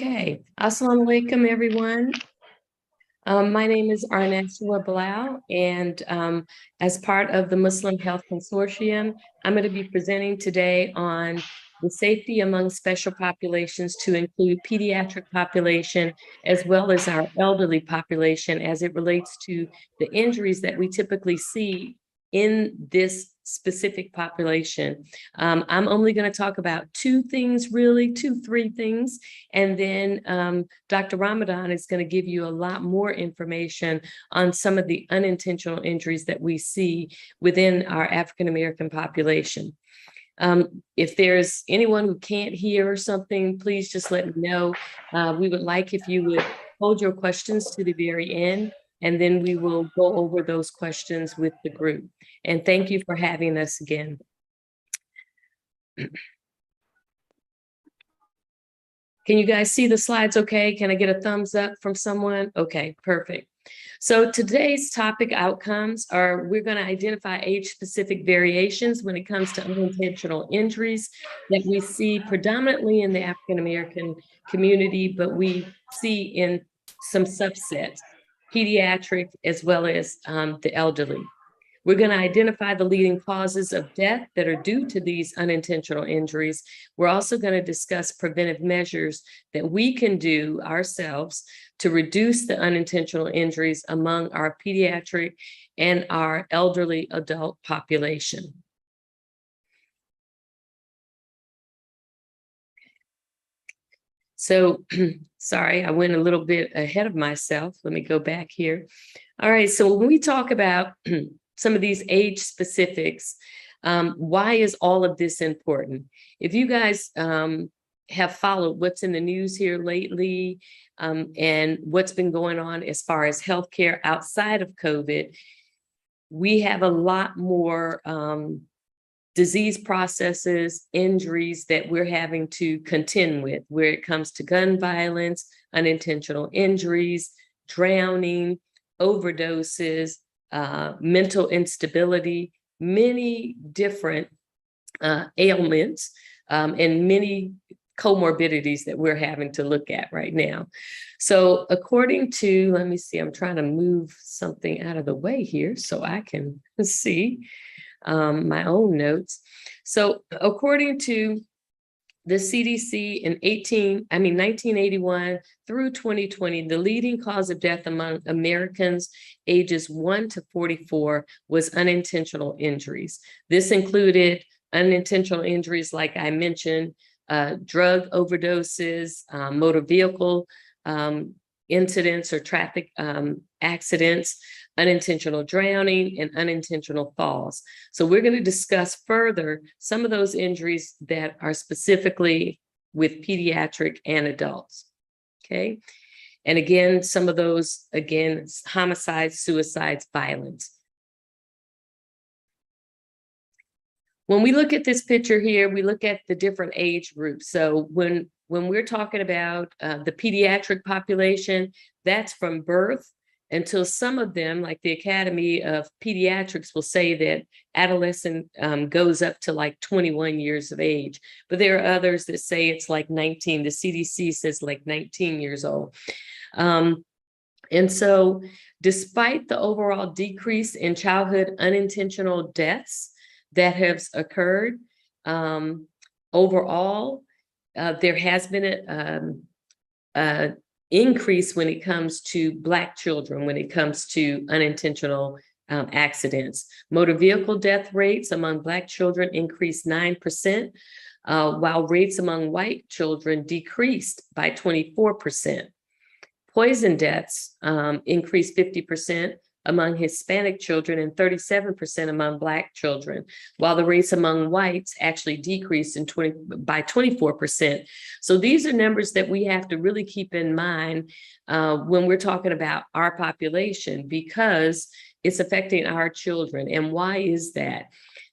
Okay, Assalamu alaikum, everyone. My name is Arneshula Blau, and as part of the Muslim Health Consortium, I'm going to be presenting today on the safety among special populations to include pediatric population as well as our elderly population as it relates to the injuries that we typically see in this specific population. I'm only going to talk about three things, and then Dr. Ramadan is going to give you a lot more information on some of the unintentional injuries that we see within our African American population. If there's anyone who can't hear or something, please just let me know. We would like if you would hold your questions to the very end, and then we will go over those questions with the group. And thank you for having us again. Can you guys see the slides okay? Can I get a thumbs up from someone? Okay, perfect. So today's topic outcomes are, we're going to identify age-specific variations when it comes to unintentional injuries that we see predominantly in the African American community, but we see in some subsets, pediatric as well as the elderly. We're going to identify the leading causes of death that are due to these unintentional injuries. We're also going to discuss preventive measures that we can do ourselves to reduce the unintentional injuries among our pediatric and our elderly adult population. So, sorry, I went a little bit ahead of myself. Let me go back here. All right, so when we talk about some of these age specifics, why is all of this important? If you guys have followed what's in the news here lately and what's been going on as far as healthcare outside of COVID, we have a lot more disease processes, injuries that we're having to contend with, where it comes to gun violence, unintentional injuries, drowning, overdoses, mental instability, many different ailments, and many comorbidities that we're having to look at right now. So according to, let me see, I'm trying to move something out of the way here so I can see my own notes. So according to the CDC in 1981 through 2020, the leading cause of death among Americans ages 1 to 44 was unintentional injuries. This included unintentional injuries, like I mentioned, drug overdoses, motor vehicle incidents or traffic accidents, unintentional drowning, and unintentional falls. So we're going to discuss further some of those injuries that are specifically with pediatric and adults. Okay. And again, some of those, again, homicides, suicides, violence. When we look at this picture here, we look at the different age groups. So when we're talking about the pediatric population, that's from birth until some of them, like the Academy of Pediatrics, will say that adolescent goes up to like 21 years of age. But there are others that say it's like 19. The CDC says like 19 years old. And so despite the overall decrease in childhood unintentional deaths that has occurred, overall, there has been a increase when it comes to Black children, when it comes to unintentional accidents. Motor vehicle death rates among Black children increased 9%, while rates among white children decreased by 24%. Poison deaths increased 50% among Hispanic children and 37% among Black children, while the rates among whites actually decreased by 24%. So these are numbers that we have to really keep in mind when we're talking about our population, because it's affecting our children. And why is that?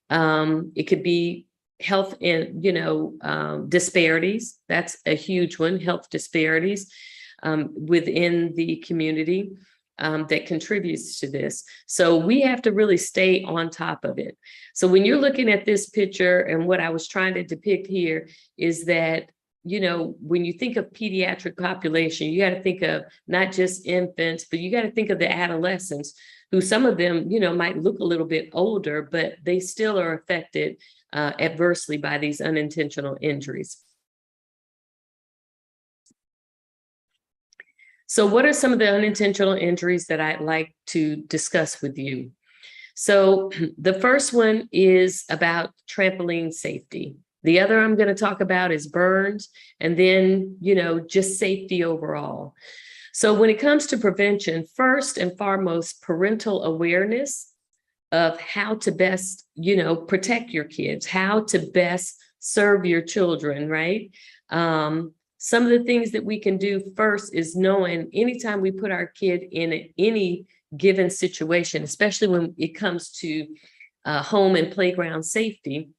It could be health and, disparities. That's a huge one, health disparities within the community. That contributes to this. So we have to really stay on top of it. So when you're looking at this picture, and what I was trying to depict here is that, when you think of pediatric population, you got to think of not just infants, but you got to think of the adolescents, who some of them, might look a little bit older, but they still are affected adversely by these unintentional injuries. So what are some of the unintentional injuries that I'd like to discuss with you? So the first one is about trampoline safety. The other I'm going to talk about is burns, and then, just safety overall. So when it comes to prevention, first and foremost, parental awareness of how to best, protect your kids, how to best serve your children, right? Some of the things that we can do first is knowing anytime we put our kid in any given situation, especially when it comes to home and playground safety,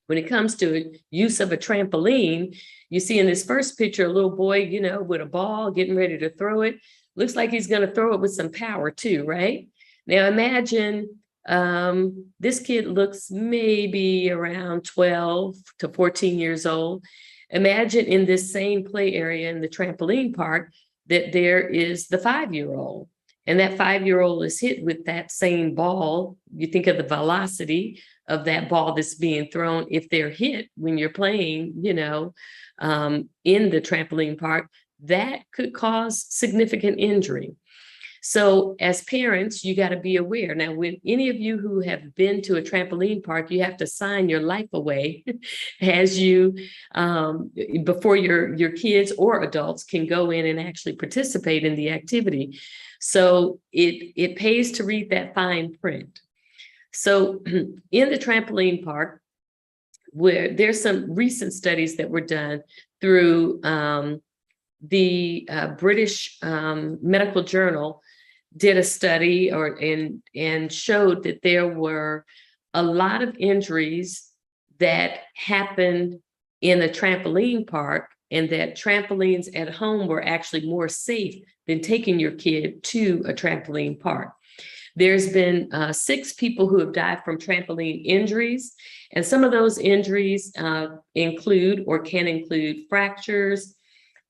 when it comes to use of a trampoline, you see in this first picture, a little boy, with a ball, getting ready to throw it. Looks like he's going to throw it with some power too, right? Now imagine this kid looks maybe around 12 to 14 years old. Imagine in this same play area in the trampoline park that there is the 5-year-old. And that 5-year-old is hit with that same ball. You think of the velocity of that ball that's being thrown. If they're hit when you're playing, in the trampoline park, that could cause significant injury. So as parents, you got to be aware. Now, when any of you who have been to a trampoline park, you have to sign your life away as you, before your kids or adults can go in and actually participate in the activity. So it pays to read that fine print. So in the trampoline park, where there's some recent studies that were done through the British Medical Journal, did a study and showed that there were a lot of injuries that happened in the trampoline park, and that trampolines at home were actually more safe than taking your kid to a trampoline park. There's been 6 people who have died from trampoline injuries, and some of those injuries include or can include fractures,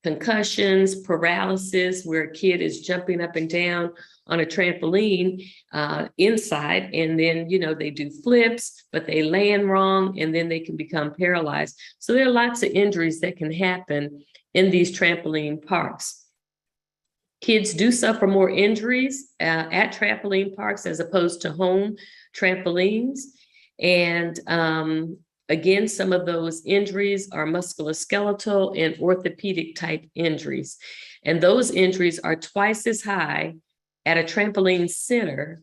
concussions, paralysis, where a kid is jumping up and down on a trampoline inside, and then, they do flips, but they land wrong, and then they can become paralyzed. So there are lots of injuries that can happen in these trampoline parks. Kids do suffer more injuries at trampoline parks as opposed to home trampolines. And again, some of those injuries are musculoskeletal and orthopedic type injuries. And those injuries are twice as high at a trampoline center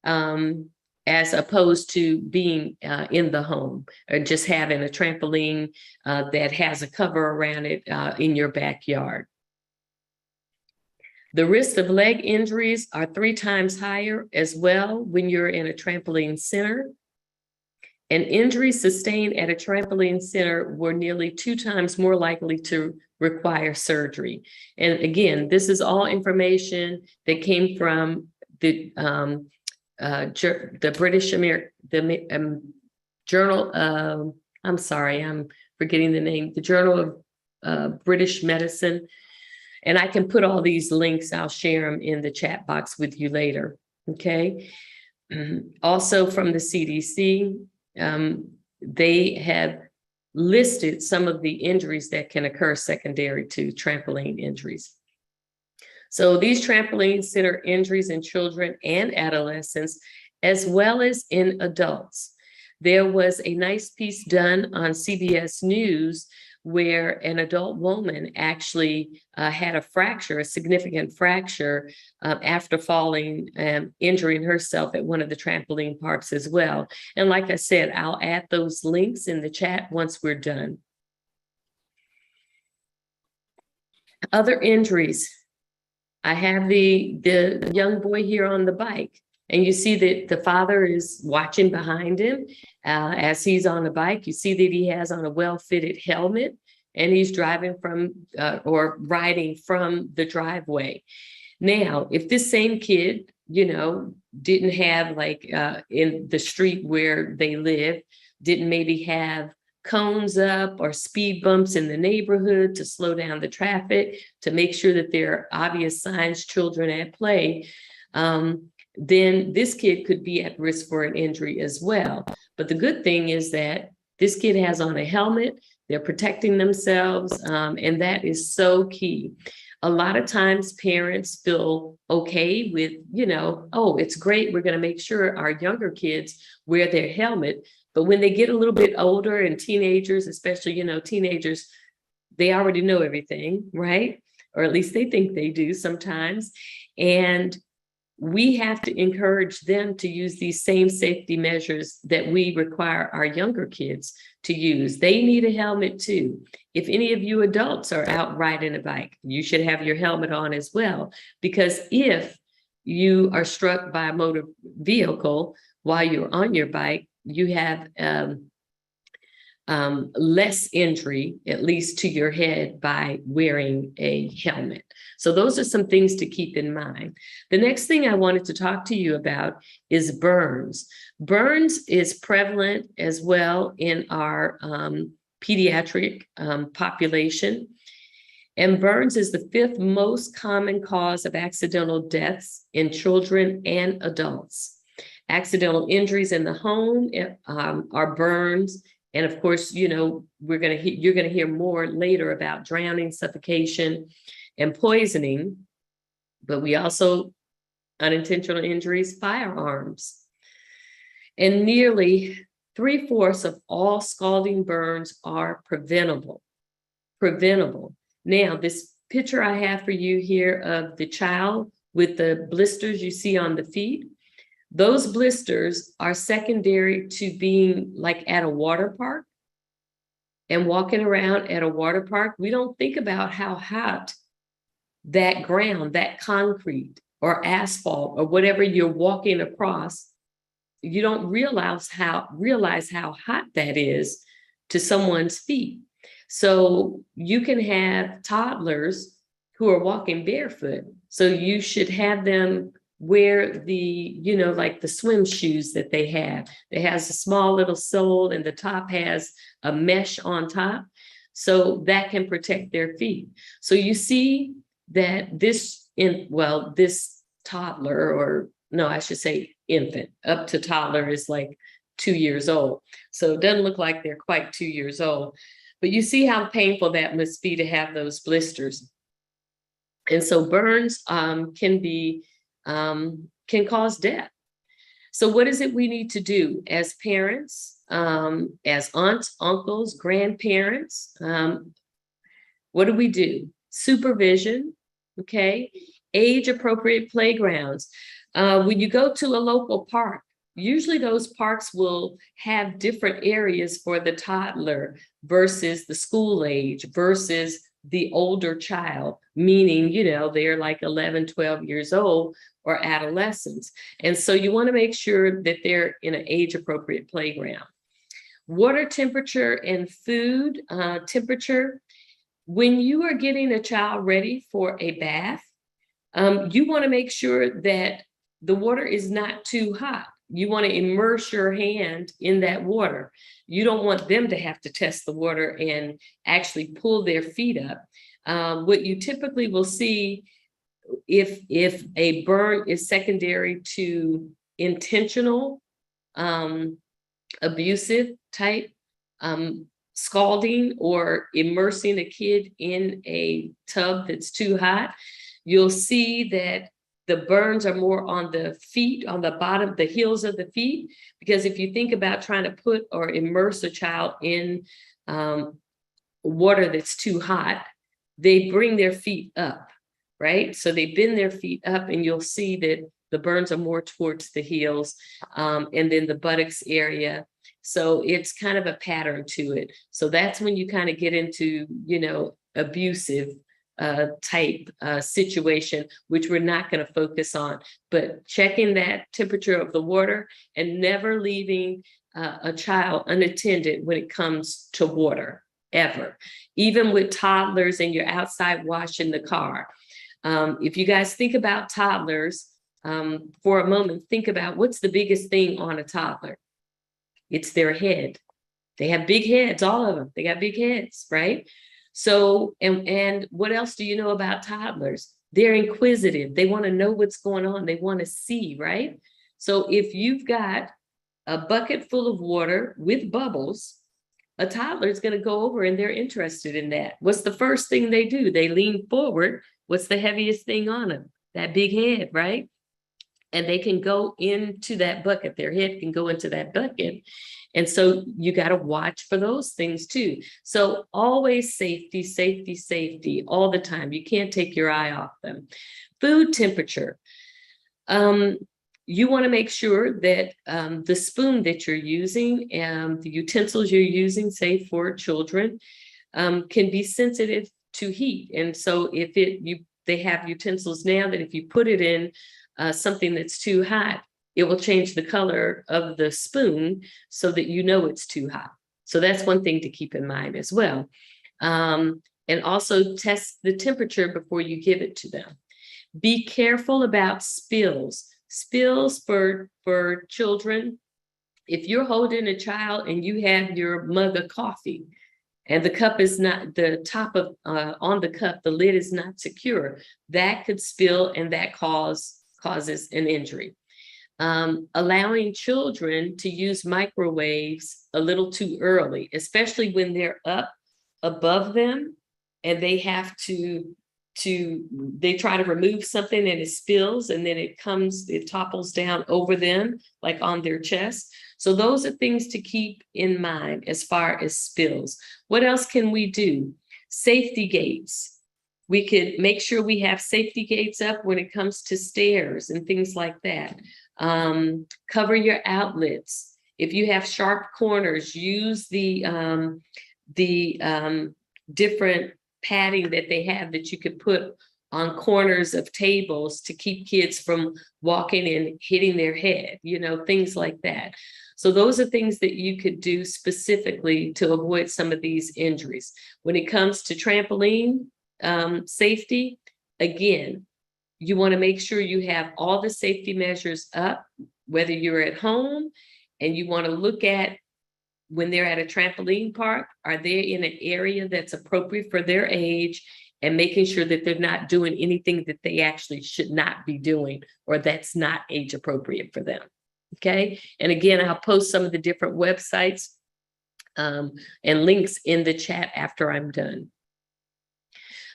as opposed to being in the home, or just having a trampoline that has a cover around it in your backyard. The risk of leg injuries are 3 times higher as well when you're in a trampoline center. And injuries sustained at a trampoline center were nearly 2 times more likely to require surgery. And again, this is all information that came from the British Journal. I'm sorry, I'm forgetting the name. The Journal of British Medicine. And I can put all these links. I'll share them in the chat box with you later. Okay. Also from the CDC. They have listed some of the injuries that can occur secondary to trampoline injuries. So these trampoline center injuries in children and adolescents, as well as in adults. There was a nice piece done on CBS News where an adult woman actually had a fracture, a significant fracture, after falling and injuring herself at one of the trampoline parks as well. And like I said, I'll add those links in the chat once we're done. Other injuries. I have the young boy here on the bike, and you see that the father is watching behind him as he's on the bike. You see that he has on a well-fitted helmet, and he's driving from or riding from the driveway. Now, if this same kid, didn't have, like in the street where they live, didn't maybe have cones up or speed bumps in the neighborhood to slow down the traffic, to make sure that there are obvious signs, children at play, then this kid could be at risk for an injury as well. But the good thing is that this kid has on a helmet, they're protecting themselves, and that is so key. A lot of times parents feel okay with, oh, it's great, we're going to make sure our younger kids wear their helmet. But when they get a little bit older and teenagers, especially, teenagers, they already know everything, right? Or at least they think they do sometimes. And we have to encourage them to use these same safety measures that we require our younger kids to use. They need a helmet too. If any of you adults are out riding a bike, you should have your helmet on as well, because if you are struck by a motor vehicle while you're on your bike, you have less injury, at least to your head, by wearing a helmet. So those are some things to keep in mind. The next thing I wanted to talk to you about is burns. Burns is prevalent as well in our pediatric population. And burns is the 5th most common cause of accidental deaths in children and adults. Accidental injuries in the home are burns. And of course, you're going to hear more later about drowning, suffocation, and poisoning. But we also, unintentional injuries, firearms. And nearly 3/4 of all scalding burns are preventable. Now, this picture I have for you here of the child with the blisters you see on the feet, those blisters are secondary to being like at a water park and walking around at a water park. We don't think about how hot that ground, that concrete or asphalt or whatever you're walking across, you don't realize how hot that is to someone's feet. So you can have toddlers who are walking barefoot. So you should have them wear the, like the swim shoes that they have. It has a small little sole and the top has a mesh on top. So that can protect their feet. So you see that this toddler, or no, I should say infant, up to toddler is like 2 years old. So it doesn't look like they're quite 2 years old, but you see how painful that must be to have those blisters. And so burns can cause death. So what is it we need to do as parents, as aunts, uncles, grandparents? What do we do? Supervision, okay? Age-appropriate playgrounds. When you go to a local park, usually those parks will have different areas for the toddler versus the school age versus the older child, meaning, they're like 11, 12 years old or adolescents. And so you want to make sure that they're in an age-appropriate playground. Water temperature and food temperature. When you are getting a child ready for a bath, you want to make sure that the water is not too hot. You want to immerse your hand in that water. You don't want them to have to test the water and actually pull their feet up. What you typically will see if a burn is secondary to intentional abusive type scalding or immersing a kid in a tub that's too hot, you'll see that the burns are more on the feet, on the bottom, the heels of the feet, because if you think about trying to put or immerse a child in water that's too hot, they bring their feet up, right? So they bend their feet up and you'll see that the burns are more towards the heels and then the buttocks area. So it's kind of a pattern to it. So that's when you kind of get into, abusive type situation, which we're not going to focus on, but checking that temperature of the water and never leaving a child unattended when it comes to water, ever. Even with toddlers and you're outside washing the car. If you guys think about toddlers for a moment, think about what's the biggest thing on a toddler. It's their head, They have big heads, all of them. They got big heads, right? So, and what else do you know about toddlers? They're inquisitive. They want to know what's going on. They want to see, right? So if you've got a bucket full of water with bubbles, a toddler is going to go over and they're interested in that. What's the first thing they do? They lean forward. What's the heaviest thing on them? That big head, right? And they can go into that bucket. Their head can go into that bucket. And so you got to watch for those things too. So always safety, safety, safety all the time. You can't take your eye off them. Food temperature. You want to make sure that the spoon that you're using and the utensils you're using, say for children, can be sensitive to heat. And so if they have utensils now that if you put it in something that's too hot, it will change the color of the spoon so that you know it's too hot. So that's one thing to keep in mind as well. And also test the temperature before you give it to them. Be careful about spills. Spills for children. If you're holding a child and you have your mug of coffee and the cup is not, the top of on the cup, the lid is not secure, that could spill and that causes an injury. Allowing children to use microwaves a little too early, especially when they're up above them and they have they try to remove something and it spills and then it topples down over them, like on their chest. So those are things to keep in mind as far as spills. What else can we do? Safety gates. We could make sure we have safety gates up when it comes to stairs and things like that. Cover your outlets. If you have sharp corners, use the different padding that they have that you could put on corners of tables to keep kids from walking and hitting their head, things like that. So those are things that you could do specifically to avoid some of these injuries. When it comes to trampoline safety, again, you want to make sure you have all the safety measures up, whether you're at home, and you want to look at when they're at a trampoline park, are they in an area that's appropriate for their age, and making sure that they're not doing anything that they actually should not be doing or that's not age appropriate for them. Okay. And again, I'll post some of the different websites and links in the chat after I'm done.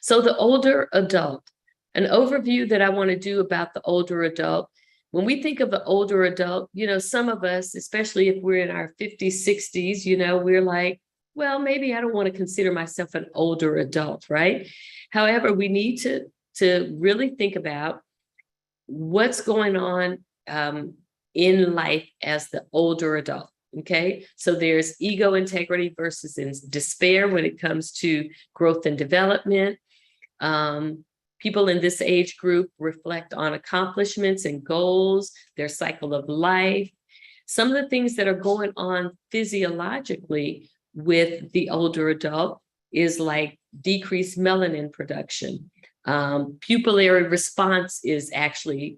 So the older adult, an overview that I want to do about the older adult. When we think of the older adult, some of us, especially if we're in our 50s, 60s, we're like, well, maybe I don't want to consider myself an older adult, right? However, we need to really think about what's going on in life as the older adult, okay? So there's ego integrity versus despair when it comes to growth and development. People in this age group reflect on accomplishments and goals, their cycle of life. Some of the things that are going on physiologically with the older adult is like decreased melanin production. Pupillary response is actually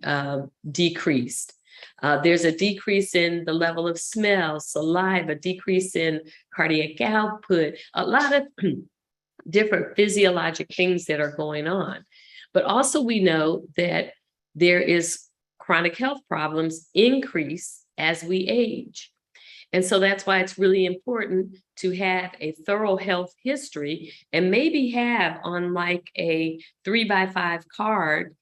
decreased. There's a decrease in the level of smell, saliva, decrease in cardiac output, a lot of different physiologic things that are going on. But also we know that there is chronic health problems increase as we age. And so that's why it's really important to have a thorough health history and maybe have on like a 3x5 card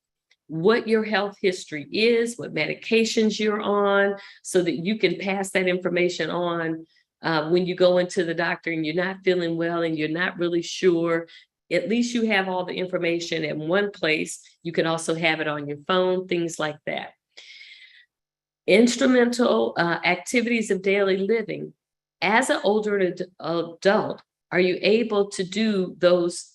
what your health history is, what medications you're on, so that you can pass that information on when you go into the doctor and you're not feeling well and you're not really sure. At least you have all the information in one place. You can also have it on your phone, things like that. Instrumental activities of daily living. As an older adult, are you able to do those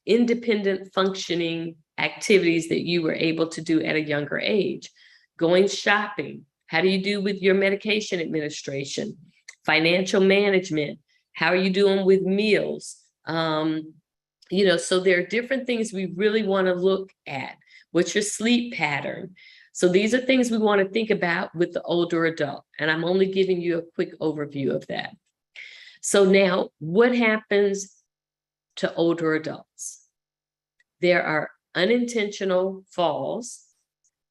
independent functioning activities that you were able to do at a younger age? Going shopping. How do you do with your medication administration? Financial management. How are you doing with meals? So there are different things we really want to look at. What's your sleep pattern? So these are things we want to think about with the older adult. And I'm only giving you a quick overview of that. So now what happens to older adults? There are unintentional falls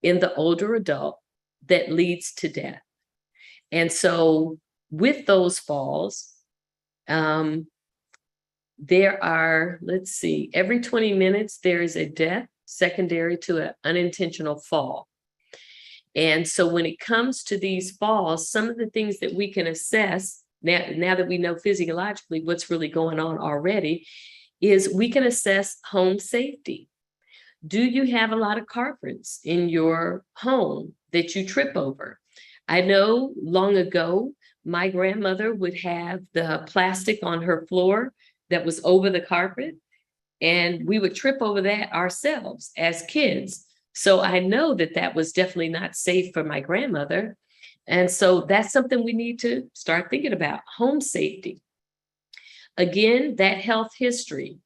in the older adult that leads to death. And so with those falls, there are, let's see, every 20 minutes, there is a death secondary to an unintentional fall. And so when it comes to these falls, some of the things that we can assess now that we know physiologically what's really going on already is we can assess home safety. Do you have a lot of carpets in your home that you trip over? I know long ago, my grandmother would have the plastic on her floor that was over the carpet, and we would trip over that ourselves as kids. So I know that that was definitely not safe for my grandmother. And so that's something we need to start thinking about, home safety. Again, that health history.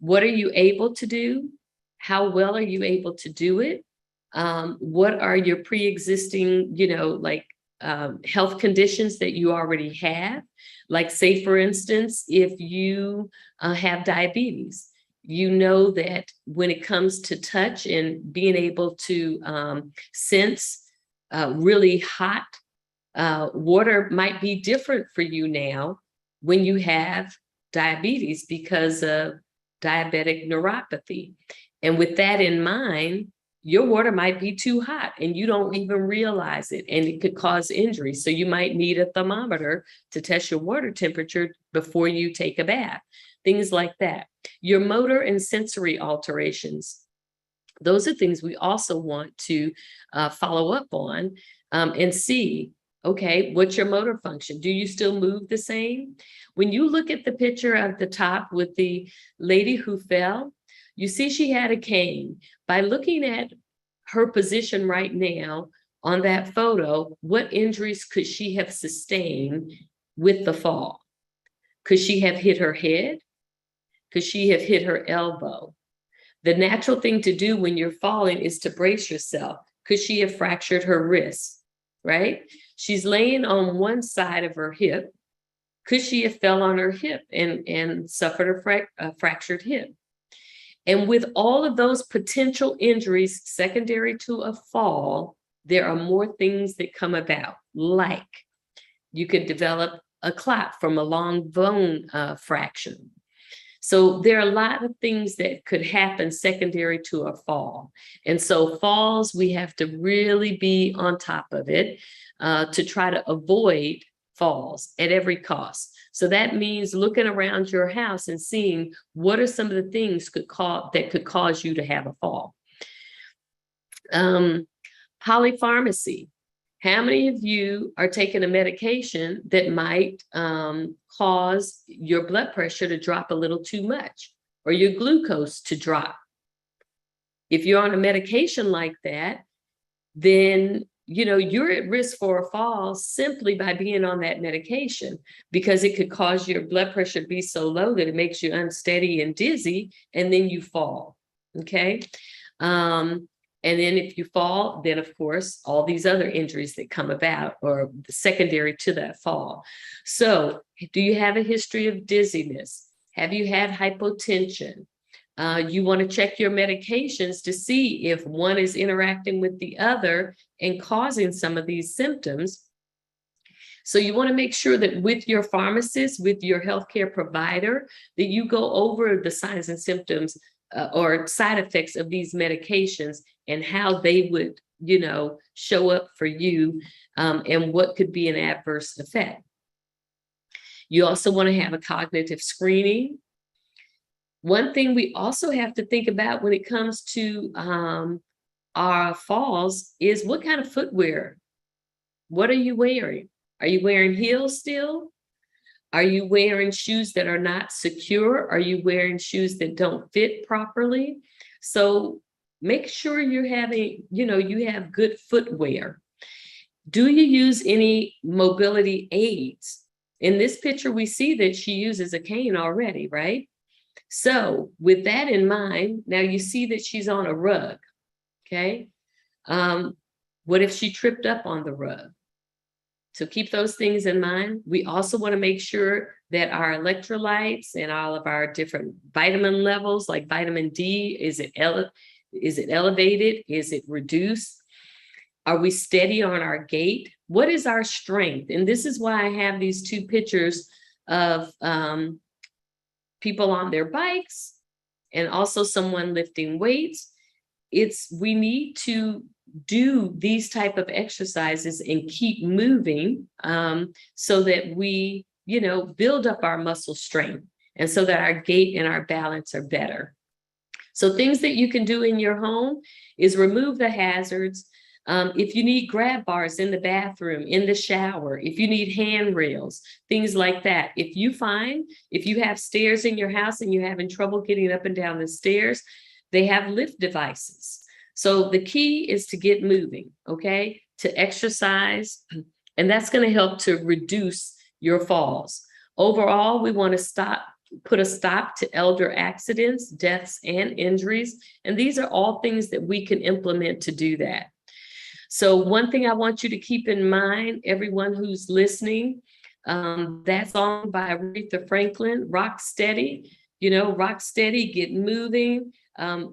What are you able to do? How well are you able to do it? What are your pre-existing, health conditions that you already have? Like, say, for instance, if you have diabetes, you know that when it comes to touch and being able to sense really hot water might be different for you now when you have diabetes because of diabetic neuropathy. And with that in mind, your water might be too hot and you don't even realize it, and it could cause injury. So you might need a thermometer to test your water temperature before you take a bath, things like that. Your motor and sensory alterations, those are things we also want to follow up on and see, okay, what's your motor function? Do you still move the same? When you look at the picture at the top with the lady who fell, you see she had a cane. By looking at her position right now on that photo, what injuries could she have sustained with the fall? Could she have hit her head? Could she have hit her elbow? The natural thing to do when you're falling is to brace yourself. Could she have fractured her wrist, right? She's laying on one side of her hip. Could she have fell on her hip and suffered a fractured hip? And with all of those potential injuries secondary to a fall, there are more things that come about, like you could develop a clot from a long bone fracture. So there are a lot of things that could happen secondary to a fall. And so falls, we have to really be on top of it to try to avoid falls at every cost. So that means looking around your house and seeing what are some of the things that could cause you to have a fall. Polypharmacy. How many of you are taking a medication that might cause your blood pressure to drop a little too much or your glucose to drop? If you're on a medication like that, then you're at risk for a fall simply by being on that medication, because it could cause your blood pressure to be so low that it makes you unsteady and dizzy, and then you fall, okay? And then if you fall, then of course, all these other injuries that come about or secondary to that fall. So do you have a history of dizziness? Have you had hypotension? You want to check your medications to see if one is interacting with the other and causing some of these symptoms. So you want to make sure that with your pharmacist, with your healthcare provider, that you go over the signs and symptoms or side effects of these medications and how they would, show up for you and what could be an adverse effect. You also want to have a cognitive screening. One thing we also have to think about when it comes to our falls is what kind of footwear. What are you wearing? Are you wearing heels still? Are you wearing shoes that are not secure? Are you wearing shoes that don't fit properly? So make sure you're having, you have good footwear. Do you use any mobility aids? In this picture, we see that she uses a cane already, right? So with that in mind, now you see that she's on a rug, okay? What if she tripped up on the rug? So keep those things in mind. We also want to make sure that our electrolytes and all of our different vitamin levels, like vitamin D, is it elevated? Is it reduced? Are we steady on our gait? What is our strength? And this is why I have these two pictures of people on their bikes and also someone lifting weights. We need to do these type of exercises and keep moving so that we, build up our muscle strength and so that our gait and our balance are better. So things that you can do in your home is remove the hazards. If you need grab bars in the bathroom, in the shower, if you need handrails, things like that. If you have stairs in your house and you're having trouble getting up and down the stairs, they have lift devices. So the key is to get moving, okay? To exercise, and that's going to help to reduce your falls. Overall, we want to put a stop to elder accidents, deaths, and injuries. And these are all things that we can implement to do that. So one thing I want you to keep in mind, everyone who's listening, that song by Aretha Franklin, Rock Steady, rock steady, get moving.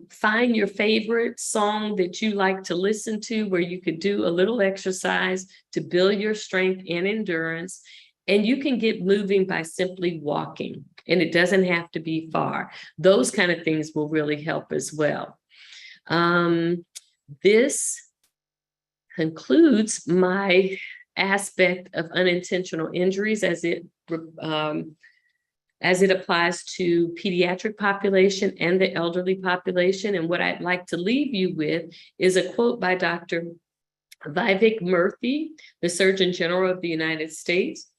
Find your favorite song that you like to listen to where you could do a little exercise to build your strength and endurance. And you can get moving by simply walking, and it doesn't have to be far. Those kind of things will really help as well. This concludes my aspect of unintentional injuries as it applies to pediatric population and the elderly population. And what I'd like to leave you with is a quote by Dr. Vivek Murthy, the Surgeon General of the United States.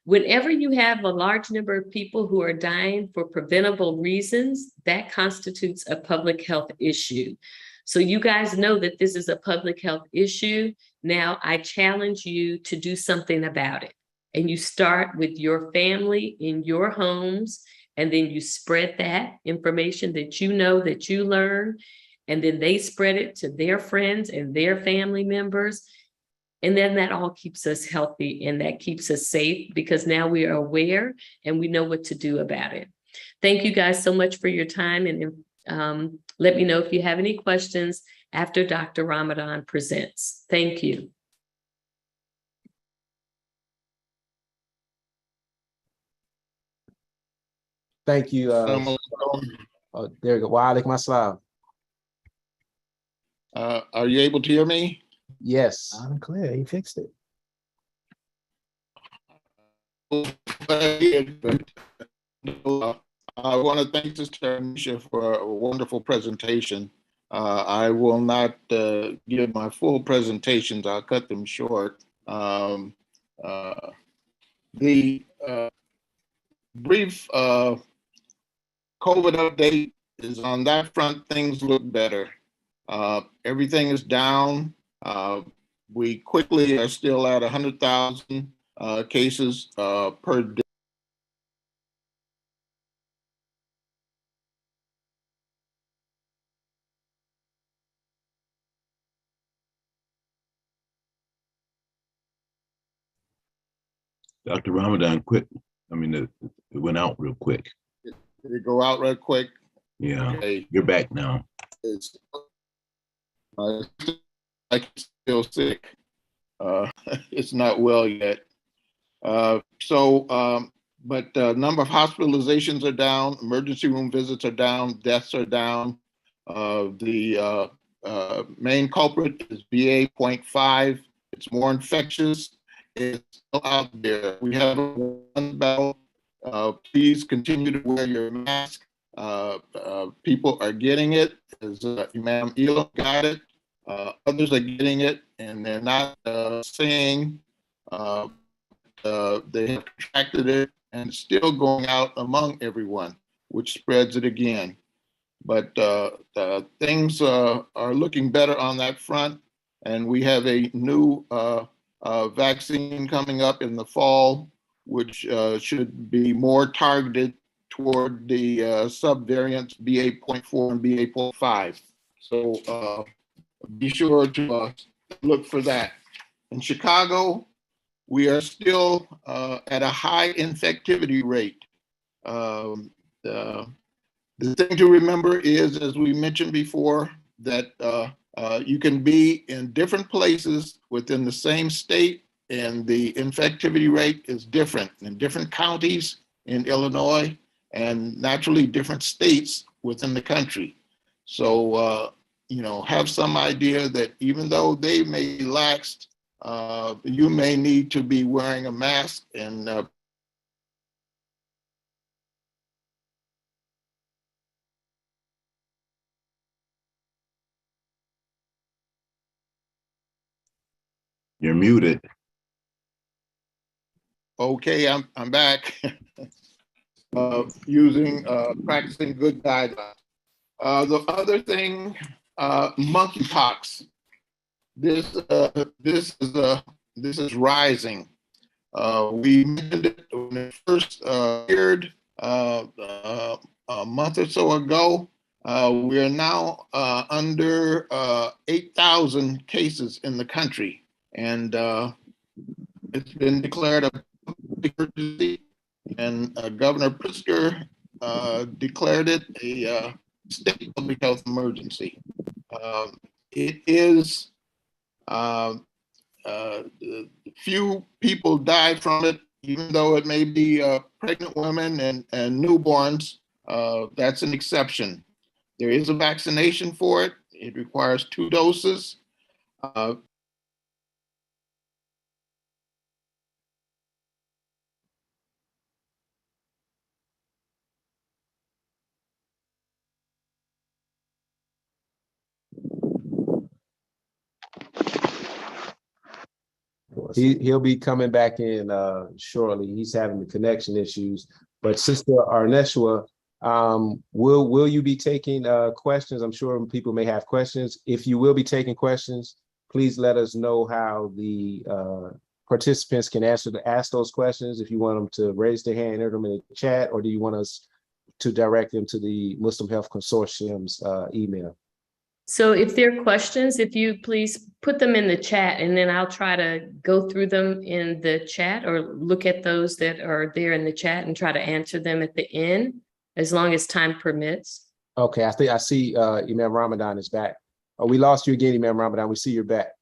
Whenever you have a large number of people who are dying for preventable reasons, that constitutes a public health issue. So you guys know that this is a public health issue. Now I challenge you to do something about it. And you start with your family in your homes, and then you spread that information that you know, that you learn, and then they spread it to their friends and their family members. And then that all keeps us healthy and that keeps us safe because now we are aware and we know what to do about it. Thank you guys so much for your time, and let me know if you have any questions after Dr. Ramadan presents. Thank you. Thank you. There you go. Wa alaikum assalam. Are you able to hear me? Yes. I'm clear. He fixed it. I want to thank Sister Anisha for a wonderful presentation. I will not give my full presentations. I'll cut them short. The brief COVID update is on that front. Things look better. Everything is down. We quickly are still at 100,000 cases per day. Dr. Ramadan, quick. I mean, it went out real quick. Did it go out real quick? Yeah, Okay. You're back now. It's like still sick. It's not well yet. But number of hospitalizations are down, emergency room visits are down, deaths are down. The main culprit is BA.5. It's more infectious. It's still out there. We have one battle. Please continue to wear your mask. People are getting it. As Imam Elam got it. Others are getting it, and they're not saying they have contracted it, and it's still going out among everyone, which spreads it again. But things are looking better on that front, and we have a new vaccine coming up in the fall, which should be more targeted toward the subvariants BA.4 and BA.5. So be sure to look for that. In Chicago, we are still at a high infectivity rate. The thing to remember is, as we mentioned before, that you can be in different places within the same state, and the infectivity rate is different in different counties in Illinois and naturally different states within the country. So, have some idea that even though they may be laxed, you may need to be wearing a mask and You're muted. okay, I'm back. Practicing good guidelines. The other thing, monkeypox. This is rising. We mentioned it when it first appeared a month or so ago. We are now under 8,000 cases in the country, and it's been declared a public emergency. And Governor Pritzker declared it a state public health emergency. It is few people die from it, even though it may be pregnant women and newborns. That's an exception. There is a vaccination for it. It requires 2 doses. He'll be coming back in shortly. He's having the connection issues. But Sister Arneshua, will you be taking questions? I'm sure people may have questions. If you will be taking questions, please let us know how the participants can ask those questions. If you want them to raise their hand, enter them in the chat, or do you want us to direct them to the Muslim Health Consortium's email? So if there are questions, if you please put them in the chat, and then I'll try to go through them in the chat or look at those that are there in the chat and try to answer them at the end, as long as time permits. Okay, I see Imam Ramadan is back. Oh, we lost you again, Imam Ramadan. We see you're back.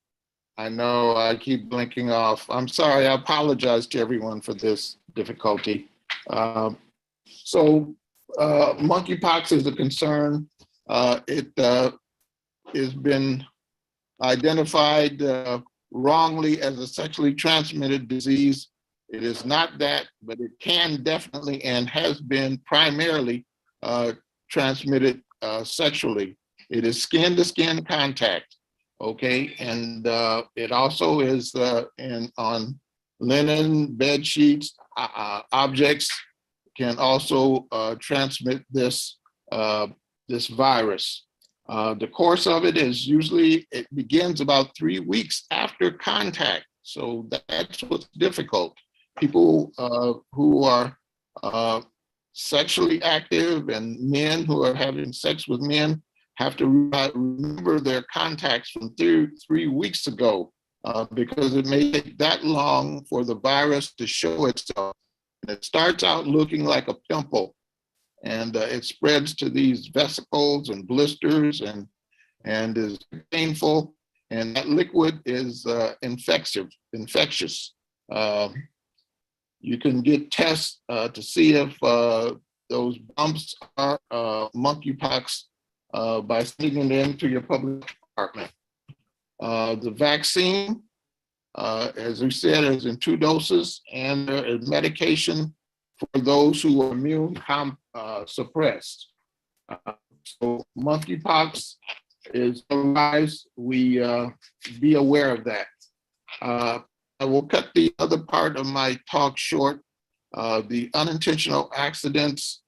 I know, I keep blinking off. I'm sorry, I apologize to everyone for this difficulty. Monkeypox is a concern. It has been identified wrongly as a sexually transmitted disease. It is not that, but it can definitely and has been primarily transmitted sexually. It is skin-to-skin contact, okay? And it also is on linen, bed sheets, objects can also transmit this virus. The course of it is usually, it begins about 3 weeks after contact. So that's what's difficult. People who are sexually active and men who are having sex with men have to remember their contacts from 3 weeks ago because it may take that long for the virus to show itself. It starts out looking like a pimple, and it spreads to these vesicles and blisters and is painful. And that liquid is infectious. You can get tests to see if those bumps are monkeypox by sending it into your public department. The vaccine, as we said, is in 2 doses, and there is medication for those who are immune suppressed. So monkeypox is on the rise. We be aware of that. I will cut the other part of my talk short. The unintentional accidents,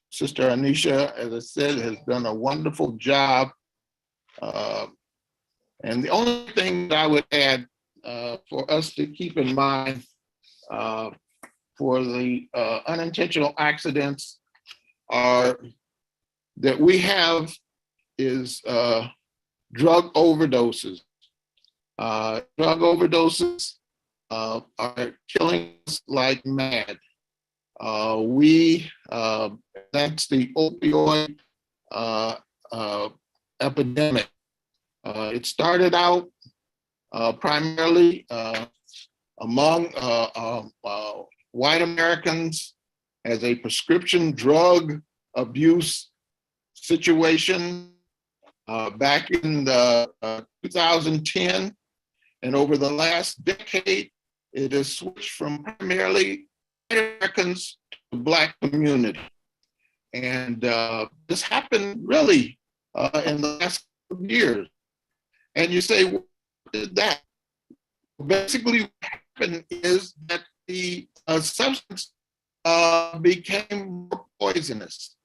Sister Anisha, as I said, has done a wonderful job. And the only thing that I would add for us to keep in mind for the unintentional accidents are that we have is drug overdoses. Drug overdoses are killing us like mad. That's the opioid epidemic. It started out primarily among white Americans as a prescription drug abuse situation back in 2010. And over the last decade, it has switched from primarily white Americans to the Black community. And this happened really in the last couple of years. And you say, what did that? Basically, what happened is that the substance became more poisonous.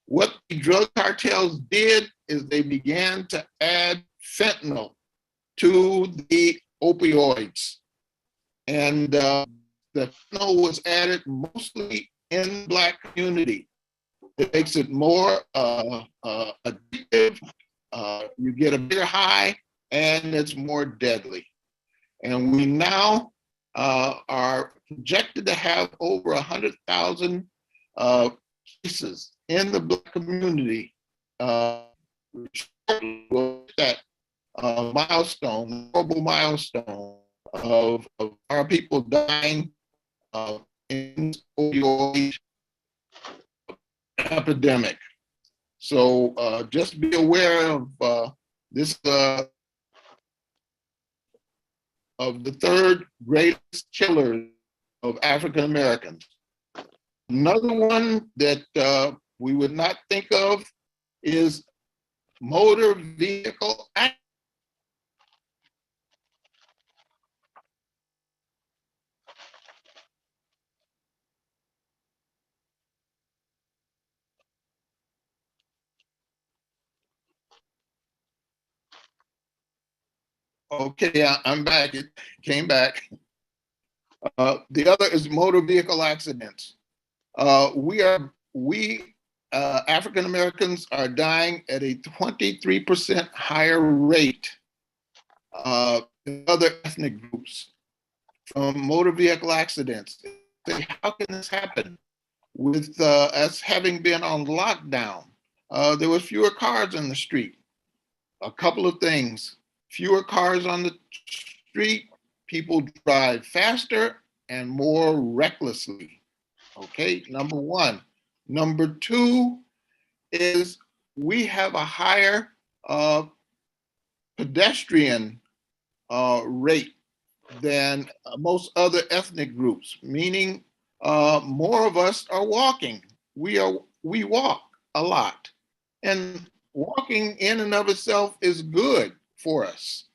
What the drug cartels did is they began to add fentanyl to the opioids. And the fentanyl was added mostly in the Black community. It makes it more addictive. You get a bigger high, and it's more deadly. And we now are projected to have over 100,000 cases in the Black community. That milestone, horrible milestone of our people dying in opioid epidemic. So just be aware of this, of the third greatest killer of African Americans. Another one that we would not think of is motor vehicle accidents. Okay, I'm back. It came back. The other is motor vehicle accidents. We African Americans are dying at a 23% higher rate than other ethnic groups from motor vehicle accidents. How can this happen? With us having been on lockdown, there were fewer cars in the street. A couple of things: fewer cars on the street, people drive faster and more recklessly. Okay, number one. Number two is we have a higher pedestrian rate than most other ethnic groups, meaning more of us are walking. We walk a lot, and walking in and of itself is good for us.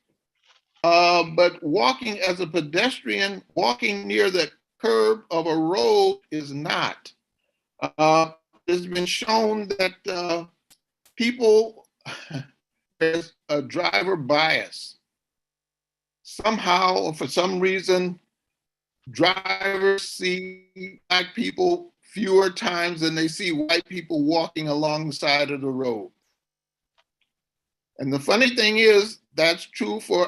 But walking as a pedestrian, walking near the curb of a road is not. It's been shown that people, there's a driver bias. Somehow, or for some reason, drivers see Black people fewer times than they see white people walking along the side of the road. And the funny thing is, that's true for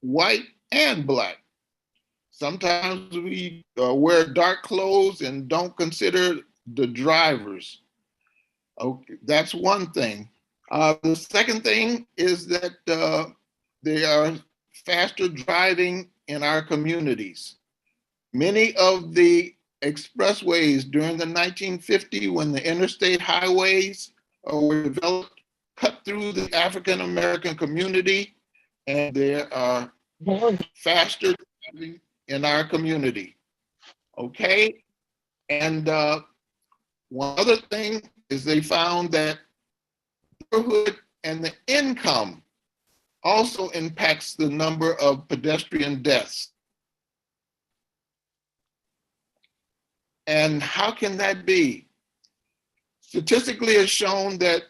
white and Black. Sometimes we wear dark clothes and don't consider the drivers. Okay, that's one thing. The second thing is that they are faster driving in our communities. Many of the expressways during the 1950s, when the interstate highways were developed, cut through the African American community, and there are faster driving in our community. Okay, and one other thing is they found that neighborhood and the income also impacts the number of pedestrian deaths. And how can that be? Statistically, it's shown that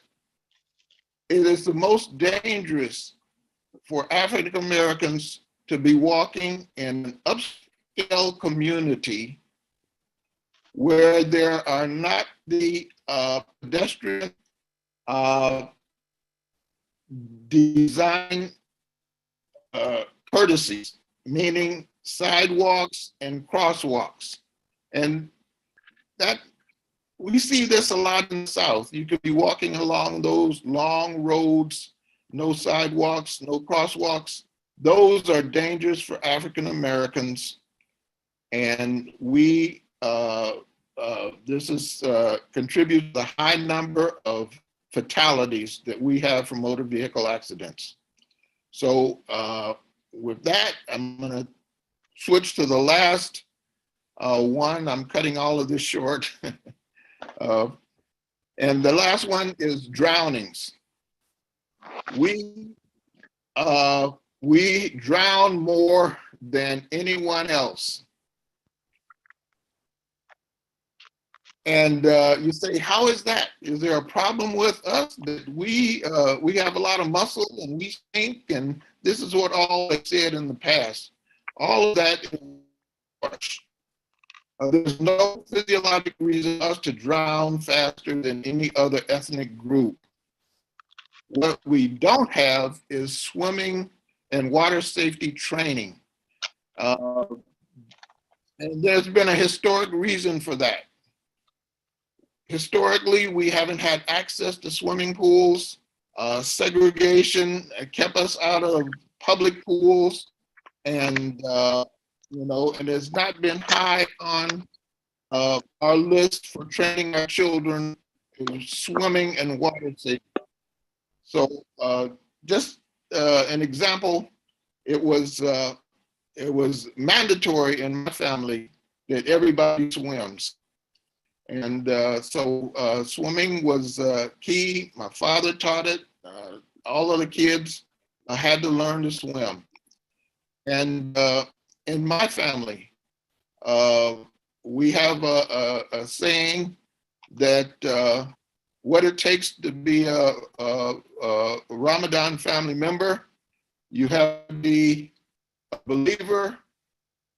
it is the most dangerous for African Americans to be walking in an upscale community where there are not the pedestrian design courtesies, meaning sidewalks and crosswalks. And that we see this a lot in the South. You could be walking along those long roads, no sidewalks, no crosswalks. Those are dangerous for African Americans. And this is contributes to the high number of fatalities that we have from motor vehicle accidents. So with that, I'm gonna switch to the last one. I'm cutting all of this short. And the last one is drownings. We drown more than anyone else. And you say, how is that? Is there a problem with us that we have a lot of muscle and we stink? And this is what all I said in the past. All of that is harsh. There's no physiologic reason for us to drown faster than any other ethnic group. What we don't have is swimming and water safety training. And there's been a historic reason for that. Historically, we haven't had access to swimming pools. Segregation kept us out of public pools, and and it's not been high on our list for training our children in swimming and water safety. So, just an example, it was mandatory in my family that everybody swims. And so swimming was key. My father taught it. All of the kids had to learn to swim. And in my family, we have a saying that what it takes to be a Ramadan family member, you have to be a believer,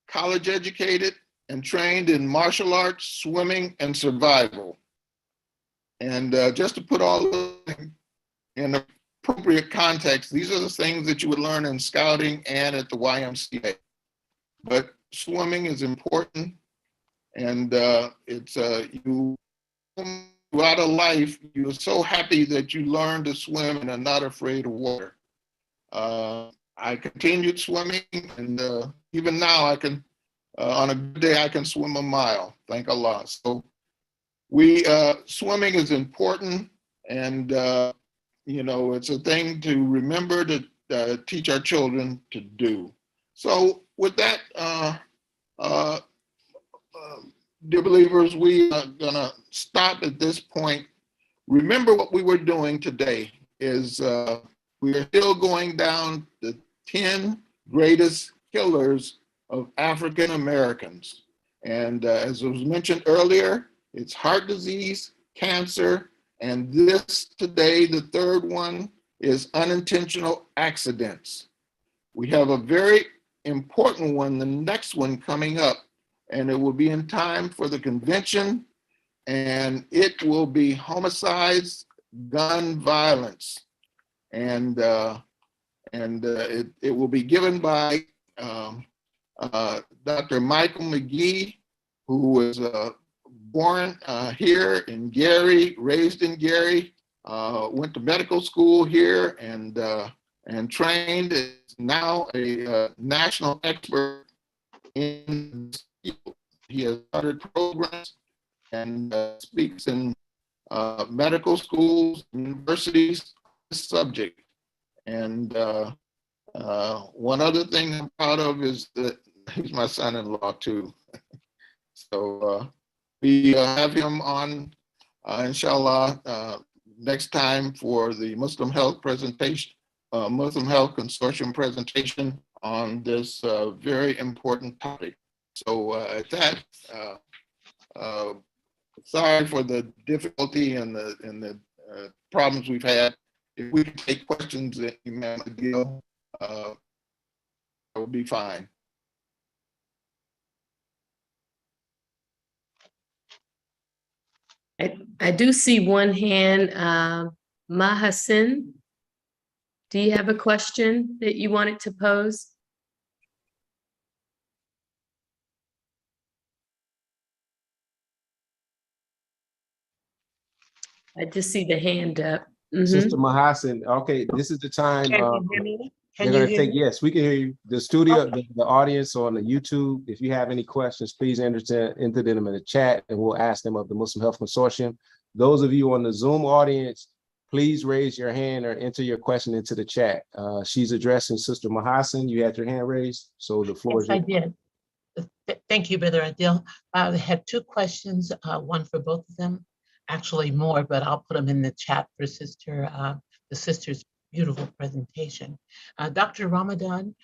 college educated, and trained in martial arts, swimming, and survival. And just to put all in appropriate context, these are the things that you would learn in scouting and at the YMCA. But swimming is important, and it's you throughout a life, you're so happy that you learn to swim and are not afraid of water. I continued swimming, and even now I can. On a good day, I can swim a mile, thank Allah. So swimming is important, and it's a thing to remember to teach our children to do. So with that, dear believers, we are gonna stop at this point. Remember what we were doing today is we are still going down the 10 greatest killers of African Americans. And as was mentioned earlier, it's heart disease, cancer, and this today, the third one, is unintentional accidents. We have a very important one, the next one coming up, and it will be in time for the convention, and it will be homicides, gun violence. And it will be given by Dr. Michael McGee, who was born here in Gary, raised in Gary, went to medical school here, and trained, is now a national expert in this field. He has started programs and speaks in medical schools, universities, this subject. And one other thing I'm proud of is that he's my son-in-law too. So we have him on, inshallah, next time for the Muslim Health presentation, Muslim Health Consortium presentation on this very important topic. So at that, sorry for the difficulty and the problems we've had. If we can take questions that you may deal, that will be fine. I do see one hand, Mahasin. do you have a question that you wanted to pose? I just see the hand up. Mhm. Sister Mahasin, okay, this is the time. Can you hear me? They're Can you gonna hear take, me? yes, we can hear you. The studio, the audience on the YouTube, if you have any questions, please enter them in the chat and we'll ask them of the Muslim Health Consortium. Those of you on the Zoom audience, please raise your hand or enter your question into the chat. She's addressing Sister Mahasin. You had your hand raised, so the floor is Yes, I yours. did. Thank you, Brother Adil. I had two questions, one for both of them, actually more, but I'll put them in the chat for the sister's beautiful presentation. Dr. Ramadan,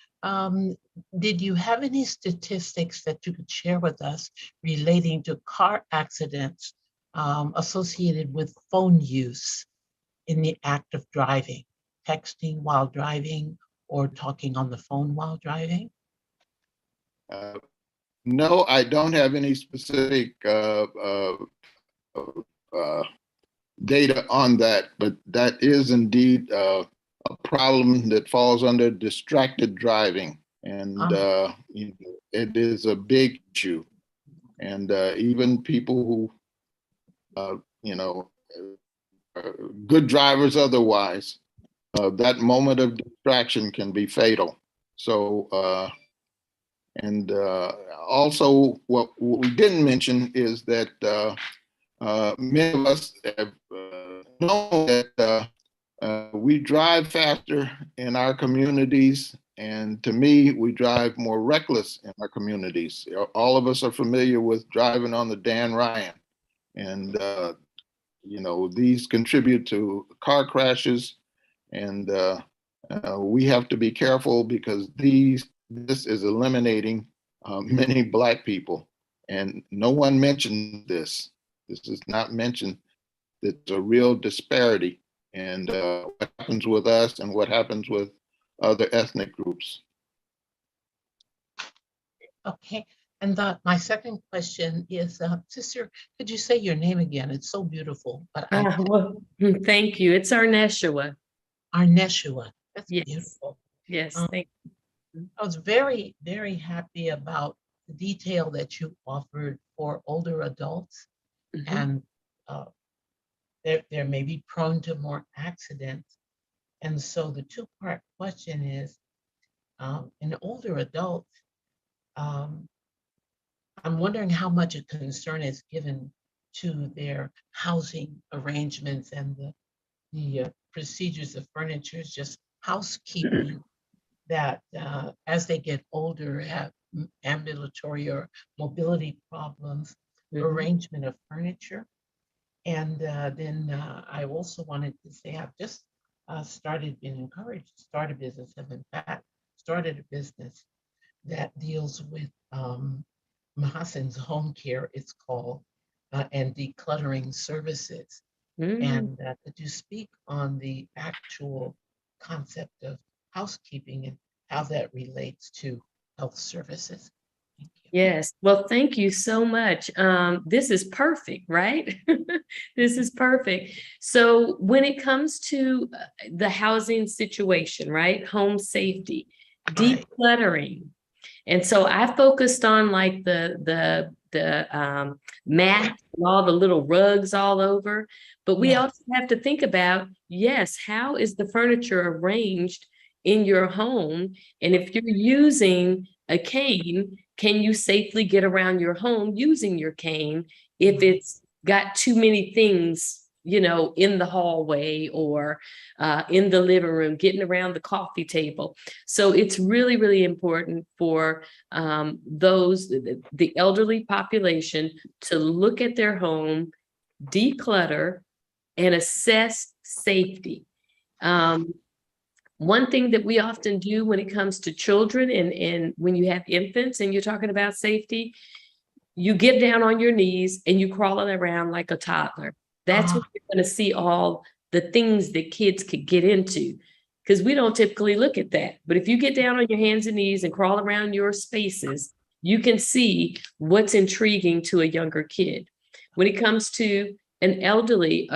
did you have any statistics that you could share with us relating to car accidents associated with phone use in the act of driving, texting while driving, or talking on the phone while driving? No, I don't have any specific data on that, but that is indeed a problem that falls under distracted driving. And you know, it is a big issue. And even people who, you know, good drivers otherwise, that moment of distraction can be fatal. So, and also what we didn't mention is that many of us have known that we drive faster in our communities, and to me, we drive more reckless in our communities. All of us are familiar with driving on the Dan Ryan, and you know, these contribute to car crashes, and we have to be careful because this is eliminating many Black people, and no one mentioned this. This is not mentioned. It's a real disparity in what happens with us and what happens with other ethnic groups. Okay, and my second question is, sister, could you say your name again? It's so beautiful, but Well, thank you. It's Arneshua. Arneshua, that's Yes. beautiful. Yes, thank you. I was very, very happy about the detail that you offered for older adults, Mhm. and they're maybe prone to more accidents. And so the two-part question is, in older adults, I'm wondering how much a concern is given to their housing arrangements and the procedures of furniture, just housekeeping that as they get older have ambulatory or mobility problems, Mhm. arrangement of furniture. And then I also wanted to say I've just been encouraged to start a business, have in fact started a business that deals with Mahasin's home care, it's called, and decluttering services. Mm. And could you speak on the actual concept of housekeeping and how that relates to health services? Thank you. Yes. Well, thank you so much. This is perfect, right? This is perfect. So when it comes to the housing situation, right? Home safety, Right. decluttering. And so I focused on like the mat and all the little rugs all over. But we Yes. also have to think about, yes, how is the furniture arranged in your home? And if you're using a cane, can you safely get around your home using your cane if it's got too many things, you know, in the hallway or in the living room, getting around the coffee table? So it's really, really important for the elderly population to look at their home, declutter, and assess safety. One thing that we often do when it comes to children and when you have infants and you're talking about safety, you get down on your knees and you crawl around like a toddler. That's when you're going to see all the things that kids could get into, because we don't typically look at that. But if you get down on your hands and knees and crawl around your spaces, you can see what's intriguing to a younger kid. When it comes to an elderly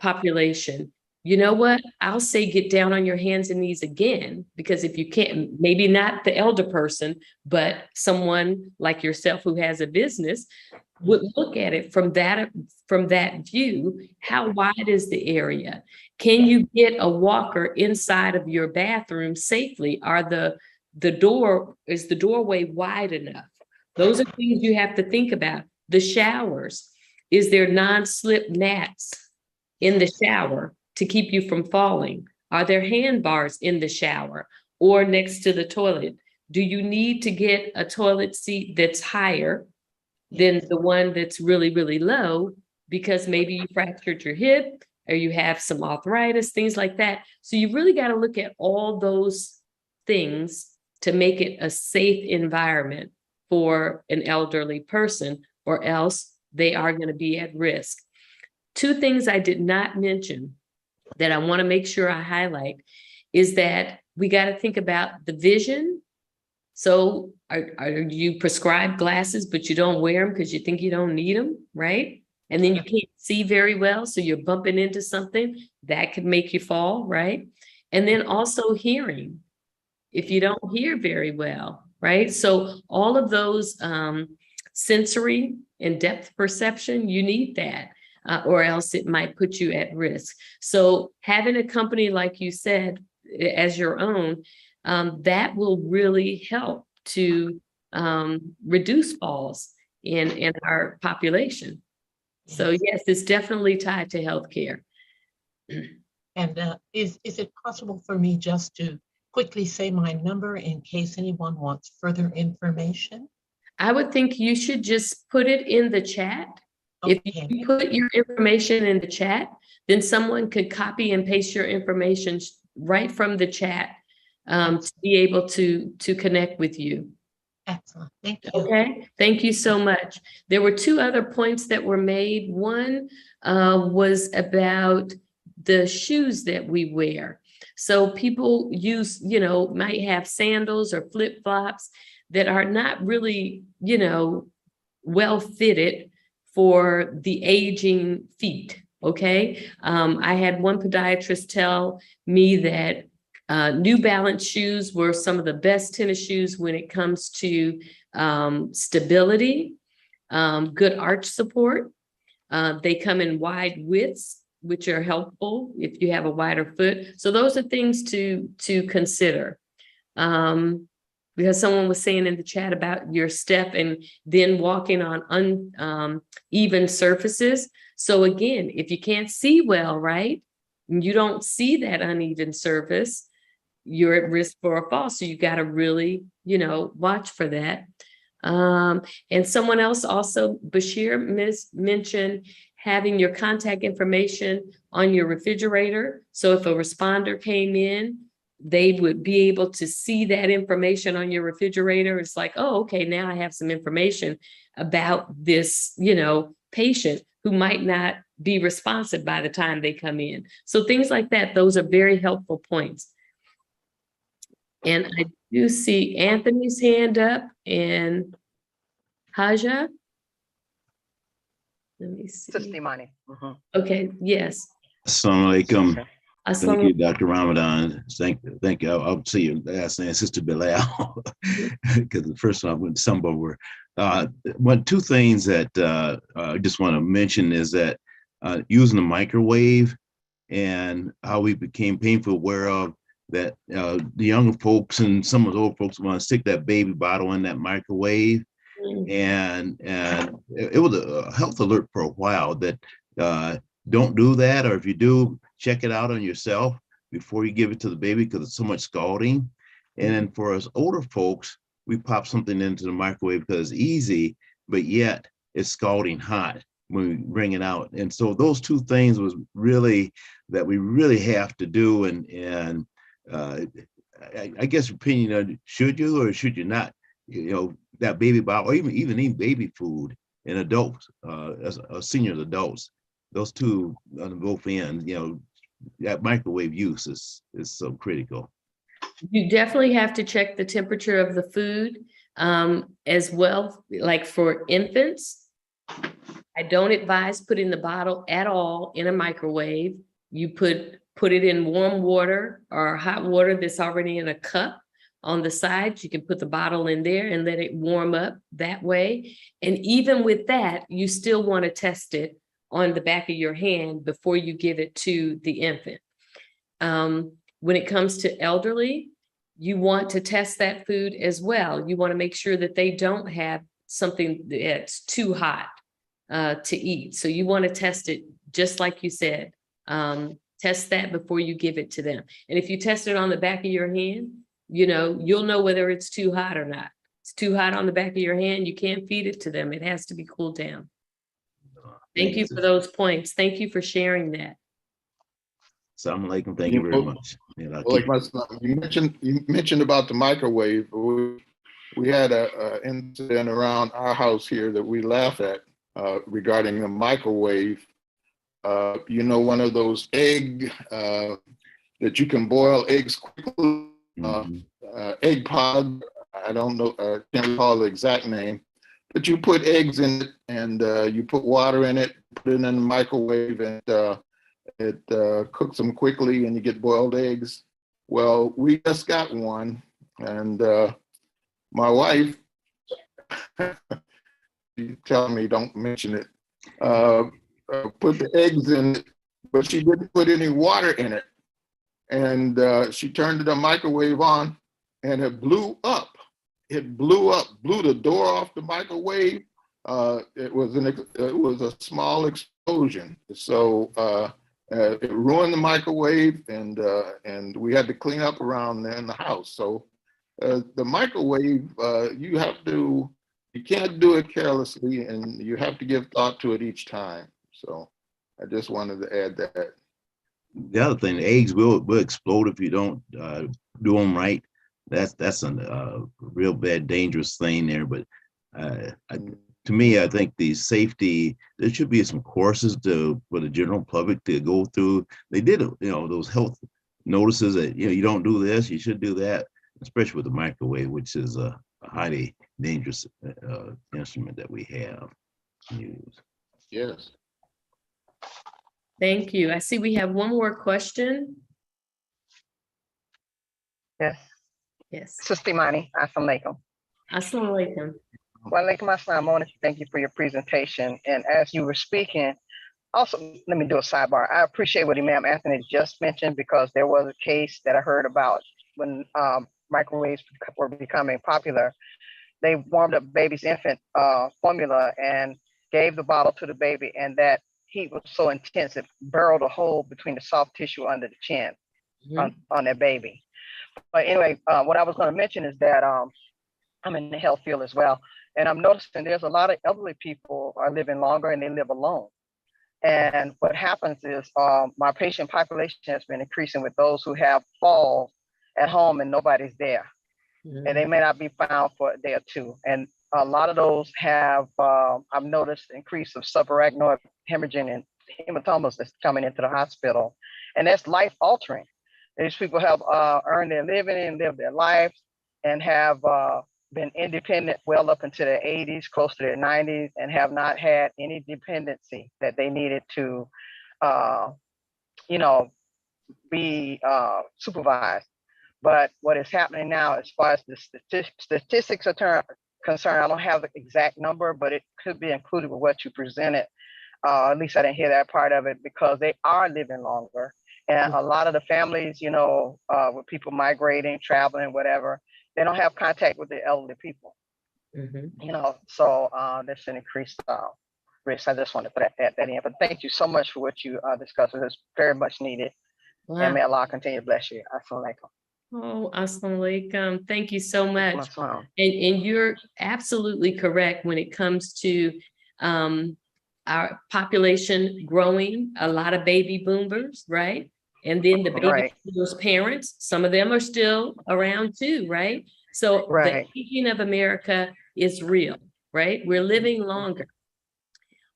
population, you know what? I'll say get down on your hands and knees again, because if you can't, maybe not the elder person, but someone like yourself who has a business would look at it from that view. How wide is the area? Can you get a walker inside of your bathroom safely? Is the doorway wide enough? Those are things you have to think about. The showers, is there non-slip mats in the shower to keep you from falling? Are there handbars in the shower or next to the toilet? Do you need to get a toilet seat that's higher than the one that's really, really low, because maybe you fractured your hip or you have some arthritis, things like that? So you really got to look at all those things to make it a safe environment for an elderly person, or else they are going to be at risk. Two things I did not mention that I want to make sure I highlight is that we got to think about the vision. So are you prescribed glasses, but you don't wear them because you think you don't need them, right? And then you can't see very well, so you're bumping into something that could make you fall, right? And then also hearing, if you don't hear very well, right? So all of those sensory and depth perception, you need that, or else it might put you at risk. So having a company, like you said, as your own, that will really help to reduce falls in our population. So yes, it's definitely tied to healthcare. And is it possible for me just to quickly say my number in case anyone wants further information? I would think you should just put it in the chat. Okay. If you put your information in the chat, then someone could copy and paste your information right from the chat to be able to connect with you. Excellent. Thank you. Okay, thank you so much. There were two other points that were made. One was about the shoes that we wear. So people might have sandals or flip-flops that are not really, well fitted for the aging feet. Okay. I had one podiatrist tell me that New Balance shoes were some of the best tennis shoes when it comes to stability, good arch support. They come in wide widths, which are helpful if you have a wider foot. So those are things to consider. Because someone was saying in the chat about your step and then walking on uneven surfaces. So again, if you can't see well, right, and you don't see that uneven surface, you're at risk for a fall. So you got to really, watch for that. And someone else also, Bashir, mentioned having your contact information on your refrigerator. So if a responder came in, they would be able to see that information on your refrigerator. It's like, oh, okay, now I have some information about this, patient who might not be responsive by the time they come in. So things like that, those are very helpful points. And I do see Anthony's hand up and Haja. Let me see. Imani. Okay, yes. Assalamu alaikum. Thank you, Assalamu. Dr. Ramadan. Thank you. I'll see your last name, Sister Bilal, because the first one I went to some were. Two things that I just want to mention is that using the microwave and how we became painful aware of that the younger folks and some of the old folks want to stick that baby bottle in that microwave. And it was a health alert for a while that don't do that, or if you do, check it out on yourself before you give it to the baby because it's so much scalding. And then for us older folks, we pop something into the microwave because it's easy, but yet it's scalding hot when we bring it out. And so those two things was really that we really have to do. And I guess opinion of should you or should you not, that baby bottle or even eat baby food in adults, senior adults. Those two on both ends, that microwave use is so critical. You definitely have to check the temperature of the food as well. Like for infants, I don't advise putting the bottle at all in a microwave. You put put it in warm water or hot water that's already in a cup on the sides. You can put the bottle in there and let it warm up that way. And even with that, you still want to test it on the back of your hand before you give it to the infant. When it comes to elderly, you want to test that food as well. You want to make sure that they don't have something that's too hot to eat. So you want to test it just like you said. Test that before you give it to them. And if you test it on the back of your hand, you know, you'll know whether it's too hot or not. It's too hot on the back of your hand, you can't feed it to them. It has to be cooled down. Thank you for those points. Thank you for sharing that. Assalamu alaikum. Thank you very much. And I'll Well, like keep- my son, you mentioned about the microwave. We had a incident around our house here that we laugh at regarding the microwave. You know, one of those egg that you can boil eggs quickly. Mhm. Egg pod. I don't know. Can't recall the exact name. But you put eggs in it, and you put water in it. Put it in the microwave, and it cooks them quickly, and you get boiled eggs. Well, we just got one, and my wife, she's telling me don't mention it, put the eggs in it, but she didn't put any water in it. And she turned the microwave on, and it blew up. It blew up, blew the door off the microwave. It was a small explosion. So it ruined the microwave, and we had to clean up around there in the house. So the microwave, you can't do it carelessly, and you have to give thought to it each time. So I just wanted to add that. The other thing, the eggs will explode if you don't do them right. That's a real bad, dangerous thing there. But to me, I think the safety, there should be some courses for the general public to go through. They did, those health notices that, you don't do this, you should do that, especially with the microwave, which is a highly dangerous instrument that we have used. Yes. Thank you. I see we have one more question. Yes, Yes. Sister Imani, assalamu alaikum. Assalamu alaikum. Wa alaikum assalam. I want to thank you for your presentation. And as you were speaking, also, let me do a sidebar. I appreciate what Imam Anthony just mentioned, because there was a case that I heard about when microwaves were becoming popular. They warmed up baby's infant formula and gave the bottle to the baby, and that heat was so intense it burrowed a hole between the soft tissue under the chin on their baby. But anyway, what I was going to mention is that I'm in the health field as well, and I'm noticing there's a lot of elderly people are living longer and they live alone. And what happens is my patient population has been increasing with those who have falls at home and nobody's there. And they may not be found for a day or two. And a lot of those have, I've noticed increase of subarachnoid hemorrhaging and hematomas that's coming into the hospital. And that's life altering. These people have earned their living and lived their lives and have been independent well up into their 80s, close to their 90s, and have not had any dependency that they needed to, be supervised. But what is happening now, as far as the statistics are concerned, I don't have the exact number, but it could be included with what you presented. At least I didn't hear that part of it, because they are living longer. And a lot of the families, with people migrating, traveling, whatever, they don't have contact with the elderly people. So there's an increased risk. I just wanted to put that in. But thank you so much for what you discussed. It's very much needed. Wow. And may Allah continue to bless you. Assalamu alaikum. Oh, assalamu alaikum. Thank you so much. Assalam. And you're absolutely correct when it comes to our population growing, a lot of baby boomers, right? And then the baby boomers' parents, some of them are still around too, right? So the aging of America is real, right? We're living longer.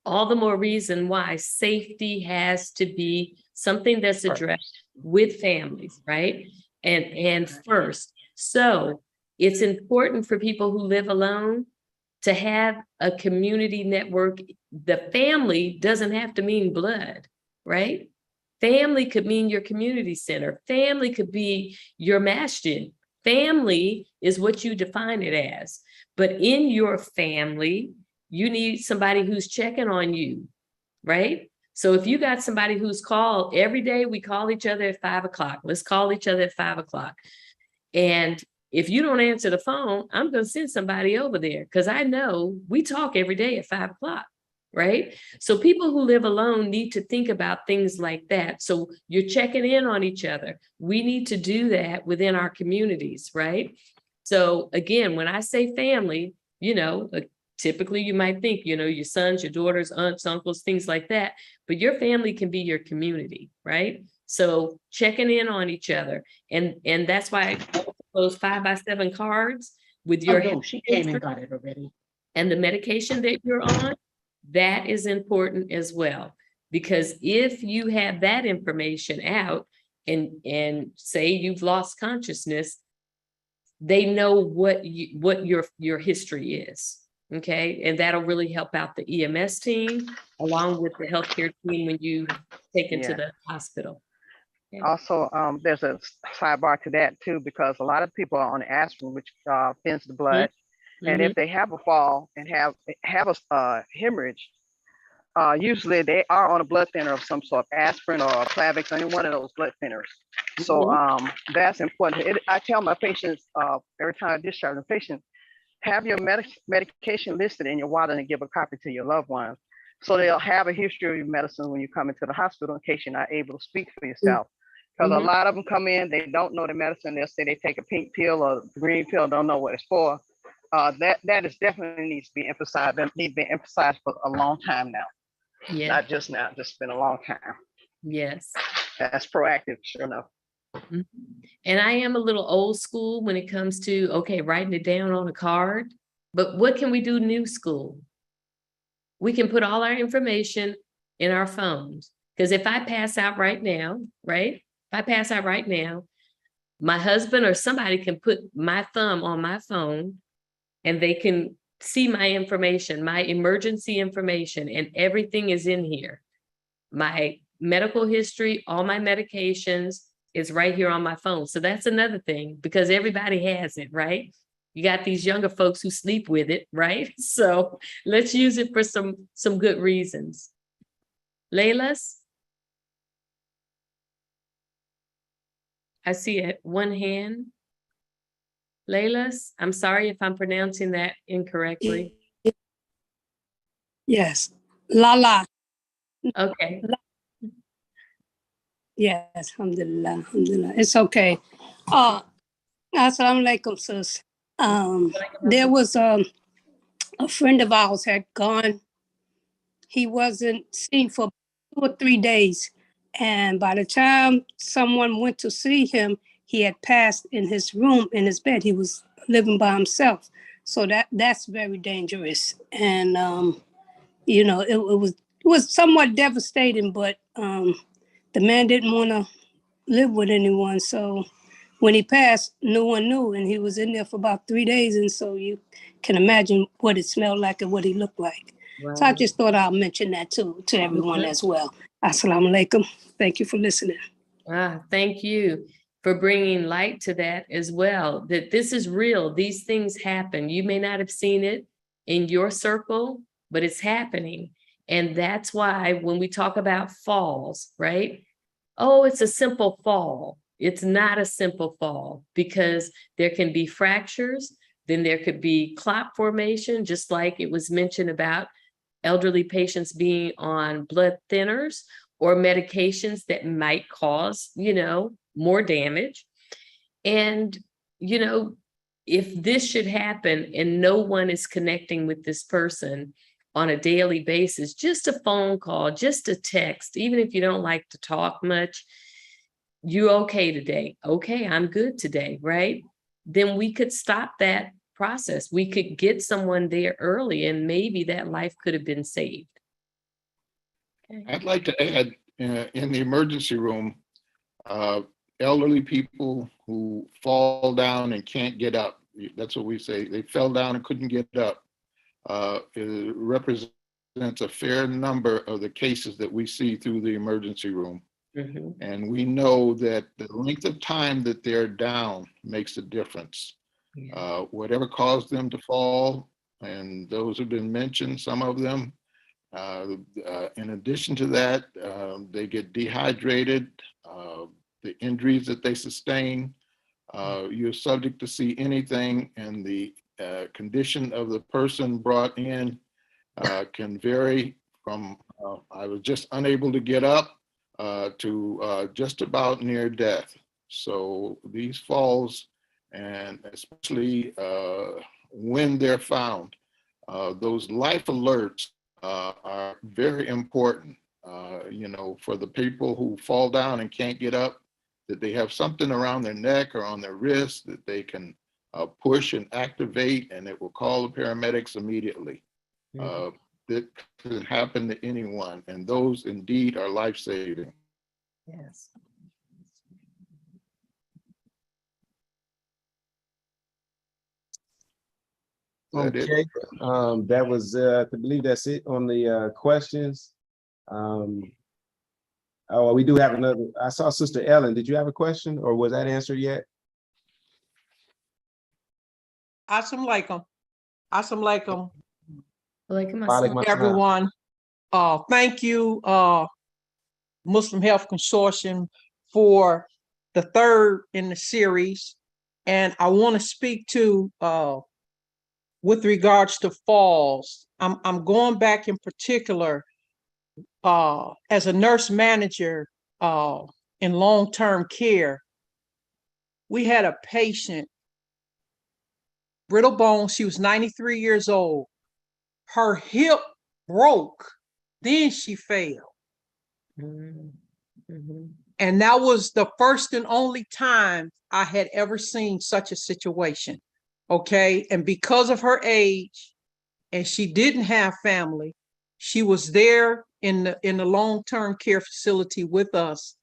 All the more reason why safety has to be something that's addressed with families, right? And first. So it's important for people who live alone to have a community network. The family doesn't have to mean blood, right? Family could mean your community center. Family could be your masjid. Family is what you define it as. But in your family, you need somebody who's checking on you, right? So if you got somebody who's called every day, we call each other at 5 o'clock. Let's call each other at 5 o'clock. And if you don't answer the phone, I'm going to send somebody over there because I know we talk every day at 5 o'clock, right? So people who live alone need to think about things like that. So you're checking in on each other. We need to do that within our communities, right? So again, when I say family, you know, typically you might think, you know, your sons, your daughters, aunts, uncles, things like that, but your family can be your community, right? So checking in on each other. And that's why those 5x7 cards with Oh, your no, she came and got it already. and the medication that you're on, that is important as well. Because if you have that information out and say you've lost consciousness, they know what your history is. Okay. And that'll really help out the EMS team along with the healthcare team when you take it to Yeah. the hospital. Also, there's a sidebar to that too, because a lot of people are on aspirin, which thins the blood. And if they have a fall and have a hemorrhage, usually they are on a blood thinner of some sort, aspirin or Plavix, any one of those blood thinners. So that's important. I tell my patients every time I discharge a patient, have your medication listed in your wallet and give a copy to your loved ones. So they'll have a history of your medicine when you come into the hospital in case you're not able to speak for yourself. Because a lot of them come in, they don't know the medicine. They'll say they take a pink pill or a green pill, don't know what it's for. That is definitely needs to be emphasized. That needs to be emphasized for a long time now. Yeah. Not just now, just been a long time. Yes. That's proactive, sure enough. And I am a little old school when it comes to, okay, writing it down on a card, but what can we do new school? We can put all our information in our phones. Because if I pass out right now, right? If I pass out right now, my husband or somebody can put my thumb on my phone and they can see my information, my emergency information, and everything is in here. My medical history, all my medications is right here on my phone. So that's another thing because everybody has it, right? You got these younger folks who sleep with it, right? So let's use it for some good reasons. Layla's? I see it, one hand. Layla's, I'm sorry if I'm pronouncing that incorrectly. Yes. Lala. Okay. Yes. Alhamdulillah. Alhamdulillah. It's okay. Assalamu alaikum, sis. There was a friend of ours had gone. He wasn't seen for 2 or 3 days. And by the time someone went to see him, he had passed in his room, in his bed. He was living by himself. So that's very dangerous. And, you know, it was somewhat devastating, but the man didn't want to live with anyone. So when he passed, no one knew. And he was in there for about 3 days. And so you can imagine what it smelled like and what he looked like. Wow. So I just thought I'll mention that to everyone as well. Assalamu alaikum. Thank you for listening. Thank you for bringing light to that as well, that this is real. These things happen. You may not have seen it in your circle, but it's happening. And that's why when we talk about falls, right? Oh, it's a simple fall. It's not a simple fall because there can be fractures. Then there could be clot formation, just like it was mentioned about elderly patients being on blood thinners or medications that might cause, you know, more damage. And, you know, if this should happen and no one is connecting with this person on a daily basis, just a phone call, just a text, even if you don't like to talk much, you okay today? Okay, I'm good today, right? Then we could stop that process. We could get someone there early and maybe that life could have been saved. Okay. I'd like to add, in the emergency room, elderly people who fall down and can't get up. That's what we say. They fell down and couldn't get up. It represents a fair number of the cases that we see through the emergency room. Mhm. And we know that the length of time that they're down makes a difference. Yeah. Whatever caused them to fall, and those have been mentioned, some of them. In addition to that, they get dehydrated, the injuries that they sustain. You're subject to see anything, and the condition of the person brought in can vary from I was just unable to get up to just about near death. So these falls, and especially when they're found, those life alerts are very important, for the people who fall down and can't get up, that they have something around their neck or on their wrist that they can push and activate, and it will call the paramedics immediately. Mhm. That could happen to anyone, and those indeed are life-saving. Yes. Is that it? Okay, that was, I believe that's it on the questions. Oh, we do have another. I saw Sister Ellen. Did you have a question, or was that answered yet? Assalamu alaikum. Assalamu alaikum, Walaikum Walaikum assalam. assalam. everyone. Thank you, Muslim Health Consortium, for the third in the series. And I want to speak to with regards to falls. I'm going back in particular as a nurse manager in long-term care. We had a patient, brittle bone. She was 93 years old. Her hip broke, then she fell. Mhm. Mhm. And that was the first and only time I had ever seen such a situation. Okay. And because of her age, and she didn't have family, she was there in the long-term care facility with us.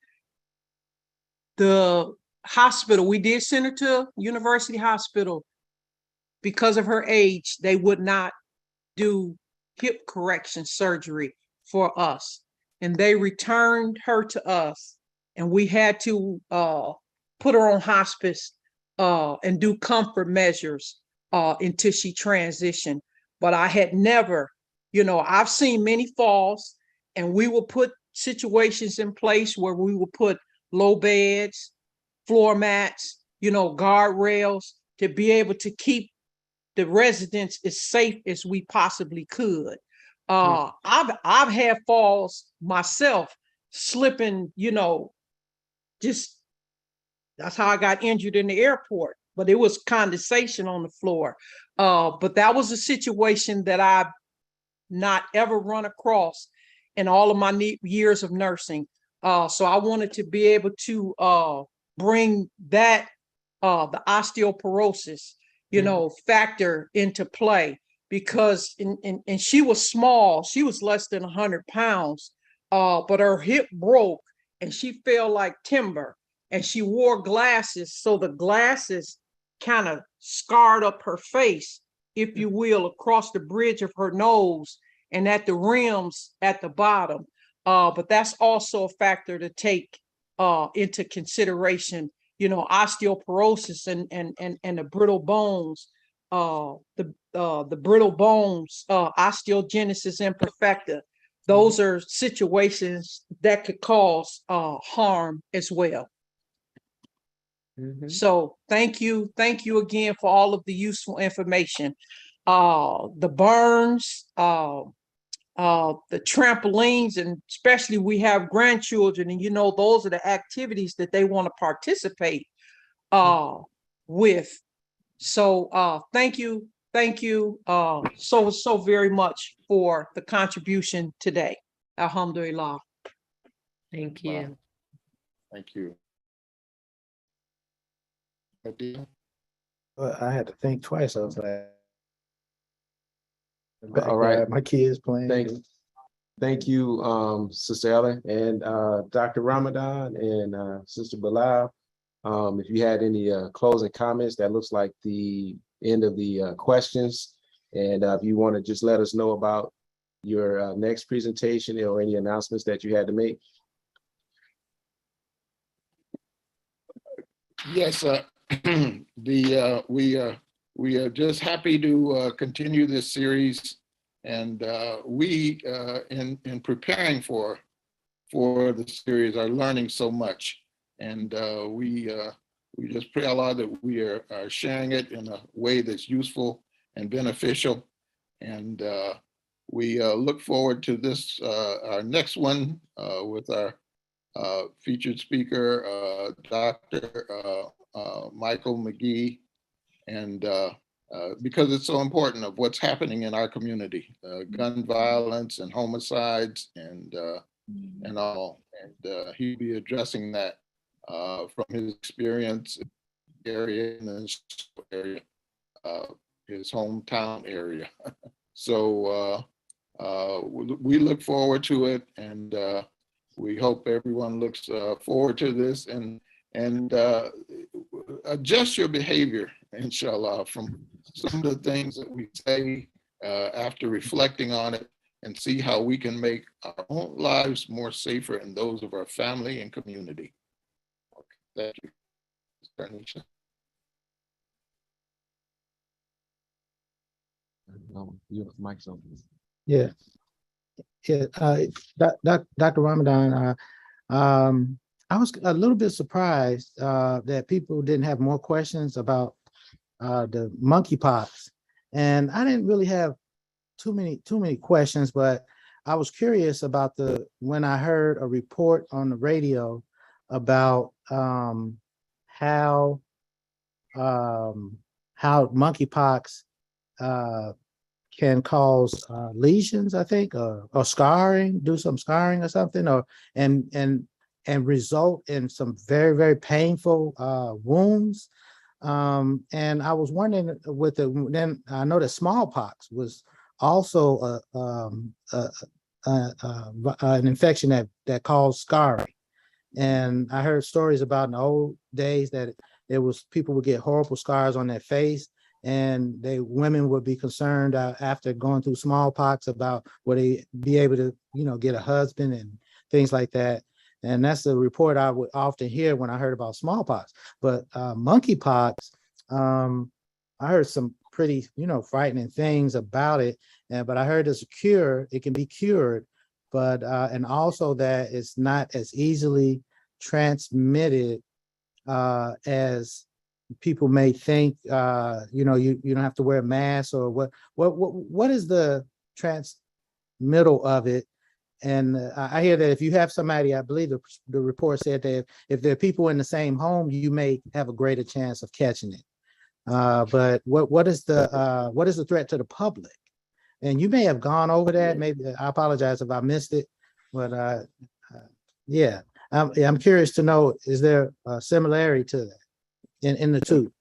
The hospital, we did send her to University Hospital. Because of her age, they would not do hip correction surgery for us. And they returned her to us, and we had to put her on hospice and do comfort measures until she transitioned. But I had never, I've seen many falls, and we will put situations in place where we will put low beds, floor mats, guardrails to be able to keep the residents as safe as we possibly could. I've had falls myself, slipping, just that's how I got injured in the airport, but it was condensation on the floor. But that was a situation that I've not ever run across in all of my years of nursing. So I wanted to be able to bring that, the osteoporosis, factor into play, because and she was small. She was less than 100 pounds, but her hip broke and she fell like timber, and she wore glasses. So the glasses kind of scarred up her face, if you will, across the bridge of her nose and at the rims at the bottom. But that's also a factor to take into consideration, osteoporosis and the brittle bones, the brittle bones, osteogenesis imperfecta. Those are situations that could cause harm as well. Mhm. So thank you again for all of the useful information. The burns, the trampolines, and especially we have grandchildren, and those are the activities that they want to participate with. So thank you so very much for the contribution today. Alhamdulillah. Thank you. Thank you. Adil? Well, I had to think twice. I was like, All right. my kids playing. Thank you, Sister Ellen and Dr. Ramadan and Sister Bilal. If you had any closing comments, that looks like the end of the questions. And if you want to just let us know about your next presentation or any announcements that you had to make. Yes, we are just happy to continue this series, and we in preparing for the series are learning so much, and we just pray a lot that we are sharing it in a way that's useful and beneficial, and we look forward to this our next one with our featured speaker, Dr. Michael McGee, and because it's so important of what's happening in our community, gun violence and homicides and all, and he'll be addressing that from his experience in the area and his area, his hometown area. So we look forward to it, and we hope everyone looks forward to this and adjust your behavior, inshallah, from some of the things that we say after reflecting on it, and see how we can make our own lives more safer and those of our family and community. Okay, thank you, Tanisha. Mic's open. Yeah. Yeah, Dr. Ramadan, I was a little bit surprised that people didn't have more questions about the monkeypox, and I didn't really have too many questions, but I was curious about when I heard a report on the radio about how monkeypox can cause lesions, I think, or scarring, do some scarring or something, or and result in some very, very painful wounds. And I was wondering then I know that smallpox was also an infection that caused scarring. And I heard stories about in the old days that it was people would get horrible scars on their face, and women would be concerned after going through smallpox about would they be able to, get a husband and things like that. And that's the report I would often hear when I heard about smallpox. But monkeypox, I heard some pretty, frightening things about it. But I heard there's a cure; it can be cured. But and also that it's not as easily transmitted as people may think. You don't have to wear a mask, or what is the transmittal of it? And I hear that if you have somebody, I believe the report said that if there are people in the same home, you may have a greater chance of catching it. But what is the threat to the public? And you may have gone over that. Maybe I apologize if I missed it, but yeah, I'm curious to know, is there a similarity to that in the two?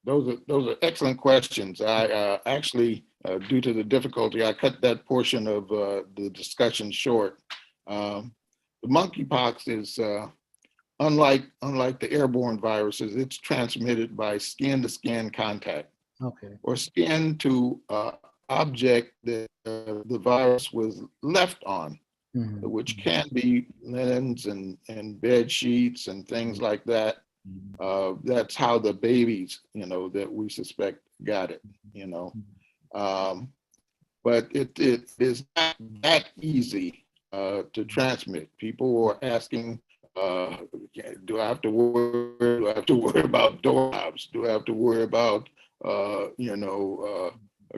Those are excellent questions. I actually, due to the difficulty, I cut that portion of the discussion short. The monkeypox is unlike the airborne viruses. It's transmitted by skin-to-skin contact, Okay. or skin to object that the virus was left on, which can be linens and bed sheets and things like that. That's how the babies, that we suspect got it, but it is not that easy to transmit. People were asking, do I have to worry about doorknobs? Do I have to worry about,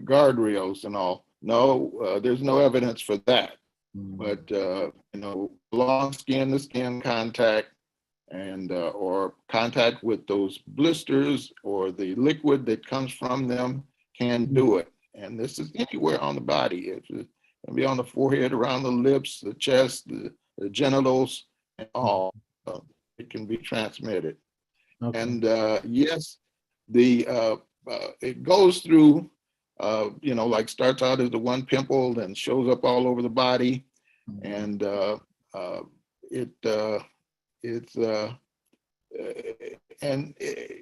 guardrails and all? No, there's no evidence for that. But, long skin-to-skin contact, and or contact with those blisters or the liquid that comes from them can do it. And this is anywhere on the body. It can be on the forehead, around the lips, the chest, the genitals, and all. It can be transmitted. Okay. And yes, it goes through, like starts out as the one pimple, then shows up all over the body, and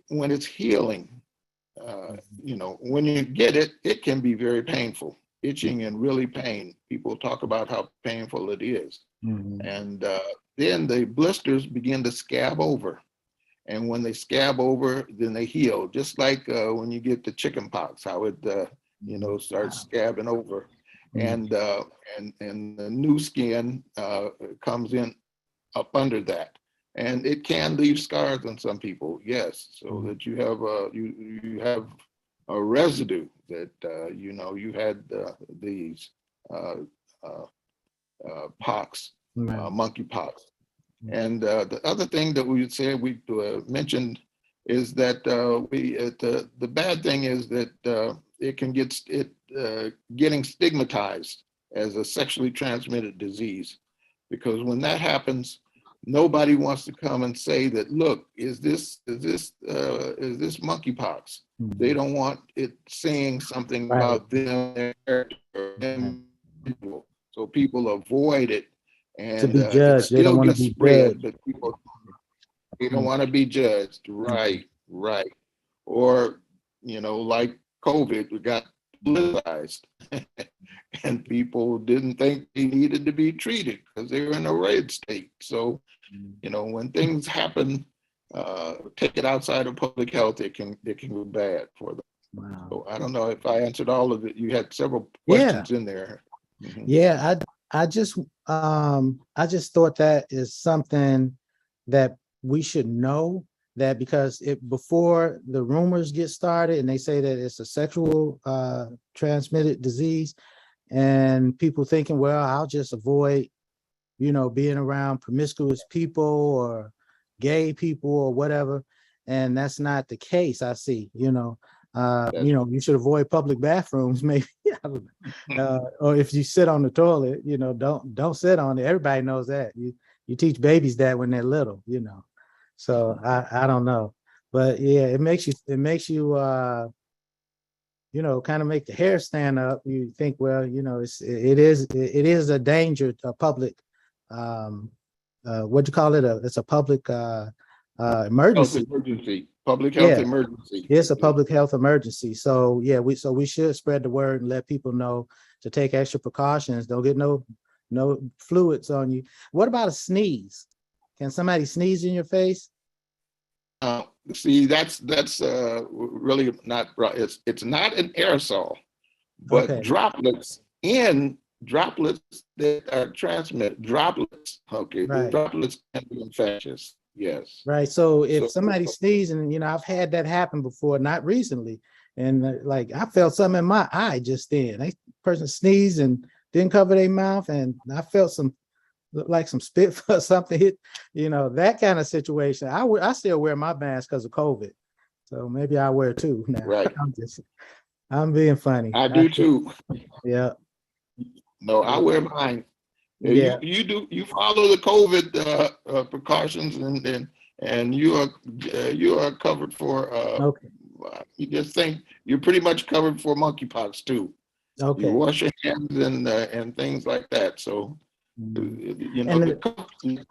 when it's healing, when you get it, it can be very painful, itching and really pain. People talk about how painful it is. And then the blisters begin to scab over, And when they scab over, then they heal. Just like when you get the chicken pox, how it, starts scabbing over. And the new skin comes in up under that. And it can leave scars on some people, yes, so that you have you have a residue that you had these pox, monkey pox. And the other thing that we would say we mentioned is that the bad thing is that it can get getting stigmatized as a sexually transmitted disease, because when that happens, nobody wants to come and say that, look, is this monkeypox? They don't want it saying something about them, their character, them. So people avoid it, and To be it judged, they don't still want to gets be spread, judged. but people, they don't want to be judged. Right, right. Or, like COVID, we got politicized and people didn't think they needed to be treated because they were in a red state. So, when things happen, take it outside of public health, it can go bad for them. Wow. So I don't know if I answered all of it. You had several Yeah. questions in there. Mhm. Yeah, I just thought that is something that we should know, that because before the rumors get started and they say that it's a sexual transmitted disease, and people thinking, well, I'll just avoid, being around promiscuous people or gay people or whatever. And that's not the case, I see, you should avoid public bathrooms, maybe. I don't know. Or if you sit on the toilet, don't sit on it. Everybody knows that. You teach babies that when they're little, So I don't know. But yeah, it makes you kind of make the hair stand up. You think, well, it is a danger to public, what do you call it? It's a public emergency. Health emergency, public health Yeah. emergency. It's a public health emergency. So yeah, we should spread the word and let people know to take extra precautions. Don't get no fluids on you. What about a sneeze? Can somebody sneeze in your face? See, that's really not right. It's not an aerosol, but Okay. droplets that are transmitted, droplets. Okay, the Right. droplets can be infectious. Yes. Right. So if So- somebody sneezes, and I've had that happen before, not recently, and like I felt something in my eye just then. That person sneezed and didn't cover their mouth, and I felt looked like some spit or something hit, that kind of situation. I still wear my mask because of COVID, so maybe I wear two now. Right. I'm being funny. I do too. Yeah. No, I wear mine. Yeah. You follow the COVID precautions, and you are covered for. Okay. You just think you're pretty much covered for monkeypox too. Okay. You wash your hands and things like that. So, And the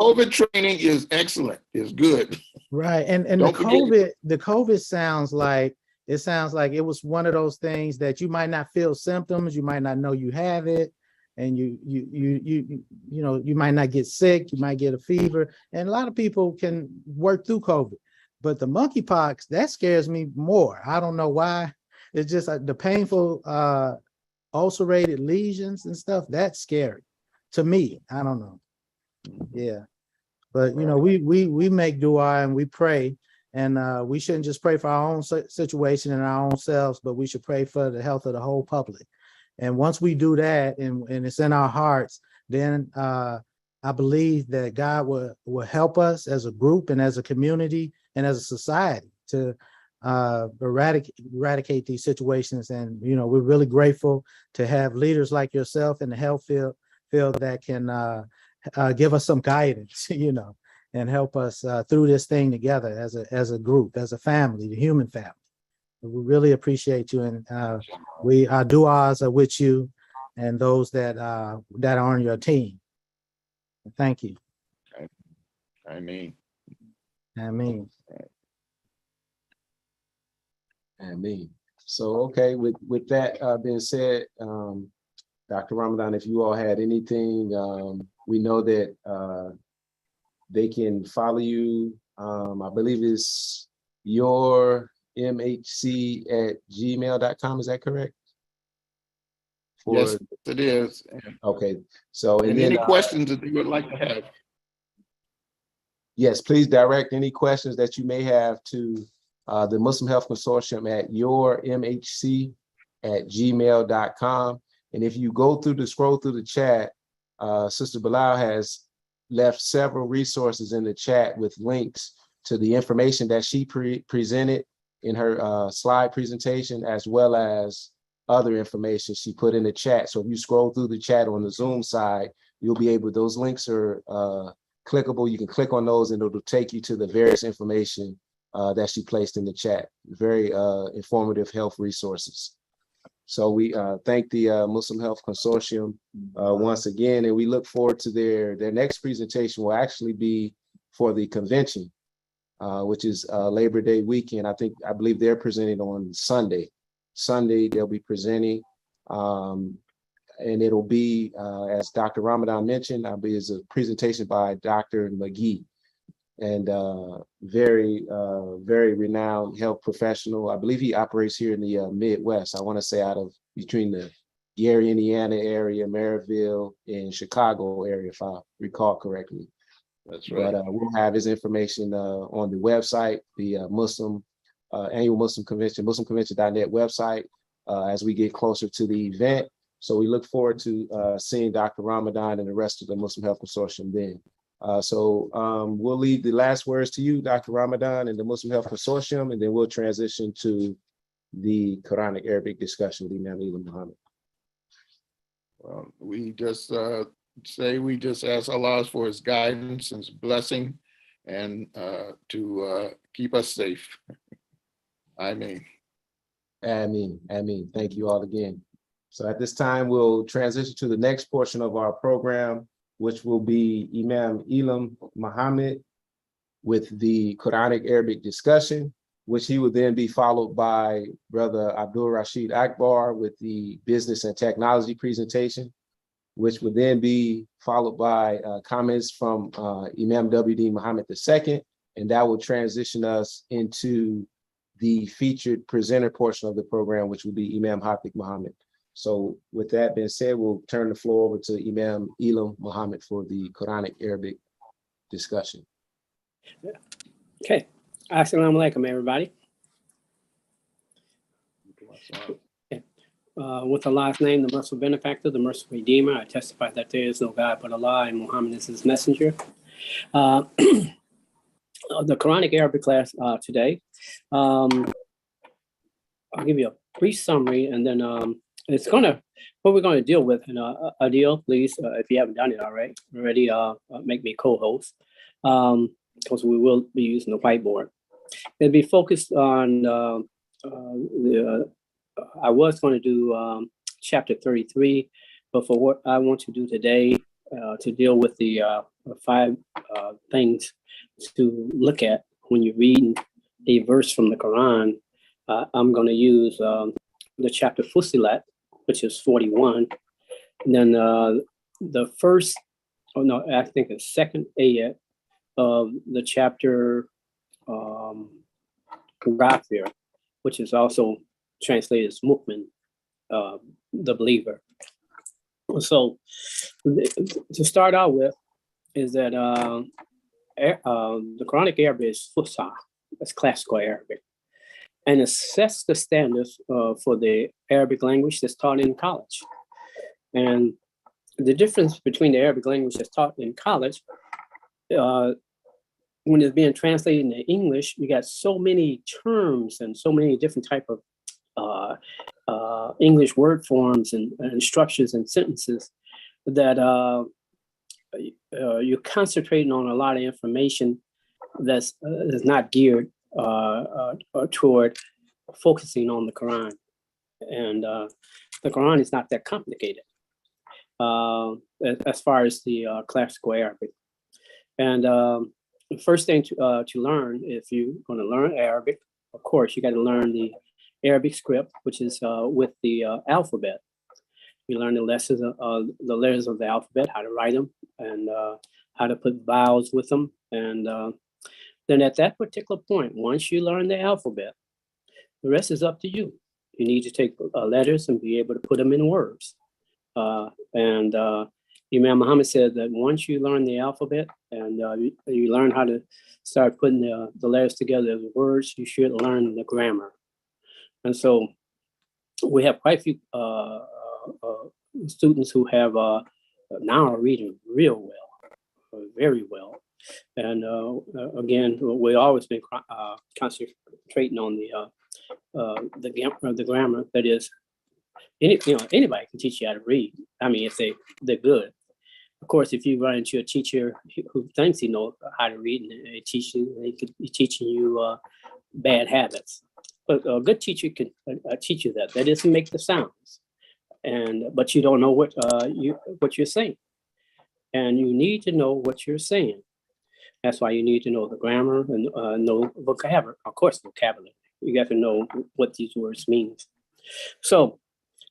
COVID training is excellent. It's good. right. And the Don't forget- COVID sounds like it was one of those things that you might not feel symptoms, you might not know you have it, and you might not get sick, you might get a fever, and a lot of people can work through COVID. But the monkeypox, that scares me more. I don't know why. It's just the painful ulcerated lesions and stuff. That's scary to me. I don't know. Yeah. But we make dua and we pray, and we shouldn't just pray for our own situation and our own selves, but we should pray for the health of the whole public. And once we do that, and it's in our hearts, then I believe that God will help us as a group and as a community and as a society to eradicate these situations. And we're really grateful to have leaders like yourself in the health field that can give us some guidance, and help us through this thing together as a group, as a family, the human family. We really appreciate you, and our du'as are with you and those that are on your team. Thank you. I mean. So, okay, with that being said, Dr. Ramadan, if you all had anything, we know that they can follow you I believe it's yourmhc@gmail.com. Is that correct? Yes, it is. Okay. So, and And then, any questions that you would like to have? yes, please direct any questions that you may have to the Muslim Health Consortium at yourmhc@gmail.com. And if you scroll through the chat, Sister Bilal has left several resources in the chat with links to the information that she presented in her slide presentation, as well as other information she put in the chat. So if you scroll through the chat on the Zoom side, you'll be able, those links are clickable. You can click on those and it'll take you to the various information that she placed in the chat. Very informative health resources. So we thank the Muslim Health Consortium once again, and we look forward to their next presentation will actually be for the convention, which is Labor Day weekend. I believe they're presenting on Sunday. Sunday they'll be presenting, and it'll be, as Dr. Ramadan mentioned, is a presentation by Dr. McGee, and very renowned health professional. I believe he operates here in the Midwest. I want to say out of between the Gary, Indiana area, Maryville, and Chicago area, if I recall correctly. That's right. But we'll have his information on the website, the annual Muslim Convention, muslimconvention.net website, as we get closer to the event. So we look forward to seeing Dr. Ramadan and the rest of the Muslim Health Consortium then. So we'll leave the last words to you, Dr. Ramadan, and the Muslim Health Consortium, and then we'll transition to the Quranic Arabic discussion with Imam Elam Muhammad. Well, we just we just ask Allah for his guidance and his blessing, and to keep us safe. Ameen. Ameen. Ameen. Thank you all again. So at this time, we'll transition to the next portion of our program, which will be Imam Elam Muhammad with the Quranic Arabic discussion, which he will then be followed by Brother Abdul Rashid Akbar with the business and technology presentation, which would then be followed by comments from Imam W.D. Muhammad II, and that will transition us into the featured presenter portion of the program, which will be Imam Hafiz Muhammad. So with that being said, we'll turn the floor over to Imam Elam Muhammad for the Quranic Arabic discussion. Okay. Assalamu alaikum, everybody. Okay. With Allah's name, the merciful benefactor, the merciful redeemer, I testify that there is no God but Allah and Muhammad is his messenger. The Quranic Arabic class today, I'll give you a brief summary, and then what we're gonna deal with. And Adil, please, if you haven't done it already, make me co-host, because we will be using the whiteboard. It'll be focused on I was going to do chapter 33, but for what I want to do today, to deal with the 5 things to look at when you're reading a verse from the Quran, I'm going to use the chapter Fussilat, which is 41. And then the first, I think the second ayat of the chapter Ghafir, which is also translated as Mu'min, the believer. So to start out with is that the Quranic Arabic is Fusha, that's classical Arabic, and it sets the standards for the Arabic language that's taught in college. And the difference between the Arabic language that's taught in college, when it's being translated into English, you got so many terms and so many different type of English word forms and structures and sentences that you're concentrating on a lot of information that's not geared toward focusing on the Quran. And the Quran is not that complicated as far as the classical Arabic. And the first thing to learn, if you're going to learn Arabic, of course, you got to learn the Arabic script, which is with the alphabet. You learn the letters of the alphabet, how to write them, and how to put vowels with them. And Then at that particular point, once you learn the alphabet, the rest is up to you. You need to take letters and be able to put them in words. And Imam Muhammad said that once you learn the alphabet and you learn how to start putting the letters together as words, you should learn the grammar. And so we have quite a few students who have now are reading real well, very well. And again, we've always been concentrating on the grammar. That is, anybody can teach you how to read. I mean, if they're good. Of course, if you run into a teacher who thinks he knows how to read and they could be teaching you bad habits. But a good teacher can teach you that. That is to make the sounds, but you don't know what you're saying, and you need to know what you're saying. That's why you need to know the grammar and know vocabulary. Of course, vocabulary. You got to know what these words mean. So,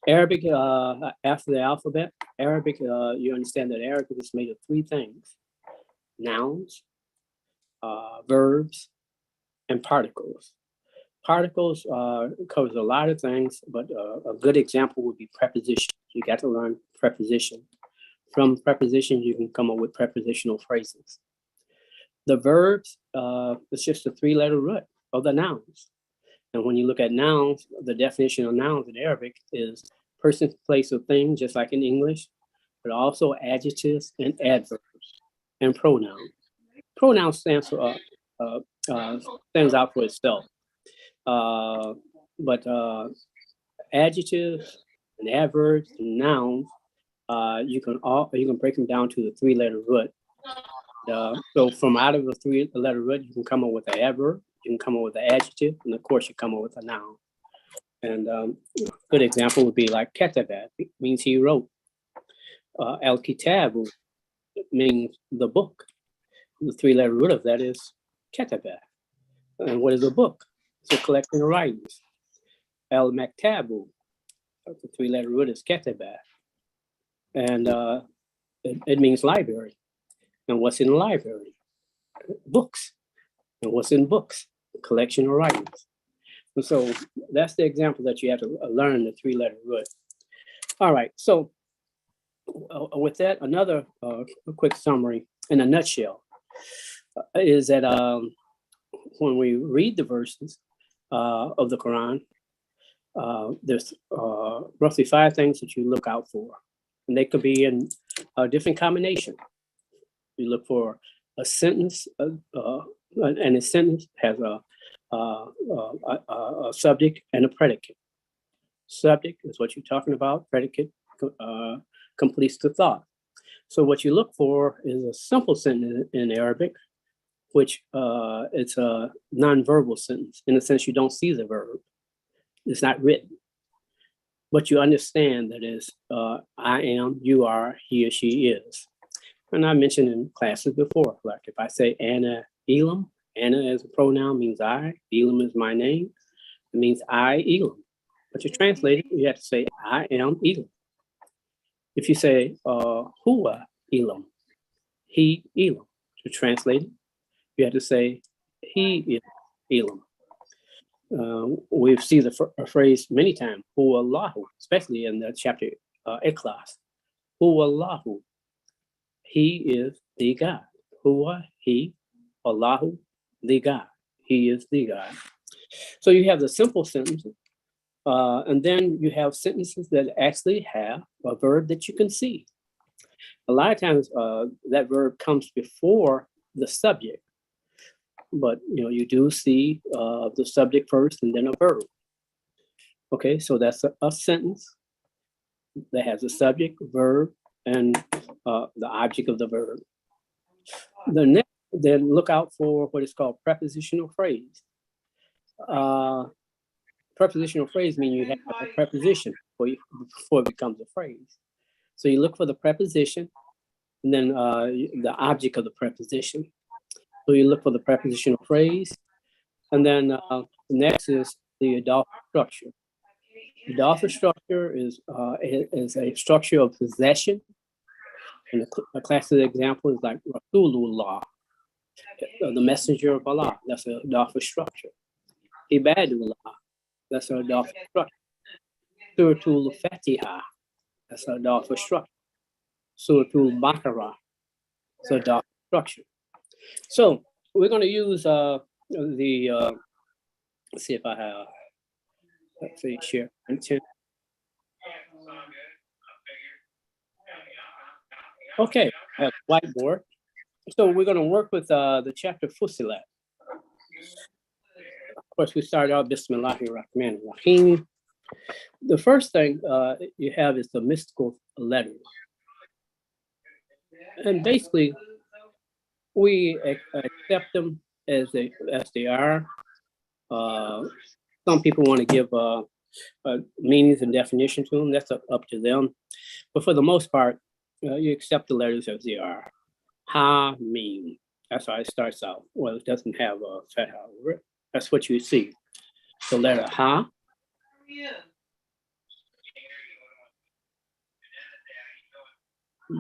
Arabic, after the alphabet, Arabic, you understand that Arabic is made of three things: nouns, verbs, and particles. Particles covers a lot of things, but a good example would be preposition. You got to learn preposition. From prepositions, you can come up with prepositional phrases. The verbs is just a three-letter root of the nouns. And when you look at nouns, the definition of nouns in Arabic is person, place, or thing, just like in English, but also adjectives and adverbs and pronouns. Pronoun stands for stands out for itself. But adjectives and adverbs and nouns, you can break them down to the three-letter root. So from out of the three-letter root, you can come up with an adverb, you can come up with an adjective, and of course you come up with a noun. And a good example would be like kataba, means he wrote. Al-kitabu means the book. The three-letter root of that is kataba. And what is a book? It's a collection of writings. Al-maktabu, the three-letter root is kataba. And it means library. And what's in the library? Books. And what's in books? A collection of writings. And so that's the example that you have to learn, the three-letter root. All right, so with that, another quick summary in a nutshell is that when we read the verses of the Quran, there's roughly 5 things that you look out for. And they could be in a different combination. You look for a sentence, and a sentence has a subject and a predicate. Subject is what you're talking about. Predicate completes the thought. So what you look for is a simple sentence in Arabic, which it's a non-verbal sentence. In a sense, you don't see the verb. It's not written. But you understand that is I am, you are, he or she is. And I mentioned in classes before, like if I say Anna Elam, Anna as a pronoun means I, Elam is my name. It means I, Elam. But you translate it, you have to say I am Elam. If you say Huwa Elam, he Elam, to translate it, you have to say he is Elam. We've seen the phrase many times, Huwa Allahu, especially in the chapter Ikhlas. Huwa Allahu, he is the God. Huwa, he, Allahu, the God. He is the God. So you have the simple sentences, and then you have sentences that actually have a verb that you can see. A lot of times that verb comes before the subject, but you do see the subject first and then a verb. Okay, so that's a sentence that has a subject, verb, and the object of the verb. The next, then look out for what is called prepositional phrase. Prepositional phrase means you have a preposition before it becomes a phrase. So you look for the preposition and then the object of the preposition. So you look for the prepositional phrase, and then next is the adult structure. The adult structure is a structure of possession. And a classic example is like Rasulullah. The messenger of Allah, that's a Darfa structure. Ibadullah, that's a Darfa structure. Suratul Fatiha, that's a Darfa structure. Suratul Baqarah, so Darfa structure. So we're going to use let's see if I have, let's see, share content. Okay, I have a whiteboard. So we're going to work with the chapter Fusilat. Of course, we start out Bismillahirrahmanirrahim. The first thing you have is the mystical letters. And basically, we accept them as they are. Some people want to give meanings and definition to them. That's up to them. But for the most part, you accept the letters as they are. Ha, mim. That's how it starts out. Well, it doesn't have a fatha over it. That's what you see. The letter ha.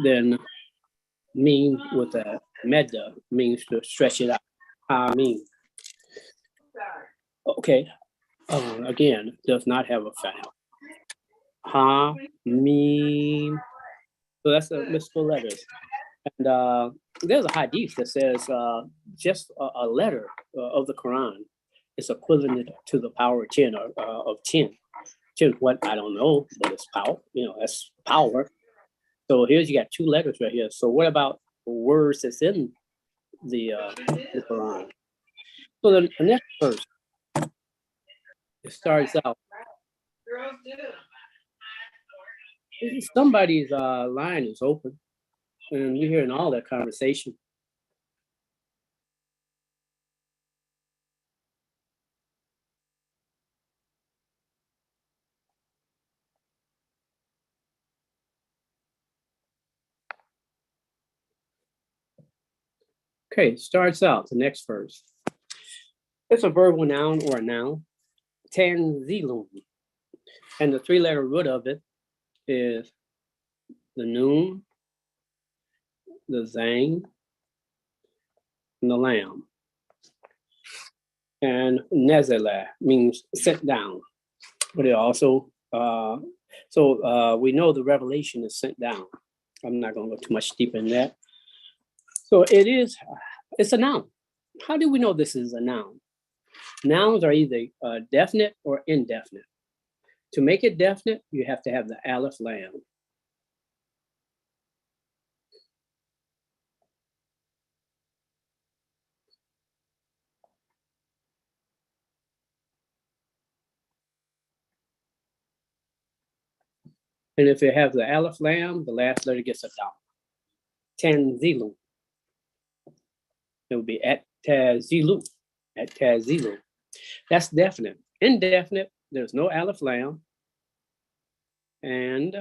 Then mim with a medda means to stretch it out. Ha, mim. Okay. Again, does not have a fatha. Ha, mim. So that's the mystical letters. And there's a hadith that says just a letter of the Quran is equivalent to the power of 10 of 10. 10, what? I don't know, but it's power. That's power. So here's, you got 2 letters right here. So what about words that's in the Quran? So the next verse, it starts out. Somebody's line is open, and we're hearing all that conversation. Okay, starts out the next verse. It's a verbal noun or a noun, tanzilun. And the 3-letter root of it is the noon, the zang, and the lamb. And nezela means sent down. But it also, we know the revelation is sent down. I'm not going to go too much deeper in that. So it's a noun. How do we know this is a noun? Nouns are either definite or indefinite. To make it definite, you have to have the aleph lam. And if you have the aleph lam, the last letter gets a dot. Tanzilu. It would be at tazilu. At tazilu. That's definite. Indefinite, there's no aleph lam. And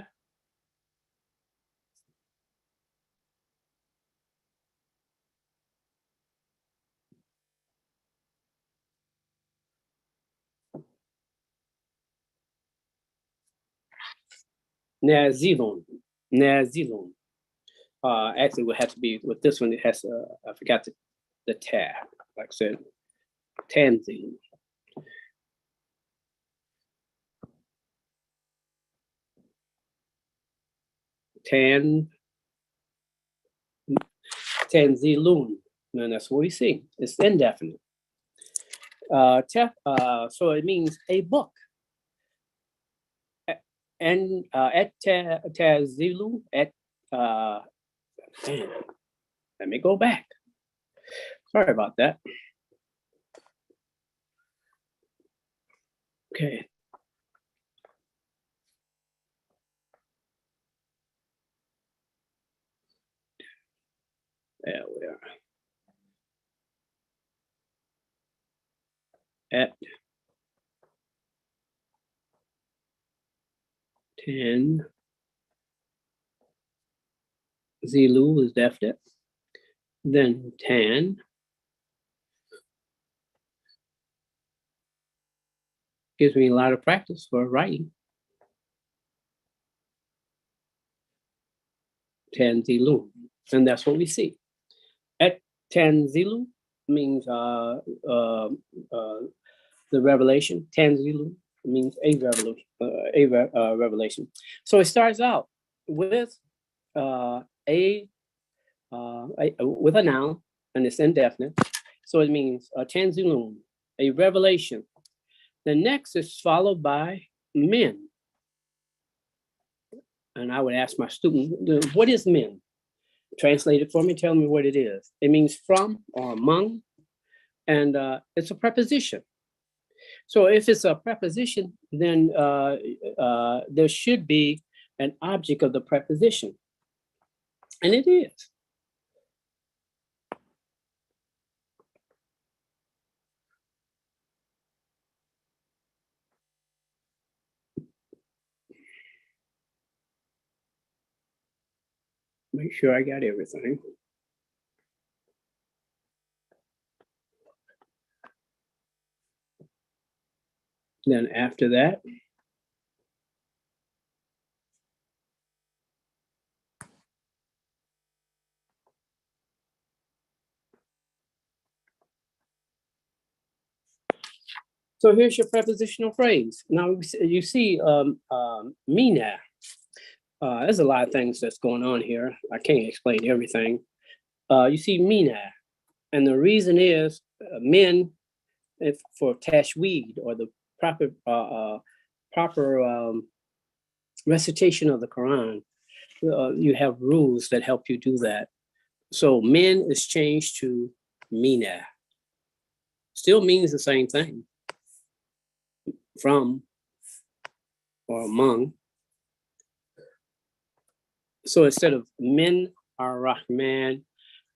nazilun. Nazilun. Actually, would have to be with this one. It has I forgot the tab. Like I said, tanzilun. Tanzilun. And that's what we see. It's indefinite. So it means a book. And at tazilu at let me go back. Sorry about that. Okay. There we are. At 10. Zilu is definite. Then 10. Gives me a lot of practice for writing. 10 Zilu. And that's what we see. At Tanzilu means the revelation. Tanzilu means a revelation. Revelation. So it starts out with with a noun, and it's indefinite. So it means Tanzilum, a revelation. The next is followed by men. And I would ask my student, what is men? Translate it for me, tell me what it is. It means from or among, and it's a preposition. So if it's a preposition, then there should be an object of the preposition. And it is. Make sure I got everything. Then after that, so here's your prepositional phrase. Now you see mina. There's a lot of things that's going on here. I can't explain everything. You see mina, and the reason is men, if for tashweed or the proper recitation of the Quran, you have rules that help you do that. So men is changed to mina. Still means the same thing. From or among. So instead of min ar-Rahman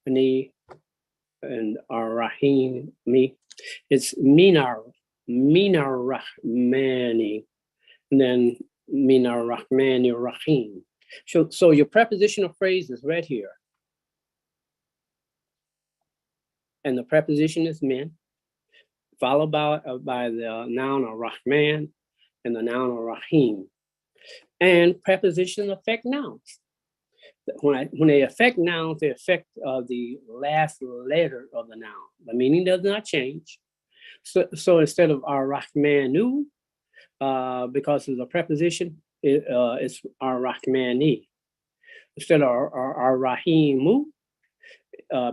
and ar-Rahim me, it's minar rahmani, and then minar rahmani rahim. So your prepositional phrase is right here. And the preposition is min, followed by the noun ar-Rahman and the noun ar-Rahim. And prepositions affect nouns. When they affect nouns, they affect the last letter of the noun. The meaning does not change. So instead of ar-Rahmanu, because of the preposition, it's ar-Rahmani. Instead of ar-Rahimu,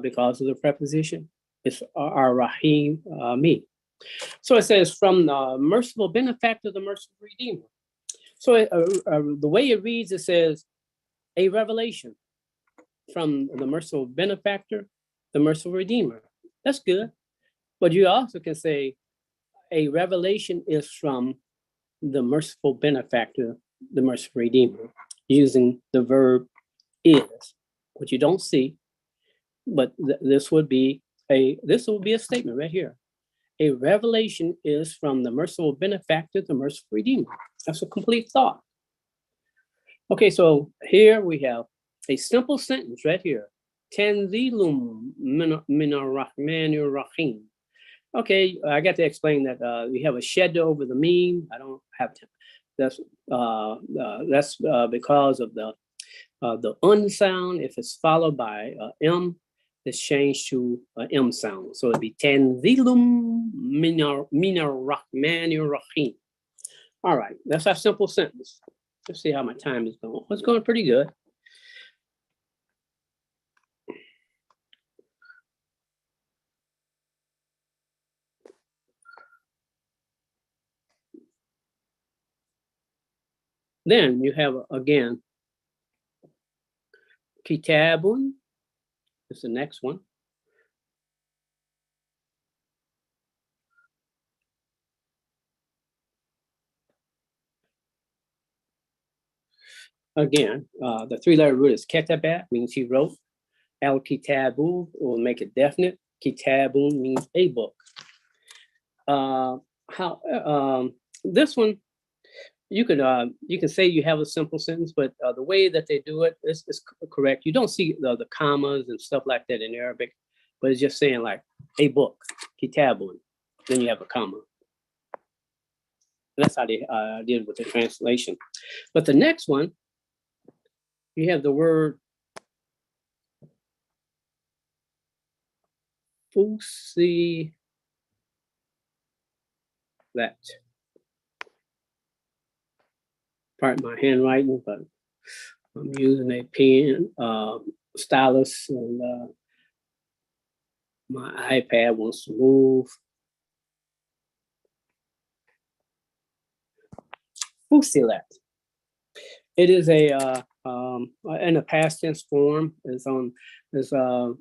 because of the preposition, it's ar-Rahim me. So it says, from the merciful benefactor, the merciful redeemer. So the way it reads, it says, a revelation from the merciful benefactor, the merciful redeemer. That's good. But you also can say a revelation is from the merciful benefactor, the merciful redeemer, using the verb is, which you don't see, but this would be a statement right here. A revelation is from the merciful benefactor, the merciful redeemer. That's a complete thought. Okay, so here we have a simple sentence right here. Tanzilum minar rahmanir rahim. Okay, I got to explain that we have a shed over the meme. I don't have to. That's because of the un sound. If it's followed by m, it's changed to m sound. So it'd be Tanzilum minar rahmanir rahim. All right, that's our simple sentence. Let's see how my time is going. It's going pretty good. Then you have, again, kitabun is the next one. Again, the three-letter root is ketabat, means he wrote. Al-kitabu will make it definite. Kitabun means a book. This one, you can say you have a simple sentence, but the way that they do it is correct. You don't see the commas and stuff like that in Arabic, but it's just saying like a book, kitabun. Then you have a comma. That's how they did with the translation. But the next one, you have the word Fusilet. Pardon my handwriting, but I'm using a pen, stylus, and my iPad wants to move. Fusilet. It is in a past tense form. It's a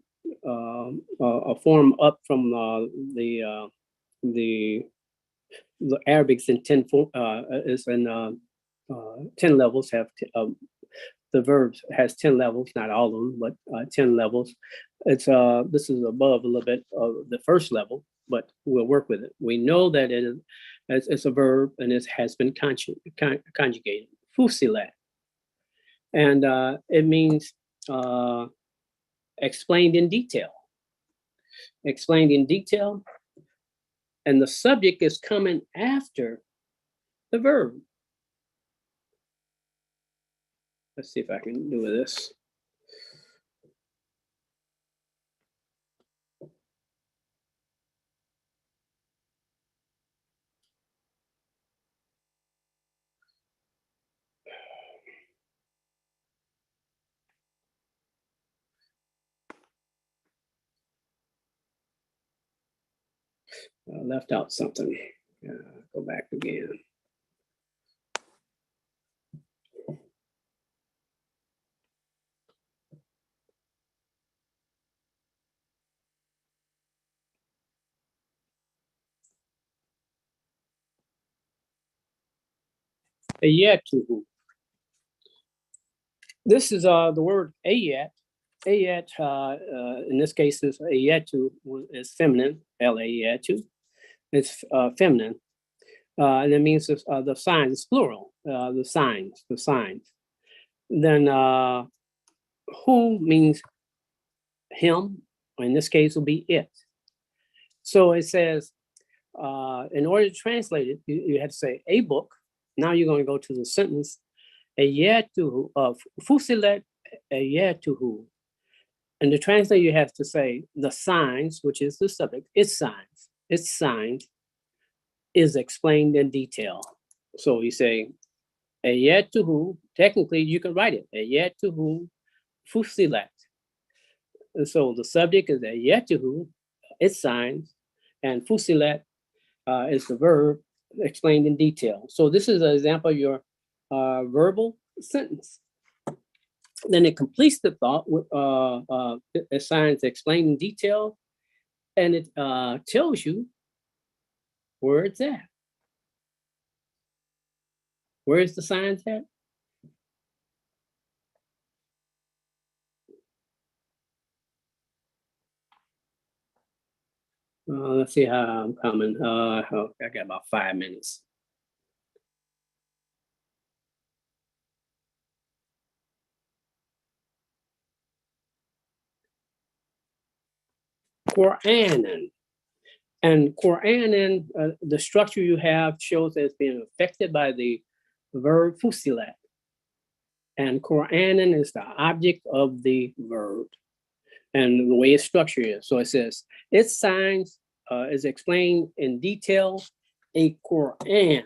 form up from the Arabics in 10 is in 10 levels. The verbs has 10 levels, not all of them, but 10 levels. It's this is above a little bit of the first level, but we'll work with it. We know that it's a verb and it has been conjugated. Fusilat. And it means explained in detail. Explained in detail. And the subject is coming after the verb. Let's see if I can do this. I left out something. Go back again. Ayatuhu. This is the word ayat. Ayat, in this case, is ayatu is feminine, L-A-Y-A-T-U. It's feminine. And it means the signs, it's plural, the signs. Then who means him, or in this case will be it. So it says, in order to translate it, you have to say a book. Now you're going to go to the sentence, ayatuhu, fusilet ayatuhu. And to translate, you have to say the signs, which is the subject, its signs is explained in detail. So you say, ayatuhu, technically you can write it, ayatuhu fusilet. And so the subject is ayatuhu, its signs, and fusilet is the verb explained in detail. So this is an example of your verbal sentence. Then it completes the thought with signs explained in detail, and it tells you where it's at. Where is the signs at? Let's see how I'm coming. I got about 5 minutes. Qur'anan. And Qur'anan, the structure you have shows that it's being affected by the verb fusilat. And Qur'anan is the object of the verb and the way it's structured is. So it says, its signs is explained in detail, a Qur'an.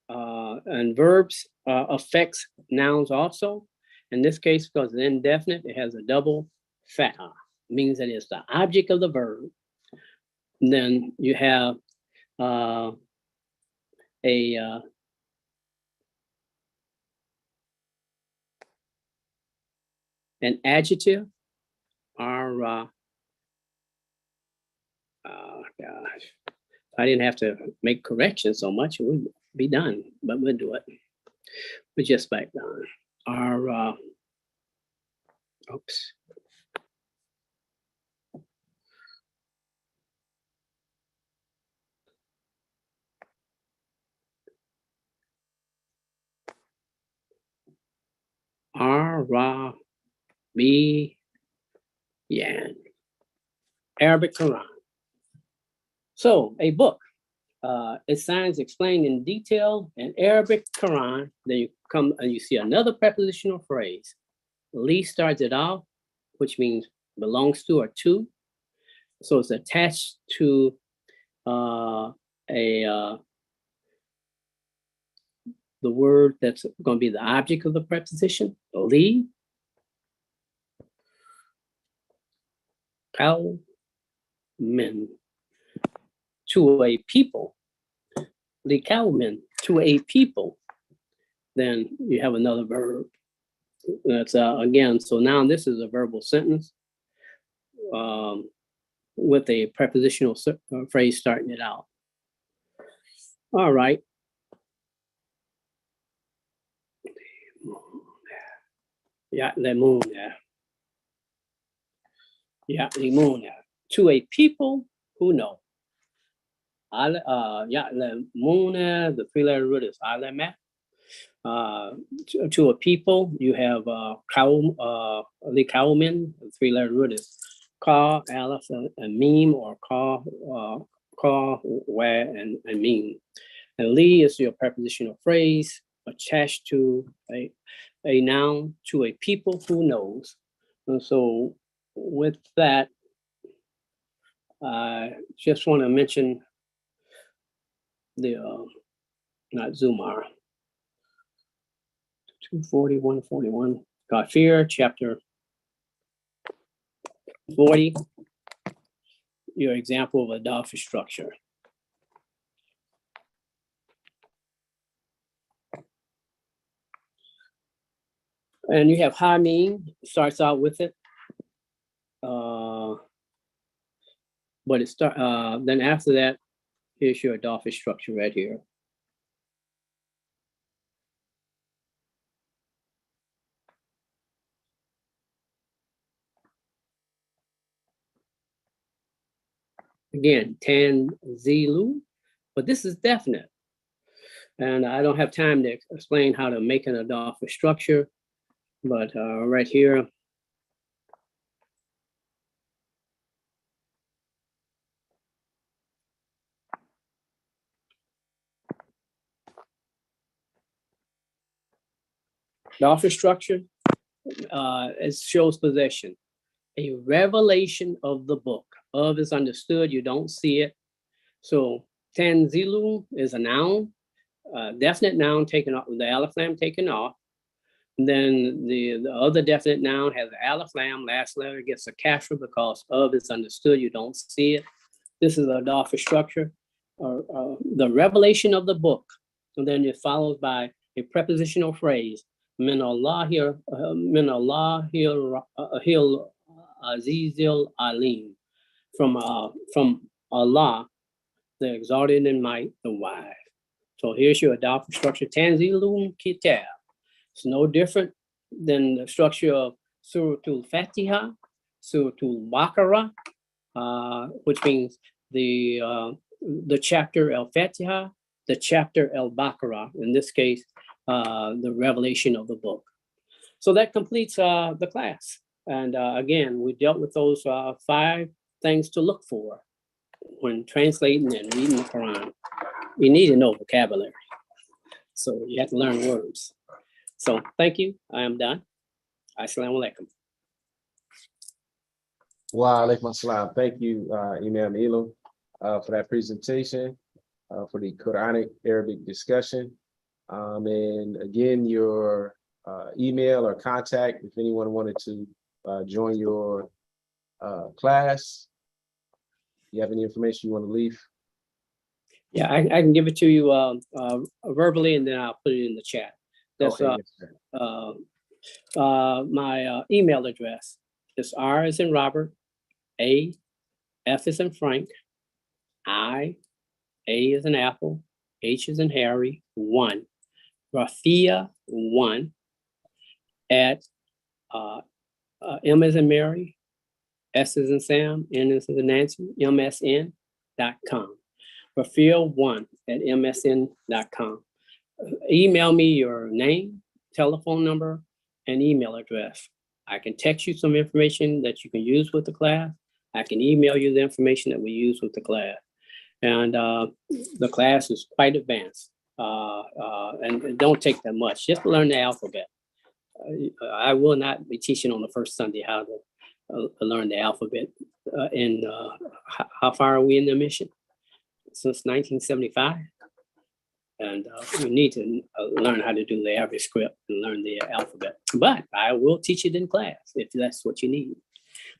And verbs affects nouns also. In this case, because it's indefinite, it has a double fatha. Means that it's the object of the verb. And then you have an adjective, or gosh, I didn't have to make corrections so much, it would be done, but we'll do it. We're just back down. Our oops. Arabiyan, Arabic Quran. So a book, its signs explained in detail in Arabic Quran. Then you come and you see another prepositional phrase. Li starts it off, which means belongs to or to. So it's attached to the word that's going to be the object of the preposition, Lee, Cowman, to a people, Lee Cowman, to a people, then you have another verb. That's again, so now this is a verbal sentence with a prepositional phrase starting it out. All right. Yeah, the moon there. Yeah, the moon there. To a people who know. Yeah, the moon there, the three-letter root is alamat. To a people, you have the Cowman, the three-letter root is ka, aleph, and meme, or ka, where, and meme. And Lee is your prepositional phrase attached to a noun, to a people who knows. And so with that, I just want to mention the, not Zumar, 240, 141, Kafir, chapter 40, your example of a Dafish structure. And you have Hamim, starts out with it. But it then after that, here's your Dafish structure right here. Again, Tanzilu, but this is definite. And I don't have time to explain how to make an Dafish structure, but right here, Dafish structure, it shows possession. A revelation of the book. Of is understood, you don't see it. So Tanzilu is a noun, definite noun taken off, the aleph lam taken off. And then the other definite noun has the aleph lam, last letter gets a kasra because of is understood, you don't see it. This is a Dafish structure, the revelation of the book. And then it follows by a prepositional phrase, min Allah Azizil Alim, from Allah, the exalted in might, the wise. So here's your Dafish structure, Tanzilun Kitab. It's no different than the structure of Suratul Fatiha, Suratul Baqarah, which means the chapter Al-Fatiha, the chapter Al-Baqarah, in this case, the revelation of the book. So that completes the class. And again, we dealt with those 5 things to look for when translating and reading the Quran. You need to know vocabulary. So you have to learn words. So thank you. I am done. Assalamu alaikum. Wa alaikum assalam. Thank you, Imam Elam, for that presentation, for the Quranic Arabic discussion. And again, your email or contact if anyone wanted to join your class. You have any information you want to leave? Yeah, I can give it to you verbally, and then I'll put it in the chat. That's Okay, yes, my email address. It's R as in Robert, A, F as in Frank, I, A as in Apple, H as in Harry, 1, Rafia 1 at M as in Mary, S as in Sam, N as in Nancy, MSN.com. Rafia1 at MSN.com. Email me your name, telephone number, and email address. I can text you some information that you can use with the class. I can email you the information that we use with the class. And the class is quite advanced. And it don't take that much, just to learn the alphabet. I will not be teaching on the first Sunday how to learn the alphabet. how far are we in the mission? Since 1975. And we need to learn how to do the AVIscript and learn the alphabet. But I will teach it in class if that's what you need.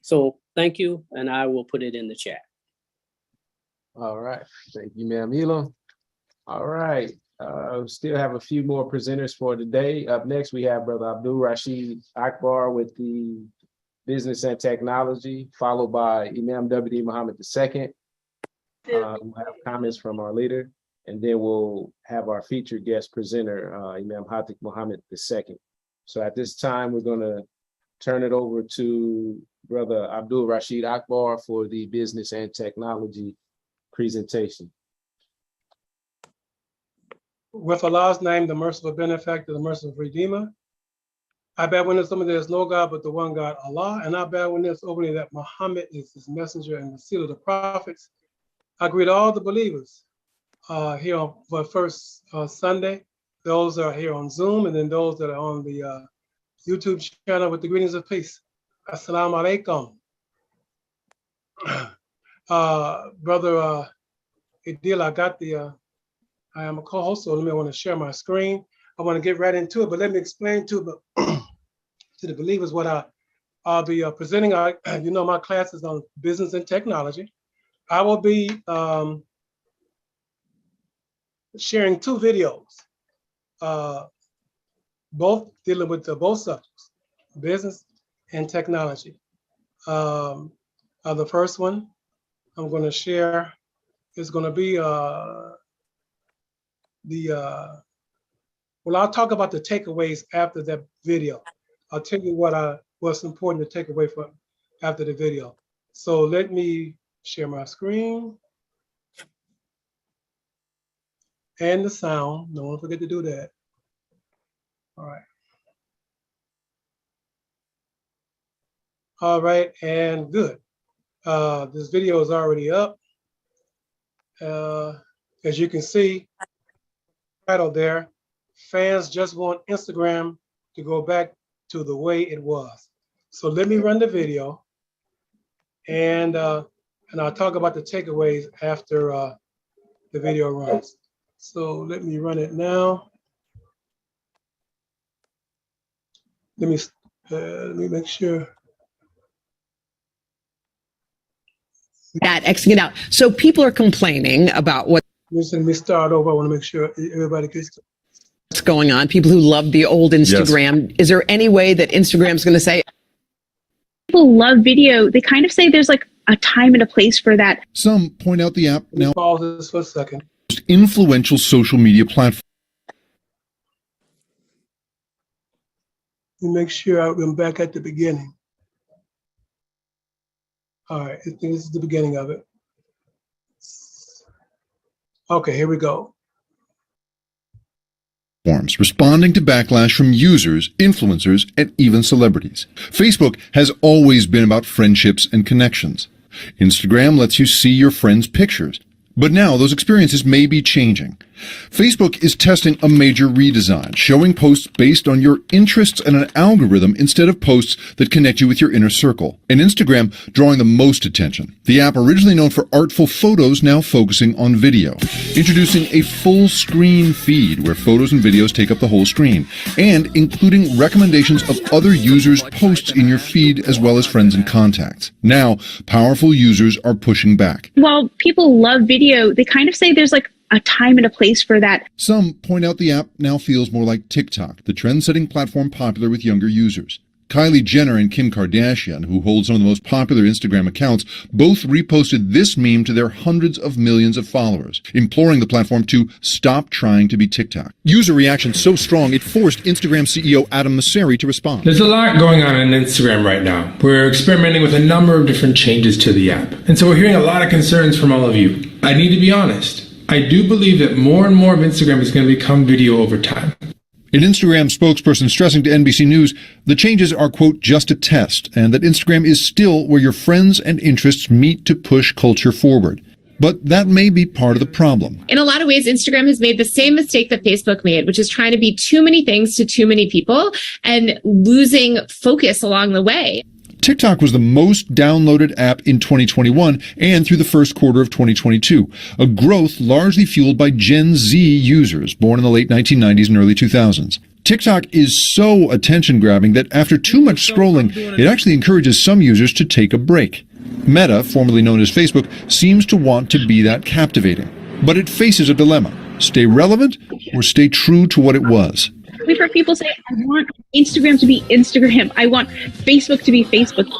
So thank you, and I will put it in the chat. All right, thank you, ma'am Elam. All right, still have a few more presenters for today. Up next, we have Brother Abdul Rashid Akbar with the Business and Technology, followed by Imam W.D. Muhammad II. We'll have comments from our leader, and then we'll have our featured guest presenter, Imam Hatik Muhammad II. So at this time, we're going to turn it over to Brother Abdul Rashid Akbar for the Business and Technology presentation. With Allah's name, the merciful benefactor, the merciful redeemer, I bear witness that there is no God but the one God, Allah, and I bear witness openly that Muhammad is his messenger and the seal of the prophets. I greet all the believers here on the first Sunday, those that are here on Zoom, and then those that are on the YouTube channel with the greetings of peace. Assalamu alaikum. Brother Idil, I got the, I am a co-host, so I want to share my screen. I want to get right into it, but let me explain to the believers what I'll be presenting. You know, my class is on business and technology. I will be sharing two videos, both dealing with both subjects, business and technology. The first one I'm going to share is going to be well, I'll talk about the takeaways after that video. I'll tell you what's important to take away from after the video. So let me share my screen and the sound. Don't forget to do that. All right. All right, and good. This video is already up. As you can see, title there, fans just want Instagram to go back to the way it was. So let me run the video, and I'll talk about the takeaways after the video runs. So let me run it now. Let me make sure. That execute out. So people are complaining about what. Let me start over. I want to make sure everybody gets what's going on. People who love the old Instagram. Yes. Is there any way that Instagram's going to say? People love video. They kind of say there's like a time and a place for that. Some point out the app now. Pause this for a second. Influential social media platform. Let me make sure I'm back at the beginning. All right, I think this is the beginning of it. Okay, here we go. Responding to backlash from users, influencers, and even celebrities. Facebook has always been about friendships and connections. Instagram lets you see your friends' pictures. But now those experiences may be changing. Facebook is testing a major redesign, showing posts based on your interests and an algorithm instead of posts that connect you with your inner circle. And Instagram drawing the most attention. The app, originally known for artful photos, now focusing on video. Introducing a full screen feed where photos and videos take up the whole screen, and including recommendations of other users' posts in your feed as well as friends and contacts. Now, powerful users are pushing back. While people love video, they kind of say there's like a time and a place for that. Some point out the app now feels more like TikTok, the trend-setting platform popular with younger users. Kylie Jenner and Kim Kardashian, who hold some of the most popular Instagram accounts, both reposted this meme to their hundreds of millions of followers, imploring the platform to stop trying to be TikTok. User reaction so strong, it forced Instagram CEO Adam Mosseri to respond. There's a lot going on Instagram right now. We're experimenting with a number of different changes to the app. And so we're hearing a lot of concerns from all of you. I need to be honest. I do believe that more and more of Instagram is going to become video over time. An Instagram spokesperson stressing to NBC News the changes are, quote, just a test, and that Instagram is still where your friends and interests meet to push culture forward. But that may be part of the problem. In a lot of ways, Instagram has made the same mistake that Facebook made, which is trying to be too many things to too many people and losing focus along the way. TikTok was the most downloaded app in 2021 and through the first quarter of 2022, a growth largely fueled by Gen Z users born in the late 1990s and early 2000s. TikTok is so attention-grabbing that after too much scrolling, it actually encourages some users to take a break. Meta, formerly known as Facebook, seems to want to be that captivating. But it faces a dilemma. Stay relevant or stay true to what it was. We've heard people say, I want Instagram to be Instagram. I want Facebook to be Facebook.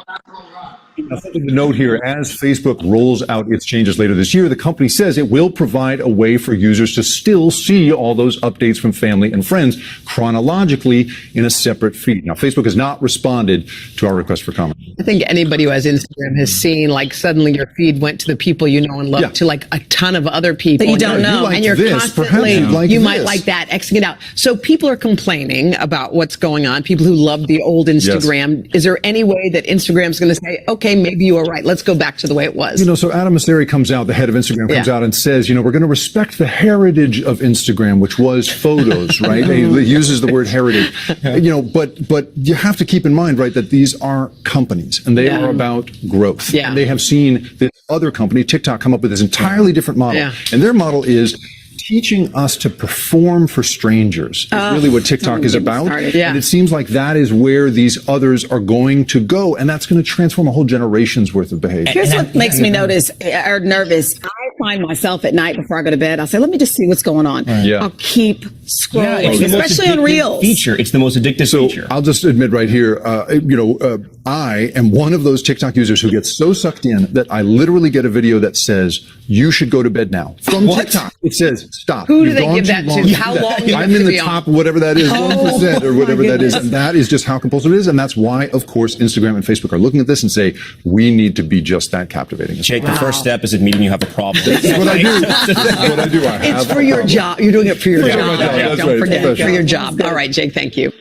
Now, something to note here, as Facebook rolls out its changes later this year, the company says it will provide a way for users to still see all those updates from family and friends chronologically in a separate feed. Now, Facebook has not responded to our request for comment. I think anybody who has Instagram has seen, like, suddenly your feed went to the people you know and love to like a ton of other people that you don't know. And you're constantly, you might like that, Xing it out. So people are complaining about what's going on. People who love the old Instagram. Yes. Is there any way that Instagram's going to say, okay, maybe you were right. Let's go back to the way it was. You know, so Adam Mosseri comes out, the head of Instagram comes out and says, you know, we're going to respect the heritage of Instagram, which was photos, right? He uses the word heritage, you know, but you have to keep in mind, right, that these are companies and they are about growth. And they have seen this other company, TikTok, come up with this entirely different model. And their model is teaching us to perform for strangers is really what TikTok is about. And it seems like that is where these others are going to go. And that's going to transform a whole generation's worth of behavior. Here's what makes me nervous. I find myself at night before I go to bed, I'll say, let me just see what's going on. I'll keep scrolling, especially on Reels. It's the most addictive feature. I'll just admit right here, I am one of those TikTok users who gets so sucked in that I literally get a video that says, you should go to bed now. From TikTok. It says, stop. Who do they give that to? How long? I'm in the top, whatever that is, 1% or whatever that is. And that is just how compulsive it is. And that's why, of course, Instagram and Facebook are looking at this and say, we need to be just that captivating. Jake, the first step is admitting you have a problem. That's what I do. That's what I do. It's for your job. You're doing it for your job. Don't forget, for your job. All right, Jake, thank you.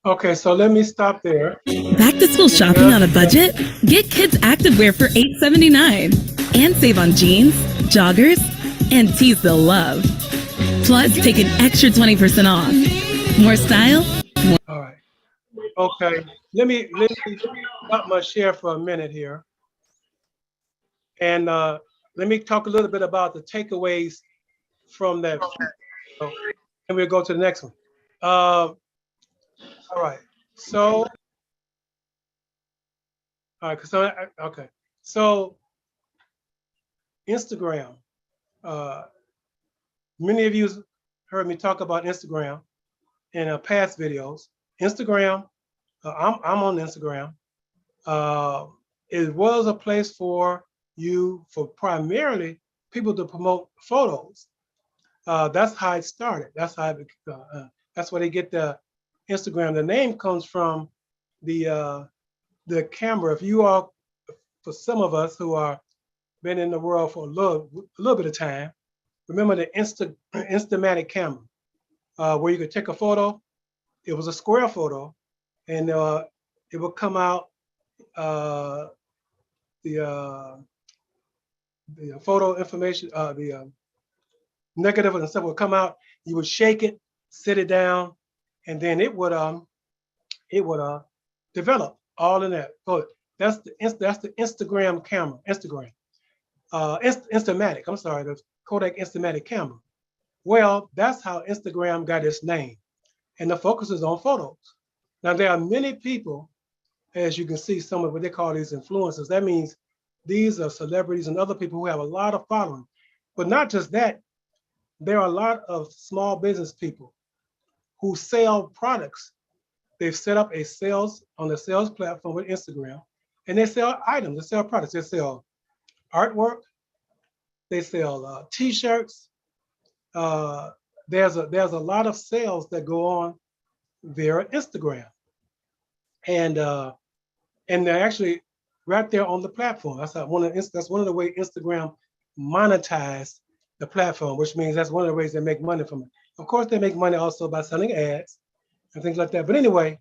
Okay, so let me stop there. Back to school shopping on a budget? Get kids activewear for $8.79 and save on jeans, joggers, and tees they'll love. Plus, take an extra 20% off. More style, more. All right. Okay, let me stop my share for a minute here. And let me talk a little bit about the takeaways from that. And we'll go to the next one. All right. So, okay. So, Instagram. Many of you heard me talk about Instagram in past videos. Instagram, I'm on Instagram. It was a place for primarily people to promote photos. That's how it started. That's how that's where they get the Instagram. The name comes from the camera. If you are, for some of us who are been in the world for a little bit of time, remember the Instamatic camera, where you could take a photo. It was a square photo, and it would come out. The photo information, the negative and stuff would come out. You would shake it, sit it down, and then it would develop all in that. So that's the Instagram camera. Instamatic. I'm sorry, the Kodak Instamatic camera. Well, that's how Instagram got its name, and the focus is on photos. Now there are many people, as you can see, some of what they call these influencers. That means these are celebrities and other people who have a lot of following. But not just that, there are a lot of small business people who sell products. They've set up a sales platform with Instagram, and they sell items, they sell products, they sell artwork, they sell t-shirts. There's a lot of sales that go on via Instagram. And they're actually right there on the platform. That's one of the ways Instagram monetize the platform, which means that's one of the ways they make money from it. Of course, they make money also by selling ads and things like that. But anyway,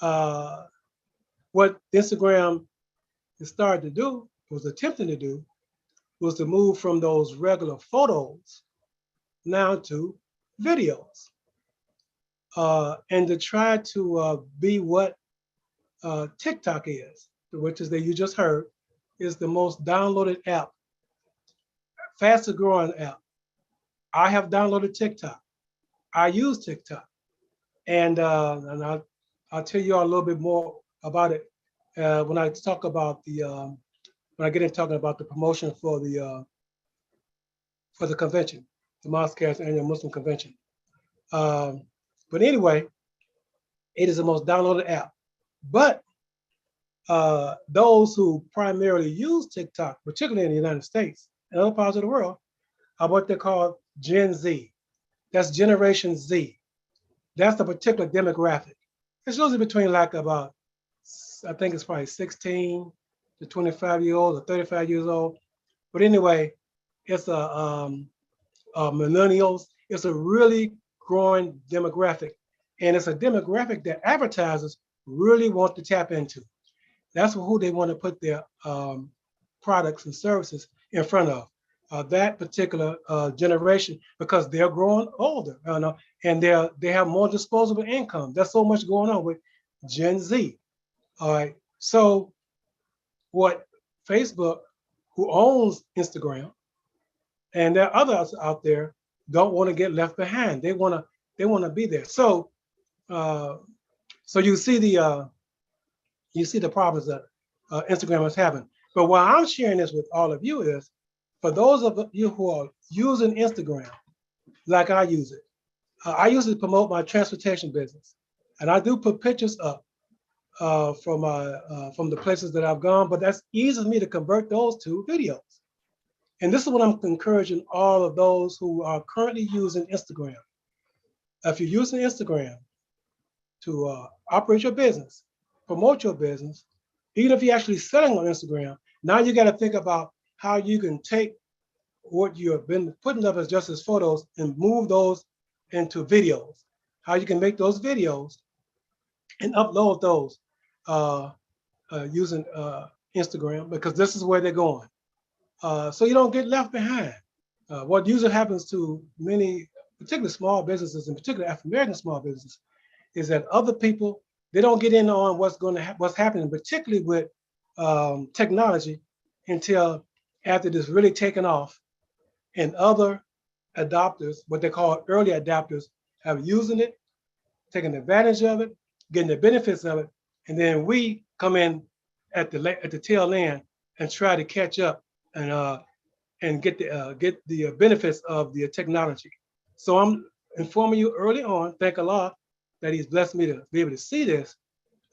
what Instagram started to do, was attempting to do, was to move from those regular photos now to videos, and to try to be what TikTok is, which is that you just heard, is the most downloaded app, fastest growing app. I have downloaded TikTok. I use TikTok, and I'll tell you all a little bit more about it when I talk about the when I get into talking about the promotion for the convention, the Moscow's annual Muslim convention. But anyway, it is the most downloaded app. But those who primarily use TikTok, particularly in the United States and other parts of the world, are what they call Gen Z. That's Generation Z. That's the particular demographic. It's usually between like about, I think it's probably 16 to 25-year-olds or 35 years old. But anyway, it's millennials. It's a really growing demographic. And it's a demographic that advertisers really want to tap into. That's who they want to put their products and services in front of. That particular generation, because they're growing older, and they have more disposable income. There's so much going on with Gen Z. All right. So what Facebook, who owns Instagram, and there are others out there, don't want to get left behind. They want to be there. So so you see the problems that Instagram is having. But why I'm sharing this with all of you is, for those of you who are using Instagram, like I use it, I use it to promote my transportation business. And I do put pictures up from the places that I've gone, but that's easy for me to convert those to videos. And this is what I'm encouraging all of those who are currently using Instagram. If you're using Instagram to operate your business, promote your business, even if you're actually selling on Instagram, now you got to think about how you can take what you have been putting up as just as photos and move those into videos. How you can make those videos and upload those using Instagram, because this is where they're going. So you don't get left behind. What usually happens to many, particularly small businesses, and particularly African-American small businesses, is that other people, they don't get in on what's happening, particularly with technology, until after this really taken off, and other adopters, what they call early adopters, have using it, taking advantage of it, getting the benefits of it, and then we come in at the tail end and try to catch up and get the benefits of the technology. So I'm informing you early on, thank Allah that He's blessed me to be able to see this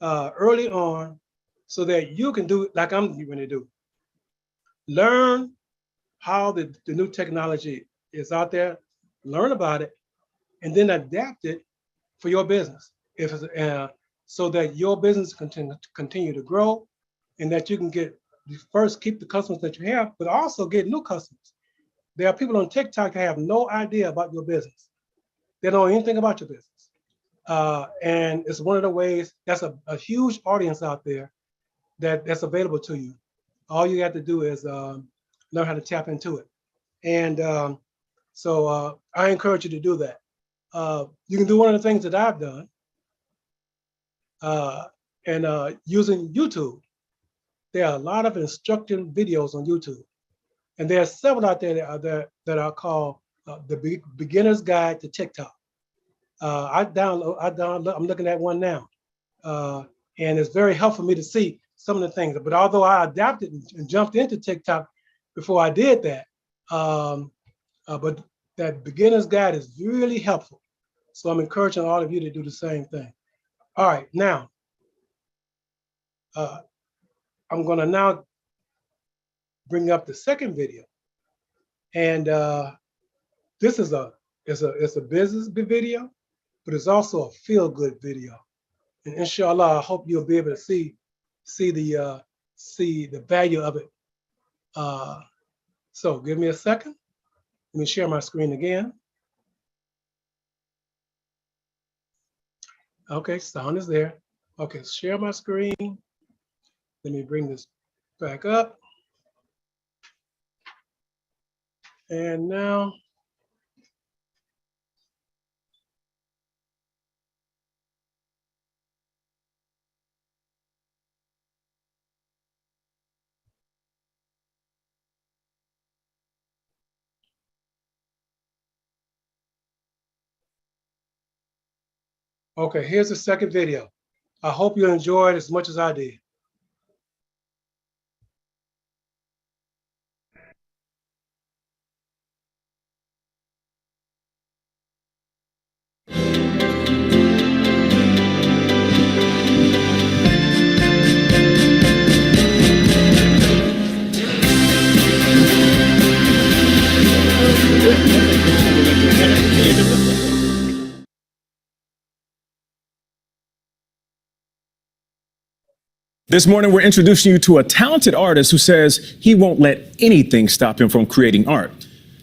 early on, so that you can do like I'm going to do. Learn how the new technology is out there, learn about it, and then adapt it for your business. So that your business continue to grow, and that you can first keep the customers that you have, but also get new customers. There are people on TikTok that have no idea about your business. They don't know anything about your business. And it's one of the ways, that's a huge audience out there that's available to you. All you have to do is learn how to tap into it. And so I encourage you to do that. You can do one of the things that I've done, and using YouTube. There are a lot of instructive videos on YouTube. And there are several out there that are called the Beginner's Guide to TikTok. I'm looking at one now. And it's very helpful for me to see some of the things. But although I adapted and jumped into TikTok before I did that, but that Beginner's Guide is really helpful. So I'm encouraging all of you to do the same thing. All right, now, I'm gonna now bring up the second video. And this is it's a business video, but it's also a feel-good video. And inshallah, I hope you'll be able to see the value of it. So give me a second. Let me share my screen again. Okay, sound is there. Okay, share my screen. Let me bring this back up. And now, Okay, here's the second video. I hope you enjoyed it as much as I did. This morning, we're introducing you to a talented artist who says he won't let anything stop him from creating art.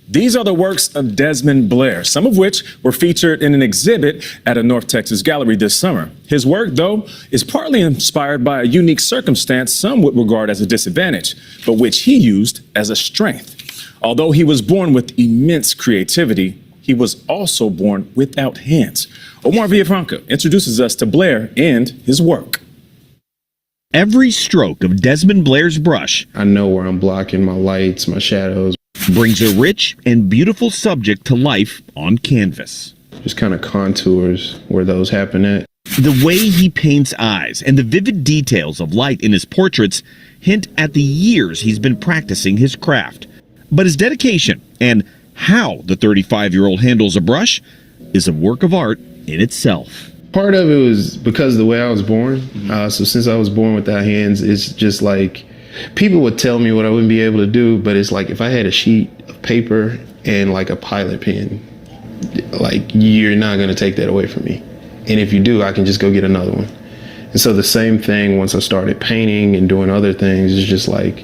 These are the works of Desmond Blair, some of which were featured in an exhibit at a North Texas gallery this summer. His work, though, is partly inspired by a unique circumstance some would regard as a disadvantage, but which he used as a strength. Although he was born with immense creativity, he was also born without hands. Omar Villafranca introduces us to Blair and his work. Every stroke of Desmond Blair's brush, I know where I'm blocking my lights, my shadows, brings a rich and beautiful subject to life on canvas. Just kind of contours where those happen at. The way he paints eyes and the vivid details of light in his portraits hint at the years he's been practicing his craft. But his dedication and how the 35-year-old handles a brush is a work of art in itself. Part of it was because of the way I was born. So since I was born without hands, it's just like people would tell me what I wouldn't be able to do, but it's like if I had a sheet of paper and like a pilot pen, like you're not going to take that away from me. And if you do, I can just go get another one. And so the same thing once I started painting and doing other things, it's just like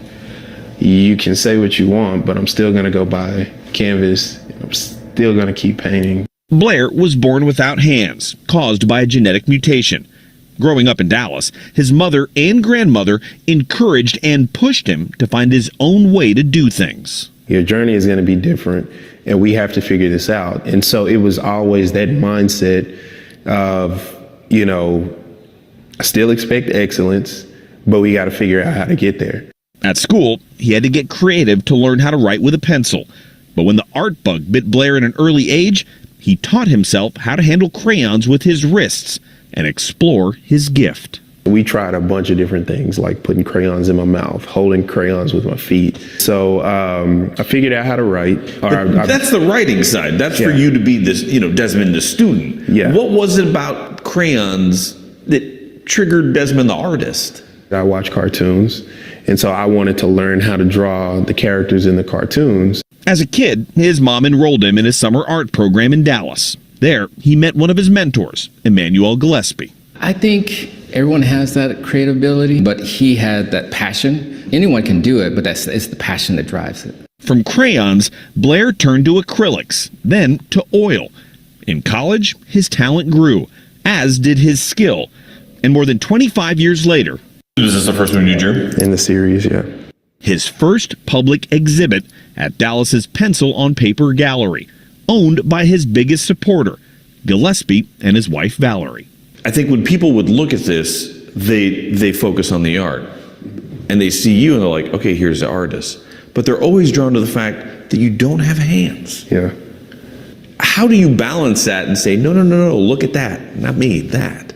you can say what you want, but I'm still going to go buy canvas. I'm still going to keep painting. Blair was born without hands, caused by a genetic mutation. Growing up in Dallas, his mother and grandmother encouraged and pushed him to find his own way to do things. Your journey is going to be different, and we have to figure this out. And so it was always that mindset of, you know, I still expect excellence, but we got to figure out how to get there. At school, he had to get creative to learn how to write with a pencil. But when the art bug bit Blair at an early age, he taught himself how to handle crayons with his wrists and explore his gift. We tried a bunch of different things, like putting crayons in my mouth, holding crayons with my feet. So I figured out how to write. That's the writing side. That's for you to be this, you know, Desmond the student. Yeah. What was it about crayons that triggered Desmond the artist? I watch cartoons, and so I wanted to learn how to draw the characters in the cartoons. As a kid, his mom enrolled him in a summer art program in Dallas. There, he met one of his mentors, Emmanuel Gillespie. I think everyone has that creative ability, but he had that passion. Anyone can do it, but it's the passion that drives it. From crayons, Blair turned to acrylics, then to oil. In college, his talent grew, as did his skill. And more than 25 years later... Is this the first one you drew? In the series, yeah. His first public exhibit at Dallas's Pencil on Paper Gallery, owned by his biggest supporter, Gillespie and his wife Valerie. I think when people would look at this, they focus on the art. And they see you and they're like, okay, here's the artist. But they're always drawn to the fact that you don't have hands. Yeah. How do you balance that and say, no, look at that, not me, that?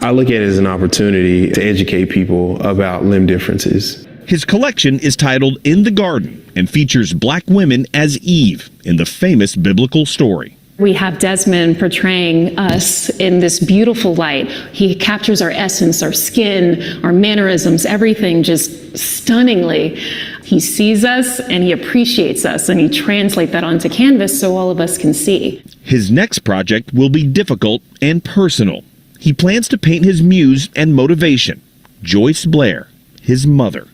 I look at it as an opportunity to educate people about limb differences. His collection is titled In the Garden and features black women as Eve in the famous biblical story. We have Desmond portraying us in this beautiful light. He captures our essence, our skin, our mannerisms, everything just stunningly. He sees us and he appreciates us and he translates that onto canvas so all of us can see. His next project will be difficult and personal. He plans to paint his muse and motivation, Joyce Blair, his mother.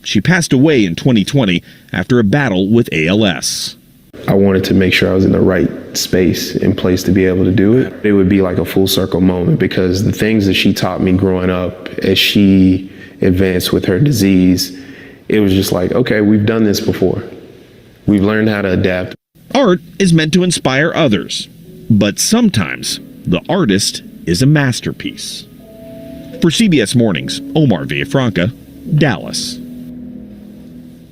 She passed away in 2020 after a battle with ALS. I wanted to make sure I was in the right space and place to be able to do it. It would be like a full circle moment because the things that she taught me growing up as she advanced with her disease, it was just like, okay, we've done this before. We've learned how to adapt. Art is meant to inspire others, but sometimes the artist is a masterpiece. For CBS Mornings, Omar Villafranca, Dallas.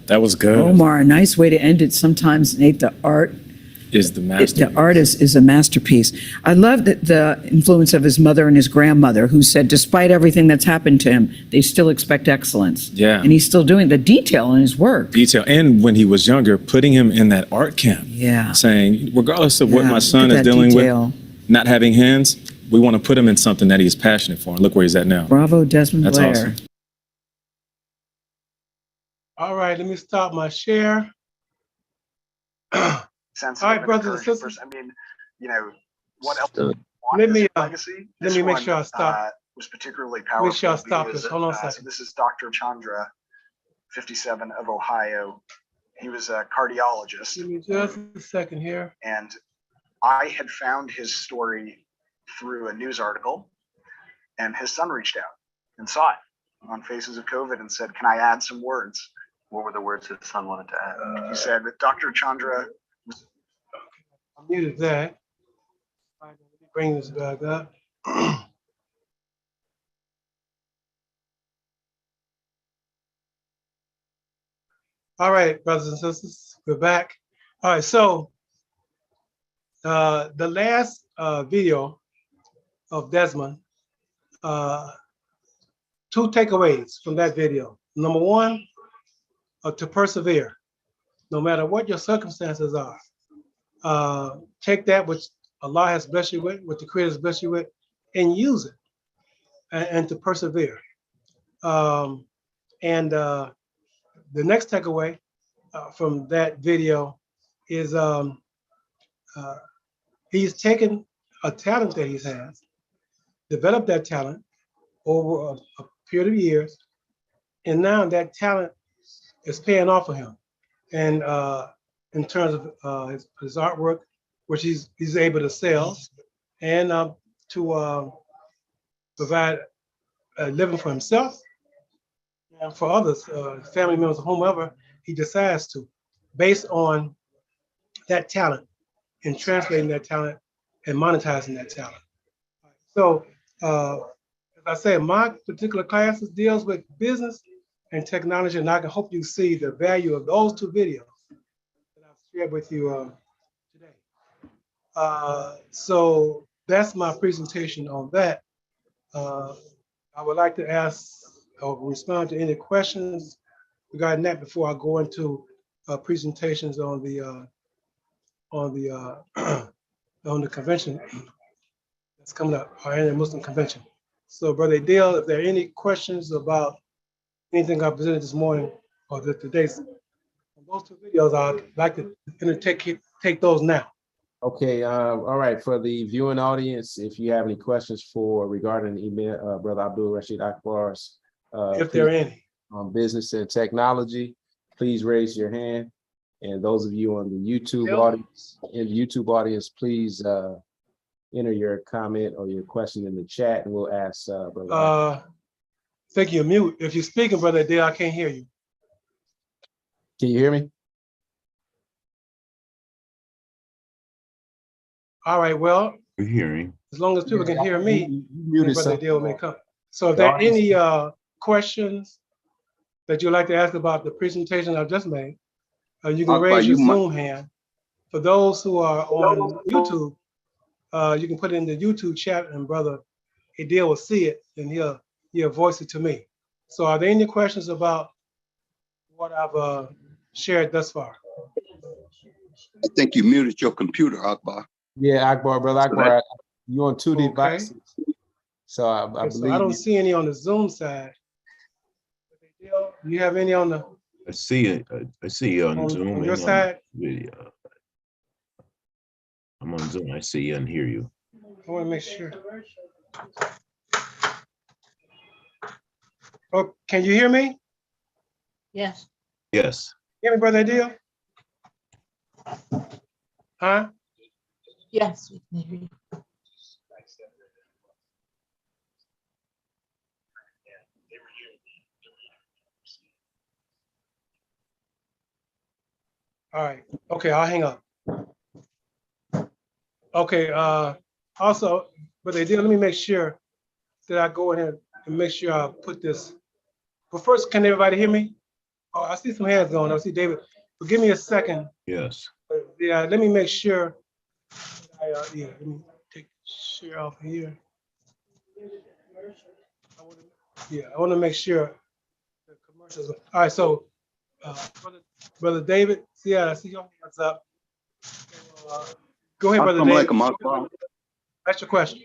That was good. Omar, a nice way to end it sometimes, Nate, the art is the master. The artist is a masterpiece. I love that the influence of his mother and his grandmother, who said, despite everything that's happened to him, they still expect excellence. Yeah. And he's still doing the detail in his work. Detail. And when he was younger, putting him in that art camp. Yeah. Saying, regardless of what Yeah, my look son at is that dealing detail. with, not having hands, we want to put him in something that he's passionate for. And look where he's at now. Bravo, Desmond That's Blair. awesome. All right, let me stop my share. All right, brothers and sisters. I mean, you know, what else? Let me legacy. let me make sure I stop. Was particularly powerful. Make sure I stop because, this. Hold on a so second. this is Dr. Chandra, 57 of Ohio. He was a cardiologist. Give me just a second here. And I had found his story through a news article, and his son reached out and saw it on Faces of COVID and said, "Can I add some words?" What were the words his son wanted to add? He said that Dr. Chandra was. I muted that. All right, let me bring this back up. All right, brothers and sisters, we're back. All right, so the last video of Desmond, two takeaways from that video. Number one, to persevere, no matter what your circumstances are. Take that which Allah has blessed you with, what the Creator has blessed you with, and use it, and to persevere. The next takeaway from that video is he's taken a talent that he has, developed that talent over a period of years, and now that talent is paying off for him. And in terms of his artwork, which he's able to sell, and to provide a living for himself and for others, family members, whomever he decides to, based on that talent and translating that talent and monetizing that talent. So, as I said, my particular class deals with business and technology, and I can hope you see the value of those two videos that I've shared with you today. So that's my presentation on that. I would like to ask or respond to any questions regarding that before I go into presentations on the on the convention that's coming up, our annual Muslim convention. So, Brother Adil, if there are any questions about anything I presented this morning or today's those two videos, I'd like to take those now. Okay, all right. For the viewing audience, if you have any questions regarding email, Brother Abdul Rashid Akbar's if there are any on business and technology, please raise your hand. And those of you on the YouTube audience, please enter your comment or your question in the chat, and we'll ask Brother. I think you're mute. If you're speaking, Brother Adil, I can't hear you. Can you hear me? All right, well, you're hearing. As long as people can hear me, muted Brother Adil may come. So if there are any questions that you'd like to ask about the presentation I've just made, you can raise your Zoom hand. For those who are on YouTube, you can put it in the YouTube chat, and Brother Adil will see it, and he'll voice it to me. So are there any questions about what I've shared thus far? I think you muted your computer, Akbar. Yeah, Akbar, Brother Akbar, you're on two devices. So I believe. So I don't see any on the Zoom side. Do you have any on the? I see it. I see you on Zoom. On your side? Video. I'm on Zoom. I see you and hear you. I want to make sure. Oh, can you hear me? Yes. Yes. Hear me, Brother Adil? Huh? Yes, we can hear you. All right. Okay, I'll hang up. Okay. Also, Brother Adil, let me make sure that I go ahead and make sure I put this. But first, can everybody hear me? Oh, I see some hands going. I see David. But give me a second. Yes. Yeah, let me make sure. Yeah, let me take share off here. I want to make sure the commercials. All right, so brother David, I see your hands up. Go ahead, brother David. That's your question.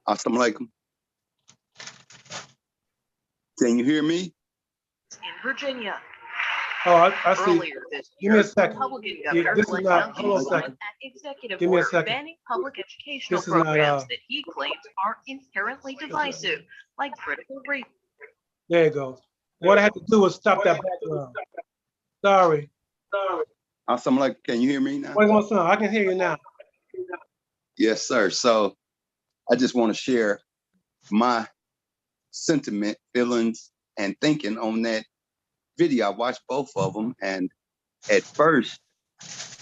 Assalamu alaikum. Can you hear me? In Virginia. Oh, I see. Earlier this Give me a year, second. Republican Yeah, Governor this is Glenn not. Youngkin Hold on a signed second. an executive Give me a order second. banning public educational This is not, programs that he claims are inherently divisive, like critical race. There it goes. What I had to do was stop that background. Sorry. Assalamu alaikum. Can you hear me now? Wait, son, I can hear you now. Yes, sir. So I just want to share my sentiment, feelings, and thinking on that video. I watched both of them, and at first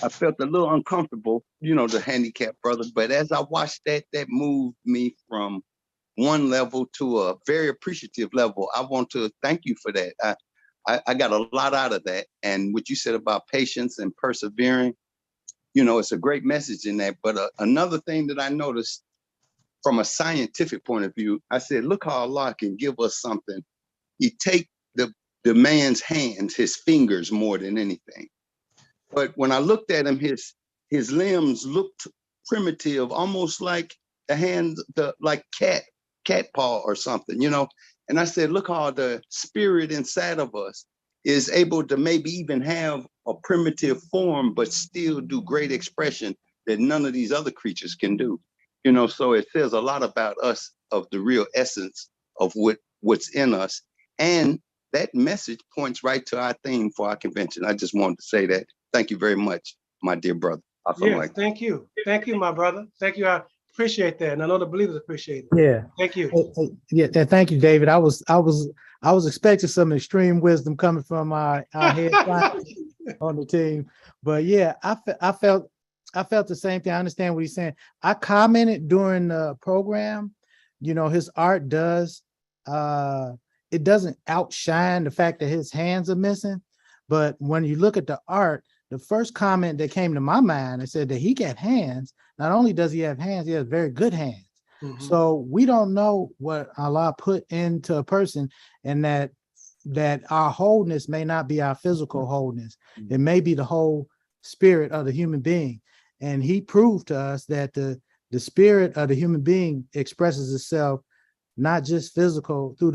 I felt a little uncomfortable, the handicapped brother. But as I watched that moved me from one level to a very appreciative level. I want to thank you for that. I got a lot out of that. And what you said about patience and persevering, it's a great message in that. But another thing that I noticed from a scientific point of view, I said, look how Allah can give us something. He take the man's hands, his fingers more than anything. But when I looked at him, his limbs looked primitive, almost like the hand, like cat paw or something, And I said, look how the spirit inside of us is able to maybe even have a primitive form, but still do great expression that none of these other creatures can do. So it says a lot about us, of the real essence of what's in us. And that message points right to our theme for our convention. I just wanted to say that. Thank you very much, my dear brother. Yes, thank you. Thank you, my brother. Thank you. I appreciate that. And I know the believers appreciate it. Yeah. Thank you. Yeah, thank you, David. I was expecting some extreme wisdom coming from our head on the team. But yeah, I felt the same thing. I understand what he's saying. I commented during the program, his art it doesn't outshine the fact that his hands are missing. But when you look at the art, the first comment that came to my mind, I said that he got hands. Not only does he have hands, he has very good hands. Mm-hmm. So we don't know what Allah put into a person, and that our wholeness may not be our physical wholeness. Mm-hmm. It may be the whole spirit of the human being. And he proved to us that the spirit of the human being expresses itself not just physical through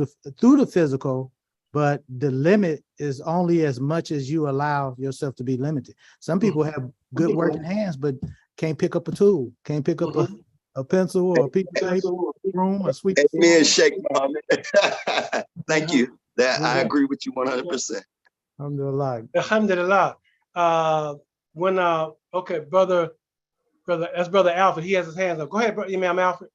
the physical, but the limit is only as much as you allow yourself to be limited. Some people have good working hands, but can't pick up a tool, can't pick up a pencil or a piece of paper, broom, or sweep. Amen, Sheikh Muhammad. Thank you. That I agree with you 100%. Alhamdulillah. Alhamdulillah. Okay, brother, that's brother Alfred. He has his hands up. Go ahead, brother, Imam Alfred.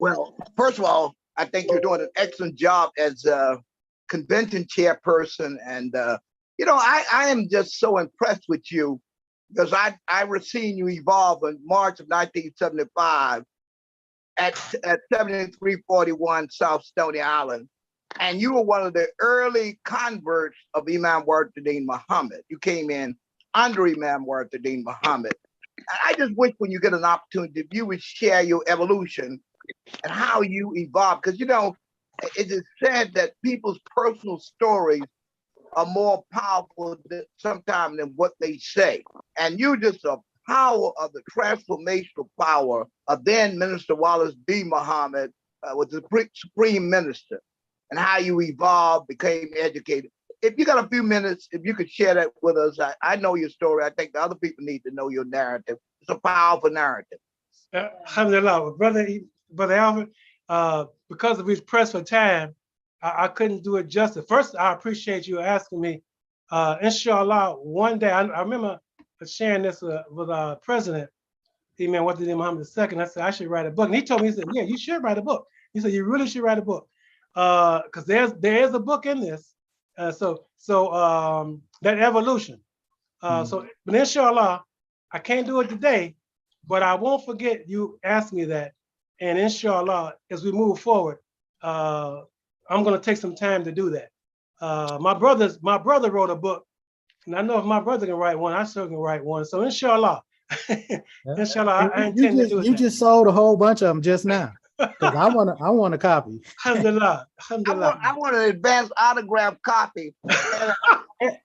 Well, first of all, I think you're doing an excellent job as a convention chairperson. And, I am just so impressed with you because I was seeing you evolve in March of 1975 at 7341 South Stony Island. And you were one of the early converts of Imam Wartadeen Muhammad. You came in under Imam Wartadeen Muhammad. And I just wish when you get an opportunity, if you would share your evolution and how you evolve, because it is said that people's personal stories are more powerful sometimes than what they say. And you just a power of the transformational power of then Minister Wallace B. Muhammad was the Supreme Minister, and how you evolved, became educated. If you got a few minutes, if you could share that with us, I know your story. I think the other people need to know your narrative. It's a powerful narrative. Alhamdulillah, Brother Alfred, because we're pressed for time, I couldn't do it justice. First, I appreciate you asking me. Inshallah, one day, I remember sharing this with our president, Imam Wartadeen Muhammad II. I said, I should write a book. And he told me, he said, yeah, you should write a book. He said, you really should write a book. Because there is a book in this. So that evolution. But inshallah, I can't do it today, but I won't forget you asked me that. And inshallah, as we move forward, I'm going to take some time to do that. my brother wrote a book, and I know if my brother can write one, I sure can write one. So inshallah, inshallah, I intend to do You that. just sold a whole bunch of them just now. Because I want a copy. Alhamdulillah, alhamdulillah. I want an advanced autograph copy.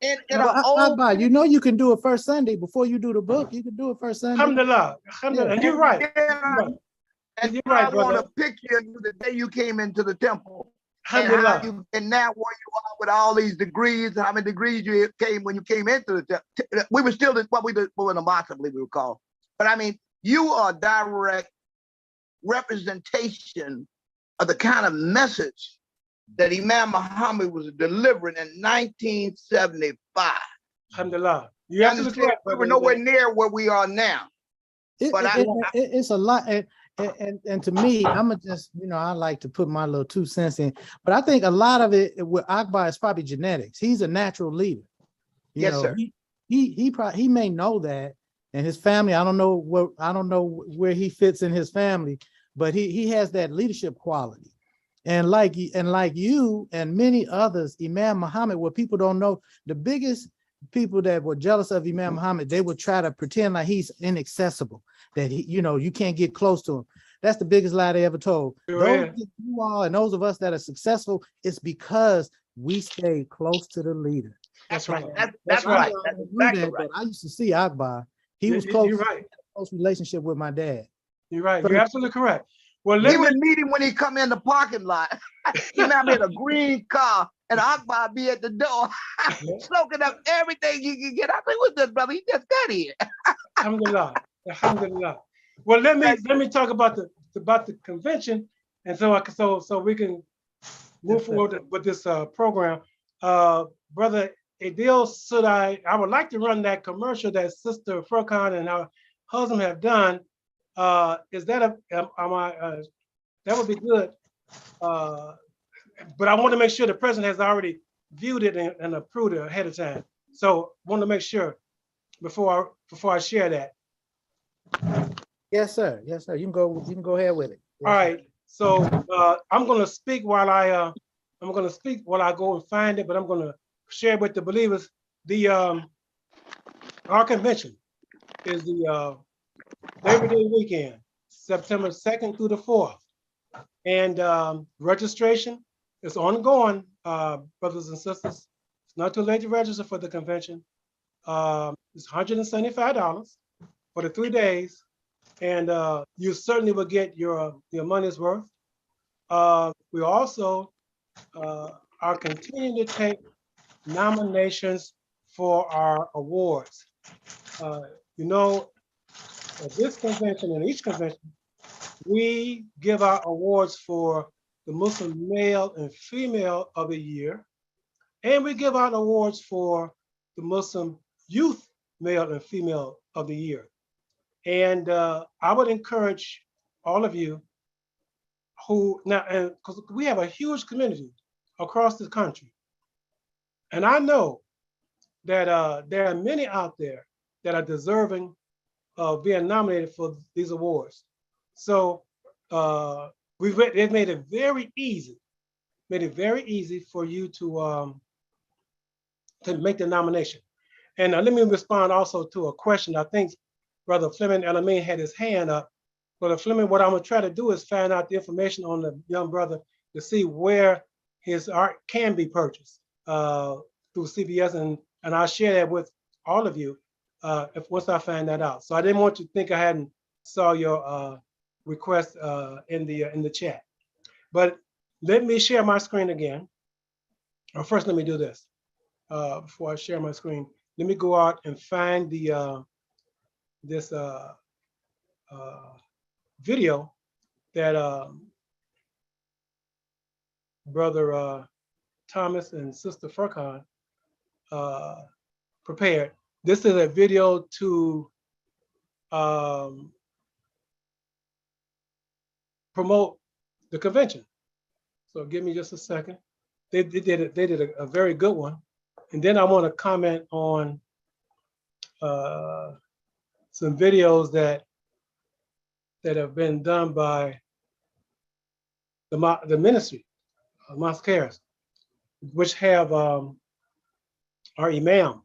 In an old, you know you can do it first Sunday before you do the book. You can do it first Sunday. Alhamdulillah, alhamdulillah. And you're right. And You're right, I want brother. a picture of you the day you came into the temple. Alhamdulillah. And now where you are with all these degrees, how many degrees you came when you came into the temple. We were still what we did, well, in the mosque, I believe we were called. But I mean, you are direct representation of the kind of message that Imam Muhammad was delivering in 1975. Alhamdulillah. You absolutely correct. We were nowhere near where we are now. It's a lot. And to me, I'm just, I like to put my little 2 cents in, but I think a lot of it with Akbar is probably genetics. He's a natural leader. Yes, sir. He may know that, and his family, I don't know where he fits in his family, but he has that leadership quality. And like you and many others, Imam Muhammad, what people don't know, the biggest people that were jealous of Imam Muhammad, they would try to pretend like he's inaccessible, that you can't get close to him. That's the biggest lie they ever told. Those you all and those of us that are successful, it's because we stay close to the leader. That's right. That's right. That's exactly right. But I used to see Akbar. He was close. You're right. Close relationship with my dad. You're right. You're absolutely correct. Well, we would meet him when he come in the parking lot. He might be in a green car, and Akbar be at the door, soaking up everything he can get. I think, what's this, brother? He just got here. Alhamdulillah. Alhamdulillah. Well, let me talk about the convention, and so we can move forward with this program. Brother Adil, I would like to run that commercial that Sister Furkan and her husband have done. Is that that would be good. But I want to make sure the president has already viewed it and approved it ahead of time. So I want to make sure before I share that. Yes, sir. Yes, sir. You can go ahead with it. Yes, all right. So I'm going to speak while I go and find it, but I'm going to share with the believers. Our convention is the Labor Day weekend, September 2nd through the 4th. And registration is ongoing, brothers and sisters. It's not too late to register for the convention. It's $175 for the 3 days. And you certainly will get your money's worth. We also are continuing to take nominations for our awards. At this convention and each convention, we give out awards for the Muslim male and female of the year, and we give out awards for the Muslim youth male and female of the year. And I would encourage all of you because we have a huge community across the country. And I know that there are many out there that are deserving of being nominated for these awards. So they've made it very easy for you to make the nomination. And let me respond also to a question. I think Brother Fleming Elamin had his hand up. Brother Fleming, what I'm gonna try to do is find out the information on the young brother to see where his art can be purchased through CBS, and I'll share that with all of you once I find that out. So I didn't want you to think I hadn't saw your request in the chat. But let me share my screen again. Or first, let me do this. Before I share my screen, let me go out and find this video that Brother Thomas and Sister Furkan prepared. This is a video to promote the convention. So give me just a second. They did a very good one. And then I want to comment on some videos that have been done by the ministry of Mosqueras. which have our imam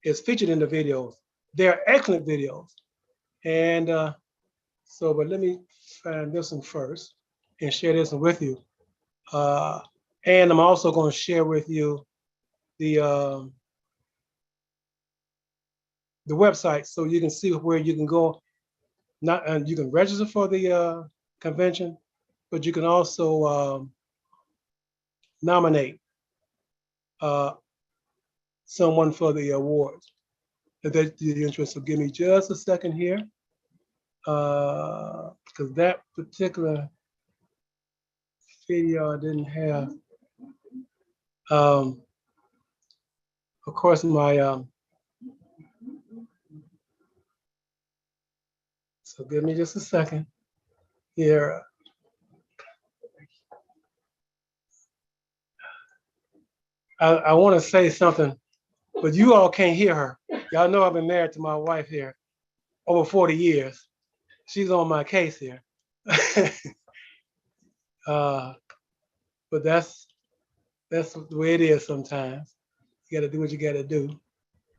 is featured in the videos. They're excellent videos. And but let me find this one first and share this one with you. And I'm also going to share with you the website so you can see where you can go. You can register for the convention, but you can also nominate someone for the awards. If that's your interest, so give me just a second here, because that particular video I didn't have. Of course, my so give me just a second here. I want to say something, but you all can't hear her. Y'all know I've been married to my wife here over 40 years. She's on my case here. But that's the way it is sometimes. You got to do what you got to do.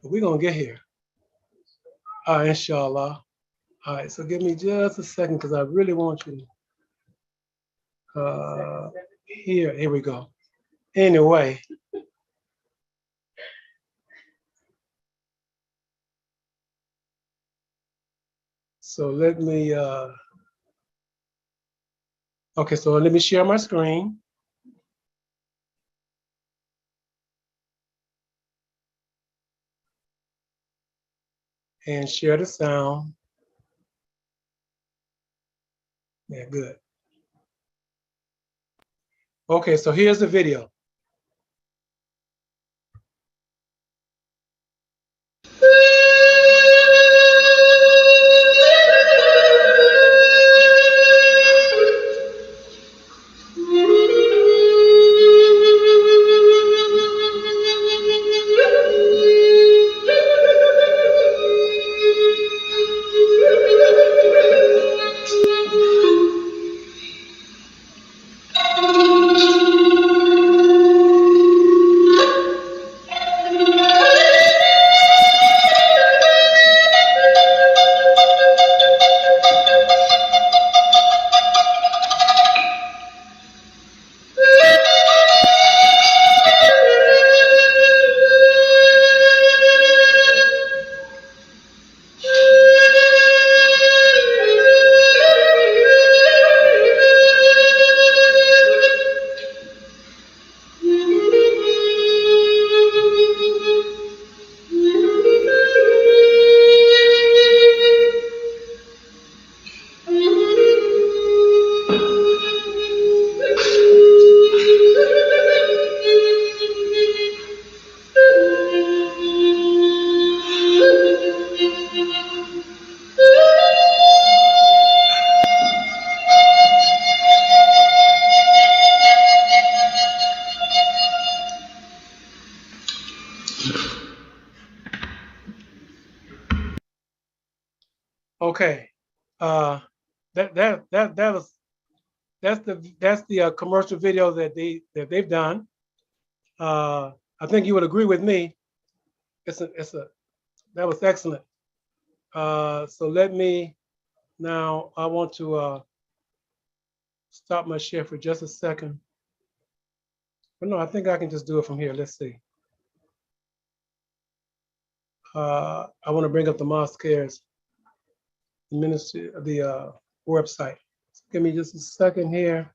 But we're going to get here. All right, inshallah. All right, so give me just a second because I really want you to here we go. Anyway. So let me, okay, so let me share my screen. And share the sound. Yeah, good. Okay, so here's the video. Okay, that's the commercial video that they've done. I think you would agree with me. That was excellent. So let me now. I want to stop my share for just a second. But no, I think I can just do it from here. Let's see. I want to bring up the Mosque's ministry, the website. So give me just a second here.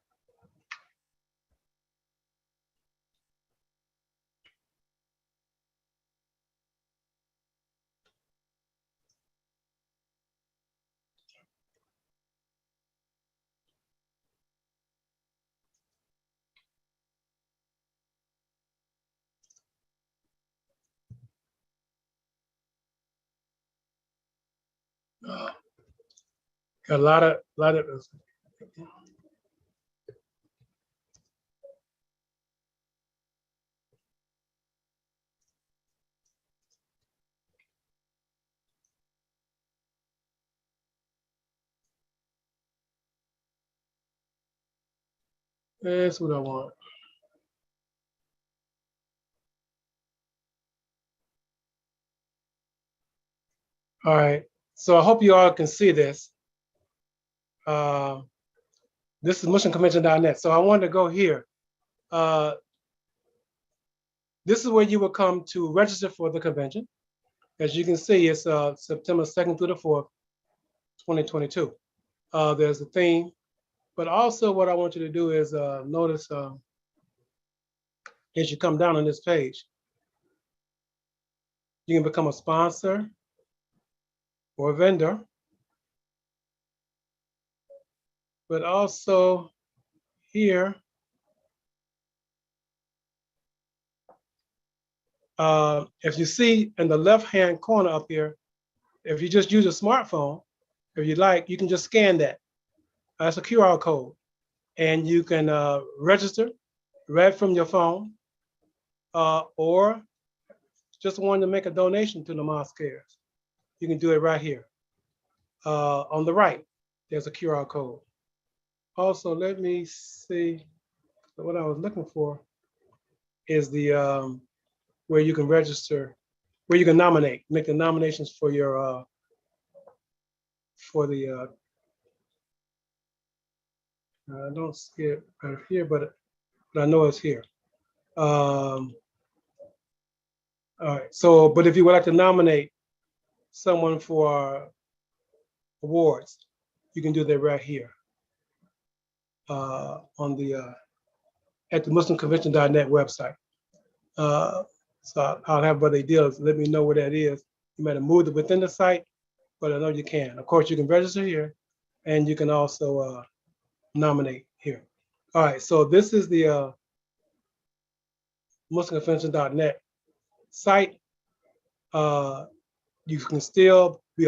Got a lot of that's what I want. All right, so I hope you all can see this. This is muslimconvention.net. So I wanted to go here. This is where you will come to register for the convention. As you can see, it's September 2nd through the 4th, 2022. There's a theme, but also what I want you to do is notice as you come down on this page, you can become a sponsor or a vendor, but also here, if you see in the left-hand corner up here, if you just use a smartphone, if you like, you can just scan that. That's a QR code, and you can register right from your phone, or just want to make a donation to the mosque cares. You can do it right here. On the right, there's a QR code. Also, let me see, what I was looking for is the where you can register, where you can nominate, make the nominations for your I don't see it right here, but I know it's here. All right, so, but if you would like to nominate someone for awards, you can do that right here on the at the muslimconvention.net website. So I'll have what they do is let me know where that is. You might have moved it within the site, but I know you can. Of course, you can register here, and you can also nominate here. All right, so this is the muslimconvention.net site. You can still be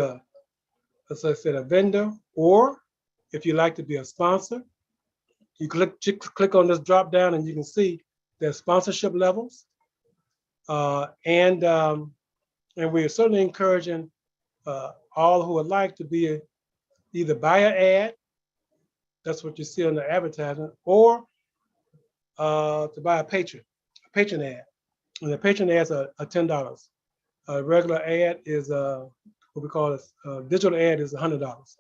as I said, a vendor, or if you like to be a sponsor, you click on this drop down and you can see there's sponsorship levels. And we're certainly encouraging all who would like to be either buy an ad, that's what you see on the advertisement, or to buy a patron ad. And the patron ads are $10. A regular ad is what we call a digital ad is $100.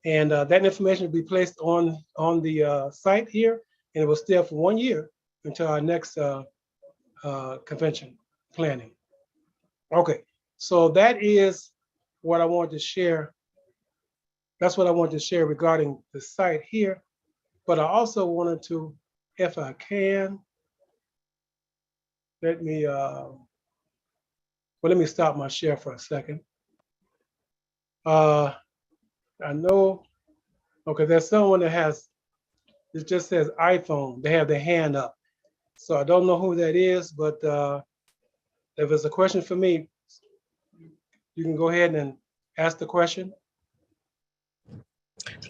And that information will be placed on the site here, and it will stay up for 1 year until our next convention planning. Okay, so that is what I wanted to share. That's what I wanted to share regarding the site here. But I also wanted to, if I can, let me stop my share for a second. I know, okay, there's someone that has, it just says iPhone. They have their hand up. So I don't know who that is, but if it's a question for me, you can go ahead and ask the question.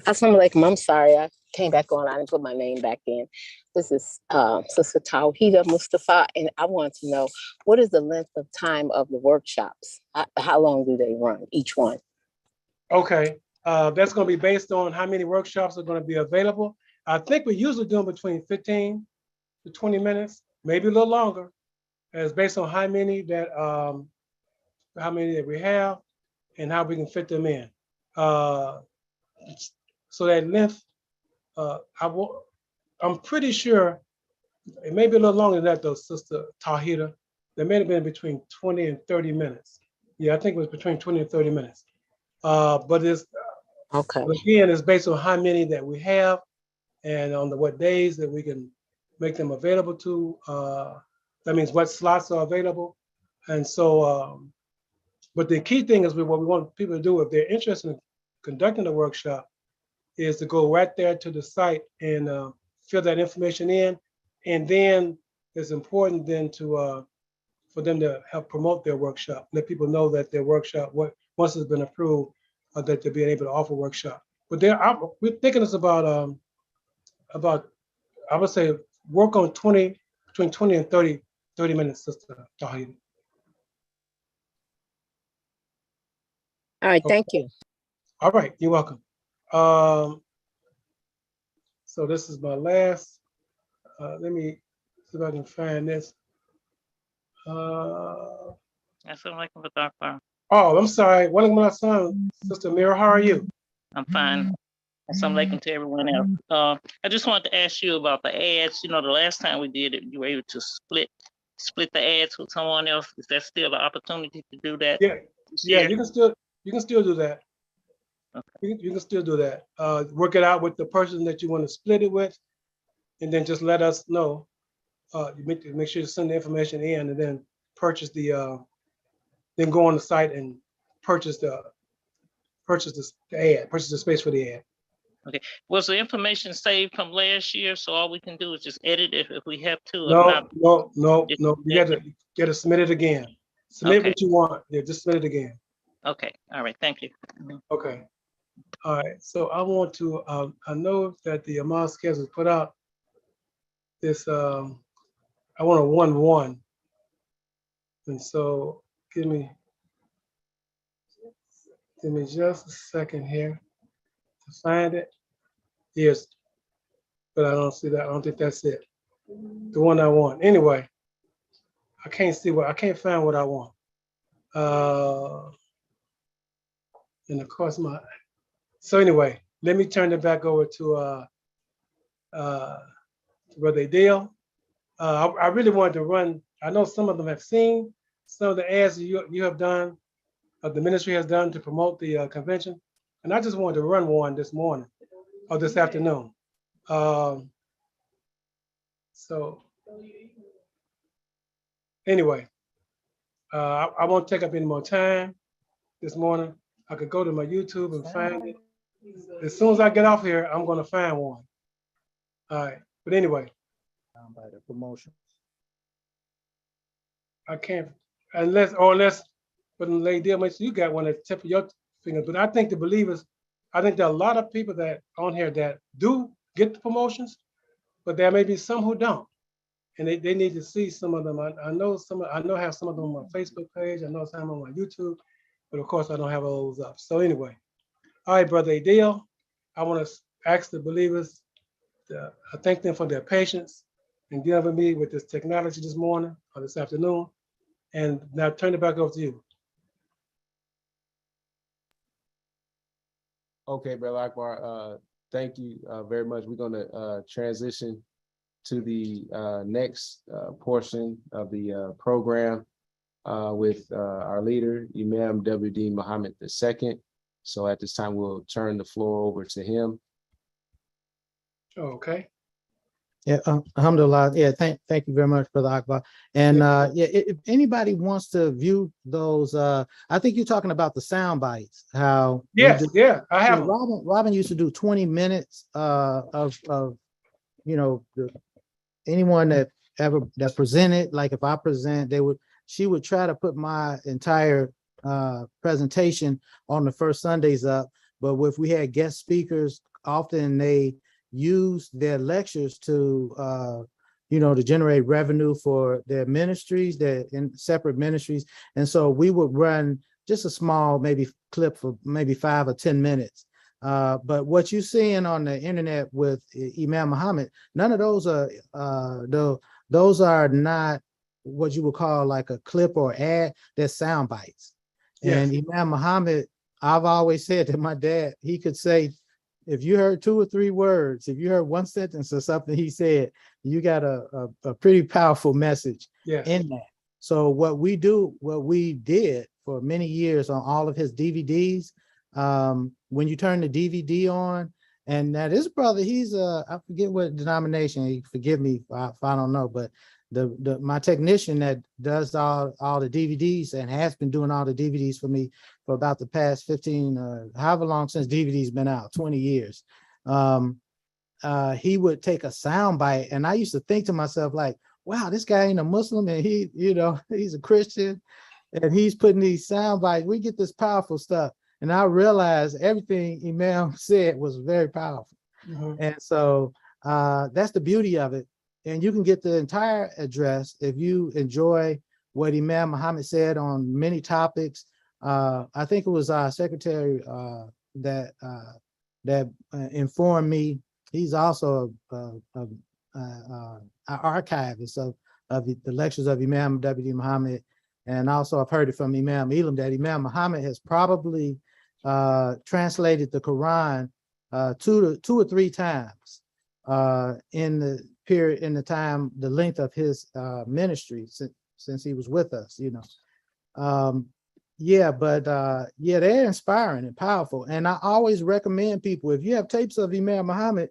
Assalamu alaikum. I'm sorry, I came back on. I didn't put my name back in. This is Sister Tawhida Mustafa, and I want to know, what is the length of time of the workshops? How long do they run, each one? Okay, that's going to be based on how many workshops are going to be available. I think we usually do them between 15 to 20 minutes, maybe a little longer. And it's based on how many that we have and how we can fit them in. So that length, I'm pretty sure it may be a little longer than that though, Sister Tahira. There may have been between 20 and 30 minutes. Yeah, I think it was between 20 and 30 minutes. But it's, okay. Again, it's based on how many that we have and on what days that we can make them available to. That means what slots are available. And so, but the key thing is what we want people to do if they're interested in conducting a workshop is to go right there to the site and fill that information in. And then it's important then to for them to help promote their workshop, let people know that their workshop, once it's been approved, that they're being able to offer workshop. But we're thinking it's about I would say work on between 20 and 30 minutes, Sister Tahira. All right, thank you. All right, you're welcome. So this is my last, let me see if I can find this. Assalamu alaikum. Oh, I'm sorry. Walaikum assalam, Sister Mira. How are you? I'm fine. Assalamu alaikum to everyone else. I just wanted to ask you about the ads. You know, the last time we did it, you were able to split the ads with someone else. Is that still an opportunity to do that? Yeah, yeah. year? You can still do that. You can still do that. Work it out with the person that you want to split it with, and then just let us know. You make sure you send the information in, and then purchase the then go on the site and purchase the ad, purchase the space for the ad. Okay. Was the information saved from last year? So all we can do is just edit it if we have to. If No, not, no. You gotta submit it again. Submit Okay. what you want. Yeah, just submit it again. Okay. All right. Thank you. Okay. All right. So I want to. I know that the Mosque has put out this. I want a 1-1, and so give me just a second here to find it. Yes, but I don't see that. I don't think that's it. The one I want. Anyway, I can't find what I want. And of course so anyway, let me turn it back over to Brother Adele. I really wanted to run, I know some of them have seen some of the ads you have done, the ministry has done to promote the convention. And I just wanted to run one this morning or this afternoon. So anyway, I won't take up any more time this morning. I could go to my YouTube and find it. As soon as I get off here, I'm gonna find one. All right, but anyway. By the promotion. I can't, unless, but Lady Deal, make sure you got one at the tip of your finger. But I think there are a lot of people that on here that do get the promotions, but there may be some who don't. And they need to see some of them. I know I have some of them on my Facebook page. I know some on my YouTube, but of course I don't have all those up. So anyway, all right, Brother Adele, I want to ask the believers, I thank them for their patience and dealing with me with this technology this morning or this afternoon. And now turn it back over to you. Okay, Brother Akbar, thank you very much. We're gonna transition to the next portion of the program with our leader, Imam W.D. Muhammad II. So at this time, we'll turn the floor over to him. Okay. Yeah, alhamdulillah. Yeah, thank you very much, Brother Akbar. And if anybody wants to view those, I think you're talking about the sound bites. How? Yes, I have. Robin used to do 20 minutes of anyone that presented. Like if I present, she would try to put my entire presentation on the first Sundays up. But if we had guest speakers, often they use their lectures to to generate revenue for their ministries, their separate ministries. And so we would run just a small maybe clip for maybe 5 or 10 minutes. But what you're seeing on the internet with Imam Muhammad, none of those are those are not what you would call like a clip or ad. They're sound bites. Yes. And Imam Muhammad, I've always said to my dad, he could say, if you heard 2 or 3 words, if you heard one sentence or something he said, you got a pretty powerful message in that. So what we did for many years on all of his DVDs, when you turn the DVD on, and now this brother, he's I forget what denomination, he forgive me if I don't know, but my technician that does all the DVDs and has been doing all the DVDs for me for about the past 15, however long since DVD's been out, 20 years. He would take a sound bite, and I used to think to myself like, wow, this guy ain't a Muslim, and he's a Christian, and he's putting these sound bites. We get this powerful stuff, and I realized everything Imam said was very powerful. Mm-hmm. And so that's the beauty of it. And you can get the entire address if you enjoy what Imam Muhammad said on many topics. I think it was our secretary that informed me. He's also an archivist of the lectures of Imam W.D. Muhammad. And also I've heard it from Imam Elam that Imam Muhammad has probably translated the Quran 2 or 3 times in the period, in the time, the length of his ministry since he was with us, you know. Yeah, but yeah, they're inspiring and powerful. And I always recommend people, if you have tapes of Imam Muhammad,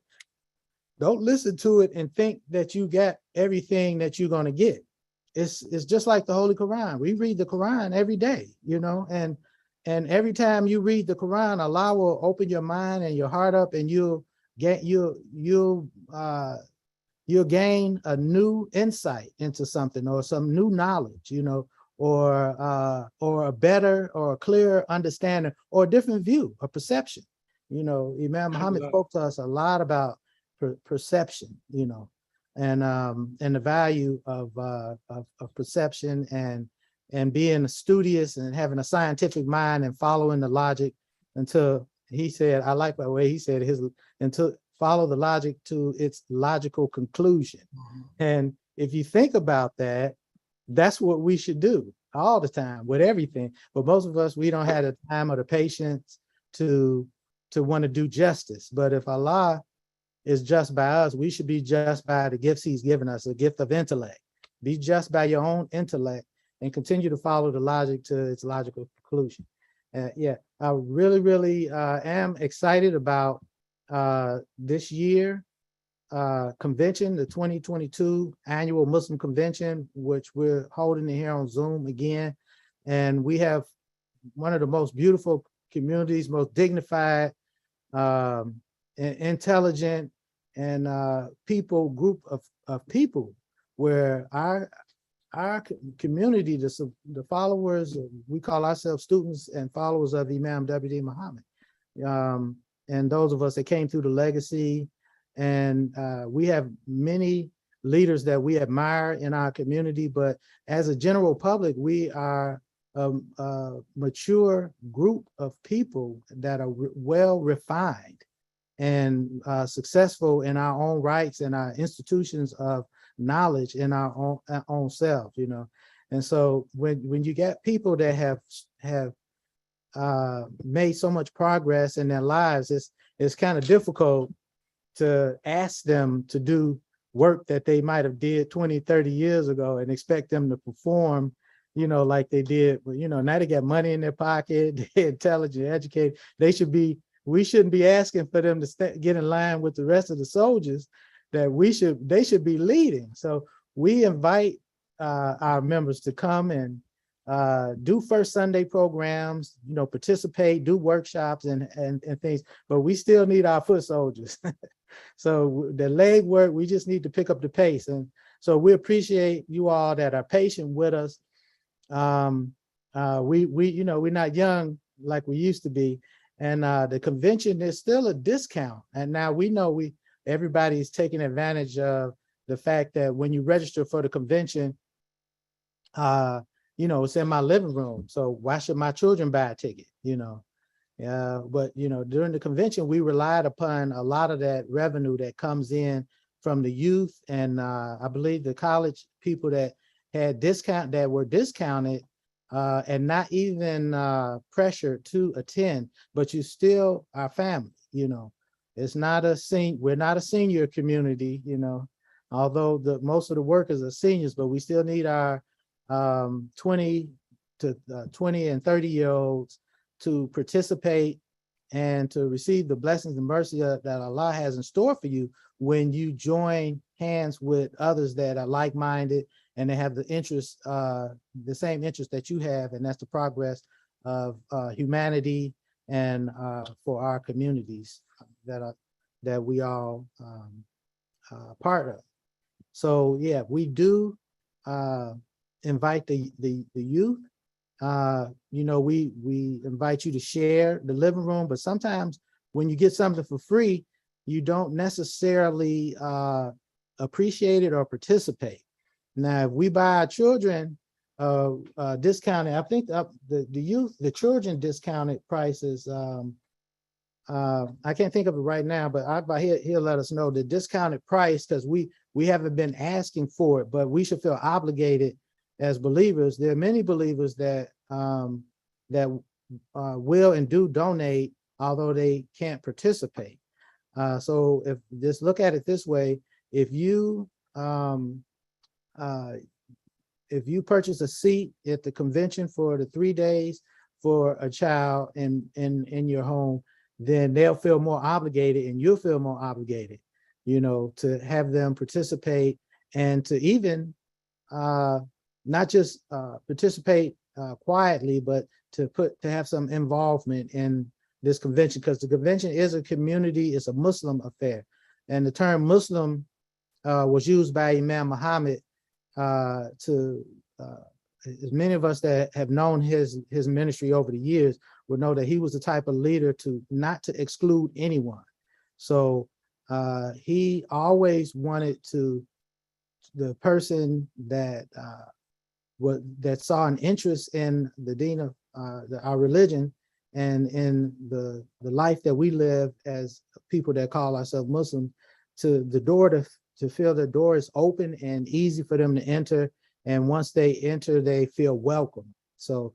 don't listen to it and think that you got everything that you're going to get. It's just like the Holy Quran. We read the Quran every day, you know, and every time you read the Quran, Allah will open your mind and your heart up, and you'll gain a new insight into something, or some new knowledge, you know, or a better or a clearer understanding, or a different view, a perception. You know, Imam Muhammad spoke to us a lot about perception, you know, and the value of perception, and being studious and having a scientific mind and following the logic until, he said, I like the way he said until follow the logic to its logical conclusion. And if you think about that, that's what we should do all the time with everything. But most of us, we don't have the time or the patience to want to do justice. But if Allah is just by us, we should be just by the gifts he's given us, a gift of intellect. Be just by your own intellect and continue to follow the logic to its logical conclusion. Yeah, I really am excited about this year convention, the 2022 annual Muslim convention, which we're holding here on Zoom again. And we have one of the most beautiful communities, most dignified, intelligent, and group of people, where our community, the followers, we call ourselves students and followers of Imam W.D. Muhammad. And those of us that came through the legacy, and we have many leaders that we admire in our community, but as a general public, we are a mature group of people that are well refined and successful in our own rights and our institutions of knowledge in our own self, you know. And so when you get people that have made so much progress in their lives, it's kind of difficult to ask them to do work that they might have did 20, 30 years ago and expect them to perform, you know, like they did. But, you know, now they got money in their pocket, they're intelligent, educated. We shouldn't be asking for them to get in line with the rest of the soldiers, that they should be leading. So we invite our members to come and do First Sunday programs, you know, participate, do workshops and things, but we still need our foot soldiers. So the leg work, we just need to pick up the pace. And so we appreciate you all that are patient with us. You know, we're not young like we used to be. And the convention is still a discount. And now we know everybody's taking advantage of the fact that when you register for the convention, you know, it's in my living room. So why should my children buy a ticket, you know? But, you know, during the convention, we relied upon a lot of that revenue that comes in from the youth. And I believe the college people that were discounted and not even pressured to attend, but you still are family, you know. It's not we're not a senior community, you know, although most of the workers are seniors, but we still need our 20 and 30-year-olds to participate and to receive the blessings and mercy that Allah has in store for you when you join hands with others that are like-minded and they have the interest, the same interest that you have, and that's the progress of humanity and for our communities that we all part of. So yeah, we do invite the youth. You know, we invite you to share the living room, but sometimes when you get something for free, you don't necessarily appreciate it or participate. Now, if we buy our children discounted, I think the children discounted prices, I can't think of it right now, but he'll let us know the discounted price, because we haven't been asking for it, but we should feel obligated as believers, there are many believers that will and do donate, although they can't participate. So if just look at it this way, if you purchase a seat at the convention for the 3 days for a child in your home, then they'll feel more obligated and you'll feel more obligated, to have them participate and to even not just participate quietly, but to have some involvement in this convention, because the convention is a community, it's a Muslim affair. And the term Muslim was used by Imam Muhammad to as many of us that have known his ministry over the years would know that he was the type of leader not to exclude anyone. So he always wanted the person that saw an interest in the deen of our religion and in the life that we live as people that call ourselves Muslims, to feel the door is open and easy for them to enter. And once they enter, they feel welcome. So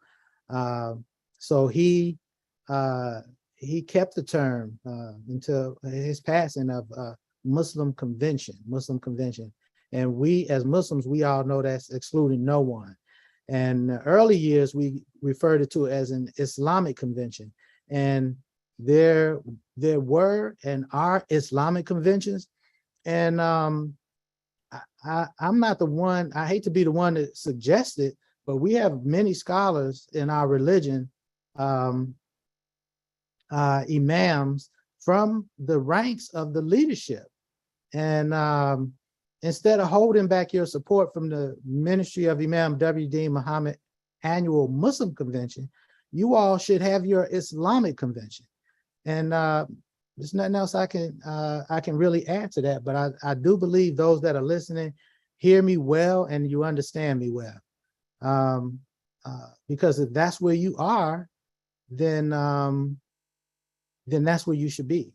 he kept the term until his passing of Muslim convention. And we as Muslims, we all know that's excluding no one. And in the early years, we referred to it as an Islamic convention. And there were and are Islamic conventions. And I'm not the one, I hate to be the one that suggests it, but we have many scholars in our religion, imams from the ranks of the leadership. And instead of holding back your support from the ministry of Imam W.D. Muhammad annual Muslim convention, you all should have your Islamic convention. And there's nothing else I can really add to that, but I do believe those that are listening hear me well and you understand me well. Because if that's where you are, then that's where you should be.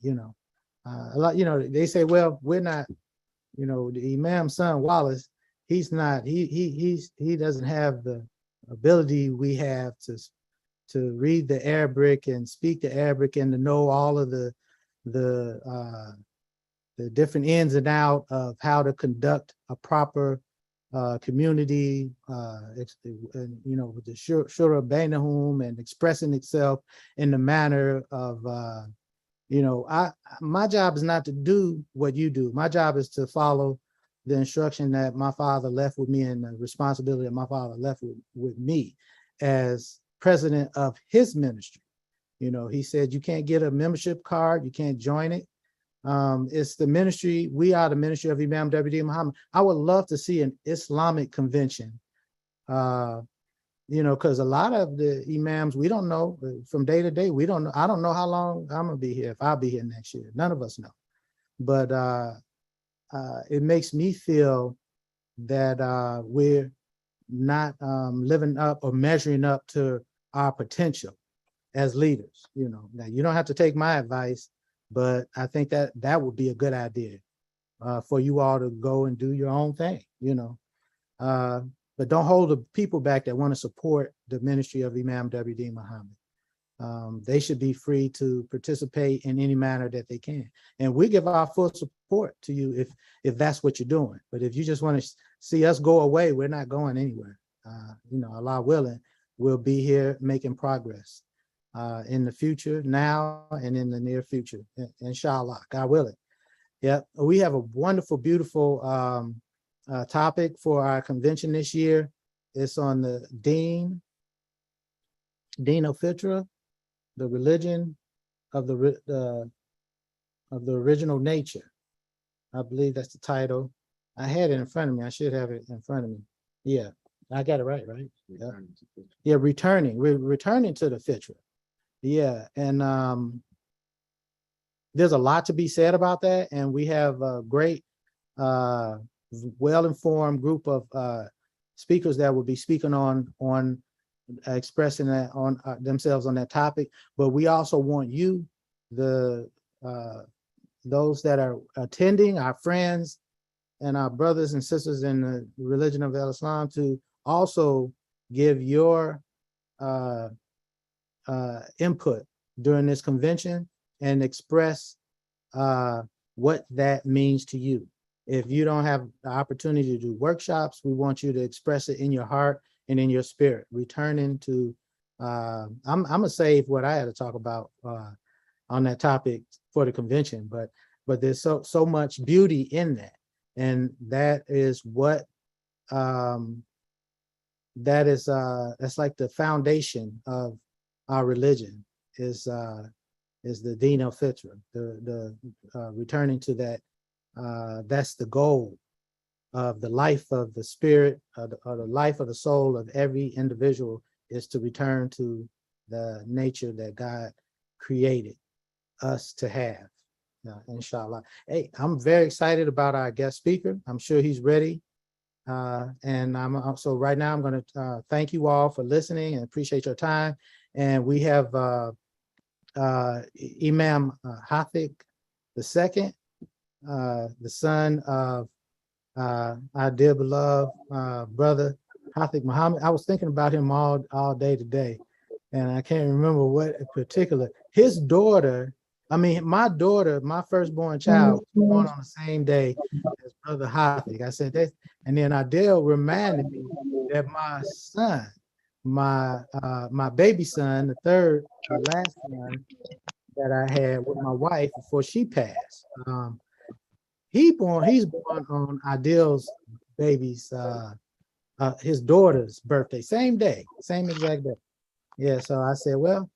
A lot, they say, well, we're not, the Imam's son Wallace, he's not, he doesn't have the ability we have to read the Arabic and speak the Arabic and to know all of the different ins and out of how to conduct a proper community, with the Shura Bainahum and expressing itself in the manner of, my job is not to do what you do. My job is to follow the instruction that my father left with me and the responsibility that my father left with me as president of his ministry. He said, you can't get a membership card, you can't join it. It's the ministry, we are the ministry of Imam W.D. Muhammad. I would love to see an Islamic convention, because a lot of the imams, we don't know from day to day, we don't know. I don't know how long I'm gonna be here, if I'll be here next year. None of us know. But it makes me feel that we're not living up or measuring up to our potential as leaders. Now you don't have to take my advice, but I think that would be a good idea for you all to go and do your own thing, but don't hold the people back that want to support the ministry of Imam W.D. Muhammad. They should be free to participate in any manner that they can. And we give our full support to you if that's what you're doing. But if you just want to see us go away, we're not going anywhere. Allah willing, we'll be here making progress in the future, now and in the near future, inshallah, God willing. Yeah, we have a wonderful, beautiful topic for our convention this year. It's on the Deen al-Fitra, the religion of the original nature. I believe that's the title. I had it in front of me. I should have it in front of me. Yeah, I got it right? Yeah, returning. We're returning to the Fitra. Yeah, and there's a lot to be said about that, and we have a great, well-informed group of speakers that will be speaking on expressing that on themselves on that topic. But we also want you, those that are attending, our friends and our brothers and sisters in the religion of Islam, to also give your input during this convention and express what that means to you. If you don't have the opportunity to do workshops, we want you to express it in your heart and in your spirit, returning to, I'm gonna save what I had to talk about on that topic for the convention, but there's so much beauty in that. And that is what, that's like the foundation of our religion is the Din al-Fitra, the returning to that. That's the goal of the life of the spirit, or the life of the soul of every individual, is to return to the nature that God created us to have, inshallah. Hey, I'm very excited about our guest speaker. I'm sure he's ready. And I'm also right now, I'm going to thank you all for listening and appreciate your time. And we have Imam Hafiq II, the son of our dear beloved brother Hafiq Muhammad. I was thinking about him all day today, and I can't remember what in particular. His daughter, my daughter, my firstborn child, was born on the same day as brother Hafiq. I said that, and then Adele reminded me that my son, my baby son, the last son that I had with my wife before she passed. He's born on Adele's baby's, his daughter's birthday, same day, same exact day. Yeah, so I said, well,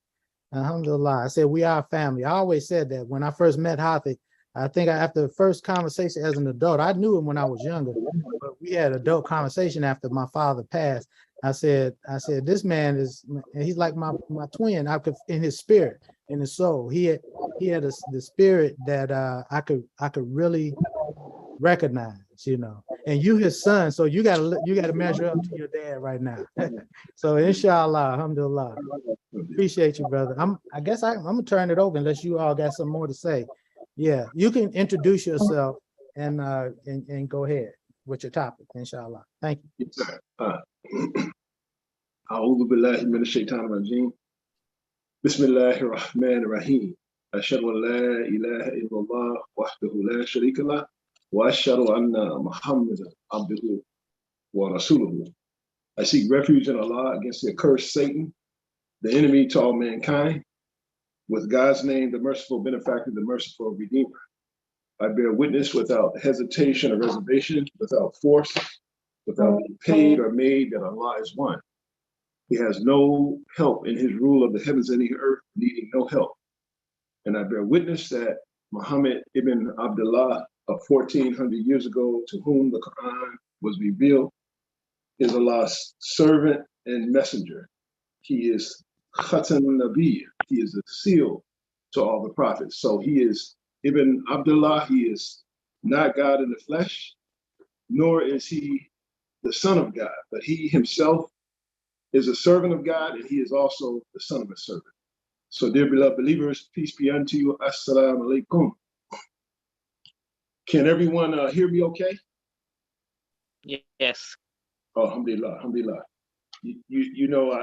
alhamdulillah. I said, we are family. I always said that when I first met Hafiq. I think after the first conversation as an adult, I knew him when I was younger, but we had adult conversation after my father passed. I said, this man he's like my twin. I could, in his spirit, in his soul. He had the spirit that I could really recognize, and you his son, so you gotta measure up to your dad right now. So inshallah, alhamdulillah. Appreciate you, brother. I guess I'm gonna turn it over unless you all got some more to say. Yeah, you can introduce yourself and go ahead with your topic, inshallah. Thank you. أعوذ بالله من الشيطان الرجيم بسم الله الرحمن الرحيم أشهد أن لا إله إلا الله وحده لا شريك له وأشهد أن محمدا عبده ورسوله. I seek refuge in Allah against the accursed Satan, the enemy to all mankind. With God's name, the merciful benefactor, the merciful redeemer. I bear witness without hesitation or reservation, without force, without being paid or made, that Allah is one. He has no help in his rule of the heavens and the earth, needing no help. And I bear witness that Muhammad ibn Abdullah of 1400 years ago, to whom the Quran was revealed, is Allah's servant and messenger. He is Khatan Nabi. He is a seal to all the prophets. So he is Ibn Abdullah. He is not God in the flesh, nor is he the son of God, but he himself is a servant of God, and he is also the son of a servant. So dear beloved believers, peace be unto you. Assalamu alaikum. Can everyone hear me okay? Yes. Oh, alhamdulillah, alhamdulillah. You know,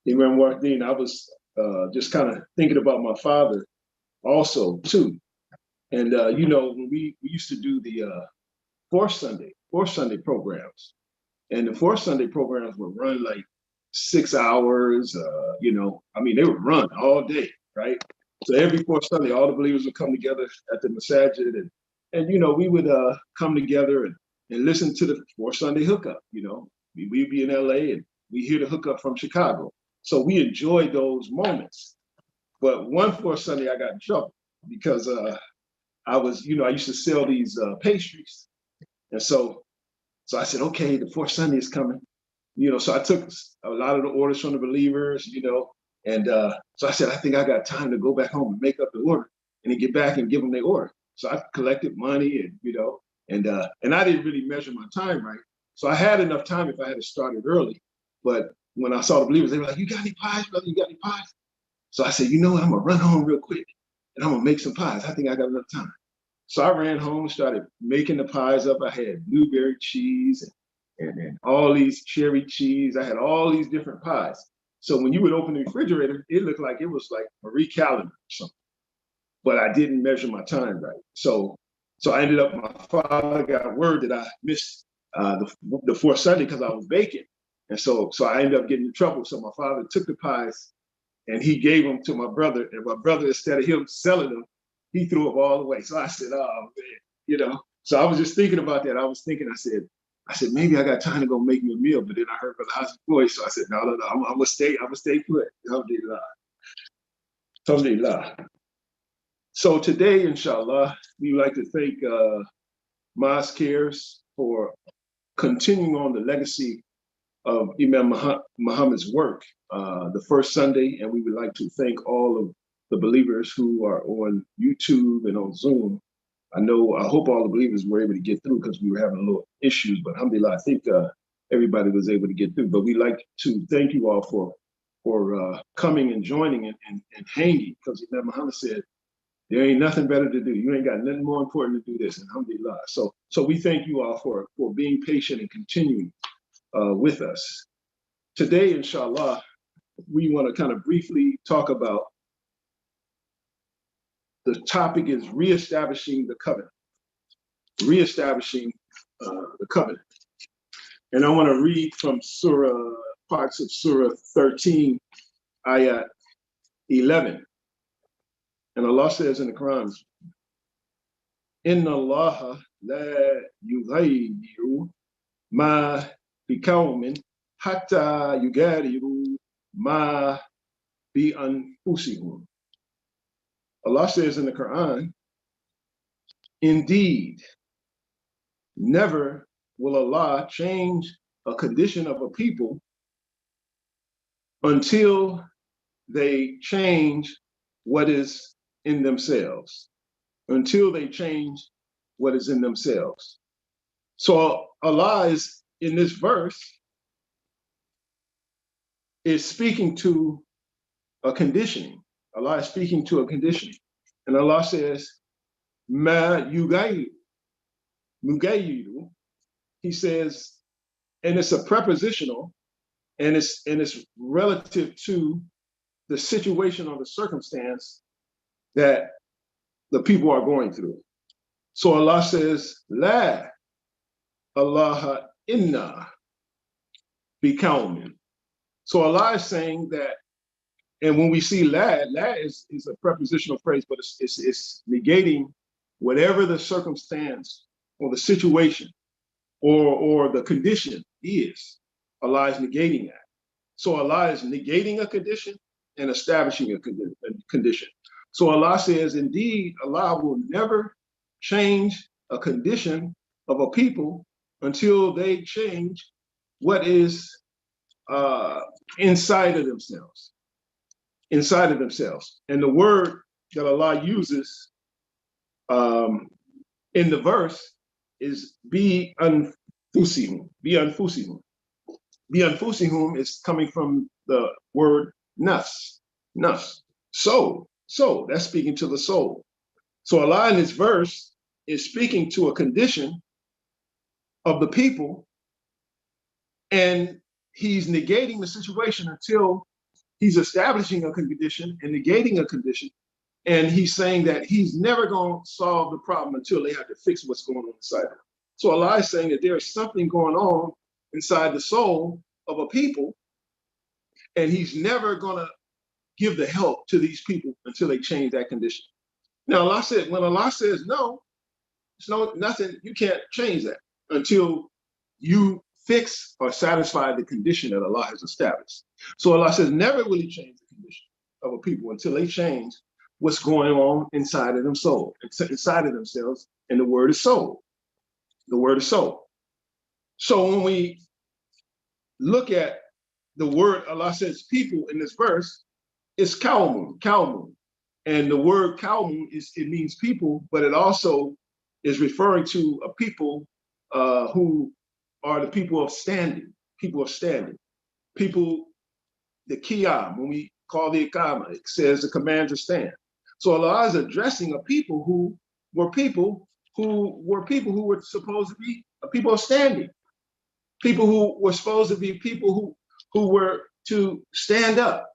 Imam Wardeen, I was just kind of thinking about my father also too. And you know, when we used to do the fourth Sunday programs, and the fourth Sunday programs would run like 6 hours, you know, I mean, they would run all day, right? So every fourth Sunday, all the believers would come together at the masajid, and you know, we would come together and listen to the fourth Sunday hookup, you know. We'd be in LA and we hear the hookup from Chicago. So we enjoyed those moments. But one fourth Sunday, I got in trouble because I was, you know, I used to sell these pastries. And so I said, okay, the fourth Sunday is coming. You know, so I took a lot of the orders from the believers, you know, and so I said, I think I got time to go back home and make up the order and then get back and give them their order. So I collected money and, you know, and I didn't really measure my time right. So I had enough time if I had started early. But when I saw the believers, they were like, you got any pies, brother? You got any pies? So I said, you know what? I'm going to run home real quick and I'm going to make some pies. I think I got enough time. So I ran home, started making the pies up. I had blueberry cheese and all these cherry cheese. I had all these different pies. So when you would open the refrigerator, it looked like it was like Marie Calendar or something. But I didn't measure my time right. So I ended up, my father got word that I missed the fourth Sunday because I was baking. And so I ended up getting in trouble. So my father took the pies and he gave them to my brother. And my brother, instead of him selling them, he threw them all away. So I said, oh man, So I was just thinking about that. I said, maybe I got time to go make me a meal. But then I heard Brother House's voice. So I said, no, I'm gonna stay put. Alhamdulillah. Alhamdulillah. So today, inshallah, we would like to thank Mosque Cares for continuing on the legacy of Imam Muhammad's work the first Sunday. And we would like to thank all of the believers who are on YouTube and on Zoom. I hope all the believers were able to get through because we were having a little issues, but alhamdulillah, I think everybody was able to get through. But we'd like to thank you all for coming and joining and hanging, because Imam Muhammad said, there ain't nothing better to do. You ain't got nothing more important to do this, and alhamdulillah. So we thank you all for being patient and continuing with us. Today, inshallah, we want to kind of briefly talk about, the topic is reestablishing the covenant. Reestablishing the covenant. And I want to read from parts of Surah 13, ayat 11. And Allah says in the Quran, Inna Allah la yughayyiru ma biqawmin hatta yughayyiru ma bi anfusihim. Allah says in the Quran, indeed, never will Allah change a condition of a people until they change what is in themselves. Until they change what is in themselves. So Allah is, in this verse, is speaking to a conditioning. Allah is speaking to a conditioning. And Allah says, Ma yugayiru. He says, and it's a prepositional, and it's relative to the situation or the circumstance that the people are going through. So Allah says, La Allah inna biqawmin. So Allah is saying that, and when we see la is a prepositional phrase, but it's negating whatever the circumstance or the situation or the condition is. Allah is negating that. So Allah is negating a condition and establishing a condition. So Allah says, indeed, Allah will never change a condition of a people until they change what is inside of themselves. Inside of themselves. And the word that Allah uses in the verse is bi anfusihum. Bi anfusihum. Bi anfusihum is coming from the word nafs. Nafs. Soul. Soul. That's speaking to the soul. So Allah in this verse is speaking to a condition of the people, and he's negating the situation until he's establishing a condition and negating a condition. And he's saying that he's never going to solve the problem until they have to fix what's going on inside them. So Allah is saying that there is something going on inside the soul of a people, and he's never going to give the help to these people until they change that condition. Now, Allah said, when Allah says no, it's nothing, you can't change that until you fix or satisfy the condition that Allah has established. So Allah says, never will he change the condition of a people until they change what's going on inside of them soul, inside of themselves, and the word is soul. The word is soul. So when we look at the word, Allah says people in this verse, it's Kalmun. And the word Kalmun it means people, but it also is referring to a people who are the people of standing, people, the Qiyam, when we call the Iqama, it says the command to stand. So Allah is addressing a people who were supposed to be a people of standing. people who were supposed to be people who were to stand up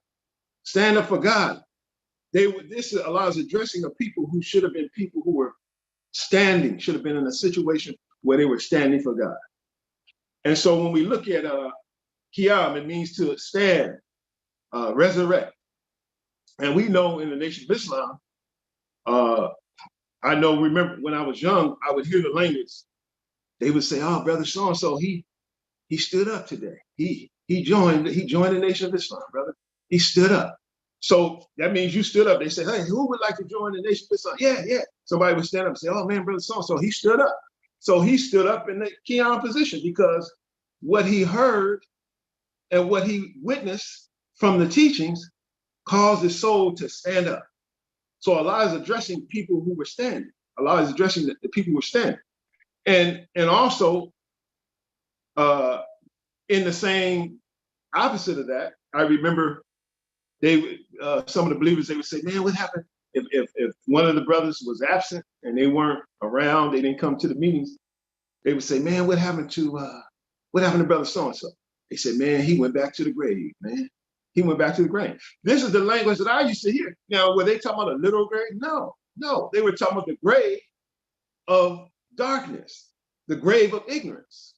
for God. This allows addressing of people who should have been people who were standing, should have been in a situation where they were standing for God. And so when we look at Qiyam, it means to stand, resurrect. And we know in the Nation of Islam, remember when I was young, I would hear the language. They would say, "Oh, brother so-and-so, he stood up today. He joined the Nation of Islam, brother. He stood up." So that means you stood up. They say, "Hey, who would like to join the Nation of Islam?" Yeah. Somebody would stand up and say, "Oh man, brother so-and-so, he stood up." So he stood up in the Qiyam position because what he heard and what he witnessed from the teachings caused his soul to stand up. So Allah is addressing people who were standing. Allah is addressing the people who were standing. And also, in the same opposite of that, I remember some of the believers, they would say, "Man, what happened if one of the brothers was absent and they weren't around, they didn't come to the meetings?" They would say, "Man, what happened to brother so-and-so?" They said, "Man, he went back to the grave, man. He went back to the grave." This is the language that I used to hear. Now, were they talking about a literal grave? No. They were talking about the grave of darkness, the grave of ignorance.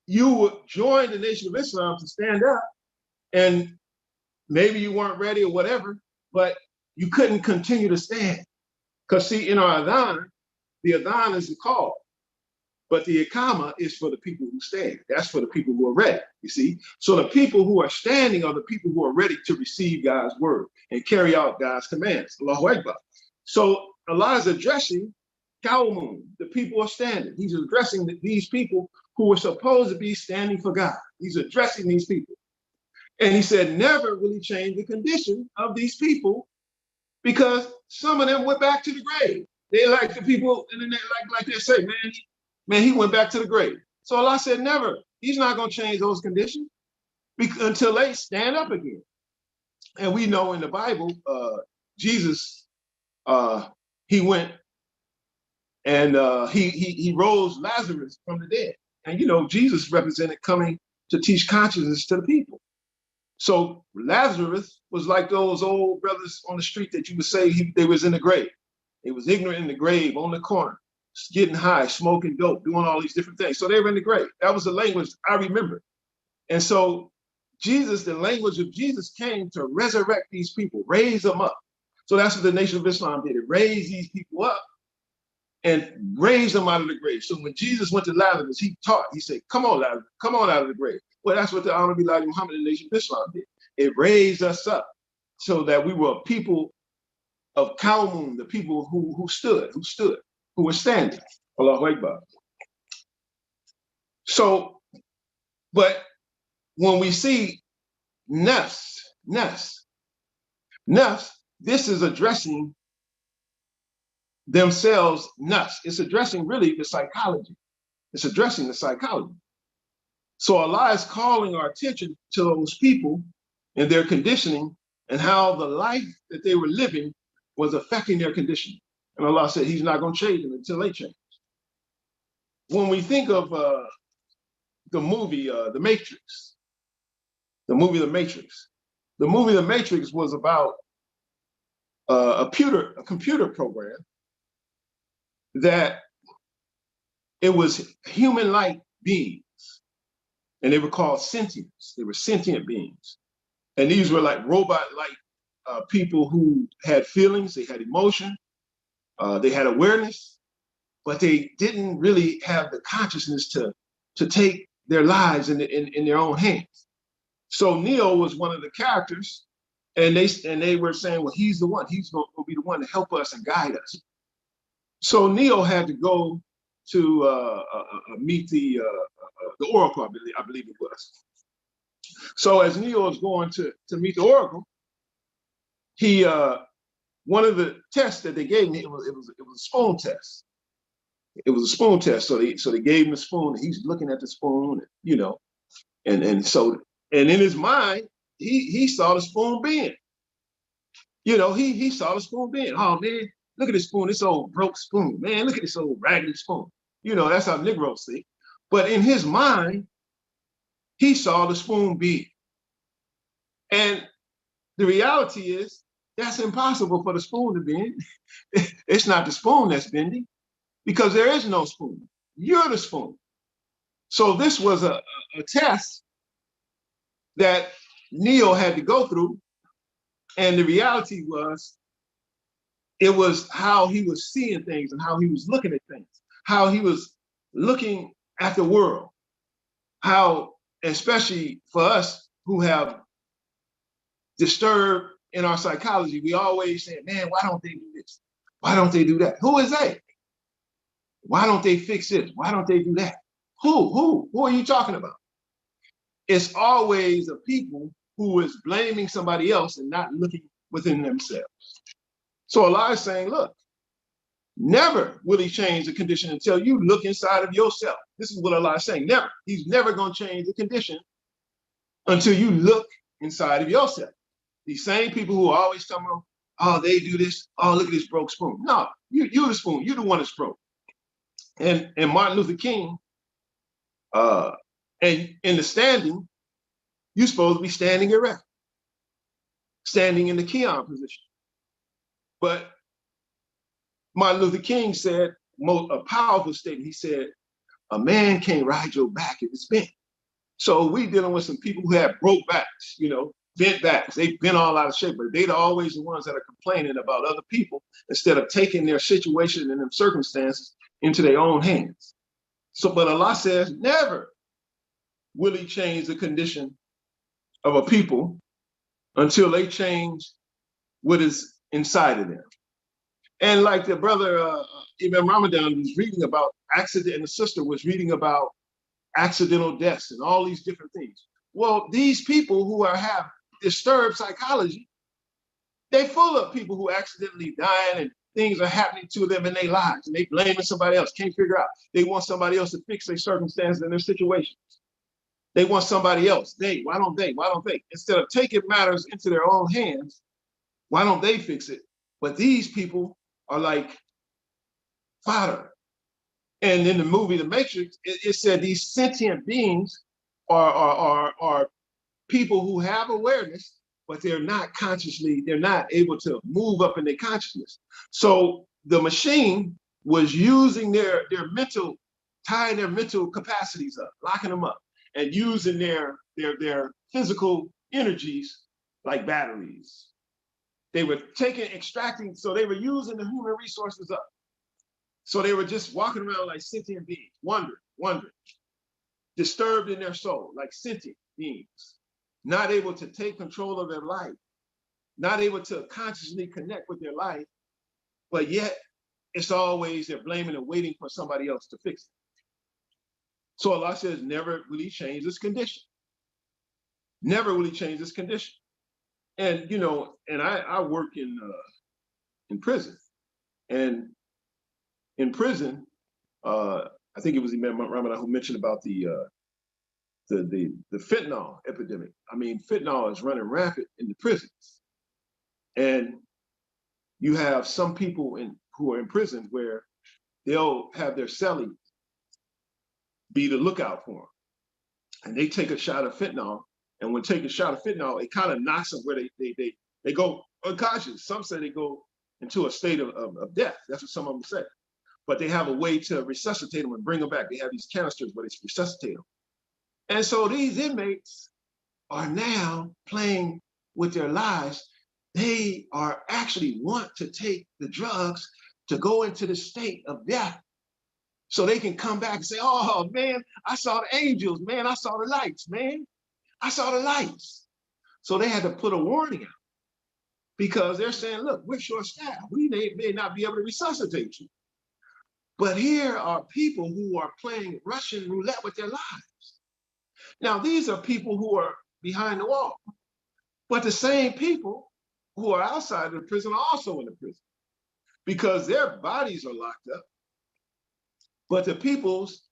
You would join the Nation of Islam to stand up, and maybe you weren't ready or whatever, but you couldn't continue to stand. Because see, in our adhan, the adhan is the call, but the ikama is for the people who stand. That's for the people who are ready, you see? So the people who are standing are the people who are ready to receive God's word and carry out God's commands. Allahu Akbar. So Allah is addressing Qawmun, the people are standing. He's addressing these people who were supposed to be standing for God. He's addressing these people. And he said, never will he change the condition of these people because some of them went back to the grave. They like the people, and then they like they say, man, he went back to the grave. So Allah said, never. He's not going to change those conditions until they stand up again. And we know in the Bible, Jesus, he went and he rose Lazarus from the dead. And you know, Jesus represented coming to teach consciousness to the people. So Lazarus was like those old brothers on the street that you would say they was in the grave. They was ignorant in the grave, on the corner, getting high, smoking dope, doing all these different things. So they were in the grave. That was the language I remember. And so Jesus, the language of Jesus came to resurrect these people, raise them up. So that's what the Nation of Islam did. It raised these people up and raised them out of the grave. So when Jesus went to Lazarus, he taught, he said, come on, Lazarus, come on out of the grave. Well, that's what the Honorable Elijah Muhammad, the Nation of Islam did. It raised us up so that we were a people of Qawmun, the people who stood, who were standing. Allahu Akbar. So, but when we see nafs, this is addressing themselves, nafs. It's addressing really the psychology. It's addressing the psychology. So Allah is calling our attention to those people and their conditioning and how the life that they were living was affecting their conditioning. And Allah said he's not going to change them until they change. When we think of the movie, The Matrix, the movie The Matrix was about a computer program that it was human-like beings. And they were called sentients. They were sentient beings. And these were like robot-like people who had feelings, they had emotion, they had awareness, but they didn't really have the consciousness to take their lives in their own hands. So Neo was one of the characters, and they were saying, well, he's the one. He's going to be the one to help us and guide us. So Neo had to go to meet the Oracle, I believe it was. So as Neo was going to meet the Oracle, he one of the tests that they gave me, it was a spoon test. It was a spoon test. So they gave him a spoon, and he's looking at the spoon, you know, and in his mind, he saw the spoon bend. You know, he saw the spoon bend. Oh man, look at this spoon, this old broke spoon. Man, look at this old raggedy spoon. You know, that's how Negroes think. But in his mind, he saw the spoon bend. And the reality is that's impossible for the spoon to bend. It's not the spoon that's bending because there is no spoon. You're the spoon. So this was a test that Neo had to go through. And the reality was, it was how he was seeing things and how he was looking at things, how he was looking at the world, how, especially for us who have disturbed in our psychology, we always say, man, why don't they do this? Why don't they do that? Who is they? Why don't they fix this? Why don't they do that? Who are you talking about? It's always a people who is blaming somebody else and not looking within themselves. So Allah is saying, look, never will he change the condition until you look inside of yourself. This is what Allah is saying, never. He's never going to change the condition until you look inside of yourself. These same people who are always talking about, oh, they do this, oh, look at this broke spoon. No, you're the spoon, you're the one that's broke. And Martin Luther King, and in the standing, you're supposed to be standing erect, standing in the Keon position. But Martin Luther King said a powerful statement. He said, a man can't ride your back if it's bent. So we dealing with some people who have broke backs, bent backs. They've been all out of shape, but they're always the ones that are complaining about other people instead of taking their situation and their circumstances into their own hands. So, but Allah says, never will he change the condition of a people until they change what is inside of them. And like the brother Imam Ramadan was reading about accident, and the sister was reading about accidental deaths and all these different things. Well, these people who have disturbed psychology, they full of people who accidentally dying and things are happening to them in their lives and they blaming somebody else, can't figure out. They want somebody else to fix their circumstances and their situations. They want somebody else. Why don't they? Instead of taking matters into their own hands, why don't they fix it? But these people are like fodder. And in the movie The Matrix, it said these sentient beings are people who have awareness, but they're not able to move up in their consciousness. So the machine was using their mental, tying their mental capacities up, locking them up, and using their physical energies like batteries. They were extracting, so they were using the human resources up. So they were just walking around like sentient beings, wondering, disturbed in their soul, like sentient beings, not able to take control of their life, not able to consciously connect with their life, but yet it's always they're blaming and waiting for somebody else to fix it. So Allah says, never will he change this condition. Never will he change this condition. And, and I work in prison. And in prison, I think it was Imam Ramadan who mentioned about the fentanyl epidemic. I mean, fentanyl is running rampant in the prisons. And you have some people who are in prison where they'll have their cellie be the lookout for them. And they take a shot of fentanyl. And when taking a shot of fentanyl, it kind of knocks them where they go unconscious. Some say they go into a state of death. That's what some of them say. But they have a way to resuscitate them and bring them back. They have these canisters where they resuscitate them. And so these inmates are now playing with their lives. They are actually want to take the drugs to go into the state of death so they can come back and say, oh man, I saw the angels, man, I saw the lights, man. I saw the lights. So they had to put a warning out because they're saying, look, we're short-staffed. We may not be able to resuscitate you. But here are people who are playing Russian roulette with their lives. Now, these are people who are behind the wall, but the same people who are outside of the prison are also in the prison because their bodies are locked up, but the people's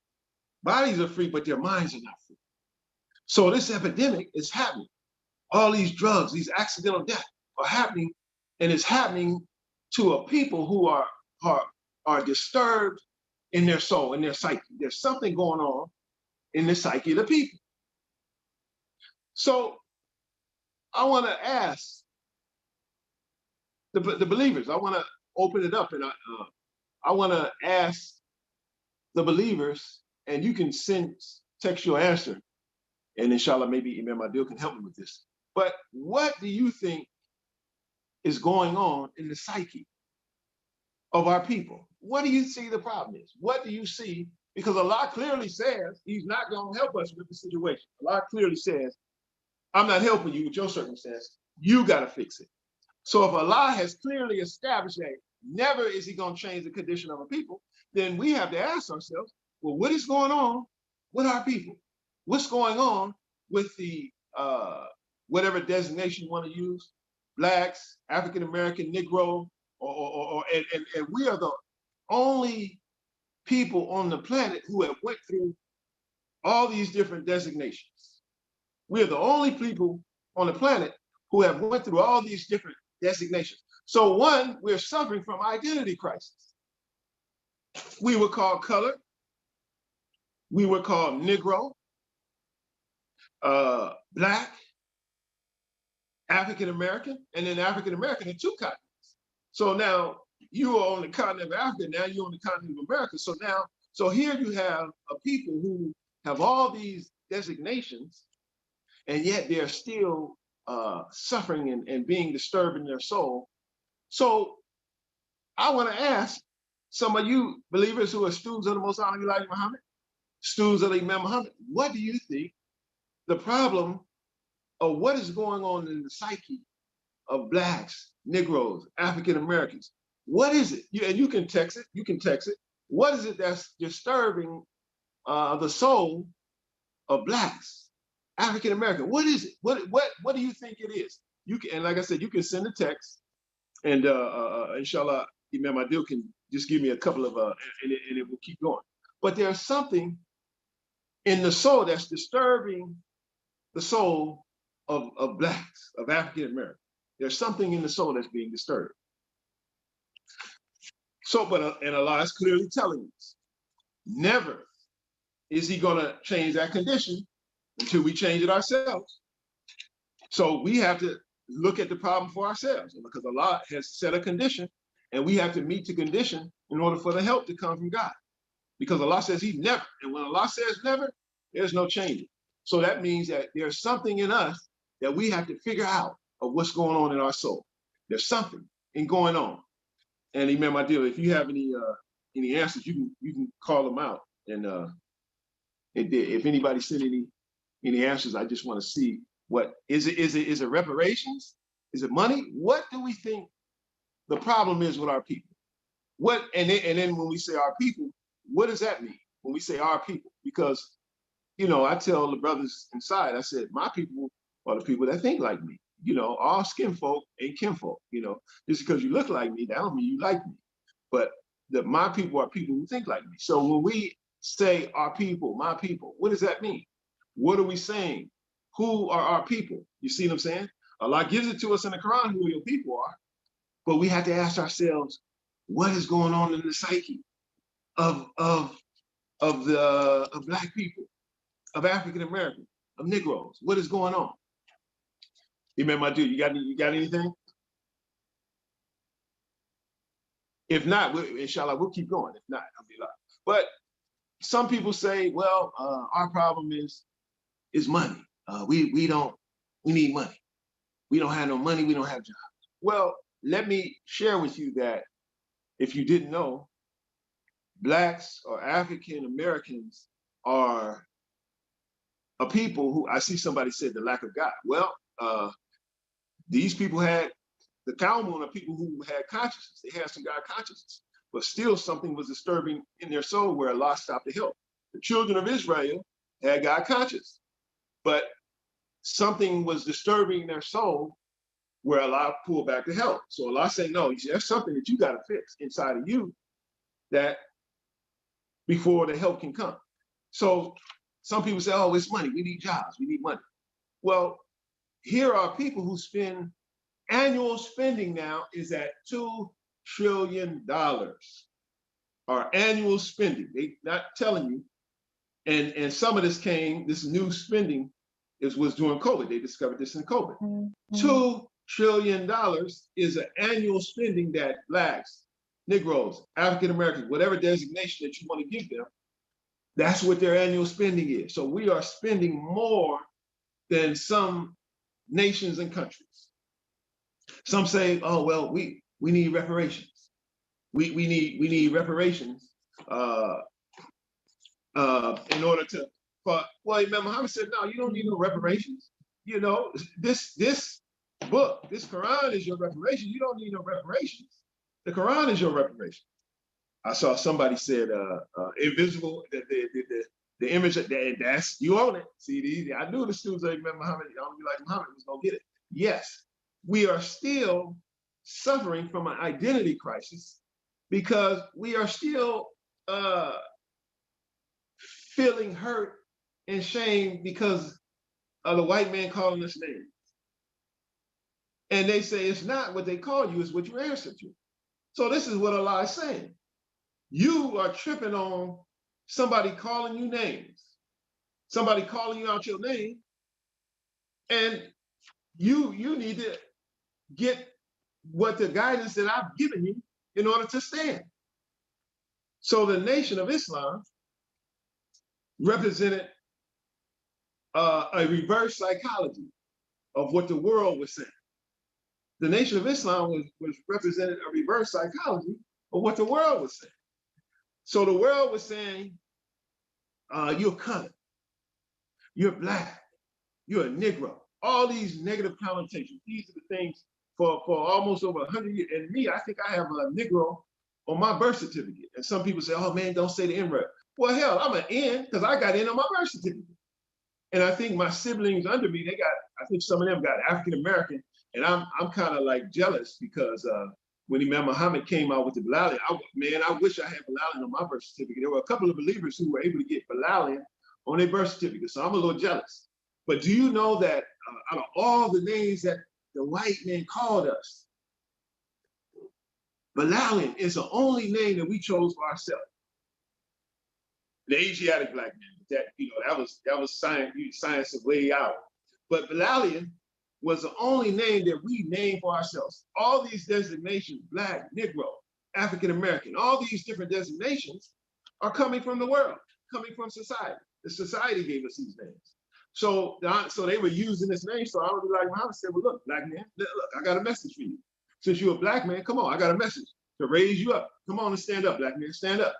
bodies are free, but their minds are not free. So this epidemic is happening. All these drugs, these accidental deaths are happening, and it's happening to a people who are disturbed in their soul, in their psyche. There's something going on in the psyche of the people. So I want to ask the believers, I want to open it up, and I want to ask the believers, and you can text your answer, and inshallah, maybe Imam Adil can help me with this. But what do you think is going on in the psyche of our people? What do you see the problem is? What do you see? Because Allah clearly says he's not going to help us with the situation. Allah clearly says, I'm not helping you with your circumstance. You got to fix it. So if Allah has clearly established that never is he going to change the condition of a people, then we have to ask ourselves, well, what is going on with our people? What's going on with the, whatever designation you want to use, Blacks, African-American, Negro, and we are the only people on the planet who have went through all these different designations. We are the only people on the planet who have went through all these different designations. So one, we're suffering from identity crisis. We were called colored. We were called Negro, Black, African-American, and then African-American in two continents. So now you are on the continent of Africa, now you're on the continent of America. So here you have a people who have all these designations, and yet they're still suffering and being disturbed in their soul. So I want to ask some of you believers who are students of the Most Honorable Elijah Muhammad, students of Imam Muhammad, what do you think the problem of what is going on in the psyche of Blacks, Negroes, African Americans? What is it? And you can text it. You can text it. What is it that's disturbing the soul of Blacks, African American? What is it? What do you think it is? You can, and like I said, you can send a text, and inshallah, Imam Adil can just give me a couple of and it will keep going. But there's something in the soul that's disturbing the soul of Blacks, of African Americans. There's something in the soul that's being disturbed. So, and Allah is clearly telling us, never is he gonna change that condition until we change it ourselves. So we have to look at the problem for ourselves, because Allah has set a condition, and we have to meet the condition in order for the help to come from God. Because Allah says he never, and when Allah says never, there's no changing. So that means that there's something in us that we have to figure out of what's going on in our soul. There's something going on. And Imam Adil, if you have any answers, you can call them out. And if anybody sent any answers, I just want to see what is it? Is it reparations? Is it money? What do we think the problem is with our people? What and then when we say our people, what does that mean when we say our people? Because I tell the brothers inside, I said, my people are the people that think like me. All skin folk ain't kinfolk. Just because you look like me, that don't mean you like me. But my people are people who think like me. So when we say our people, my people, what does that mean? What are we saying? Who are our people? You see what I'm saying? Allah gives it to us in the Quran who your people are, but we have to ask ourselves, what is going on in the psyche of Black people, of African Americans, of Negroes? What is going on? Imam Adil, you got anything? If not, inshallah, we'll keep going. If not, I'll be like. But some people say, well, our problem is money. We need money. We don't have no money. We don't have jobs. Well, let me share with you that if you didn't know, Blacks or African Americans are a people who, I see somebody said the lack of God. Well, these people had, the Kalmun are people who had consciousness. They had some God consciousness, but still something was disturbing in their soul where Allah stopped to help. The children of Israel had God conscious, but something was disturbing their soul where Allah pulled back to help. So Allah said, no, there's something that you got to fix inside of you that before the help can come. So some people say, oh, it's money. We need jobs. We need money. Well, here are people who spend, annual spending now is at $2 trillion. Our annual spending, they not telling you. And some of this new spending was during COVID. They discovered this in COVID. $2 trillion is an annual spending that Blacks, Negroes, African Americans, whatever designation that you want to give them, that's what their annual spending is. So we are spending more than some nations and countries. Some say, oh, well, we need reparations. We need reparations in order to, well, Imam Muhammad said, no, you don't need no reparations. You know, this book, this Quran is your reparation. You don't need no reparations. The Quran is your reparation. I saw somebody said, invisible, the image, that's, you own it. See, I knew the students of Imam Muhammad, I'll be like Muhammad was gonna get it. Yes, we are still suffering from an identity crisis because we are still feeling hurt and shame because of the white man calling us names. And they say it's not what they call you, it's what you answer to. So this is what Allah is saying. You are tripping on somebody calling you names, somebody calling you out your name, and you need to get what the guidance that I've given you in order to stand. So the Nation of Islam represented a reverse psychology of what the world was saying. The Nation of Islam was represented a reverse psychology of what the world was saying. So the world was saying, you're colored, you're Black, you're a Negro, all these negative connotations. These are the things for almost over 100 years. And me, I think I have a Negro on my birth certificate. And some people say, oh man, don't say the N-word. Well, hell, I'm an N because I got N on my birth certificate. And I think my siblings under me, I think some of them got African-American. And I'm kind of like jealous because when Imam Muhammad came out with the Bilalian, I wish I had Bilalian on my birth certificate. There were a couple of believers who were able to get Bilalian on their birth certificate. So I'm a little jealous. But do you know that out of all the names that the white man called us, Bilalian is the only name that we chose for ourselves. The Asiatic Black man, that was science of way out. But Bilalian was the only name that we named for ourselves. All these designations, Black, Negro, African American, all these different designations are coming from the world, coming from society. The society gave us these names. So they were using this name. So I would be like, Muhammad said, well, look, Black man, look, I got a message for you. Since you're a Black man, come on, I got a message to raise you up. Come on and stand up, Black man, stand up.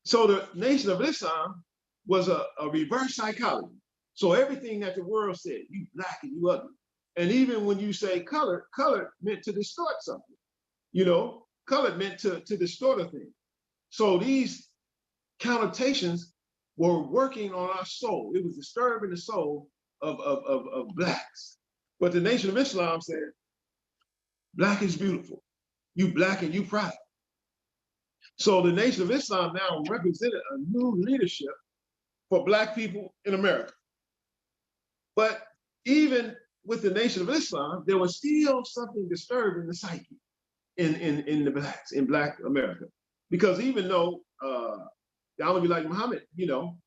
So the Nation of Islam was a reverse psychology. So everything that the world said, you Black and you ugly. And even when you say colored meant to distort something. You know, colored meant to distort a thing. So these connotations were working on our soul. It was disturbing the soul of Blacks. But the Nation of Islam said, Black is beautiful. You Black and you proud. So the Nation of Islam now represented a new leadership for Black people in America. But even with the Nation of Islam, there was still something disturbing the psyche in the Blacks, in Black America. Because even though I'll be like Muhammad, you know,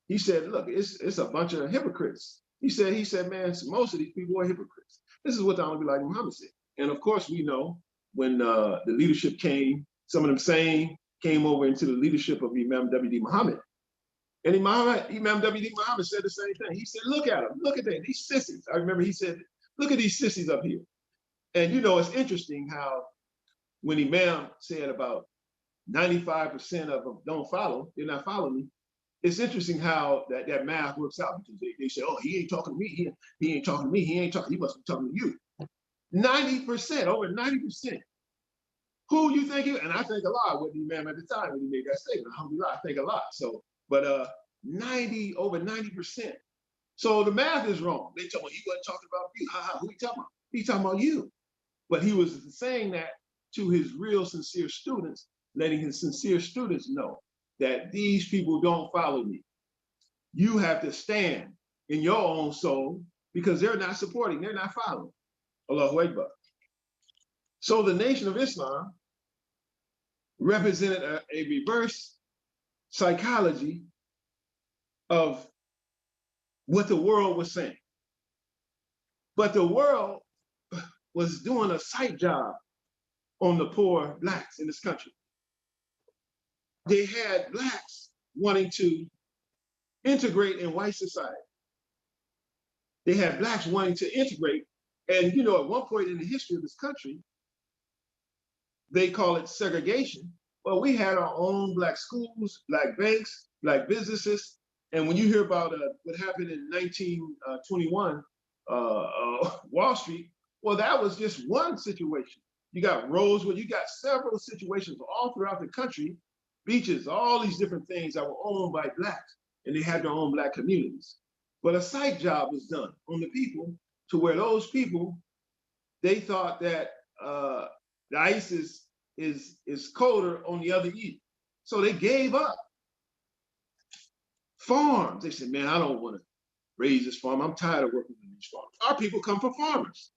he said, look, it's a bunch of hypocrites. He said, man, most of these people are hypocrites. This is what the I'll be like Muhammad said. And of course, we know when the leadership came, some of them same came over into the leadership of Imam W.D. Muhammad. And Imam W.D. Muhammad said the same thing. He said, look at them, look at them, these sissies. I remember he said, look at these sissies up here. And you know, it's interesting how when Imam said about 95% of them don't follow, they're not following me. It's interesting how that math works out because they say, oh, he ain't talking to me, he ain't talking to me, he must be talking to you. 90%, over 90%. Who you think and I think a lot with the Imam at the time when he made that statement. Alhamdulillah, I think a lot. So, but over 90%. So the math is wrong. They told me he wasn't talking about you. Who he talking about? He's talking about you. But he was saying that to his real sincere students, letting his sincere students know that these people don't follow me. You have to stand in your own soul because they're not supporting, they're not following. Allahu Akbar. So the Nation of Islam represented a reverse psychology of what the world was saying. But the world was doing a sight job on the poor blacks in this country. They had blacks wanting to integrate in white society. They had blacks wanting to integrate. And you know, at one point in the history of this country, they call it segregation. Well, we had our own black schools, black banks, black businesses. And when you hear about what happened in 1921, Wall Street, well, that was just one situation. You got Rosewood, you got several situations all throughout the country, beaches, all these different things that were owned by blacks, and they had their own black communities. But a psych job was done on the people to where those people, they thought that the ice is colder on the other end. So they gave up farms. They said, man, I don't want to raise this farm. I'm tired of working on these farms. Our people come from farmers.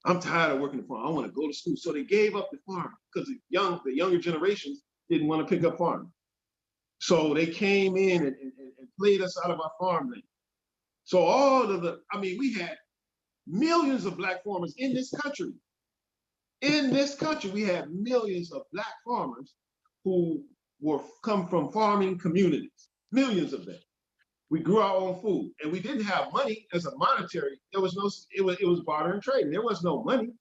I'm tired of working the farm. I want to go to school. So they gave up the farm because the younger generations didn't want to pick up farming. So they came in and played us out of our farmland. So we had millions of black farmers in this country. In this country, we had millions of black farmers who come from farming communities, millions of them. We grew our own food, and we didn't have money as a monetary. There was no. It was barter and trade. There was no money.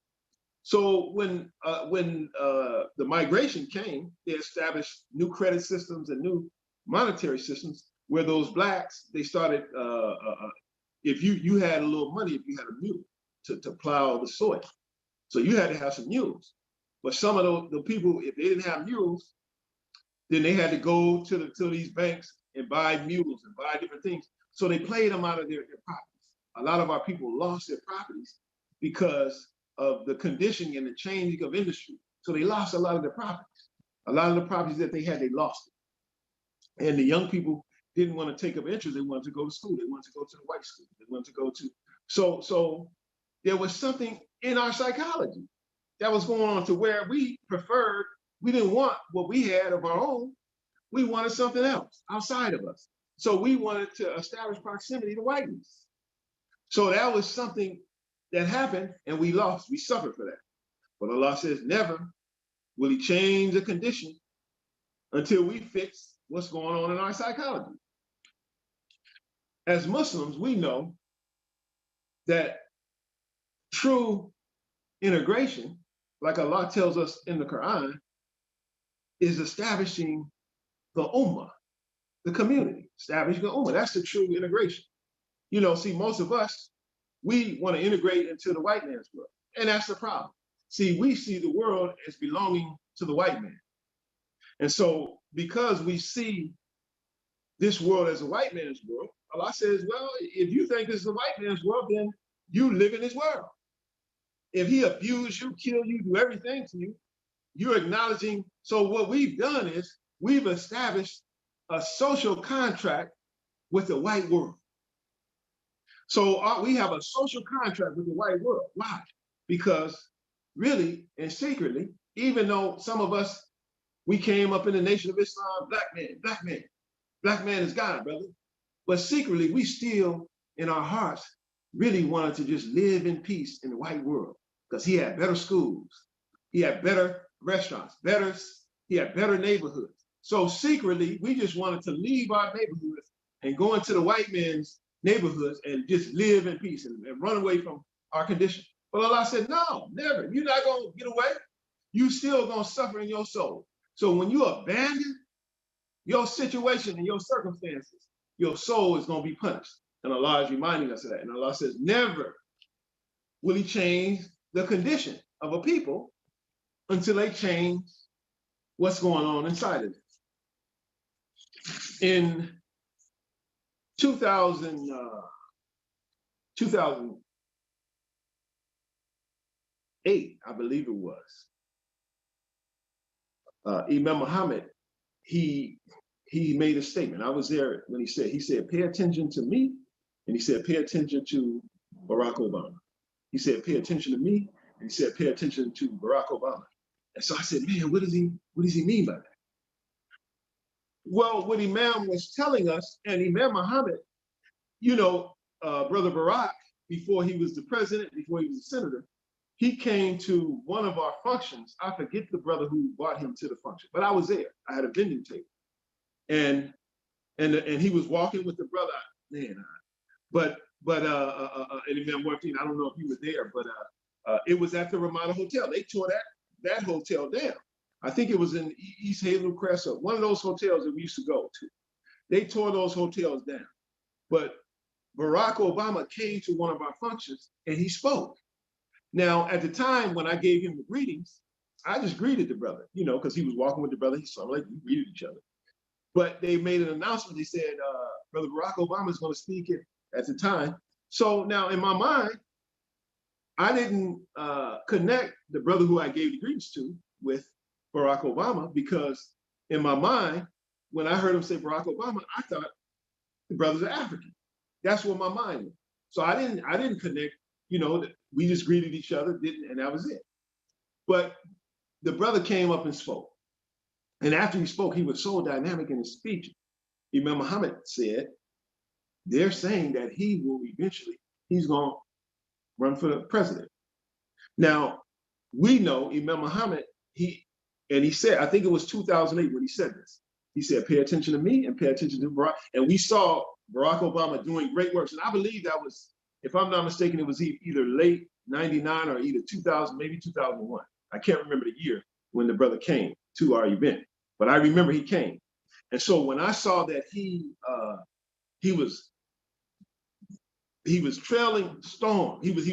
So when the migration came, they established new credit systems and new monetary systems where those blacks, they started. If you had a little money, if you had a mule to plow the soil, so you had to have some mules. But some of the people, if they didn't have mules, then they had to go to these banks and buy mules and buy different things. So they played them out of their properties. A lot of our people lost their properties because of the conditioning and the changing of industry. So they lost a lot of their properties. A lot of the properties that they had, they lost it. And the young people didn't want to take up interest. They wanted to go to school. They wanted to go to the white school. They wanted to go to, so there was something in our psychology that was going on to where we didn't want what we had of our own. We wanted something else outside of us. So we wanted to establish proximity to whiteness. So that was something that happened, and we lost. We suffered for that. But Allah says, never will He change the condition until we fix what's going on in our psychology. As Muslims, we know that true integration, like Allah tells us in the Quran, is establishing the ummah, the community, establishing the ummah. That's the true integration. You know, see, most of us, we want to integrate into the white man's world, and that's the problem. See, we see the world as belonging to the white man. And so because we see this world as a white man's world, Allah says, well, if you think this is a white man's world, then you live in his world. If he abuse you, kill you, do everything to you, you're acknowledging. So what we've done is we've established a social contract with the white world. So we have a social contract with the white world. Why? Because really and secretly, even though some of us, we came up in the Nation of Islam, black man is God, brother. But secretly, we still, in our hearts, really wanted to just live in peace in the white world because he had better schools, he had better restaurants, he had better neighborhoods. So secretly, we just wanted to leave our neighborhoods and go into the white man's neighborhoods and just live in peace and run away from our condition. But Allah said, no, never. You're not going to get away. You still going to suffer in your soul. So when you abandon your situation and your circumstances, your soul is going to be punished. And Allah is reminding us of that. And Allah says, never will He change the condition of a people until they change what's going on inside of it. In 2008, I believe it was, Imam Muhammad, he made a statement. I was there when he said, pay attention to me. And he said, pay attention to Barack Obama. He said, pay attention to me. And he said, pay attention to Barack Obama. And so I said, man, what does he mean by that? Well, what Imam was telling us, and Imam Muhammad, Brother Barack, before he was the president, before he was a senator, he came to one of our functions. I forget the brother who brought him to the function, but I was there. I had a vending table, and he was walking with the brother. Man, and then one thing, I don't know if you were there, but it was at the Ramada Hotel. They tore that hotel down. I think it was in East Hazel Crest, or one of those hotels that we used to go to. They tore those hotels down. But Barack Obama came to one of our functions and he spoke. Now, at the time when I gave him the greetings, I just greeted the brother, because he was walking with the brother. He saw like we greeted each other. But they made an announcement. They said, Brother Barack Obama is going to speak at the time. So now in my mind, I didn't connect the brother who I gave the greetings to with Barack Obama, because in my mind, when I heard him say Barack Obama, I thought the brothers are African. That's what my mind was. So I didn't connect, we just greeted each other, and that was it. But the brother came up and spoke. And after he spoke, he was so dynamic in his speech. Imam Muhammad said, they're saying that he's going to run for the president. Now, we know Imam Muhammad, he said, I think it was 2008 when he said this. He said, pay attention to me and pay attention to Barack. And we saw Barack Obama doing great works. And I believe that was, if I'm not mistaken, it was either late 99 or either 2000, maybe 2001. I can't remember the year when the brother came to our event, but I remember he came. And so when I saw that he was trailing storm, he was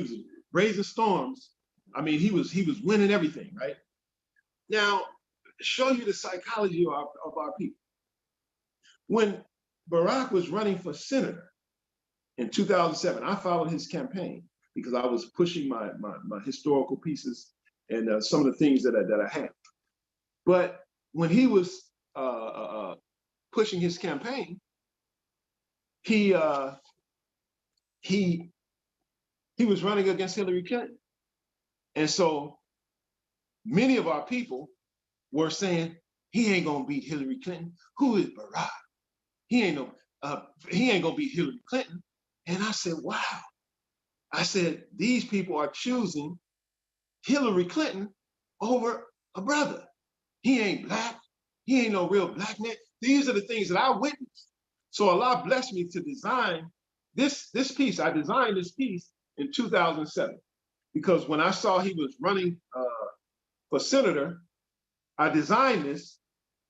raising storms. I mean, he was winning everything, right? Now, show you the psychology of our people. When Barack was running for senator in 2007, I followed his campaign because I was pushing my historical pieces and some of the things that I had. But when he was pushing his campaign, he was running against Hillary Clinton. And so many of our people were saying, he ain't gonna beat Hillary Clinton. Who is Barack? He ain't gonna beat Hillary Clinton. And I said, wow. I said, these people are choosing Hillary Clinton over a brother. He ain't black. He ain't no real black man. These are the things that I witnessed. So Allah blessed me to design this piece. I designed this piece in 2007 because when I saw he was running for senator, I designed this,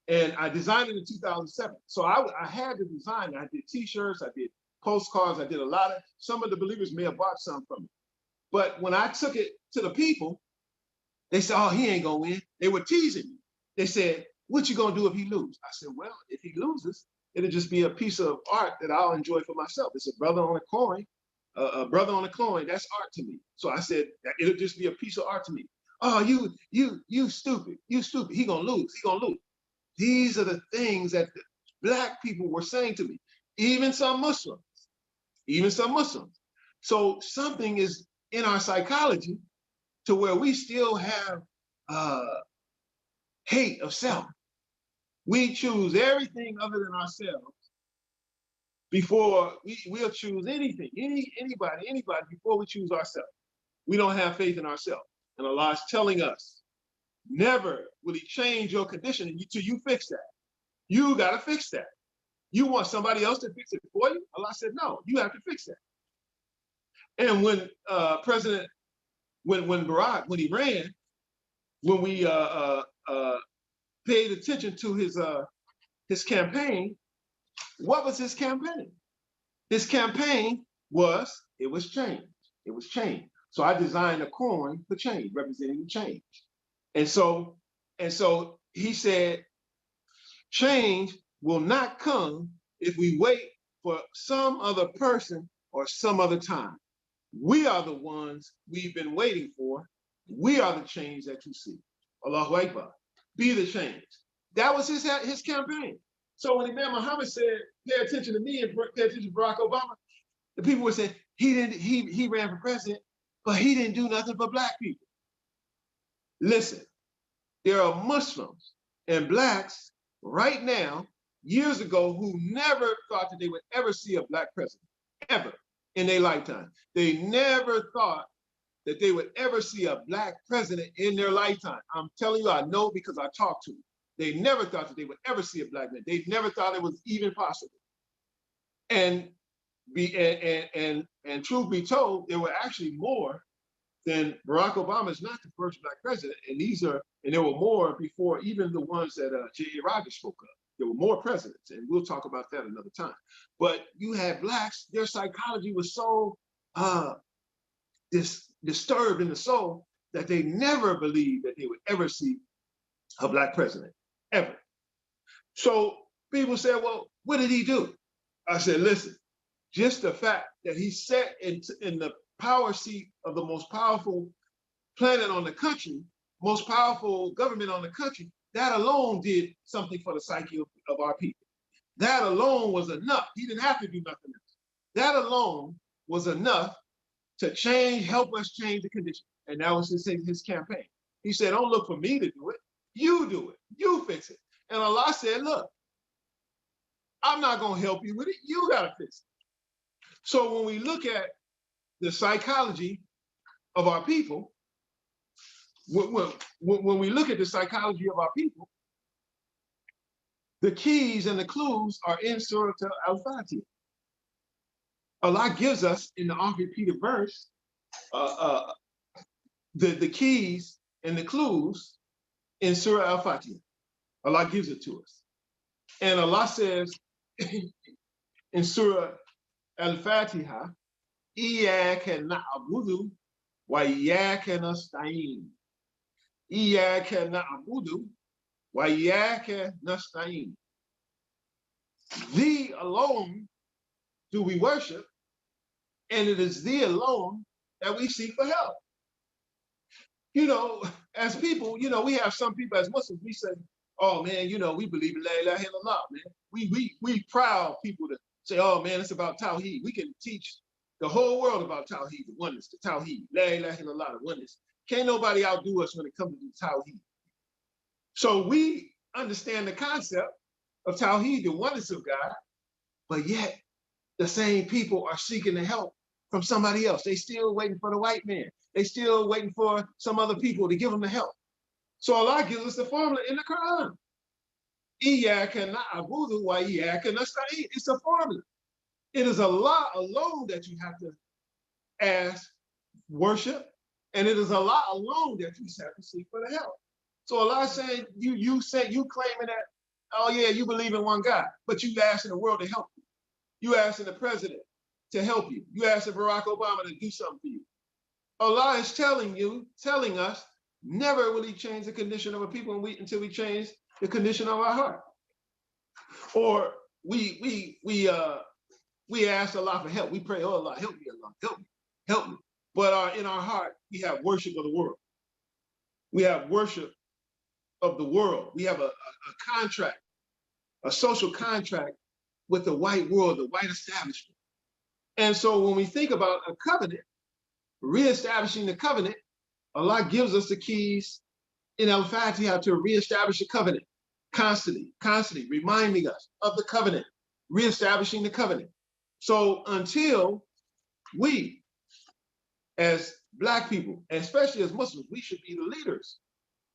and I designed it in 2007. So I had to design. I did T-shirts, I did postcards, I did a lot of. Some of the believers may have bought some from me, but when I took it to the people, they said, "Oh, he ain't gonna win." They were teasing me. They said, "What you gonna do if he loses?" I said, "Well, if he loses, it'll just be a piece of art that I'll enjoy for myself. It's a brother on a coin, a brother on a coin. That's art to me." So I said, "It'll just be a piece of art to me." "Oh, you stupid, you stupid. He gonna lose. He gonna lose." These are the things that the Black people were saying to me, even some Muslims. So something is in our psychology to where we still have hate of self. We choose everything other than ourselves before we'll choose anything, anybody before we choose ourselves. We don't have faith in ourselves. And Allah is telling us, never will he change your condition until you fix that. You got to fix that. You want somebody else to fix it for you? Allah said, no, you have to fix that. And when when Barack, when he ran, when we paid attention to his campaign, what was his campaign? His campaign was change. It was change. So I designed a coin for change, representing change. And so he said, change will not come if we wait for some other person or some other time. We are the ones we've been waiting for. We are the change that you see. Allahu Akbar. Be the change. That was his campaign. So when Imam Muhammad said, pay attention to me and pay attention to Barack Obama, the people would say, he ran for president, but he didn't do nothing for Black people. Listen, there are Muslims and Blacks right now, years ago, who never thought that they would ever see a Black president. ever in their lifetime. They never thought that they would ever see a Black president in their lifetime. I'm telling you, I know because I talked to them. They never thought that they would ever see a Black man. They never thought it was even possible. And truth be told, there were actually more than Barack Obama is not the first Black president, and there were more before even the ones that J.A. Rogers spoke of. There were more presidents, and we'll talk about that another time. But you had Blacks, their psychology was so disturbed in the soul that they never believed that they would ever see a Black president, ever. So people said, well, what did he do? I said, listen, just the fact that he sat in the power seat of the most powerful planet on the country, most powerful government on the country, that alone did something for the psyche of our people. That alone was enough. He didn't have to do nothing else. That alone was enough to help us change the condition. And that was his campaign. He said, don't look for me to do it. You do it. You fix it. And Allah said, look, I'm not going to help you with it. You got to fix it. So when we look at the psychology of our people, when we look at the psychology of our people, the keys and the clues are in Surah Al-Fatiha. Allah gives us in the oft-repeated verse the keys and the clues in Surah Al-Fatiha. Allah gives it to us. And Allah says in Surah Al-Fatiha, Iyyaka na'budu wa iyyaka nasta'in. Iyyaka na'budu wa iyyaka nasta'in. Thee alone do we worship, and it is thee alone that we seek for help. You know, as people, you know, we have some people as Muslims, we say, oh man, you know, we believe in La ilaha illallah, man. We proud people to say, oh man, it's about Tawheed. We can teach the whole world about Tawheed, the oneness, the Tawheed, La ilaha illallah, the oneness. Can't nobody outdo us when it comes to the Tawheed. So we understand the concept of Tawheed, the oneness of God, but yet the same people are seeking the help from somebody else. They still waiting for the white man. They still waiting for some other people to give them the help. So Allah gives us the formula in the Quran. Iyyaka na'budu wa iyyaka nasta'in. It's a formula. It is Allah alone that you have to ask, worship, and it is Allah alone that you have to seek for the help. So Allah is saying, you claiming that, oh yeah, you believe in one God, but you asking the world to help you. You asking the president to help you. You asking Barack Obama to do something for you. Allah is telling us, never will he change the condition of a people until we change the condition of our heart. Or we ask Allah for help. We pray, oh Allah, help me, Allah, help me, help me. But in our heart, we have worship of the world. We have worship of the world. We have a contract, a social contract with the white world, the white establishment. And so when we think about a covenant, reestablishing the covenant, Allah gives us the keys in Al-Fatiha to reestablish a covenant constantly, reminding us of the covenant, reestablishing the covenant. So until we, as Black people, and especially as Muslims, we should be the leaders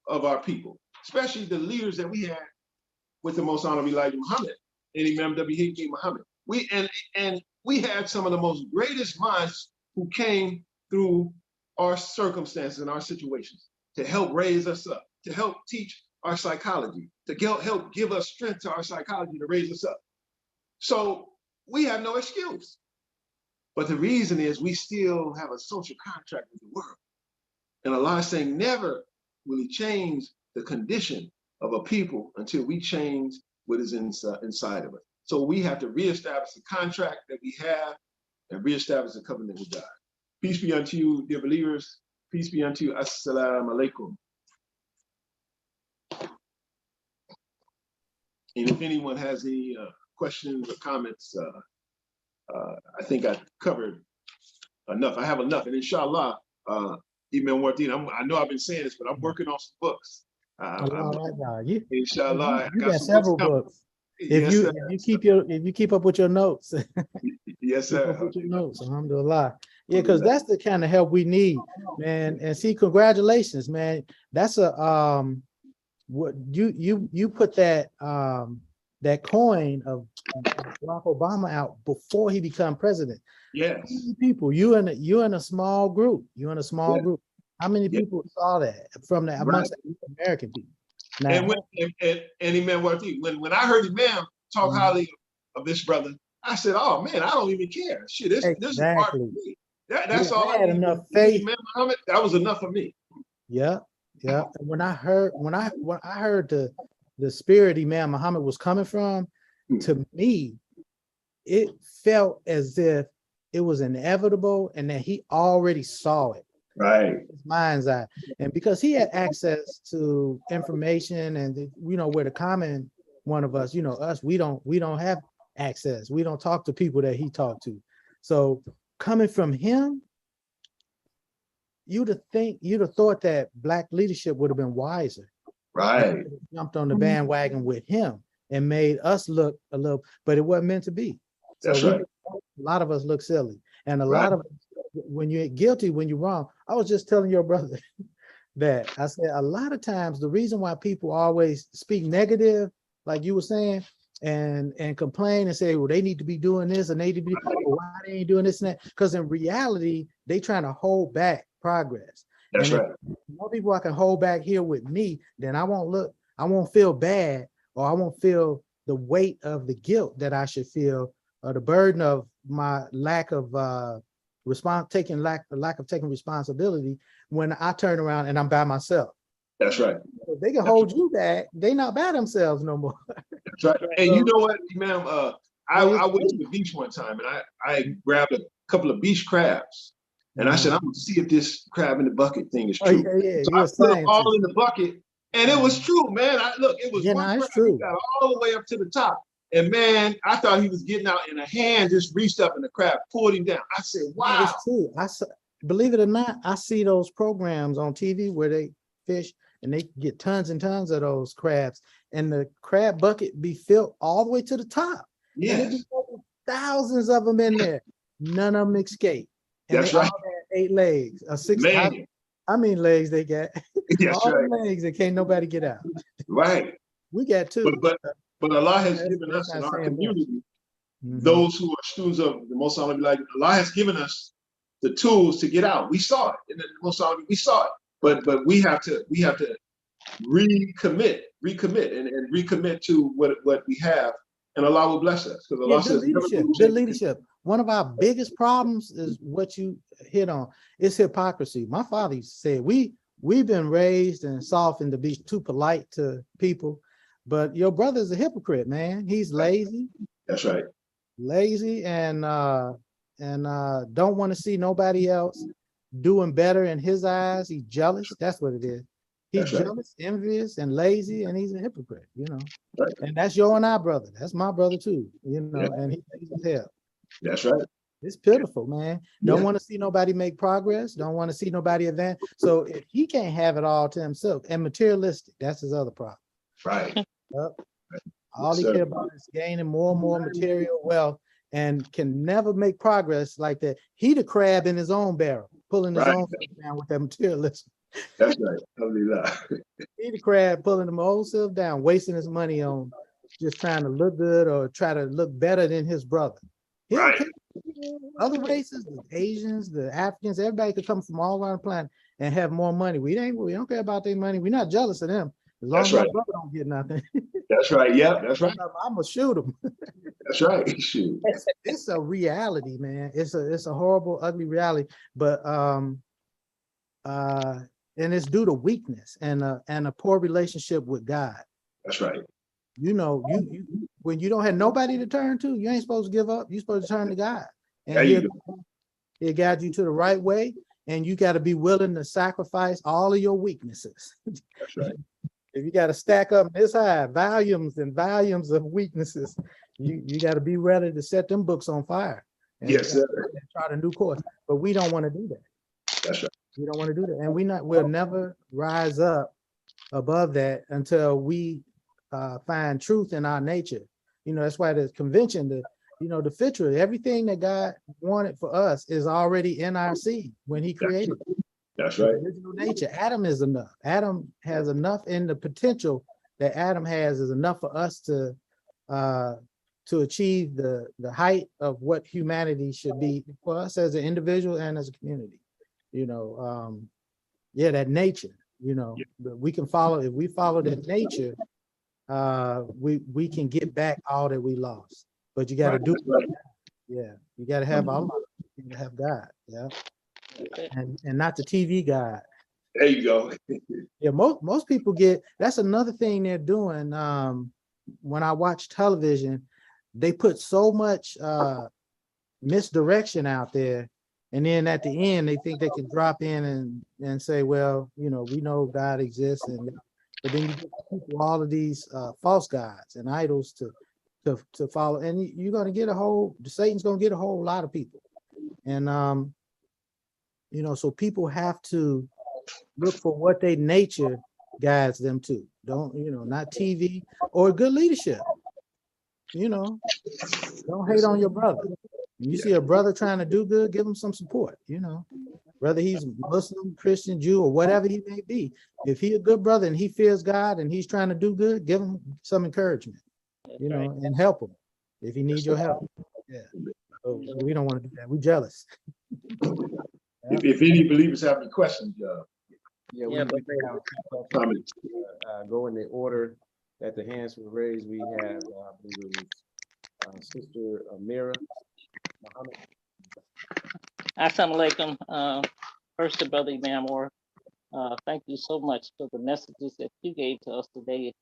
of our people, especially the leaders that we had with the Most Honorable Elijah Muhammad and Imam W.H.G. Muhammad. We had some of the most greatest minds who came through our circumstances and our situations to help raise us up, to help teach our psychology, to help give us strength to our psychology to raise us up. So we have no excuse. But the reason is we still have a social contract with the world. And Allah is saying never will he change the condition of a people until we change what is inside of us. So we have to reestablish the contract that we have and reestablish the covenant with God. Peace be unto you, dear believers. Peace be unto you. Assalamu alaikum. And if anyone has any questions or comments, I think I covered enough. I have enough. And inshallah, Imam Wardeen, I know I've been saying this, but I'm working on some books. Inshallah, you got some several books. If Yes, you keep up with your notes. Yes, Keep sir. up with your notes. Alhamdulillah. Yeah, because that's the kind of help we need, man. And see, congratulations, man. That's a what you put that that coin of Barack Obama out before he become president. Yes. How many people you in a small group? You in a small group. How many people saw that from the amongst American people? Now, And when Imam Warthi, when I heard Imam talk highly of this brother, I said, "Oh man, I don't even care. Shit, this is part of me. That's all I had need. enough faith. Imam Muhammad, that was enough for me." Yeah, yeah. And when I heard the spirit Imam Muhammad was coming from, to me, it felt as if it was inevitable and that he already saw it. Right. His mind's eye. And because he had access to information and where the common one of us, us, we don't have access. We don't talk to people that he talked to. So coming from him, you'd have thought that Black leadership would have been wiser. Right. Jumped on the bandwagon with him and made us look a little, but it wasn't meant to be. So That's right. A lot of us look silly. And a lot of when you're guilty, when you're wrong, I was just telling your brother that I said a lot of times the reason why people always speak negative, like you were saying, and complain and say, well, they need to be doing this and they need to be, well, why they ain't doing this and that? Because in reality, they trying to hold back progress. That's and right. If more people I can hold back here with me, then I won't feel bad, or I won't feel the weight of the guilt that I should feel, or the burden of my lack of lack of taking responsibility when I turn around and I'm by myself. That's right. If they can hold you back, they not by themselves no more. That's right. And you know what, Imam? I went to the beach one time and I grabbed a couple of beach crabs. And I said, I'm gonna see if this crab in the bucket thing is true. So I put them all in the bucket, and it was true, man. It was one crab that got all the way up to the top. And man, I thought he was getting out, and a hand just reached up and the crab pulled him down. I said, wow. It's true. Believe it or not, I see those programs on TV where they fish and they get tons and tons of those crabs, and the crab bucket be filled all the way to the top. Yes. And there be thousands of them in there. None of them escape. And That's they right. all had 8 legs or 6. Man. How many legs they got? That's all right. the legs that can't nobody get out. Right. We got 2. But Allah has given us in our community, those who are students of the Most High, like Allah has given us the tools to get out. We saw it in the Most High, we saw it. But we have to recommit and recommit to what we have, and Allah will bless us. Because Allah says good leadership. One of our biggest problems is what you hit on. It's hypocrisy. My father said we've been raised and softened to be too polite to people, but your brother's a hypocrite, man. He's lazy. That's right. Lazy and don't want to see nobody else doing better in his eyes. He's jealous. That's what it is. He's jealous, envious, and lazy, and he's a hypocrite, Right. And that's your and our brother. That's my brother too, and he's lazy as hell. That's right. It's pitiful, man. Don't want to see nobody make progress. Don't want to see nobody advance. So if he can't have it all to himself and materialistic, that's his other problem. Right. Yep. All he care about is gaining more and more material wealth and can never make progress like that. He the crab in his own barrel, pulling his own fish down with that materialism. That's right. Alhamdulillah. He the crab pulling him whole self down, wasting his money on just trying to look good or try to look better than his brother. Right. Other races, the Asians, the Africans, everybody could come from all around the planet and have more money. We don't care about their money. We're not jealous of them. As long as my brother don't get nothing. That's right. Yeah, that's right. I'm gonna shoot him. That's right. Shoot. It's a reality, man. It's a horrible, ugly reality. But and it's due to weakness and a poor relationship with God. That's right. You when you don't have nobody to turn to, you ain't supposed to give up. You're supposed to turn to God. And he'll guide you to the right way. And you got to be willing to sacrifice all of your weaknesses. That's right. If you got to stack up this high, volumes and volumes of weaknesses, you got to be ready to set them books on fire. Yes, sir. And try a new course. But we don't want to do that. That's right. We don't want to do that. And we'll never rise up above that until we find truth in our nature. That's why the convention, You know, the fitra, everything that God wanted for us is already in our seed when he created it. That's right. The original nature. Adam is enough. Adam has enough in the potential that Adam has is enough for us to achieve the height of what humanity should be for us as an individual and as a community. You know, yeah, that nature, you know, we can follow, if we follow that nature, we can get back all that we lost. But you got to do it. Right. Yeah, you got to have Allah. You got to have God. Yeah, and not the TV God. There you go. Yeah, most people get. That's another thing they're doing. When I watch television, they put so much misdirection out there, and then at the end they think they can drop in and say, well, you know, we know God exists, but then you get people all of these false gods and idols to follow, and you're going to get Satan's going to get a whole lot of people. And you know, so people have to look for what their nature guides them to. Don't, you know, not TV or good leadership. You know, don't hate on your brother. When you see a brother trying to do good, give him some support, you know, whether he's Muslim, Christian, Jew, or whatever he may be. If he's a good brother and he fears God and he's trying to do good, give him some encouragement, you know, and help him if he needs your help. Yeah. So we don't want to do that. We're jealous. If any believers have any questions, Yeah, we comments. Go in the order that the hands were raised. We have, I believe it was Sister Amira Muhammad. Assalamu alaikum. First to Brother Imam Or, thank you so much for the messages that you gave to us today,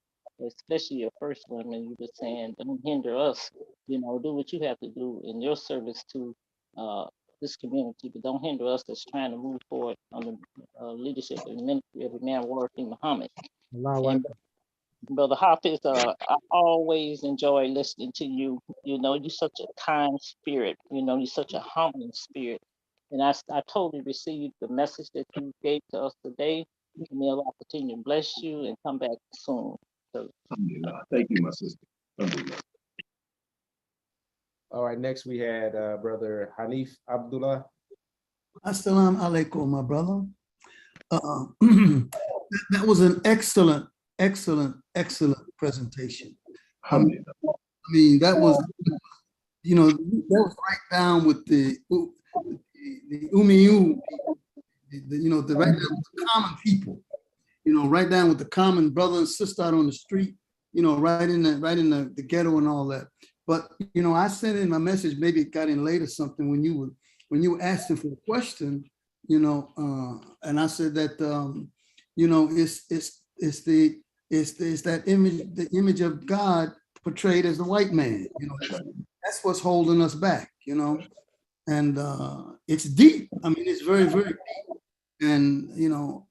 especially your first one when you were saying, don't hinder us, you know, do what you have to do in your service to this community, but don't hinder us that's trying to move forward on the leadership and ministry of Imam Or Muhammad. And Brother Hafiz, I always enjoy listening to you. You know, you're such a kind spirit. You know, you're such a humbling spirit. And I totally received the message that you gave to us today. And may Allah continue to bless you and come back soon. So, thank you, my sister. All right, next we had Brother Hanif Abdullah. Assalamu alaikum, my brother. That was an excellent presentation. I mean, that was, you know, that was right down with the umiyu, you know, right down with the common people, you know, right down with the common brother and sister out on the street, you know, right in the ghetto and all that. But, you know, I sent in my message, maybe it got in late or something when you were asking for a question, you know, and I said that, you know, it's that image, the image of God portrayed as the white man, you know, that's what's holding us back, you know, and it's deep. I mean, it's very, very deep. And, you know,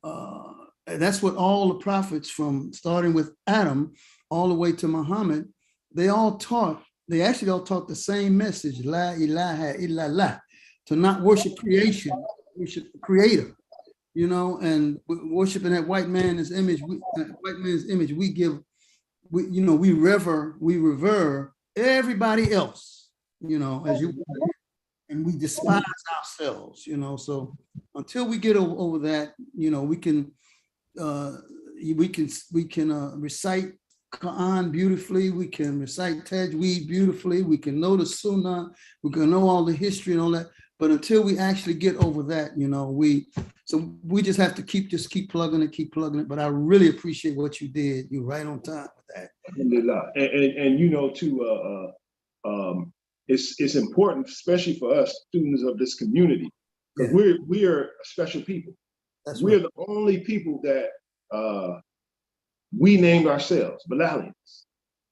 that's what all the prophets from starting with Adam all the way to Muhammad, they actually all taught the same message, La ilaha illallah, to not worship creation, worship the creator. You know, and worshiping that white man's image, we revere everybody else, you know, and we despise ourselves, you know. So until we get over that, you know, we can recite Quran beautifully, we can recite Tajweed beautifully, we can know the Sunnah, we can know all the history and all that. But until we actually get over that, you know, we just have to keep plugging it. But I really appreciate what you did. You're right on time with that. And you know, too, it's important, especially for us students of this community, because we are special people. We're the only people that we named ourselves Bilalians.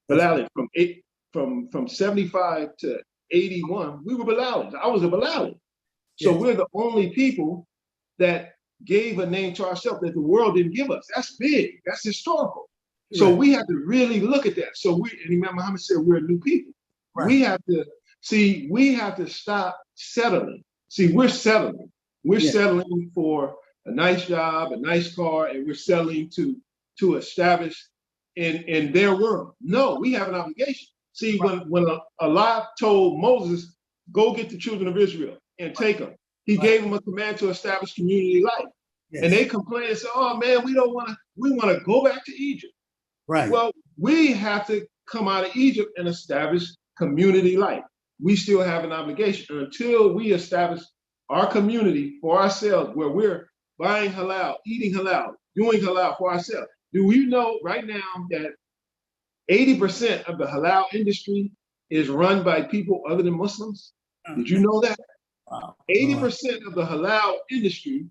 Bilalians from 75 to 81, we were Bilalians. I was a Bilalian. So we're the only people that gave a name to ourselves that the world didn't give us. That's big. That's historical. So we have to really look at that. So and Imam Muhammad said we're a new people. Right. We have to stop settling. See, we're settling. We're settling for a nice job, a nice car, and we're settling to establish in their world. No, we have an obligation. See, when Allah told Moses, go get the children of Israel and take them, he gave them a command to establish community life. Yes. And they complained and said, oh man, we want to go back to Egypt. Right. Well, we have to come out of Egypt and establish community life. We still have an obligation until we establish our community for ourselves, where we're buying halal, eating halal, doing halal for ourselves. Do we know right now that 80% of the halal industry is run by people other than Muslims? Did you know that? Wow. 80% of the halal industry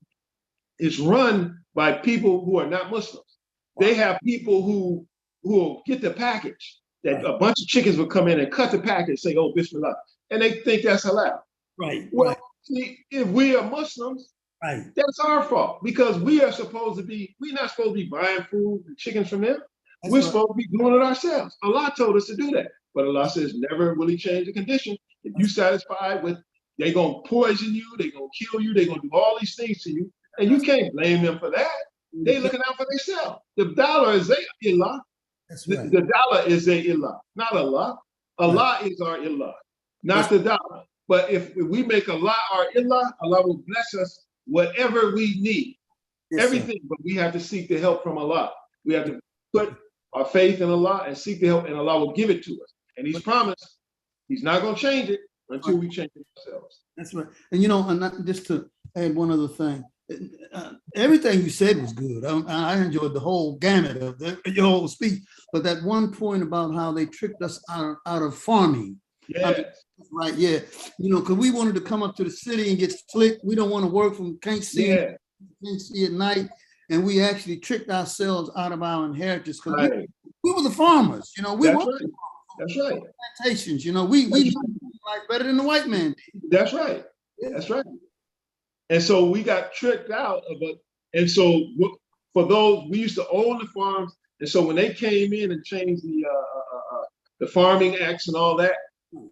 is run by people who are not Muslims. They have people who will get the package, that a bunch of chickens will come in and cut the package, say, oh, Bismillah, and they think that's halal. Right. Well, see, if we are Muslims, right, that's our fault, because we're not supposed to be buying food and chickens from them. We're supposed to be doing it ourselves. Allah told us to do that. But Allah says, never will he change the condition. If you satisfied with, they're going to poison you, they're going to kill you, they're going to do all these things to you, and you can't blame them for that. They're looking out for themselves. The dollar is their ilah. That's right. The dollar is their ilah, not Allah. Allah is our ilah, not the dollar. But if we make Allah our ilah, Allah will bless us whatever we need. Yes, everything, but we have to seek the help from Allah. We have to put our faith in Allah and seek the help, and Allah will give it to us. And He's promised He's not going to change it until we change it ourselves. That's right. And and just to add one other thing, everything you said was good. I enjoyed the whole gamut of your whole speech. But that one point about how they tricked us out of farming. Yeah. Right. Yeah. Because we wanted to come up to the city and get slick. We don't want to work from can't see at night. And we actually tricked ourselves out of our inheritance because we were the farmers. That's right. Plantations. We life better than the white man did. That's right. That's right. And so we got tricked out of it. And so for those, we used to own the farms. And so when they came in and changed the farming acts and all that,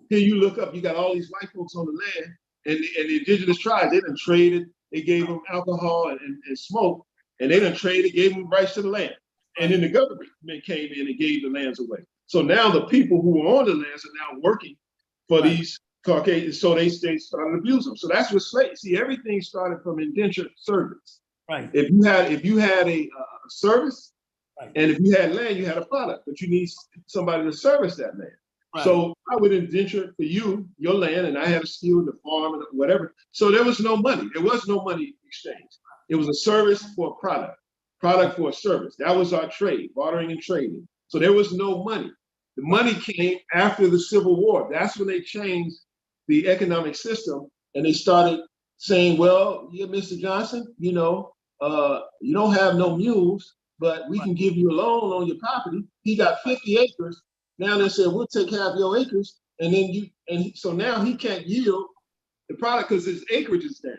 here you look up, you got all these white folks on the land, and the indigenous tribes, they done traded, they gave them alcohol and smoke, and they done traded, gave them rights to the land. And then the government came in and gave the lands away. So now the people who are on the lands are now working for these Caucasians, so they started to abuse them. So that's what slaves, see, everything started from indentured servants. Right. If you had a service, and if you had land, you had a product, but you need somebody to service that land. Right. So I would indenture for you your land, and I had a skill to farm and whatever. So there was no money. There was no money exchange. It was a service for a product for a service. That was our trade, bartering and trading. So there was no money. The money came after the Civil War. That's when they changed the economic system, and they started saying, well, yeah, Mr. Johnson, you don't have no mules, but we can give you a loan on your property. He got 50 acres. Now they said, we'll take half your acres. And then so now he can't yield the product because his acreage is down.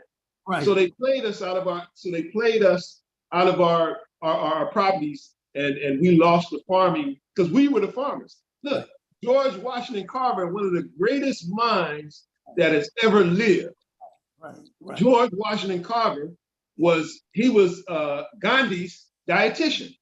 Right. So they played us out of our properties, and we lost the farming because we were the farmers. Look, George Washington Carver, one of the greatest minds that has ever lived. Right. George Washington Carver was Gandhi's dietitian.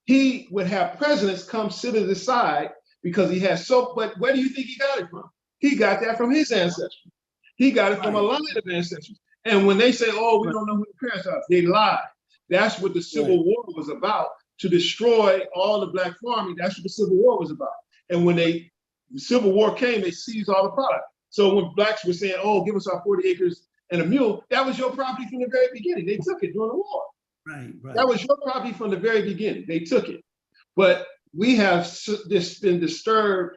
He would have presidents come sit at his side because he has but where do you think he got it from? He got that from his ancestry. He got it from a line of ancestors. And when they say, oh, we don't know who the parents are, they lie. That's what the Civil War was about, to destroy all the black farming. That's what the Civil War was about. And when the Civil War came, they seized all the product. So when blacks were saying, oh, give us our 40 acres and a mule, that was your property from the very beginning. They took it during the war. Right. That was your property from the very beginning. They took it. But we have been disturbed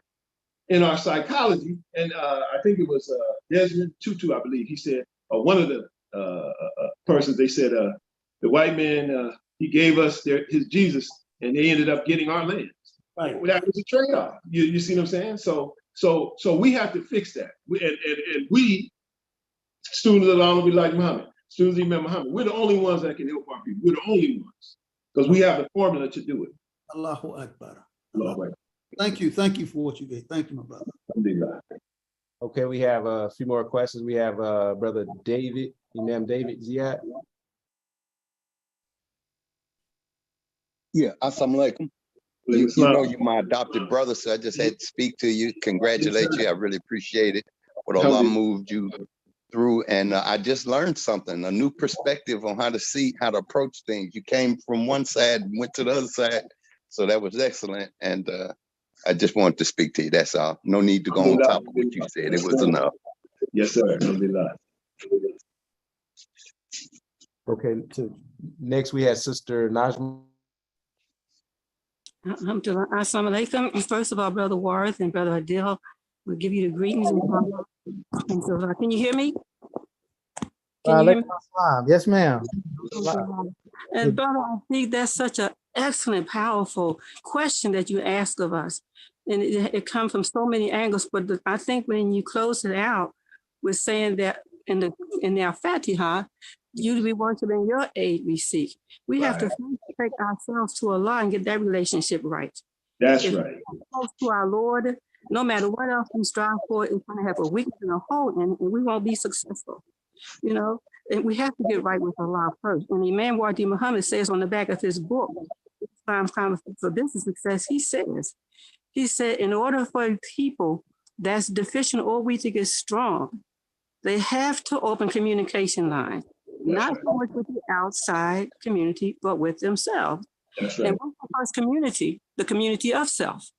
in our psychology. And I think it was Desmond Tutu, I believe. He said, one of the persons, they said, the white man, he gave us his Jesus, and they ended up getting our lands. Right. That was a trade-off. You see what I'm saying? So we have to fix that. We, students of Honorable Elijah Muhammad, students of Imam Muhammad, we're the only ones that can help our people. We're the only ones, because we have the formula to do it. Allahu Akbar. Allahu Akbar. Thank you for what you gave. Thank you, my brother. Okay, we have a few more questions. We have Brother David, Imam David Ziad. Yeah, assalamu alaikum. You know, you're my adopted brother, so I just had to speak to you, congratulate you. I really appreciate it. What Allah moved you through, and I just learned something, a new perspective on how to approach things. You came from one side and went to the other side, so that was excellent. And I just wanted to speak to you. That's all. No need to go on top of what you said. It was enough. Yes, sir. Alhamdulillah. Okay, so next we have Sister Najma. Alhamdulillah. Assalamu alaikum. First of all, Brother Warth and Brother Adil will give you the greetings. And so, can you hear me? Can you hear me? Yes, ma'am. And brother, I think that's such an excellent, powerful question that you ask of us. And it comes from so many angles, but I think when you close it out with saying that in the Al-Fatiha, you be worshiping your aid we seek. We have to take ourselves to Allah and get that relationship right. That's if right. we're close to our Lord, no matter what else we strive for, it's going to have a weakness and a hole in it, and we won't be successful. You know, and we have to get right with Allah first. And Imam Wadi Muhammad says on the back of his book, Islam's Conference for Business Success, he said, in order for people that's deficient or weak to get strong, they have to open communication lines, not so much with the outside community, but with themselves. That's right. And what's the first community? The community of self.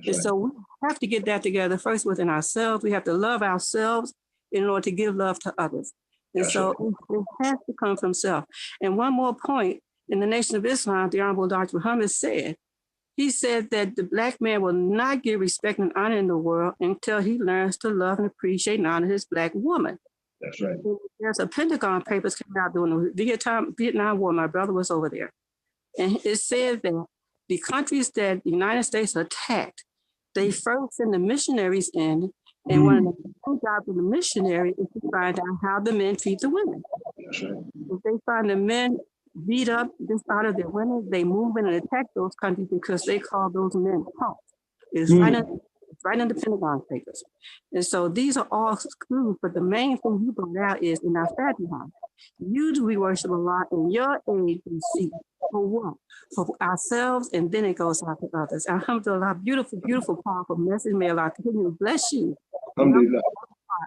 And so we have to get that together first within ourselves. We have to love ourselves in order to give love to others. And so it has to come from self. And one more point, in the Nation of Islam, the Honorable Dr. Muhammad said that the Black man will not get respect and honor in the world until he learns to love and appreciate and honor his Black woman. That's right. There's a Pentagon papers came out during the Vietnam War. My brother was over there. And it said that the countries that the United States attacked, they first send the missionaries in, and one of the main jobs of the missionary is to find out how the men treat the women. That's right. If they find the men beat up, dishonor their women, they move in and attack those countries because they call those men punks. It's right in the Pentagon papers. And so these are all clues, but the main thing you brought out is in our Fatiha. You do we worship Allah and your aid we seek. For what? For ourselves, and then it goes out to others. Alhamdulillah, beautiful, beautiful, powerful message. May Allah continue to bless you. Alhamdulillah.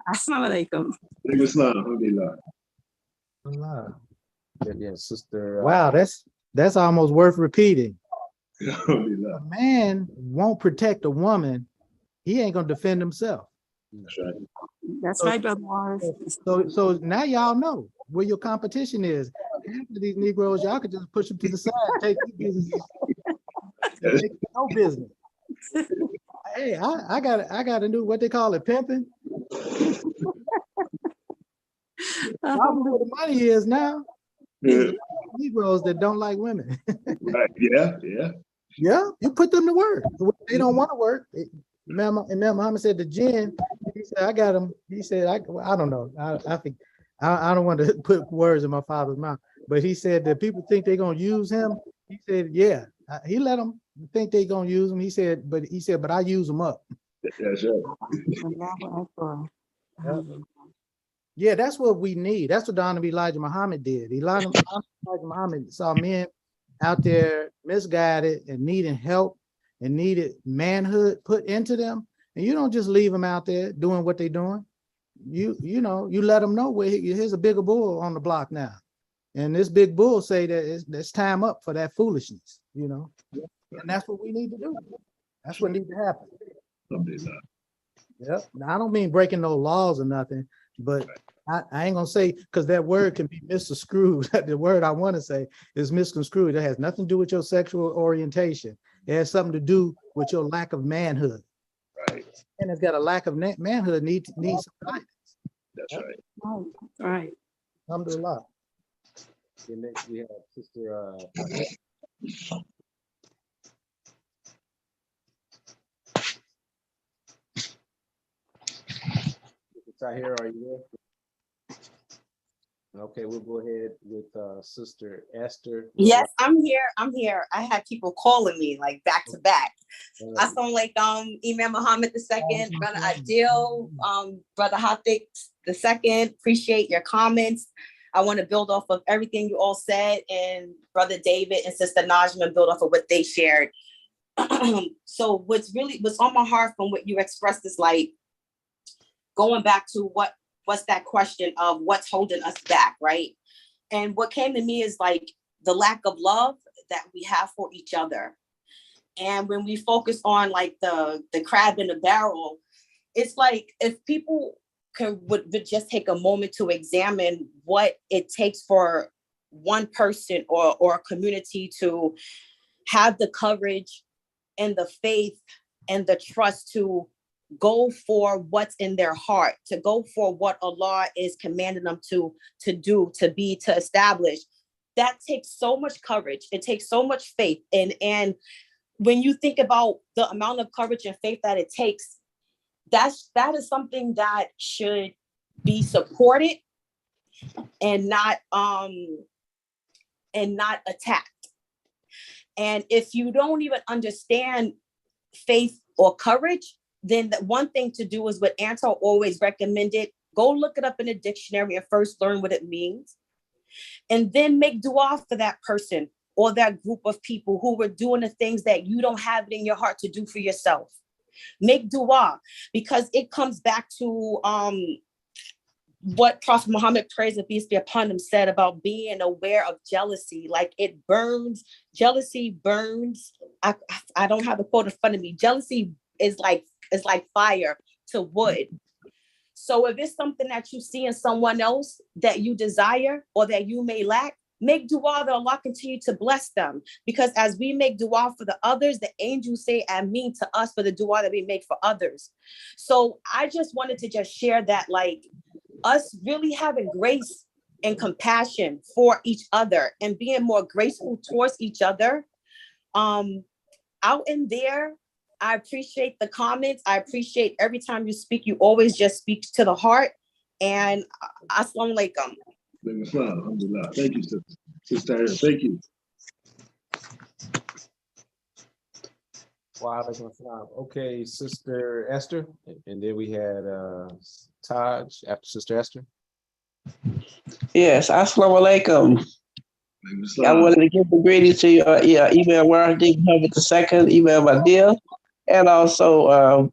Assalamu alaikum. Alhamdulillah. Yeah, Sister. Wow, that's almost worth repeating. Alhamdulillah. A man won't protect a woman, he ain't gonna defend himself. That's right. That's right, Brother Morris. So now y'all know where your competition is. Half of these Negroes, y'all could just push them to the side, take your business, take no business. Hey, I got a new, what they call it, pimping. I don't know where the money is now. Yeah. Negroes that don't like women. Right. Yeah. Yeah, you put them to work. They don't want to work. Imam Muhammad said to Jinn, he said, I got him. He said, I don't know. I think I don't want to put words in my father's mouth, but he said that people think they're going to use him. He said, yeah, he let them think they're going to use him. He said, but I use them up. That's right. Yeah, that's what we need. That's what Honorable Elijah Muhammad did. Elijah Muhammad saw men out there misguided and needing help and needed manhood put into them. And you don't just leave them out there doing what they're doing. You let them know where here's a bigger bull on the block now. And this big bull say that it's time up for that foolishness, And that's what we need to do. That's what needs to happen. Yep. Now, I don't mean breaking no laws or nothing, but I ain't gonna say, because that word can be misconstrued. The word I want to say is misconstrued. It has nothing to do with your sexual orientation. It has something to do with your lack of manhood. Right. And it's got a lack of manhood needs some guidance. That's right. All right. Alhamdulillah. And next we have Sister Tahir, are you there? Okay, we'll go ahead with Sister Esther. Yes, I'm here. I had people calling me like back to back. I sound like Imam Muhammad II, Brother Adil, Brother Hafiq II. Appreciate your comments. I want to build off of everything you all said, and Brother David and Sister Najma build off of what they shared. So what's on my heart from what you expressed is like going back to what's that question of what's holding us back, right? And what came to me is like the lack of love that we have for each other. And when we focus on like the crab in the barrel, it's like if people would just take a moment to examine what it takes for one person or a community to have the courage and the faith and the trust to go for what's in their heart, to go for what Allah is commanding them to do, to be, to establish. That takes so much courage. It takes so much faith. And when you think about the amount of courage and faith that it takes, that is something that should be supported and not attacked. And if you don't even understand faith or courage, then the one thing to do is what Anto always recommended: go look it up in a dictionary and first learn what it means, and then make dua for that person or that group of people who were doing the things that you don't have it in your heart to do for yourself. Make dua, because it comes back to what Prophet Muhammad, praise and peace be upon him, said about being aware of jealousy. Like it burns, jealousy burns. I don't have the quote in front of me. Jealousy is like fire to wood. So if it's something that you see in someone else that you desire or that you may lack, make dua that Allah continue to bless them. Because as we make dua for the others, the angels say ameen to us for the dua that we make for others. So I just wanted to just share that, like, us really having grace and compassion for each other and being more graceful towards each other. Out in there, I appreciate the comments. I appreciate every time you speak, you always just speak to the heart. And assalamu alaikum. Alhamdulillah. Thank you, Sister. Thank you. Wow, okay, Sister Esther, and then we had Taj after Sister Esther. Yes, assalamu alaikum. I wanted to give the greetings to your Imam Wardi Muhammad II, Imam Adil, and also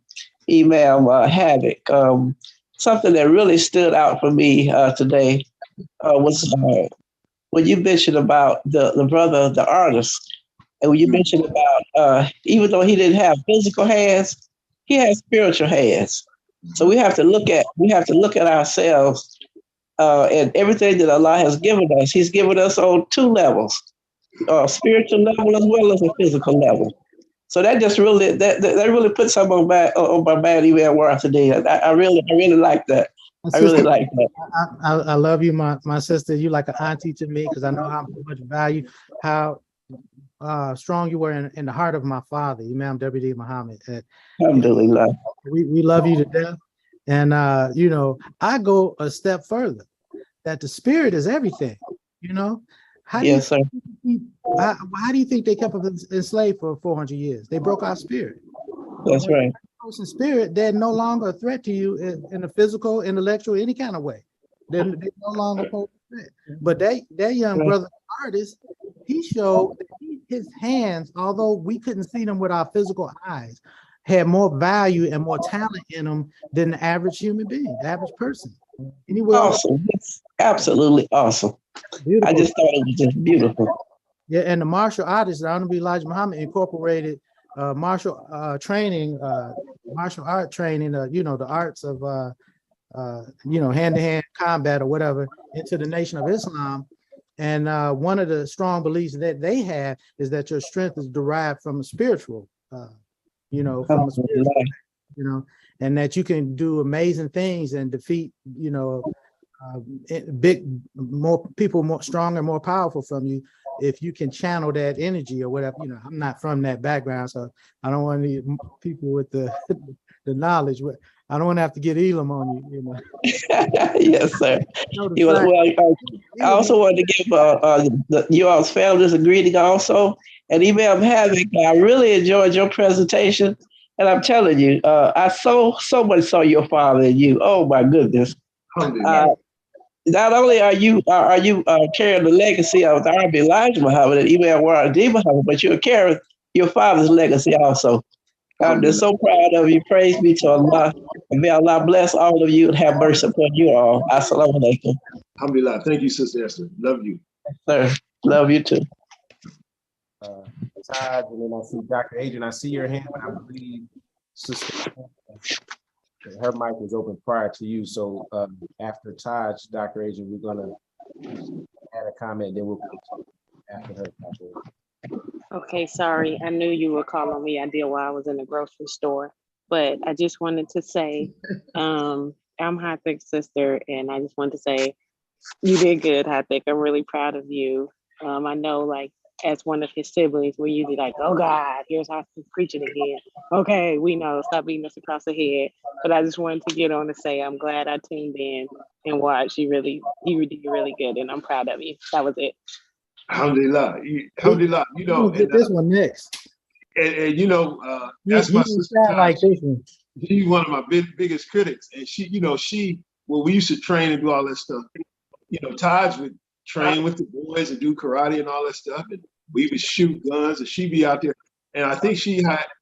Imam Havoc. Something that really stood out for me today was when you mentioned about the brother, the artist, and when you mentioned about even though he didn't have physical hands, he has spiritual hands. So we have to look at ourselves and everything that Allah has given us. He's given us on two levels, spiritual level as well as a physical level. So that just really that really put some on my mind even at work today. I really like that. I really like that. I love you, my sister. You like an auntie to me because I know how much value, how strong you were in the heart of my father, Imam W.D. Muhammad. Alhamdulillah. We love you to death. And you know, I go a step further, that the spirit is everything, you know. How do you think they kept us enslaved for 400 years? They broke our spirit. That's right. Person's spirit, they're no longer a threat to you in a physical, intellectual, any kind of way. They're no longer a threat. But that young brother artist, he showed that his hands, although we couldn't see them with our physical eyes, had more value and more talent in them than the average human being, the average person. Awesome. It's absolutely awesome. Beautiful. I just thought it was just beautiful. Yeah, and the martial artist, the Honorable Elijah Muhammad, incorporated martial art training, you know, the arts of, you know, hand-to-hand combat or whatever into the Nation of Islam. And one of the strong beliefs that they have is that your strength is derived from a spiritual, you know, you know, and that you can do amazing things and defeat, you know, more people, more stronger, more powerful from you, if you can channel that energy or whatever. You know, I'm not from that background, so I don't want any people with the the knowledge. But I don't want to have to get Elam on you. You know. Yes, sir. I also wanted to give you all's families a greeting also. And Imam Havoc, I really enjoyed your presentation. And I'm telling you, I so much saw your father in you. Oh my goodness! Not only are you carrying the legacy of the Honorable Elijah Muhammad and Imam Wardi Muhammad, but you're carrying your father's legacy also. I'm just so proud of you. Praise be to Allah. And may Allah bless all of you and have mercy upon you all. Assalamu alaikum. Alhamdulillah. Thank you, Sister Esther. Love you. Sir, love you too. Todd, and then I see Dr. Adrian. I see your hand, but I believe Sister, her mic was open prior to you. So after Todd, Dr. Adrian, we're gonna add a comment, then we'll go after her. Okay, sorry. I knew you were calling me. I did while I was in the grocery store. But I just wanted to say, I'm Hathik's sister, and I just wanted to say you did good, Hathik. I'm really proud of you. I know, like, as one of his siblings, we're usually like, oh God, here's Hathik preaching again. Okay, we know, stop beating us across the head. But I just wanted to get on to say I'm glad I tuned in and watched. You did really good, and I'm proud of you. That was it. Alhamdulillah. Alhamdulillah. You know, Get this one next. And you know, that's my sister. Like this one. She's one of my biggest critics. And she, you know, when we used to train and do all that stuff, you know, Taj would train with the boys and do karate and all that stuff. And we would shoot guns and she'd be out there. And I think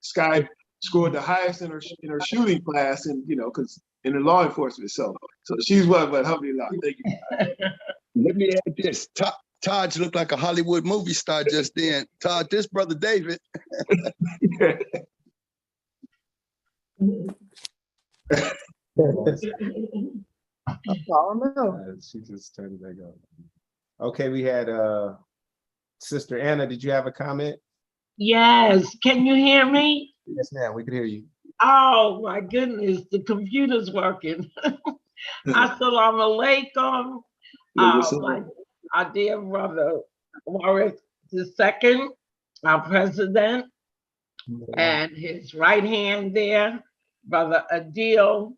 Sky scored the highest in her shooting class, and you know, because in the law enforcement. So she's one, but alhamdulillah. Thank you. Let me add this. Taj looked like a Hollywood movie star just then. Taj, this brother David. She just turned it back on. Okay, we had Sister Anna. Did you have a comment? Yes, can you hear me? Yes, ma'am. We could hear you. Oh my goodness, the computer's working. Assalamu alaikum. Our dear brother Warwick II, our president, and his right hand there, Brother Adil,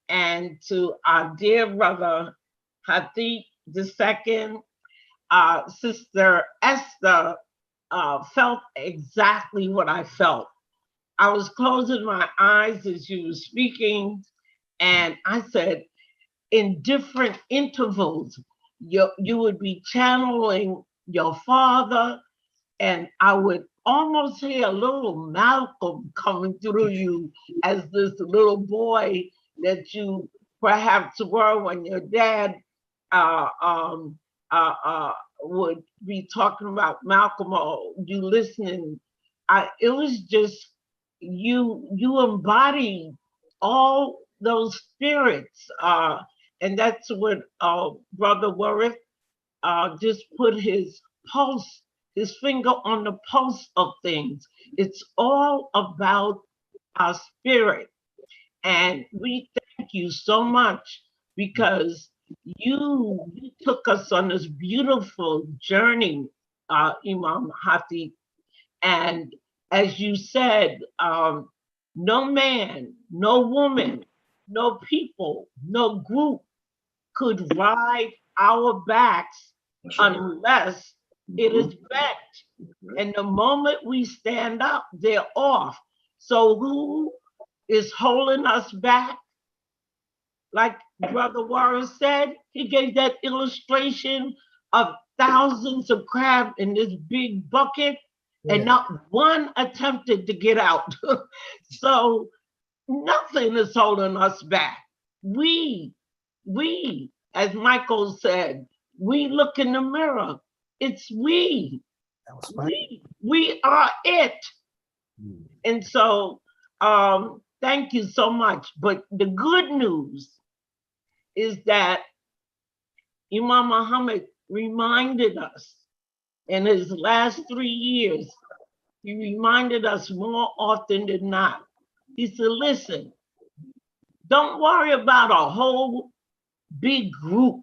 and to our dear brother Hadith II, Sister Esther felt exactly what I felt. I was closing my eyes as you were speaking, and I said, in different intervals, you would be channeling your father, and I would almost hear a little Malcolm coming through you as this little boy that you perhaps were when your dad would be talking about Malcolm, or you listening. It was just, you embody all those spirits, and that's what Brother Warwick just put his finger on the pulse of things. It's all about our spirit. And we thank you so much, because you took us on this beautiful journey, Imam Hati. And as you said, no man, no woman, no people, no group could ride our backs unless it is bent. And the moment we stand up, they're off. So who is holding us back? Like Brother Warren said, he gave that illustration of thousands of crabs in this big bucket, and not one attempted to get out. So nothing is holding us back. We, as Michael said, we look in the mirror. It's we. We are it. And so thank you so much. But the good news is that Imam Muhammad reminded us in his last 3 years, he reminded us more often than not. He said, listen, don't worry about a whole big group.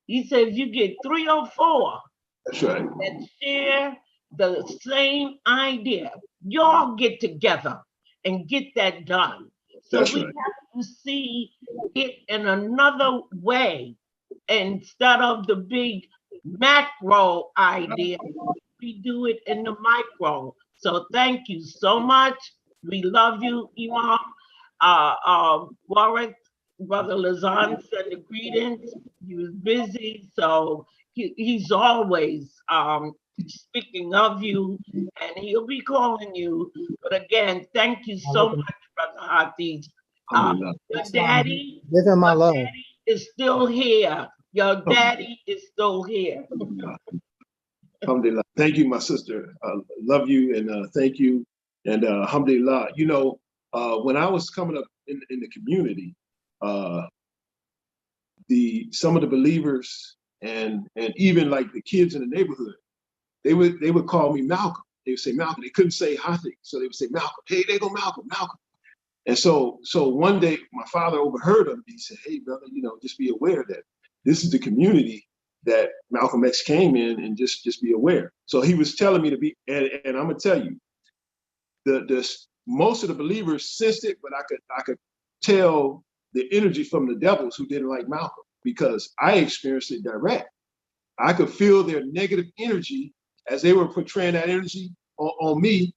He said, if you get 3 or 4 That's right. that share the same idea, y'all get together and get that done. So That's we right. have to see it in another way instead of the big macro idea. We do it in the micro. So thank you so much. We love you, Imam. Warwick, Brother Lazan sent the greetings. He was busy, so he's always speaking of you, and he'll be calling you. But again, thank you so much, Brother Hafiz. Your daddy, Give him my love. is still here. Your daddy is still here. Alhamdulillah. Thank you, my sister. Love you and thank you. And alhamdulillah, you know, when I was coming up in the community, some of the believers and even like the kids in the neighborhood, they would call me Malcolm. They would say Malcolm. They couldn't say Hafiz, so they would say Malcolm. Hey, there go Malcolm, Malcolm. And so one day my father overheard them. He said, "Hey, brother, you know, just be aware that this is the community that Malcolm X came in, and just be aware." So he was telling me to be, and I'm gonna tell you, the most of the believers sensed it, but I could tell the energy from the devils who didn't like Malcolm, because I experienced it direct. I could feel their negative energy as they were portraying that energy on me.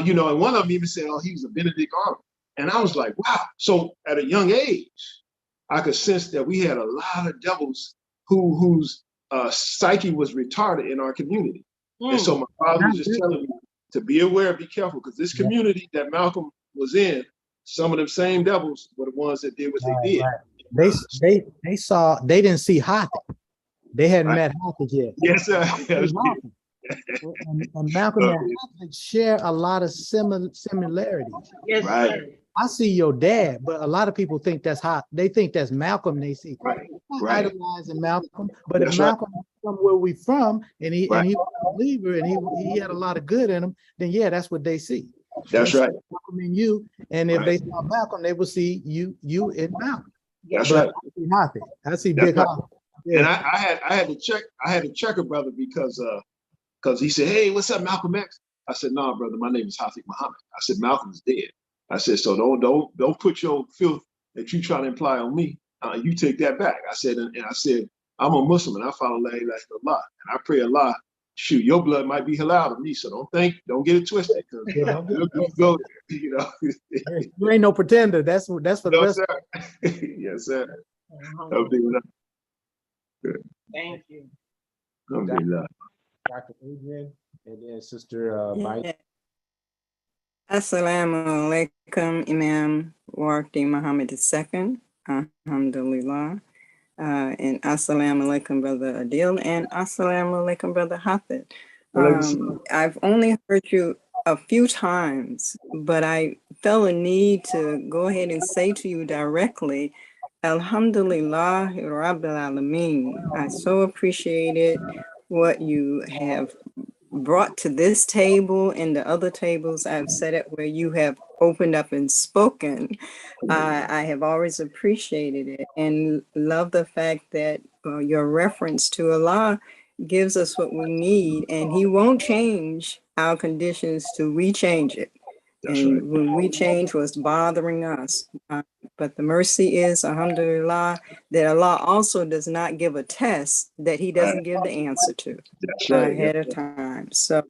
You know, and one of them even said, "Oh, he was a Benedict Arnold." And I was like, wow. So at a young age, I could sense that we had a lot of devils whose psyche was retarded in our community. And so my father was just telling me to be aware, be careful, because this community that Malcolm was in, some of them same devils were the ones that did what they did. Right. They didn't see Hafiz. They hadn't met Hafiz yet. Yes, sir. And Malcolm and Hafiz share a lot of similarities. Yes, sir. I see your dad, but a lot of people think that's Hafiz. They think that's Malcolm. They see idolizing Malcolm, but if Malcolm is from where we from, and he was a believer, and he had a lot of good in him, then yeah, that's what they see. That's right. Malcolm in you, and if they saw Malcolm, they will see you in Malcolm. That's right. I see Hafiz. I see Big Hafiz. And I had to check a brother because he said, "Hey, what's up, Malcolm X?" I said, "No, brother, my name is Hafiz Muhammad." I said, "Malcolm's dead." I said, "So don't put your filth that you try to imply on me. You take that back." I said, and I said, "I'm a Muslim and I follow La ilaha illallah, and I pray Allah. Shoot, your blood might be halal to me, so don't get it twisted, because you go there, you know." You ain't no pretender. That's for the No, rest. sir. Yes, sir. Thank you. Dr. Adrian, and then Sister Mike. Assalamu alaikum, Imam Wardi Muhammad II. Alhamdulillah. And assalamu alaikum, Brother Adil, and assalamu alaikum, Brother Hafiz. I've only heard you a few times, but I felt a need to go ahead and say to you directly, Alhamdulillah Rabbil Alameen. I so appreciated what you have brought to this table and the other tables I've sat at where you have opened up and spoken. I have always appreciated it and love the fact that your reference to Allah gives us what we need, and He won't change our conditions till we change it. And when we change what's bothering us. But the mercy is, alhamdulillah, that Allah also does not give a test that He doesn't give the answer to ahead of time. So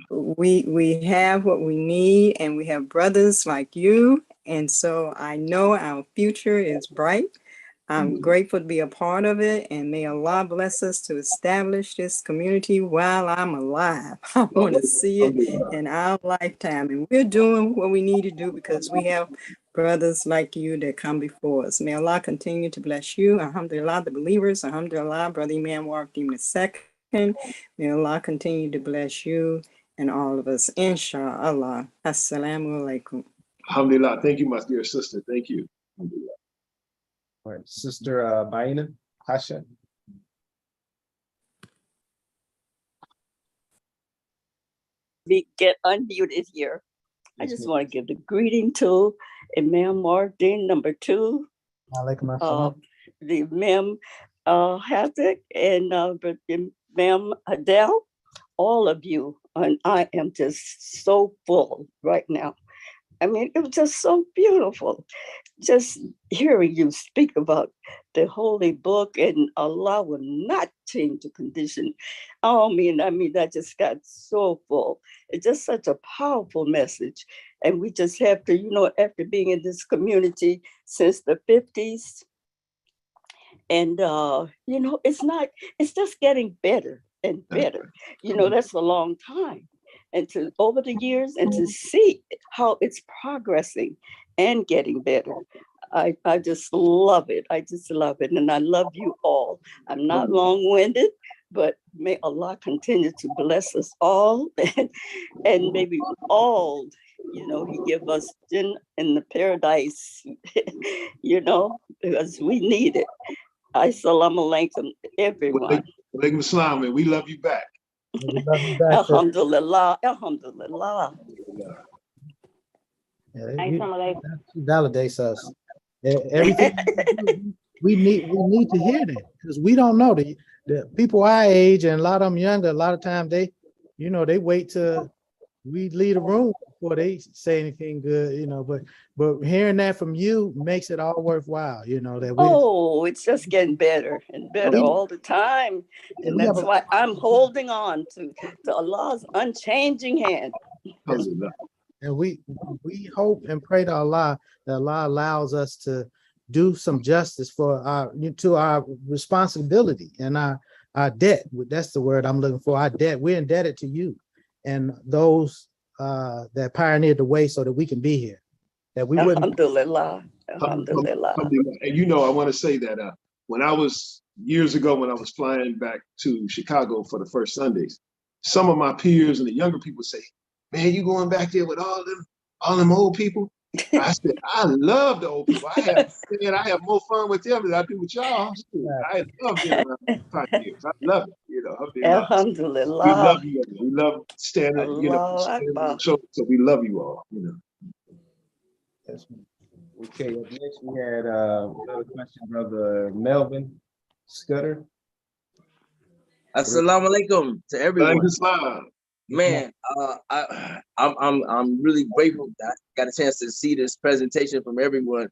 we have what we need, and we have brothers like you. And so I know our future is bright. I'm grateful to be a part of it, and may Allah bless us to establish this community while I'm alive. I want to see it in our lifetime, and we're doing what we need to do because we have brothers like you that come before us. May Allah continue to bless you. Alhamdulillah, the believers. Alhamdulillah, Brother Imam Wardi II. May Allah continue to bless you and all of us. Inshallah. Assalamu alaikum. Alhamdulillah. Thank you, my dear sister. Thank you. Alhamdulillah. All right, Sister Baina Hasha. Get unmuted here. I just want to give the greeting to Imam Wardi #2, the Imam Hafiz, and Imam Adele, all of you. And I am just so full right now. I mean, it was just so beautiful. Just hearing you speak about the holy book, and Allah will not change the condition. I mean, I just got so full. It's just such a powerful message. And we just have to, after being in this community since the 50s, and, it's just getting better and better. You know, that's a long time. And to over the years and to see how it's progressing and getting better. I just love it. I just love it. And I love you all. I'm not long-winded, but may Allah continue to bless us all and maybe all, you know, he give us in the paradise, you know, because we need it. Assalamu alaikum, everyone. Walaikum assalam, and we love you back. We love you back. Alhamdulillah, alhamdulillah. Yeah, that validates us. Everything we need to hear that, because we don't know the people our age and a lot of them younger. A lot of times they, you know, they wait till we leave the room before they say anything good, you know. But hearing that from you makes it all worthwhile, you know. That we it's just getting better and better all the time, and that's why I'm holding on to Allah's unchanging hand. And we hope and pray to Allah that Allah allows us to do some justice for our responsibility and our debt. That's the word I'm looking for. Our debt. We're indebted to you and those that pioneered the way so that we can be here. That we wouldn't. Alhamdulillah. Alhamdulillah. And you know, I want to say that when I was years ago, when I was flying back to Chicago for the first Sundays, some of my peers and the younger people say, "Man, you going back there with all them old people?" I said, "I love the old people. I have more fun with them than I do with y'all. I love being around them pioneers. I love it. You know, alhamdulillah. We love you. We love standing. You know, so we love you all. You know." Yes. Okay. Up next, we had another question, Brother Melvin Scudder. Assalamu alaikum to everyone. Alaikum. Man, I'm really grateful that I got a chance to see this presentation from everyone,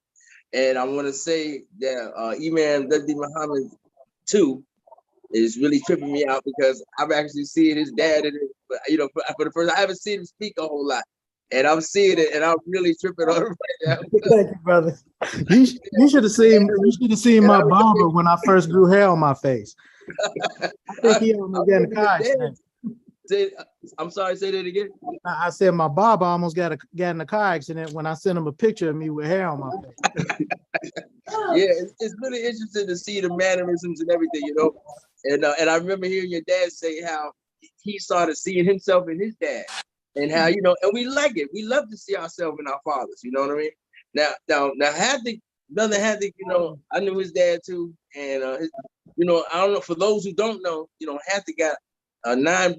and I want to say that Imam Dadi Muhammad too is really tripping me out because I've actually seen his dad in it, but you know, for the first, I haven't seen him speak a whole lot, and I'm seeing it, and I'm really tripping on him right now. Thank you, brother. You should have seen. You should have seen my barber when I first grew hair on my face. I think he almost got in a car accident. I'm sorry, say that again. I said my barber almost got in a car accident when I sent him a picture of me with hair on my face. Yeah, it's really interesting to see the mannerisms and everything, you know. And I remember hearing your dad say how he started seeing himself in his dad, and how, you know, and we like it. We love to see ourselves in our fathers. You know what I mean? Now, Brother Haddock, you know, I knew his dad too, and you know, I don't know, for those who don't know, you know, Haddock got 9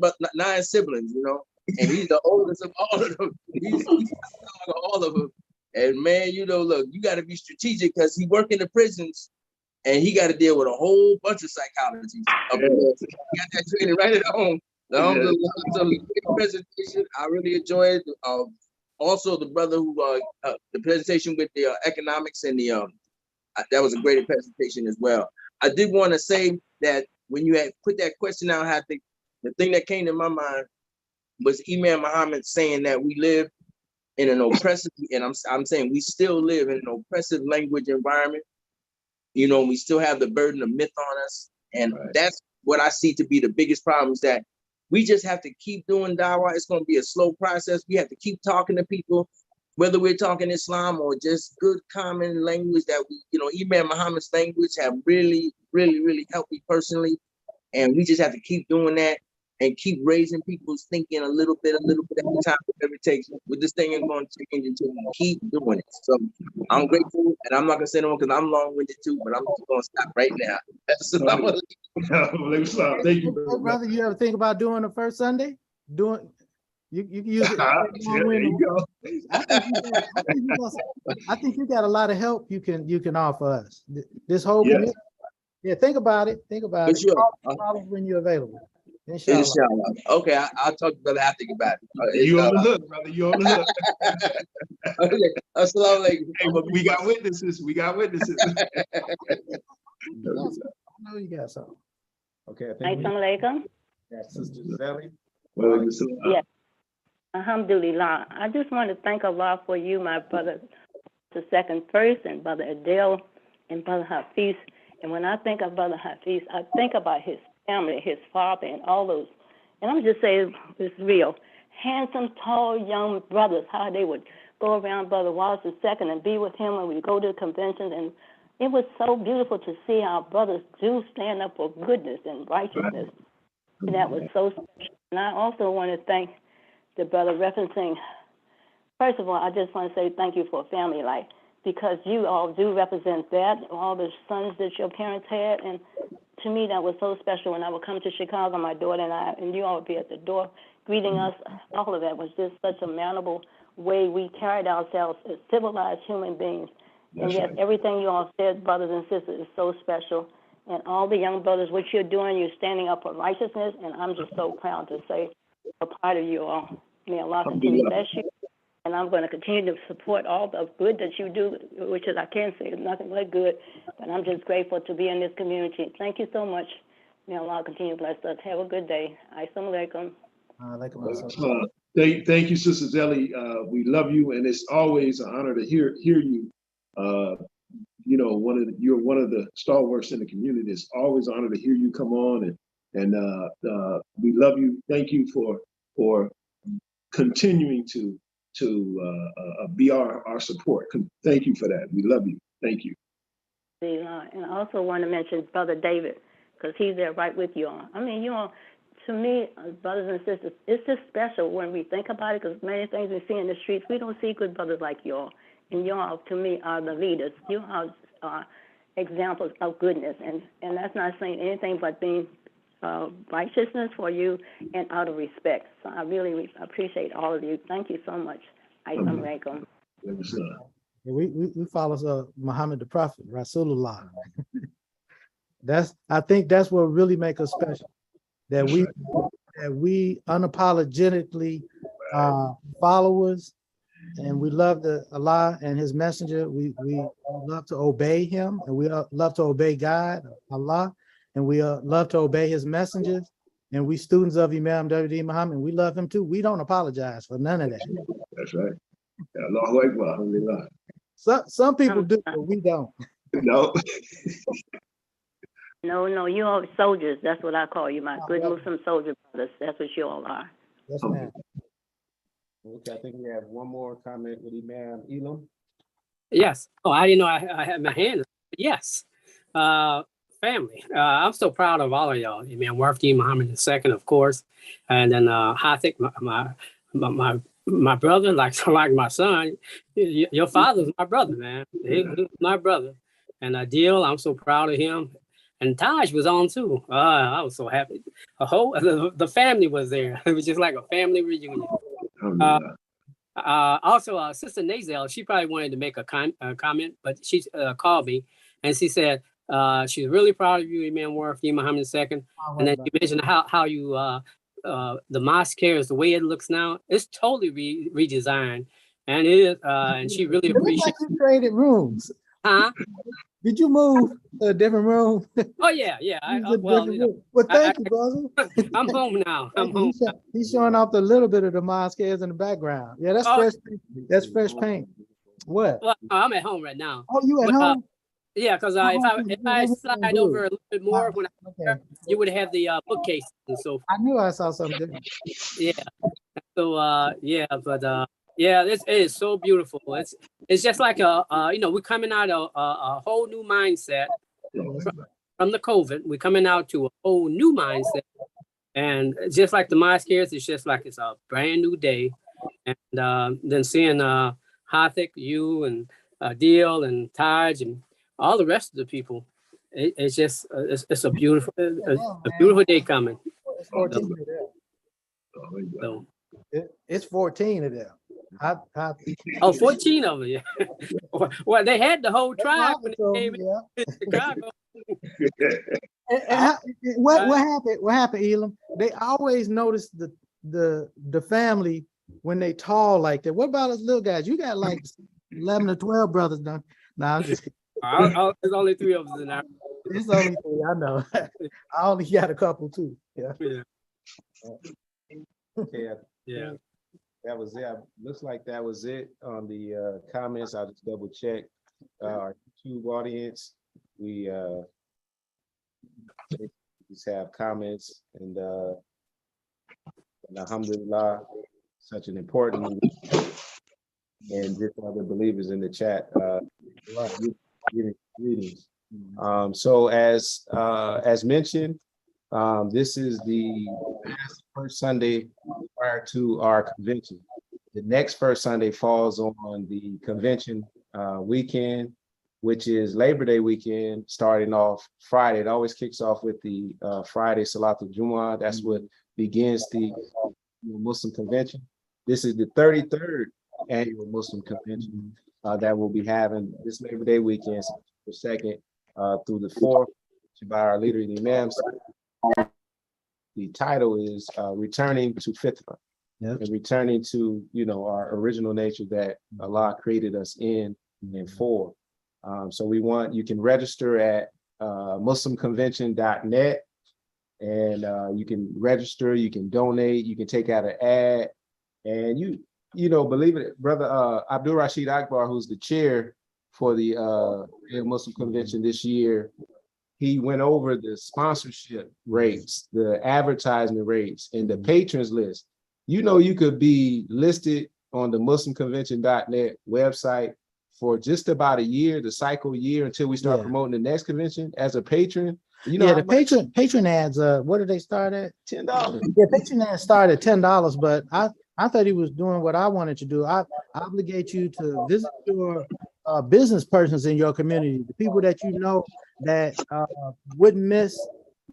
siblings, you know, and he's the oldest of all of them. He's all of them. And man, you know, look, you got to be strategic because he work in the prisons and he got to deal with a whole bunch of psychology. He got that training right at home. So the presentation, I really enjoyed. Also, the brother who the presentation with the economics and the that was a great presentation as well. I did want to say that when you had put that question out, I think the thing that came to my mind was Imam Muhammad saying that we live in an oppressive, and I'm saying we still live in an oppressive language environment. You know, we still have the burden of myth on us. And that's what I see to be the biggest problem, is that we just have to keep doing dawah. It's going to be a slow process. We have to keep talking to people, whether we're talking Islam or just good common language that we, you know, Imam Muhammad's language have really, really, really helped me personally. And we just have to keep doing that and keep raising people's thinking a little bit at a time, whatever it takes. With this thing ain't going to change until we keep doing it. So I'm grateful, and I'm not going to say no more because I'm long-winded too, but I'm just going to stop right now. Thank you, brother. You ever think about doing the first Sunday? You can use it. There you go. I think you got a lot of help you can offer us. This whole community. Yeah, think about it. Think about it. Sure. Call when you're available. Inshallah. Okay, I'll talk to Brother Haddock about it. You on the hook, brother. You on the hook. Okay. Assalamu alaikum. Hey, but we got witnesses. I know you got something. Okay. Assalamu alaikum. Sister Sally. Yes. Alhamdulillah. I just want to thank Allah for you, my brother, the second person, Brother Adele and Brother Hafiz. And when I think of Brother Hafiz, I think about his family, his father, and all those. And I'm just saying, it's real. Handsome, tall, young brothers, how they would go around Brother Wallace II and be with him when we go to conventions. And it was so beautiful to see our brothers do stand up for goodness and righteousness. And that was so special. And I also want to thank the brother referencing, first of all, I just want to say thank you for family life, because you all do represent that, all the sons that your parents had. And to me, that was so special. When I would come to Chicago, my daughter and I, and you all would be at the door greeting us, all of that was just such a mannerable way we carried ourselves as civilized human beings. And yes, everything you all said, brothers and sisters, is so special. And all the young brothers, what you're doing, you're standing up for righteousness, and I'm just so proud to say a part of you all. May Allah continue to bless you. And I'm going to continue to support all the good that you do, which is, I can't say it's nothing but good, but I'm just grateful to be in this community. Thank you so much. May Allah continue to bless us. Have a good day. Assalamu alaikum. Thank you, Sister Zelly. We love you, and it's always an honor to hear you. You know, you're one of the stalwarts in the community. It's always an honor to hear you come on, and we love you. Thank you for continuing to be our support. Thank you for that. We love you. Thank you. And I also want to mention Brother David, because he's there right with you all. I mean, you all, to me, brothers and sisters, it's just special when we think about it, because many things we see in the streets, we don't see good brothers like you all. And you all, to me, are the leaders. You are examples of goodness. And that's not saying anything but being righteousness for you and out of respect. So I really appreciate all of you. Thank you so much. Assalamu alaikum. We follow Muhammad the Prophet, Rasulullah. I think that's what really makes us special. That we unapologetically followers, and we love Allah and His Messenger. We love to obey Him, and we love to obey God, Allah, and we love to obey His messengers. And we students of Imam W.D. Muhammad, we love him too. We don't apologize for none of that. That's right. Allahu Akbar, alhamdulillah. Some people do, but we don't. No. No, you all soldiers. That's what I call you, my good Muslim soldier brothers. That's what you all are. Yes, ma'am. Okay, I think we have one more comment with Imam Elam. Yes. Oh, I didn't know I had my hand. Yes. Family. I'm so proud of all of y'all. Imam Warfdi Muhammad II, of course, and then Hathik, my brother, like my son. Your father's my brother, man. He's my brother. And Adil, I'm so proud of him. And Taj was on too. I was so happy. The family was there. It was just like a family reunion. Also, Sister Nazel, she probably wanted to make a comment, but she called me and she said she's really proud of you, Imam Warfdi Muhammad II. And then you mentioned how you the mosque here is the way it looks now. It's totally redesigned, and it is. And she really appreciates. Like you traded rooms. Huh? Did you move to a different room? Oh yeah. Well, thank you, brother. I'm home now. I'm home. He's showing off the little bit of the mosque in the background. Yeah, that's fresh. That's fresh paint. What? Well, I'm at home right now. Oh, you at home? Yeah, because if I slide over a little bit more when you would have the bookcase and so forth. I knew I saw something different. Yeah. So yeah, it is so beautiful. It's just like we're coming out of a whole new mindset from the COVID. We're coming out to a whole new mindset, and just like the mosque here, it's just like it's a brand new day. And then seeing Hathik, you and Deal and Taj and all the rest of the people, it's just it's a beautiful day coming. It's 14 of them. So, it's 14 of them. 14 of them, yeah. Well, they had the whole tribe when they came in Chicago. What happened, Elam? They always notice the family when they tall like that. What about us little guys? You got like 11 or 12 brothers, don't you? Nah, I'm just kidding. There's only 3 of us in there. It's only 3, I know. I only got a couple too. Yeah. Okay. Yeah. That was it. Looks like that was it on the comments. I'll just double check our YouTube audience. We just have comments and alhamdulillah, such an important and just other believers in the chat. Greetings. So as mentioned, this is the first Sunday prior to our convention. The next first Sunday falls on the convention weekend, which is Labor Day weekend, starting off Friday. It always kicks off with the Friday Salatul Jumu'ah. That's what begins the Muslim convention. This is the 33rd annual Muslim convention that we'll be having this Labor Day weekend, the 2nd through the 4th, by our leader, the Imams. The title is Returning to Fitra, and returning to, our original nature that Allah created us in and for. So you can register at muslimconvention.net, and you can register, you can donate, you can take out an ad, and believe it, brother Abdul Rashid Akbar, who's the chair for the Muslim Convention this year, he went over the sponsorship rates, the advertisement rates, and the patrons list. You could be listed on the muslimconvention.net website for just about a year, the cycle year, until we start promoting the next convention as a patron. The patron ads, what did they start at? $10. Yeah, patron ads start at $10, but I thought he was doing what I wanted to do. I obligate you to visit your business persons in your community, the people that you know that wouldn't miss,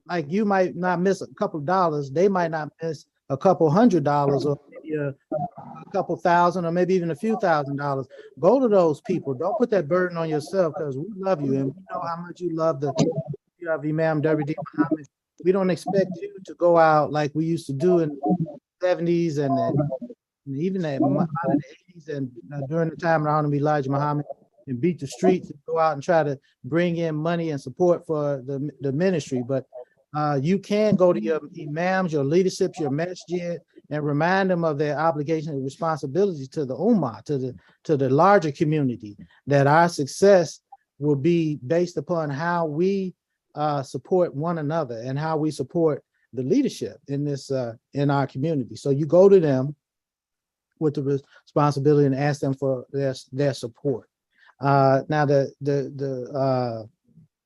like you might not miss a couple of dollars, they might not miss a couple $100 or maybe a couple thousand or maybe even a few $1,000s. Go to those people. Don't put that burden on yourself, because we love you and we know how much you love the of Imam W.D. Muhammad. We don't expect you to go out like we used to do in the 70s and even the 80s and during the time around Elijah Muhammad, and beat the streets and go out and try to bring in money and support for the ministry. But you can go to your imams, your leaderships, your masjid, and remind them of their obligation and responsibilities to the ummah, to the larger community, that our success will be based upon how we support one another and how we support the leadership in this in our community. So you go to them with the responsibility and ask them for their support. Now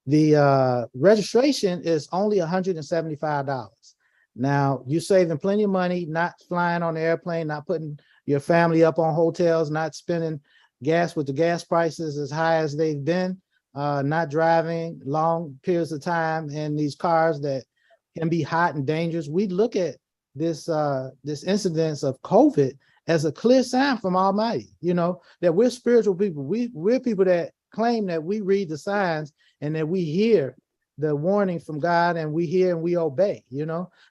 the registration is only $175. Now you're saving plenty of money, not flying on the airplane, not putting your family up on hotels, not spending gas with the gas prices as high as they've been, not driving long periods of time in these cars that can be hot and dangerous. We look at this incidence of COVID as a clear sign from Almighty, that we're spiritual people. We're people that claim that we read the signs and that we hear the warning from God, and we hear and we obey,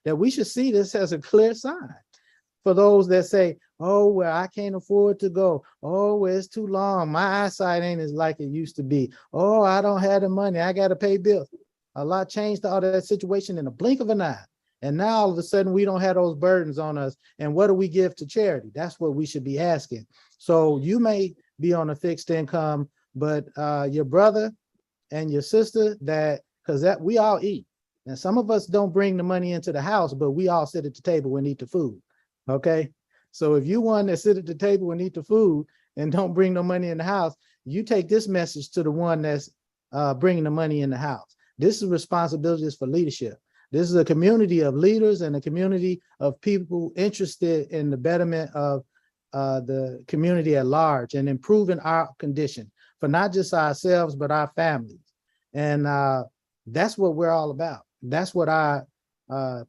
that we should see this as a clear sign for those that say, oh, well, I can't afford to go. Oh, well, it's too long. My eyesight ain't as like it used to be. Oh, I don't have the money. I got to pay bills. Allah changed all that situation in a blink of an eye. And now all of a sudden we don't have those burdens on us. And what do we give to charity? That's what we should be asking. So you may be on a fixed income, but your brother and your sister, because we all eat. And some of us don't bring the money into the house, but we all sit at the table and eat the food. Okay. So if you one that sit at the table and eat the food and don't bring no money in the house, you take this message to the one that's bringing the money in the house. This is responsibilities for leadership. This is a community of leaders and a community of people interested in the betterment of the community at large and improving our condition for not just ourselves, but our families. And that's what we're all about. That's what our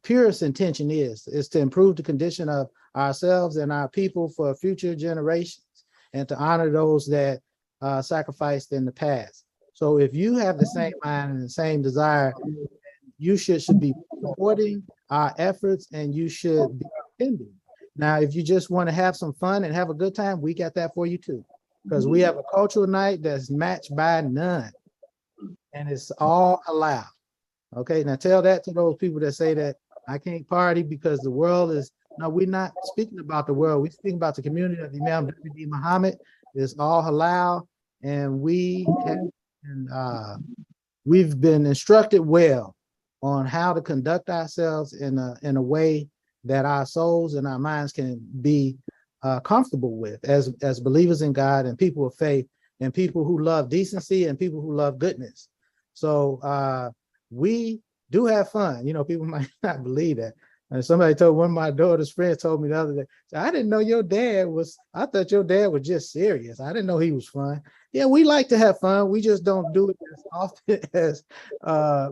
purest intention is to improve the condition of ourselves and our people for future generations and to honor those that sacrificed in the past. So if you have the same mind and the same desire, you should be supporting our efforts and you should be attending. Now, if you just want to have some fun and have a good time, we got that for you too, because we have a cultural night that's matched by none and it's all allowed. Okay, now tell that to those people that say that I can't party because the world is, no, we're not speaking about the world. We're speaking about the community of Imam W.D. Muhammad. It's all halal, and we've been instructed well on how to conduct ourselves in a way that our souls and our minds can be comfortable with as believers in God and people of faith and people who love decency and people who love goodness. So we do have fun. You know, people might not believe that. And somebody told one of my daughter's friends told me the other day, I didn't know your dad was, I thought your dad was just serious. I didn't know he was fun. Yeah, we like to have fun. We just don't do it as often as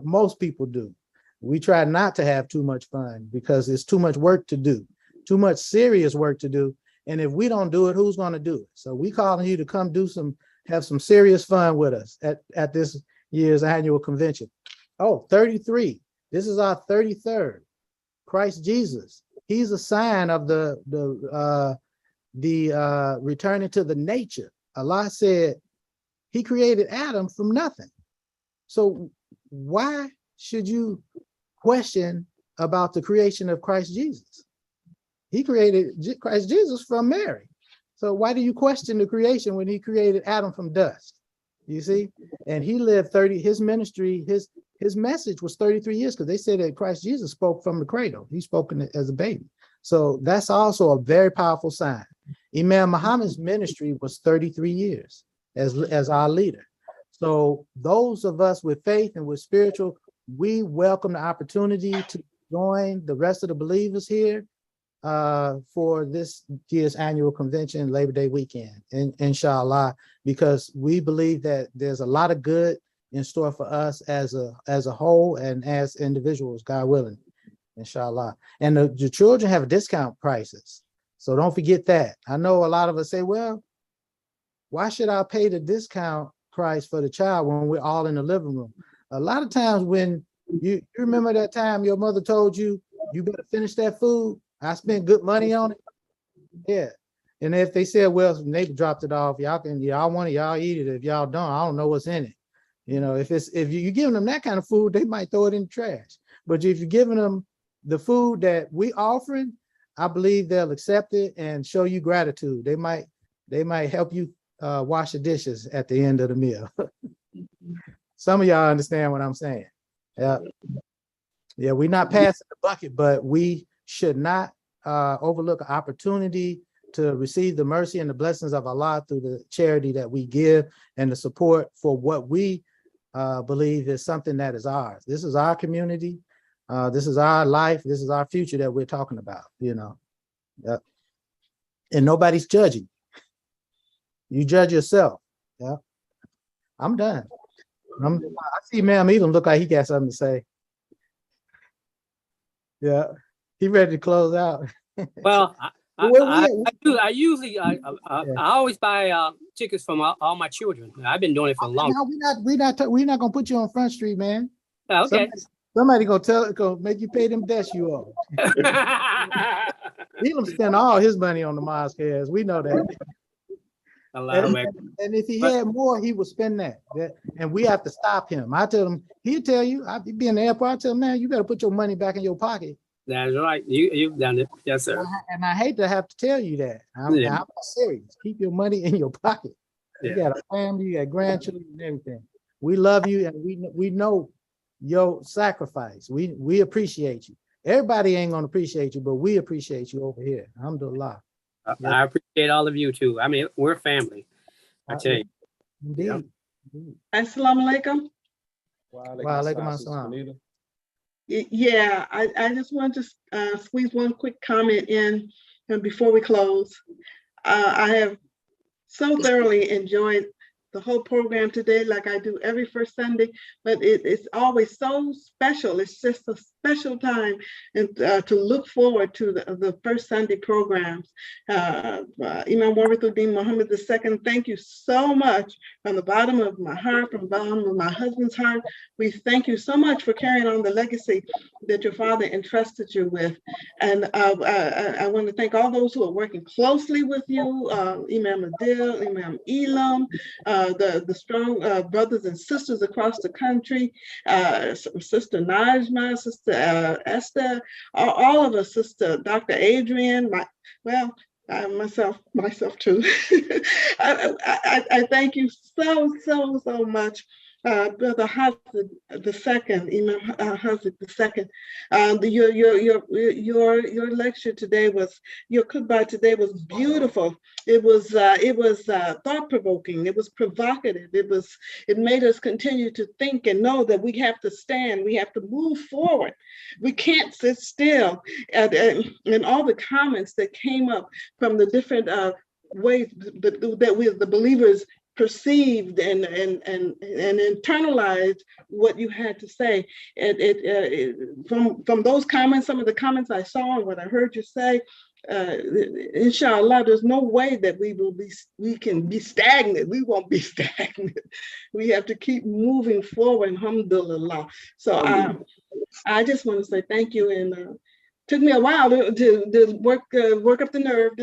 most people do. We try not to have too much fun because it's too much work to do, too much serious work to do. And if we don't do it, who's going to do it? So we calling you to come have some serious fun with us at this year's annual convention. Oh, 33. This is our 33rd. Christ Jesus. He's a sign of the returning to the nature. Allah said he created Adam from nothing. So why should you question about the creation of Christ Jesus? He created Christ Jesus from Mary. So why do you question the creation when he created Adam from dust? You see, and he lived 30, his ministry, his message was 33 years because they said that Christ Jesus spoke from the cradle. He spoke as a baby. So that's also a very powerful sign. Imam Muhammad's ministry was 33 years as our leader. So those of us with faith and with spiritual, we welcome the opportunity to join the rest of the believers here for this year's annual convention, Labor Day weekend, inshallah, because we believe that there's a lot of good in store for us as a whole and as individuals, God willing, inshallah. And the children have discount prices, so don't forget that. I know a lot of us say, well, why should I pay the discount price for the child when we're all in the living room? A lot of times when you remember that time your mother told you, you better finish that food, I spent good money on it. Yeah. And if they said, well, neighbor dropped it off, y'all want it, y'all eat it. If y'all don't, I don't know what's in it. You know, if you're giving them that kind of food, they might throw it in the trash. But if you're giving them the food that we offering, I believe they'll accept it and show you gratitude. They might help you wash the dishes at the end of the meal. Some of y'all understand what I'm saying. Yeah. Yeah, we're not passing the bucket, but we should not overlook an opportunity to receive the mercy and the blessings of Allah through the charity that we give and the support for what we believe is something that is ours. This is our community. This is our life. This is our future that we're talking about, you know. Yeah. And nobody's judging. You judge yourself. Yeah. I'm done. I see Ma'am Elam look like he got something to say. Yeah. He ready to close out. Well, I usually always buy tickets from all my children. I've been doing it for a long time. No, we're not gonna put you on Front Street, man. Okay. Somebody gonna make you pay them debts you owe. Elam spend all his money on the mosque heirs. We know that. And if he had more, he would spend that. And we have to stop him. I tell him, he'll tell you, I'll be in the airport, I tell him, man, you better put your money back in your pocket. That's right. You've done it. Yes, sir. And I hate to have to tell you that. I'm serious. Keep your money in your pocket. You got a family, you got grandchildren and everything. We love you and we know your sacrifice. We appreciate you. Everybody ain't gonna appreciate you, but we appreciate you over here. Alhamdulillah. I appreciate all of you too. I mean, we're family. I tell you. Indeed. Assalamu alaikum. Wa alaikum assalam. Yeah, I just want to squeeze one quick comment in before we close. I have so thoroughly enjoyed the whole program today, like I do every first Sunday, but it's always so special. It's just a special time and to look forward to the first Sunday programs. Imam Warithuddin Muhammad II, thank you so much from the bottom of my heart, from the bottom of my husband's heart. We thank you so much for carrying on the legacy that your father entrusted you with. And I want to thank all those who are working closely with you, Imam Adil, Imam Elam, the strong brothers and sisters across the country, Sister Najma, Sister Esther, all of us, Sister Dr. Adrian, myself too. I thank you so much Brother Hazard the second, Imam Hazard the second. Your lecture today was, your khutbah today was beautiful. It was thought provoking. It was provocative. It made us continue to think and know that we have to stand. We have to move forward. We can't sit still. And all the comments that came up from the different ways that we, the believers, perceived and internalized what you had to say. From those comments, some of the comments I saw and what I heard you say, inshallah, there's no way that we can be stagnant. We won't be stagnant. We have to keep moving forward, alhamdulillah. So I just want to say thank you, and took me a while to work up the nerve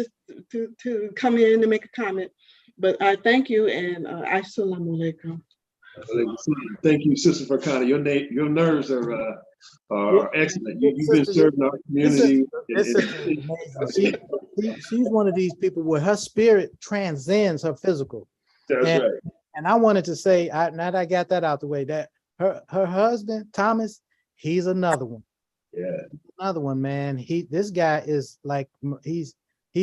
to come in and make a comment. But I thank you, and assalamu alaikum. Thank you, Sister Farkana. Your nerves are excellent. You've been serving our community. She's one of these people where her spirit transcends her physical. That's right. And I wanted to say, now that I got that out the way, that her husband, Thomas, he's another one. Yeah. Another one, man. This guy is like, he's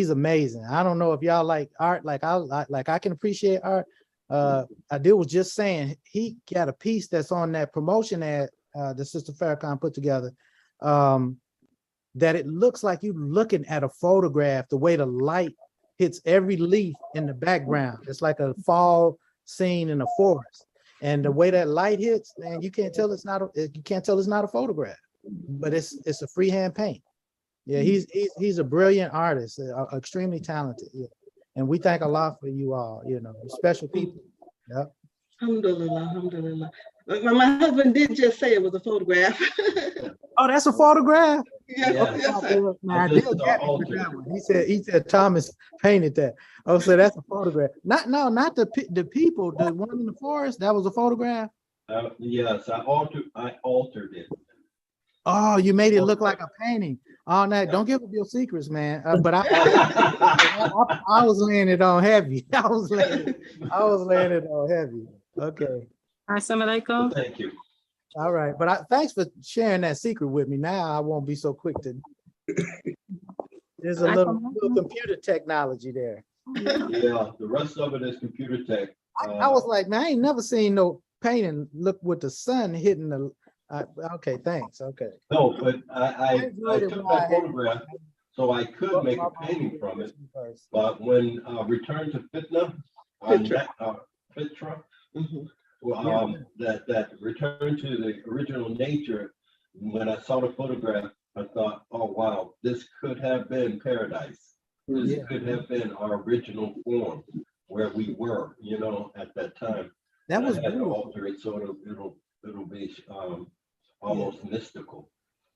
amazing. I don't know if y'all like art, like I can appreciate art. Adil was just saying he got a piece that's on that promotion ad the Sister Farrakhan put together, that it looks like you looking at a photograph, the way the light hits every leaf in the background. It's like a fall scene in a forest. And the way that light hits, man, you can't tell it's not a photograph, but it's a freehand paint. Yeah, he's a brilliant artist, extremely talented. Yeah. And we thank Allah for you all, special people. Yep. Alhamdulillah, alhamdulillah. My husband did just say it was a photograph. Oh, that's a photograph? Yeah. He said Thomas painted that. Oh, so that's a photograph. Not the people, the one in the forest, that was a photograph? Yes, I altered it. Oh, you made it look like a painting. Oh, no, don't give up your secrets, man. But I was laying it on heavy. I was laying it on heavy. Okay. Assalamu alaikum. Thank you. All right, but thanks for sharing that secret with me. Now I won't be so quick to. There's a little computer technology there. Yeah, the rest of it is computer tech. I was like, man, I ain't never seen no painting look with the sun hitting the. Okay, thanks. Okay. No, but I took that photograph so I could make a painting from it. But when Return to Fitna, Fitra, that return to the original nature, when I saw the photograph, I thought, oh wow, this could have been paradise. This could have been our original form where we were, at that time. That was I had to beautiful. alter it so it'll be almost mystical.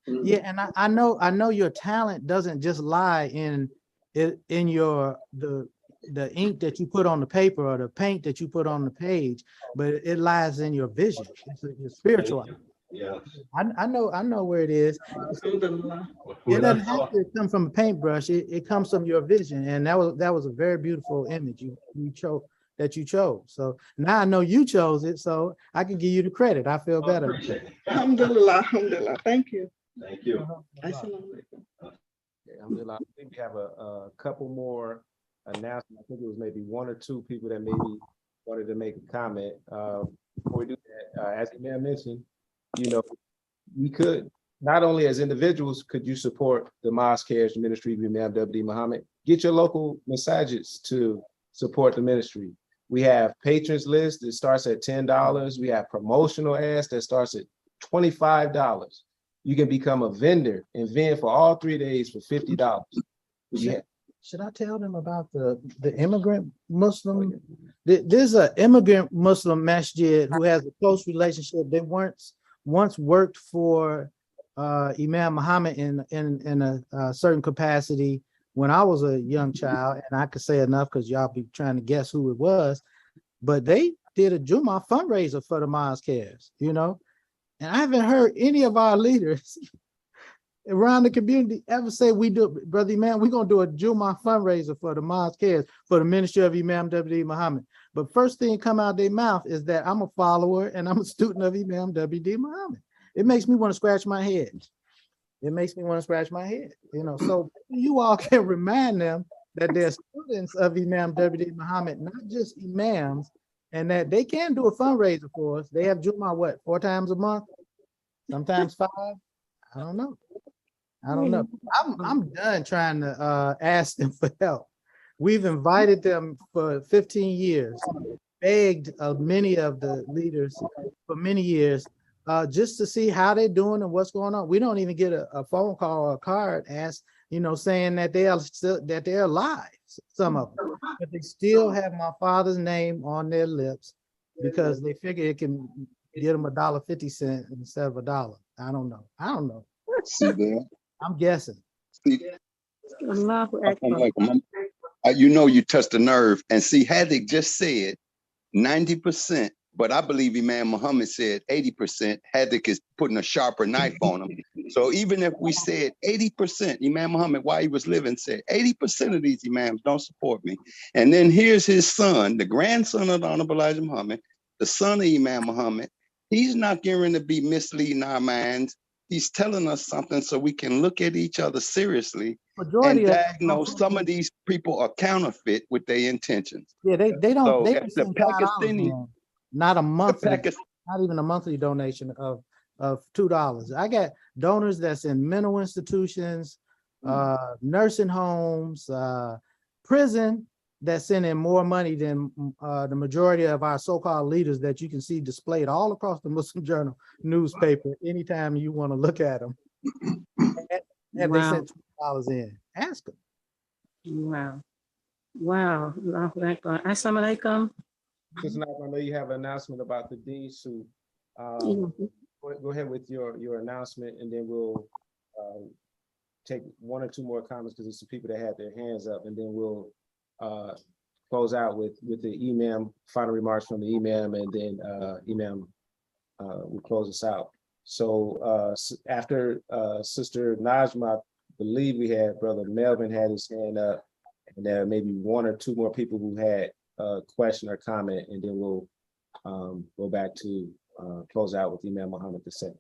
Yeah, and I know your talent doesn't just lie in your the ink that you put on the paper or the paint that you put on the page, but it lies in your vision. It's spiritual. Yeah. I know where it is. It doesn't have to come from a paintbrush. It comes from your vision, and that was a very beautiful image you chose. So now I know you chose it, so I can give you the credit. I feel better. Alhamdulillah, alhamdulillah. Thank you. Thank you. Alhamdulillah. I think we have a couple more announcements. I think it was maybe one or two people that maybe wanted to make a comment. Before we do that, as the man mentioned, we could, not only as individuals, could you support the Mosque Cares Ministry of Imam W.D. Muhammad, get your local masajids to support the ministry. We have patrons list that starts at $10. We have promotional ads that starts at $25. You can become a vendor and vend for all 3 days for $50. Yeah. Should I tell them about the immigrant Muslim? There's an immigrant Muslim masjid who has a close relationship. They once worked for Imam Muhammad in a certain capacity when I was a young child, and I could say enough because y'all be trying to guess who it was, but they did a Jumu'ah fundraiser for the Mosque Cares, and I haven't heard any of our leaders around the community ever say we do, Brother Imam, we're gonna do a Juma fundraiser for the mosque cares for the ministry of Imam W.D. Muhammad. But first thing come out their mouth is that I'm a follower and I'm a student of Imam W.D. Muhammad. It makes me want to scratch my head. It makes me want to scratch my head, you know. So you all can remind them that they're students of Imam W.D. Muhammad, not just imams, and that they can do a fundraiser for us. They have Juma, what, 4 times a month? Sometimes 5? I don't know. I'm done trying to ask them for help. We've invited them for 15 years, begged many of the leaders for many years, just to see how they're doing and what's going on. We don't even get a phone call or a card saying that they are still, that they're alive, some of them, but they still have my father's name on their lips because they figure it can get them $1.50 instead of $1. I don't know. See there? I'm guessing. See, Allahu I'm Akbar. like, you know, you touched the nerve. And see, Haddock just said 90%, but I believe Imam Muhammad said 80%. Haddock is putting a sharper knife on him. So even if we said 80%, Imam Muhammad, while he was living, said 80% of these imams don't support me. And then here's his son, the grandson of the Honorable Elijah Muhammad, the son of Imam Muhammad. He's not going to be misleading our minds. He's telling us something so we can look at each other seriously and diagnose some of these people are counterfeit with their intentions. Yeah, they don't. So They if the send $5, Pakistani, man. Not a monthly, not even a monthly donation of $2. I got donors that's in mental institutions, nursing homes, prison, that's sending more money than the majority of our so-called leaders that you can see displayed all across the Muslim Journal newspaper anytime you want to look at them. And they sent $2 in. Ask them. Wow. Wow. Allahu Akbar. Assalamu alaikum. Sister Nigel, I know you have an announcement about the Dean suit. Go ahead with your announcement, and then we'll take 1 or 2 more comments because there's some people that had their hands up, and then we'll close out with the Imam, final remarks from the Imam, and then Imam will close us out. So after Sister Najma, I believe we had Brother Melvin had his hand up, and there may be 1 or 2 more people who had a question or comment, and then we'll go back to close out with Imam Muhammad II.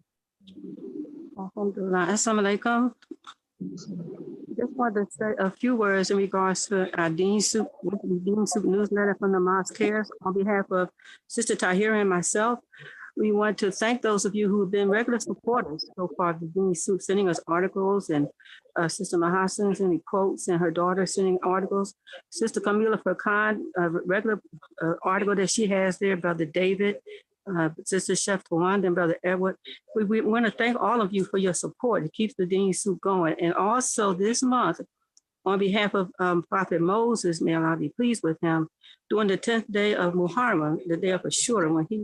Alhamdulillah. Assalamu alaikum. Just wanted to say a few words in regards to our Dean Soup newsletter from the Mosque Cares. On behalf of Sister Tahira and myself, we want to thank those of you who have been regular supporters so far of the Dean Soup, sending us articles, and Sister Mahassan sending quotes, and her daughter sending articles. Sister Camila Furkan, a regular article that she has there, Brother David, Sister Chef Tawanda, and Brother Edward. We want to thank all of you for your support. It keeps the Dean Soup going. And also this month, on behalf of Prophet Moses, may Allah be pleased with him, during the 10th day of Muharram, the day of Ashura, when he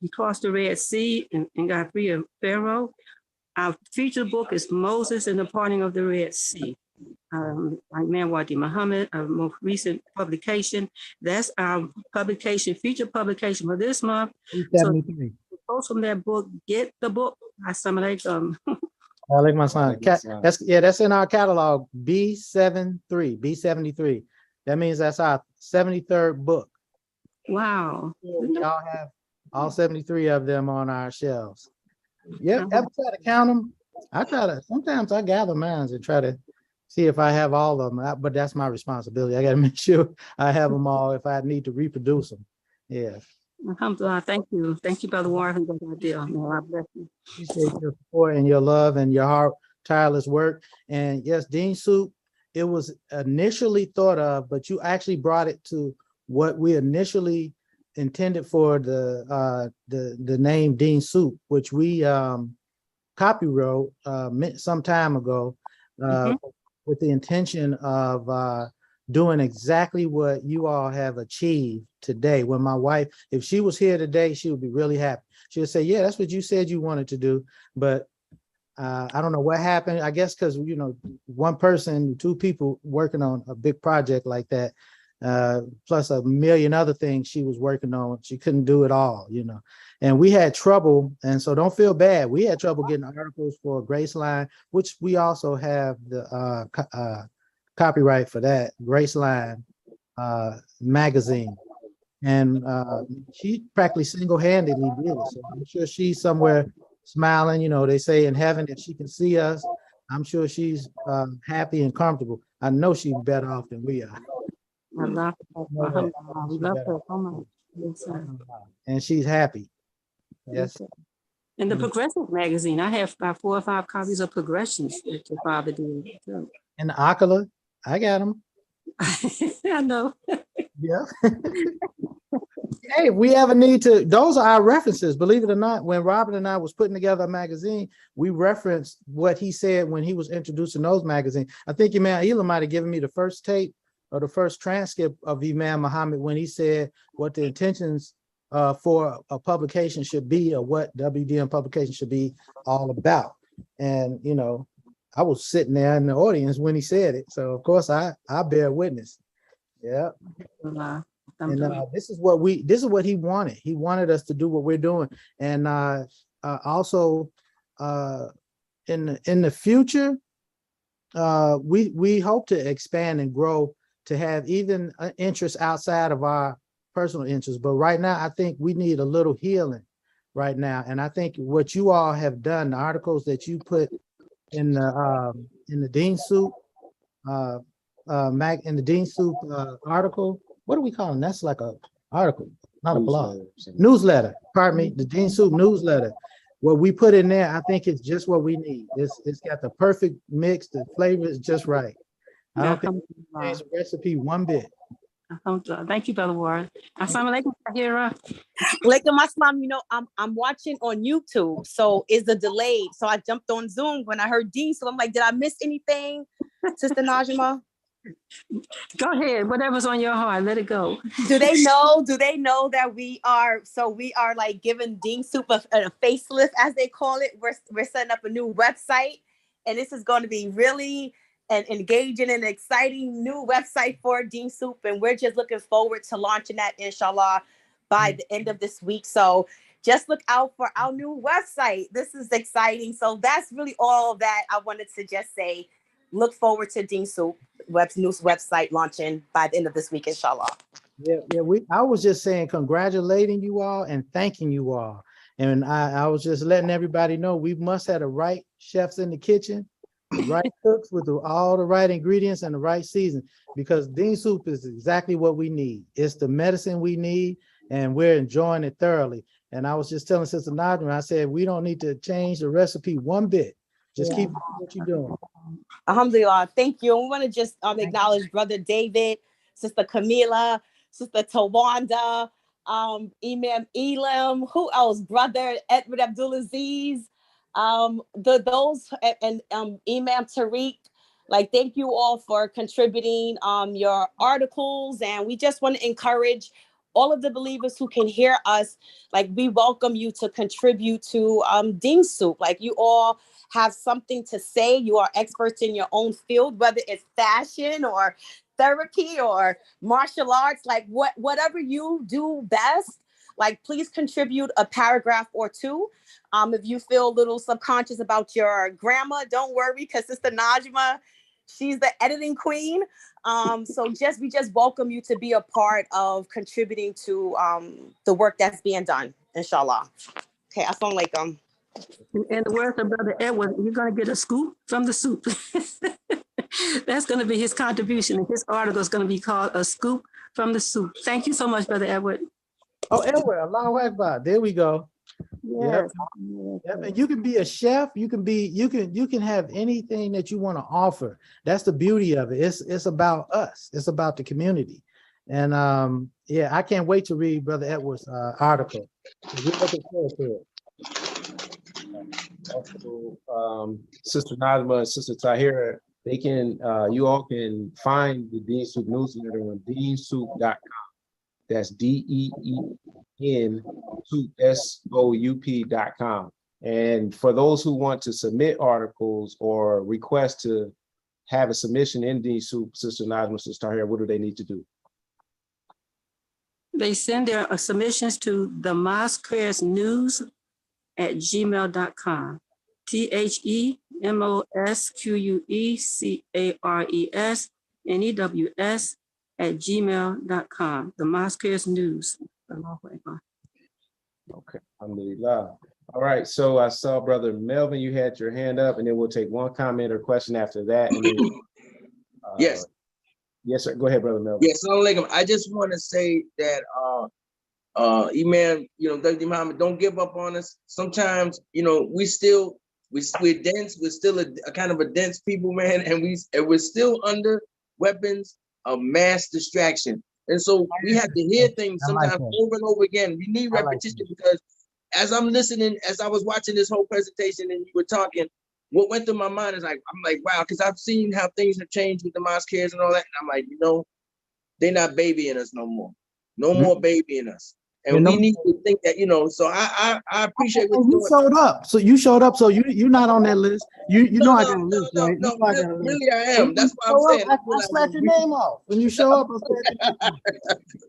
crossed the Red Sea and got free of Pharaoh. Our featured book is Moses and the Parting of the Red Sea. Imam Wadi Muhammad, our most recent publication. That's our publication, featured publication for this month. So post from that book, get the book. Assalamu alaikum. I like my son. That's in our catalog, B73. That means that's our 73rd book. Wow. We all have all 73 of them on our shelves. Yeah, ever try to count them? Sometimes I gather mine and try to see if I have all of them, but that's my responsibility. I got to make sure I have them all if I need to reproduce them. Yeah. Alhamdulillah, thank you. Thank you, Brother Warren, for that deal. May Allah bless you. Appreciate your support and your love and your hard, tireless work. And yes, Dean Soup, it was initially thought of, but you actually brought it to what we initially intended for the name Dean Soup, which we copywrote some time ago with the intention of doing exactly what you all have achieved today. When my wife, if she was here today, she would be really happy. She would say, yeah, that's what you said you wanted to do. But I don't know what happened. I guess because, 1 person, 2 people working on a big project like that, plus a million other things she was working on. She couldn't do it all, you know. And we had trouble, and so don't feel bad. We had trouble getting articles for Graceline, which we also have the copyright for that, Graceline magazine. And she practically single-handedly did it. So I'm sure she's somewhere smiling. You know, they say in heaven, if she can see us, I'm sure she's happy and comfortable. I know she's better off than we are. I love her. We love her so much. Yes, sir. And she's happy. Yes. And the Progressive magazine, I have about 4 or 5 copies of Progressions that your father did. Too. And the Oculus, I got them. I know. Yeah. Hey, if we ever need to, those are our references. Believe it or not, when Robert and I was putting together a magazine, we referenced what he said when he was introducing those magazines. I think Imam Elam might have given me the first tape or the first transcript of Imam Muhammad when he said what the intentions for a publication should be, or what WDM publication should be all about. And, you know, I was sitting there in the audience when he said it. So of course I bear witness. Yeah. And this is what he wanted. He wanted us to do what we're doing. And also in the future, we hope to expand and grow to have even interests outside of our personal interests. But right now, I think we need a little healing right now. And I think what you all have done, the articles that you put in the Dean Soup, in the Dean Soup article, what do we call them? That's like a article, not a blog. Newsletter, pardon me, the Dean Soup newsletter. What we put in there, I think it's just what we need. It's got the perfect mix, the flavor is just right. I don't think we change the recipe one bit. Thank you, Brother Warren. Assalamu alaikum, Tahira. Alaikum assalam. You know, I'm watching on YouTube, so it's a delayed. So I jumped on Zoom when I heard Dean. So I'm like, did I miss anything, Sister Najma? Go ahead. Whatever's on your heart, let it go. Do they know that we are like giving Dean Soup a facelift, as they call it? We're setting up a new website, and this is going to be really an engaging and exciting new website for Dean Soup, and we're just looking forward to launching that, inshallah, by the end of this week. So just look out for our new website. This is exciting. So that's really all that I wanted to just say. Look forward to Dean Soup news website launching by the end of this week, inshallah. Yeah. I was just saying, congratulating you all and thanking you all. And I was just letting everybody know we must have the right chefs in the kitchen, the right cooks with all the right ingredients and the right season, because Dean Soup is exactly what we need. It's the medicine we need, and we're enjoying it thoroughly. And I was just telling Sister Nadra, I said, we don't need to change the recipe one bit. Just keep doing what you're doing. Alhamdulillah. Thank you. And we want to just acknowledge Brother David, Sister Camila, Sister Tawanda, Imam Elam, who else? Brother Edward Abdulaziz, those and Imam Tariq. Like, thank you all for contributing your articles. And we just want to encourage all of the believers who can hear us. Like, we welcome you to contribute to Dean Soup. Like, you all have something to say. You are experts in your own field, whether it's fashion or therapy or martial arts, like whatever you do best. Like, please contribute a paragraph or two. If you feel a little subconscious about your grammar, don't worry, because Sister Najma, she's the editing queen. So we just welcome you to be a part of contributing to the work that's being done, inshallah. Okay, assalamu alaikum. In the words of Brother Edward, you're going to get a scoop from the soup. That's going to be his contribution. His article is going to be called A Scoop from the Soup. Thank you so much, Brother Edward. Oh, Edward, Allahu Akbar. There we go. Yes. Yep. And you can be a chef. You can have anything that you want to offer. That's the beauty of it. It's about us. It's about the community. And I can't wait to read Brother Edward's article. We're looking forward to it. Also, Sister Nazma and Sister Tahira, they can you all can find the Dean Soup newsletter on deansoup.com. That's DEEN SOUP.com. And for those who want to submit articles or request to have a submission in Dean Soup, Sister Nazma, Sister Tahira, what do they need to do? They send their submissions to the mosqueersnews@gmail.com. THEMOSQUESNEWS@gmail.com. The Mosqueers News. Okay, alhamdulillah. All right, so I saw Brother Melvin, you had your hand up, and then we'll take one comment or question after that. And then, Yes. Yes, sir. Go ahead, Brother Melvin. Yes, I just want to say that Imam, Dr. Muhammad, don't give up on us. Sometimes, we're dense, we're still a kind of a dense people, man, and we're still under weapons of mass distraction. And so we have to hear things sometimes over and over again. We need repetition because as I'm listening, as I was watching this whole presentation and you were talking, what went through my mind is I'm like, wow, because I've seen how things have changed with the Mosqueers and all that. And I'm like, they're not babying us no more. No more babying us. And we need to think that, so I appreciate what you showed up. So you showed up. So you're not on that list. I got a list, right? No, really I am. That's what I'm saying. I slapped your name off. When you show up, I slapped your name off.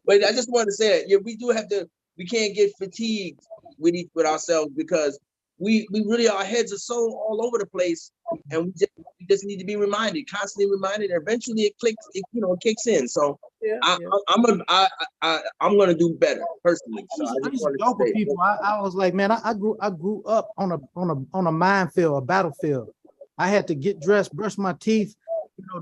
But I just want to say it. Yeah, we do have to, we can't get fatigued with ourselves because we really, our heads are so all over the place, and we just need to be reminded, constantly reminded. Eventually, it kicks in. So I'm gonna do better personally. So I just want to say, people. I was like, man, I grew up on a minefield, a battlefield. I had to get dressed, brush my teeth,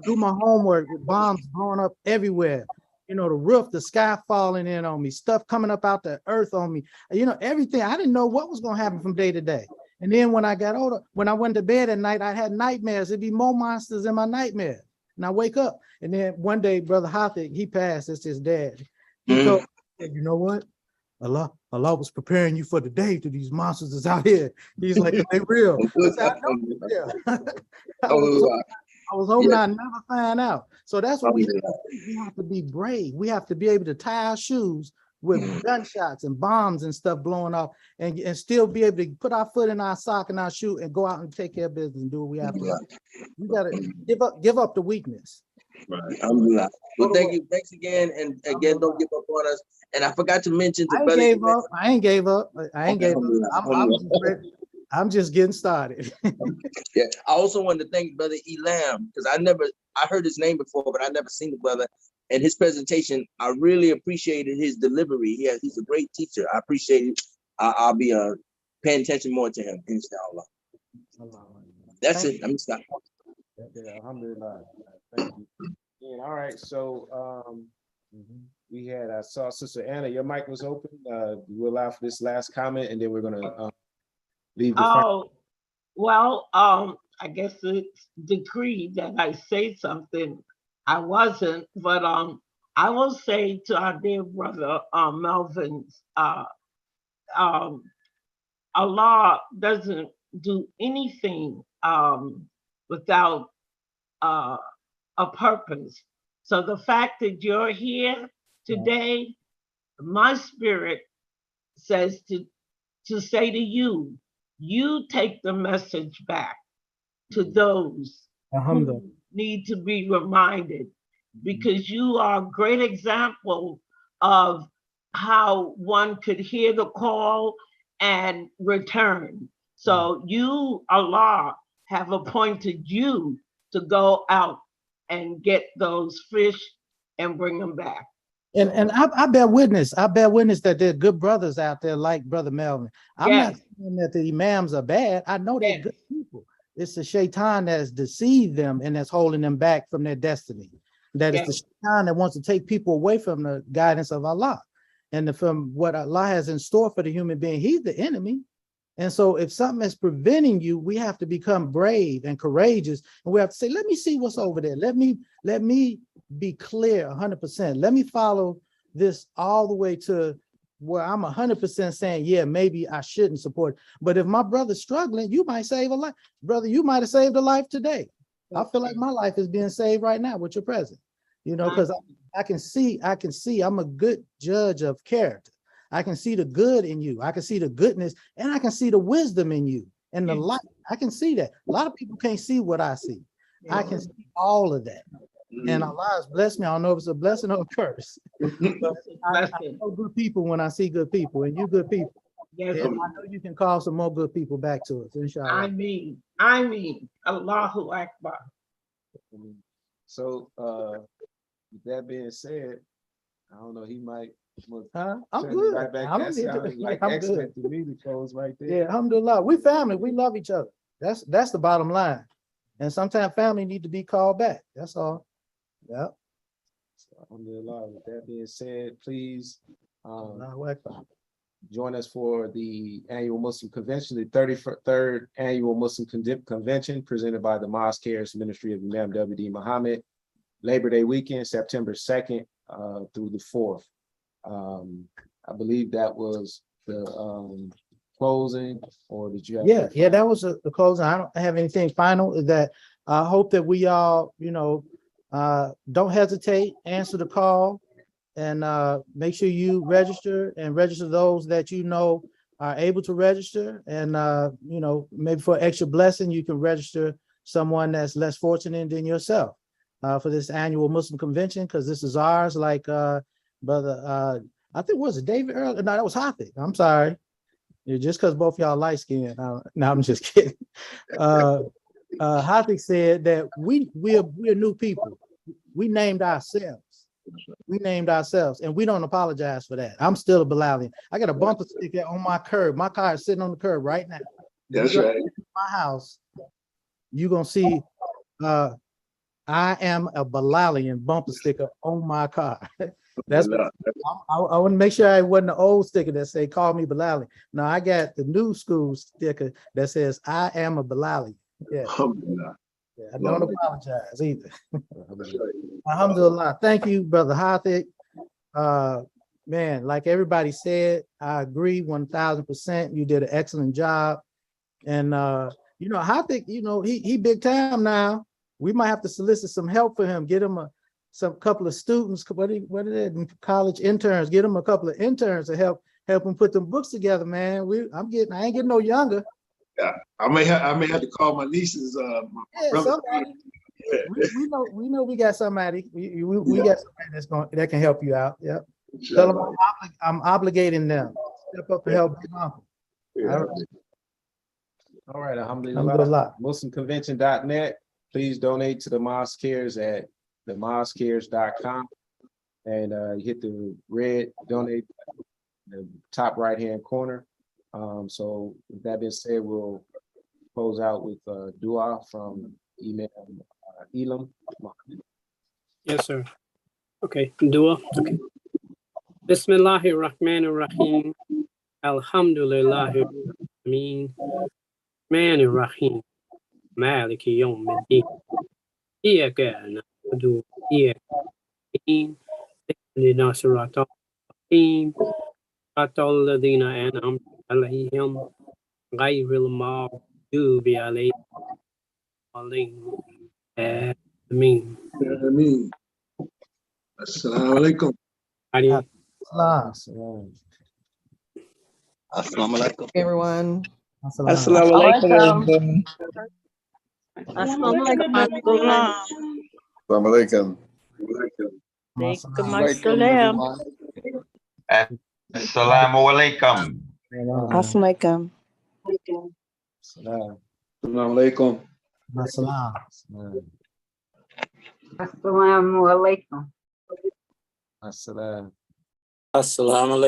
do my homework with bombs blowing up everywhere. The roof, the sky falling in on me, stuff coming up out the earth on me, everything. I didn't know what was going to happen from day to day. And then when I got older, when I went to bed at night, I had nightmares. There'd be more monsters in my nightmares. And I wake up. And then one day, Brother Hafiz, he passed, it's his dad. He told me, you know what? Allah was preparing you for the day to these monsters that's out here. He's like, they real. I said, I know they're real. I was hoping I'd never find out. So that's what we have to be brave. We have to be able to tie our shoes with gunshots and bombs and stuff blowing off and still be able to put our foot in our sock and our shoe and go out and take care of business and do what we have to do. You gotta give up the weakness. Right. Alhamdulillah. Well, thanks again. And again, don't give up on us. And I forgot to mention to I ain't gave up. I'm just getting started. Yeah, I also wanted to thank Brother Elam because I heard his name before, but I never seen the brother. And his presentation, I really appreciated his delivery. He's a great teacher. I appreciate it. I'll be paying attention more to him, inshallah. That's it. I'm stop. Alhamdulillah. Thank you. And all right, so I saw Sister Anna, your mic was open. We'll allow for this last comment, and then we're gonna leave the I guess it's decreed that I say something. I wasn't, but I will say to our dear brother Melvin, Allah doesn't do anything without a purpose. So the fact that you're here today, my spirit says to say to you, you take the message back to those who need to be reminded, because you are a great example of how one could hear the call and return. So you, Allah, have appointed you to go out and get those fish and bring them back. And I bear witness that there are good brothers out there like Brother Melvin. I'm not saying that the imams are bad. I know they're good people. It's the shaitan that has deceived them and that's holding them back from their destiny. That is the shaitan that wants to take people away from the guidance of Allah and from what Allah has in store for the human being. He's the enemy. And so if something is preventing you, we have to become brave and courageous. And we have to say, let me see what's over there. Let me be clear 100%. Let me follow this all the way to where I'm 100% saying, yeah, maybe I shouldn't support. But if my brother's struggling, you might save a life. Brother, you might have saved a life today. I feel like my life is being saved right now with your presence, because I can see I'm a good judge of character. I can see the good in you. I can see the goodness, and I can see the wisdom in you and the light. I can see that. A lot of people can't see what I see. I can see all of that. and Allah has blessed me. I don't know if it's a blessing or a curse. But I know good people when I see good people, and you good people. Yes, And I know you can call some more good people back to us, inshallah. I mean, Allahu Akbar. So with that being said, I don't know, he might I'm turn it good. right back. I'm That sounded like I'm excellent good. to me to close right there. Yeah, alhamdulillah. We family. We love each other. That's the bottom line. And sometimes family need to be called back. That's all. Yeah. Alhamdulillah. With that being said, please Allahu Akbar. join us for the annual Muslim Convention, the 33rd annual Muslim Convention presented by the Mosque Cares Ministry of Imam W.D. Muhammad, Labor Day weekend, September 2nd through the 4th. I believe that was the closing, or did you have? Yeah, that was the closing. I don't have anything final. Is that I hope that we all, don't hesitate, answer the call, and make sure you register and register those that you know are able to register. And maybe for extra blessing, you can register someone that's less fortunate than yourself for this annual Muslim convention, because this is ours. Like brother, I think was it David earlier? No, that was Hafiz. I'm sorry. Just because both y'all light skinned. No, I'm just kidding. Hafiz said that we're new people. We named ourselves. We named ourselves, and we don't apologize for that. I'm still a Bilalian. I got a bumper sticker on my curb. My car is sitting on the curb right now. That's right. My house, you're gonna see I am a Bilalian bumper sticker on my car. That's what I want to make sure it wasn't the old sticker that say "Call me Bilali." No, I got the new school sticker that says "I am a Bilali." Yeah. Yeah, I don't apologize either. Alhamdulillah. Thank you, Brother Hafiz. Man, like everybody said, I agree 1000%. You did an excellent job. And Hafiz, he big time now. We might have to solicit some help for him, get him some couple of students, what are they, college interns, get him a couple of interns to help him put them books together, man. I ain't getting no younger. Yeah, I may have to call my nieces. My brother. Somebody. We know we got somebody. We got somebody that can help you out. Yep. Tell them I'm obligating them. Step up and help them out. Yeah. All right, alhamdulillah. Alhamdulillah. MuslimConvention.net. Please donate to the Mosque Cares at themosquecares.com, and you hit the red donate in the top right hand corner. So with that being said, we'll close out with dua from Elam. Yes, sir. Okay, dua. Okay. Bismillahir Rahmanir Rahim. Alhamdulillahi Rabbil Rahmanir Rahim. Maliki Yawmiddin. Iyyaka na'budu wa iyyaka nasta'in. Ihdina siratal mustaqim. Siratal ladzina an'amta alaihim ghayril maghdubi alaihim. Ameen. Assalamu alaikum. Assalamu alaikum. Everyone. Assalamu alaikum. Assalamu alaikum. Assalamu alaikum. Assalamu alaikum. Assalamu alaikum. Assalam. Assalamu alaikum.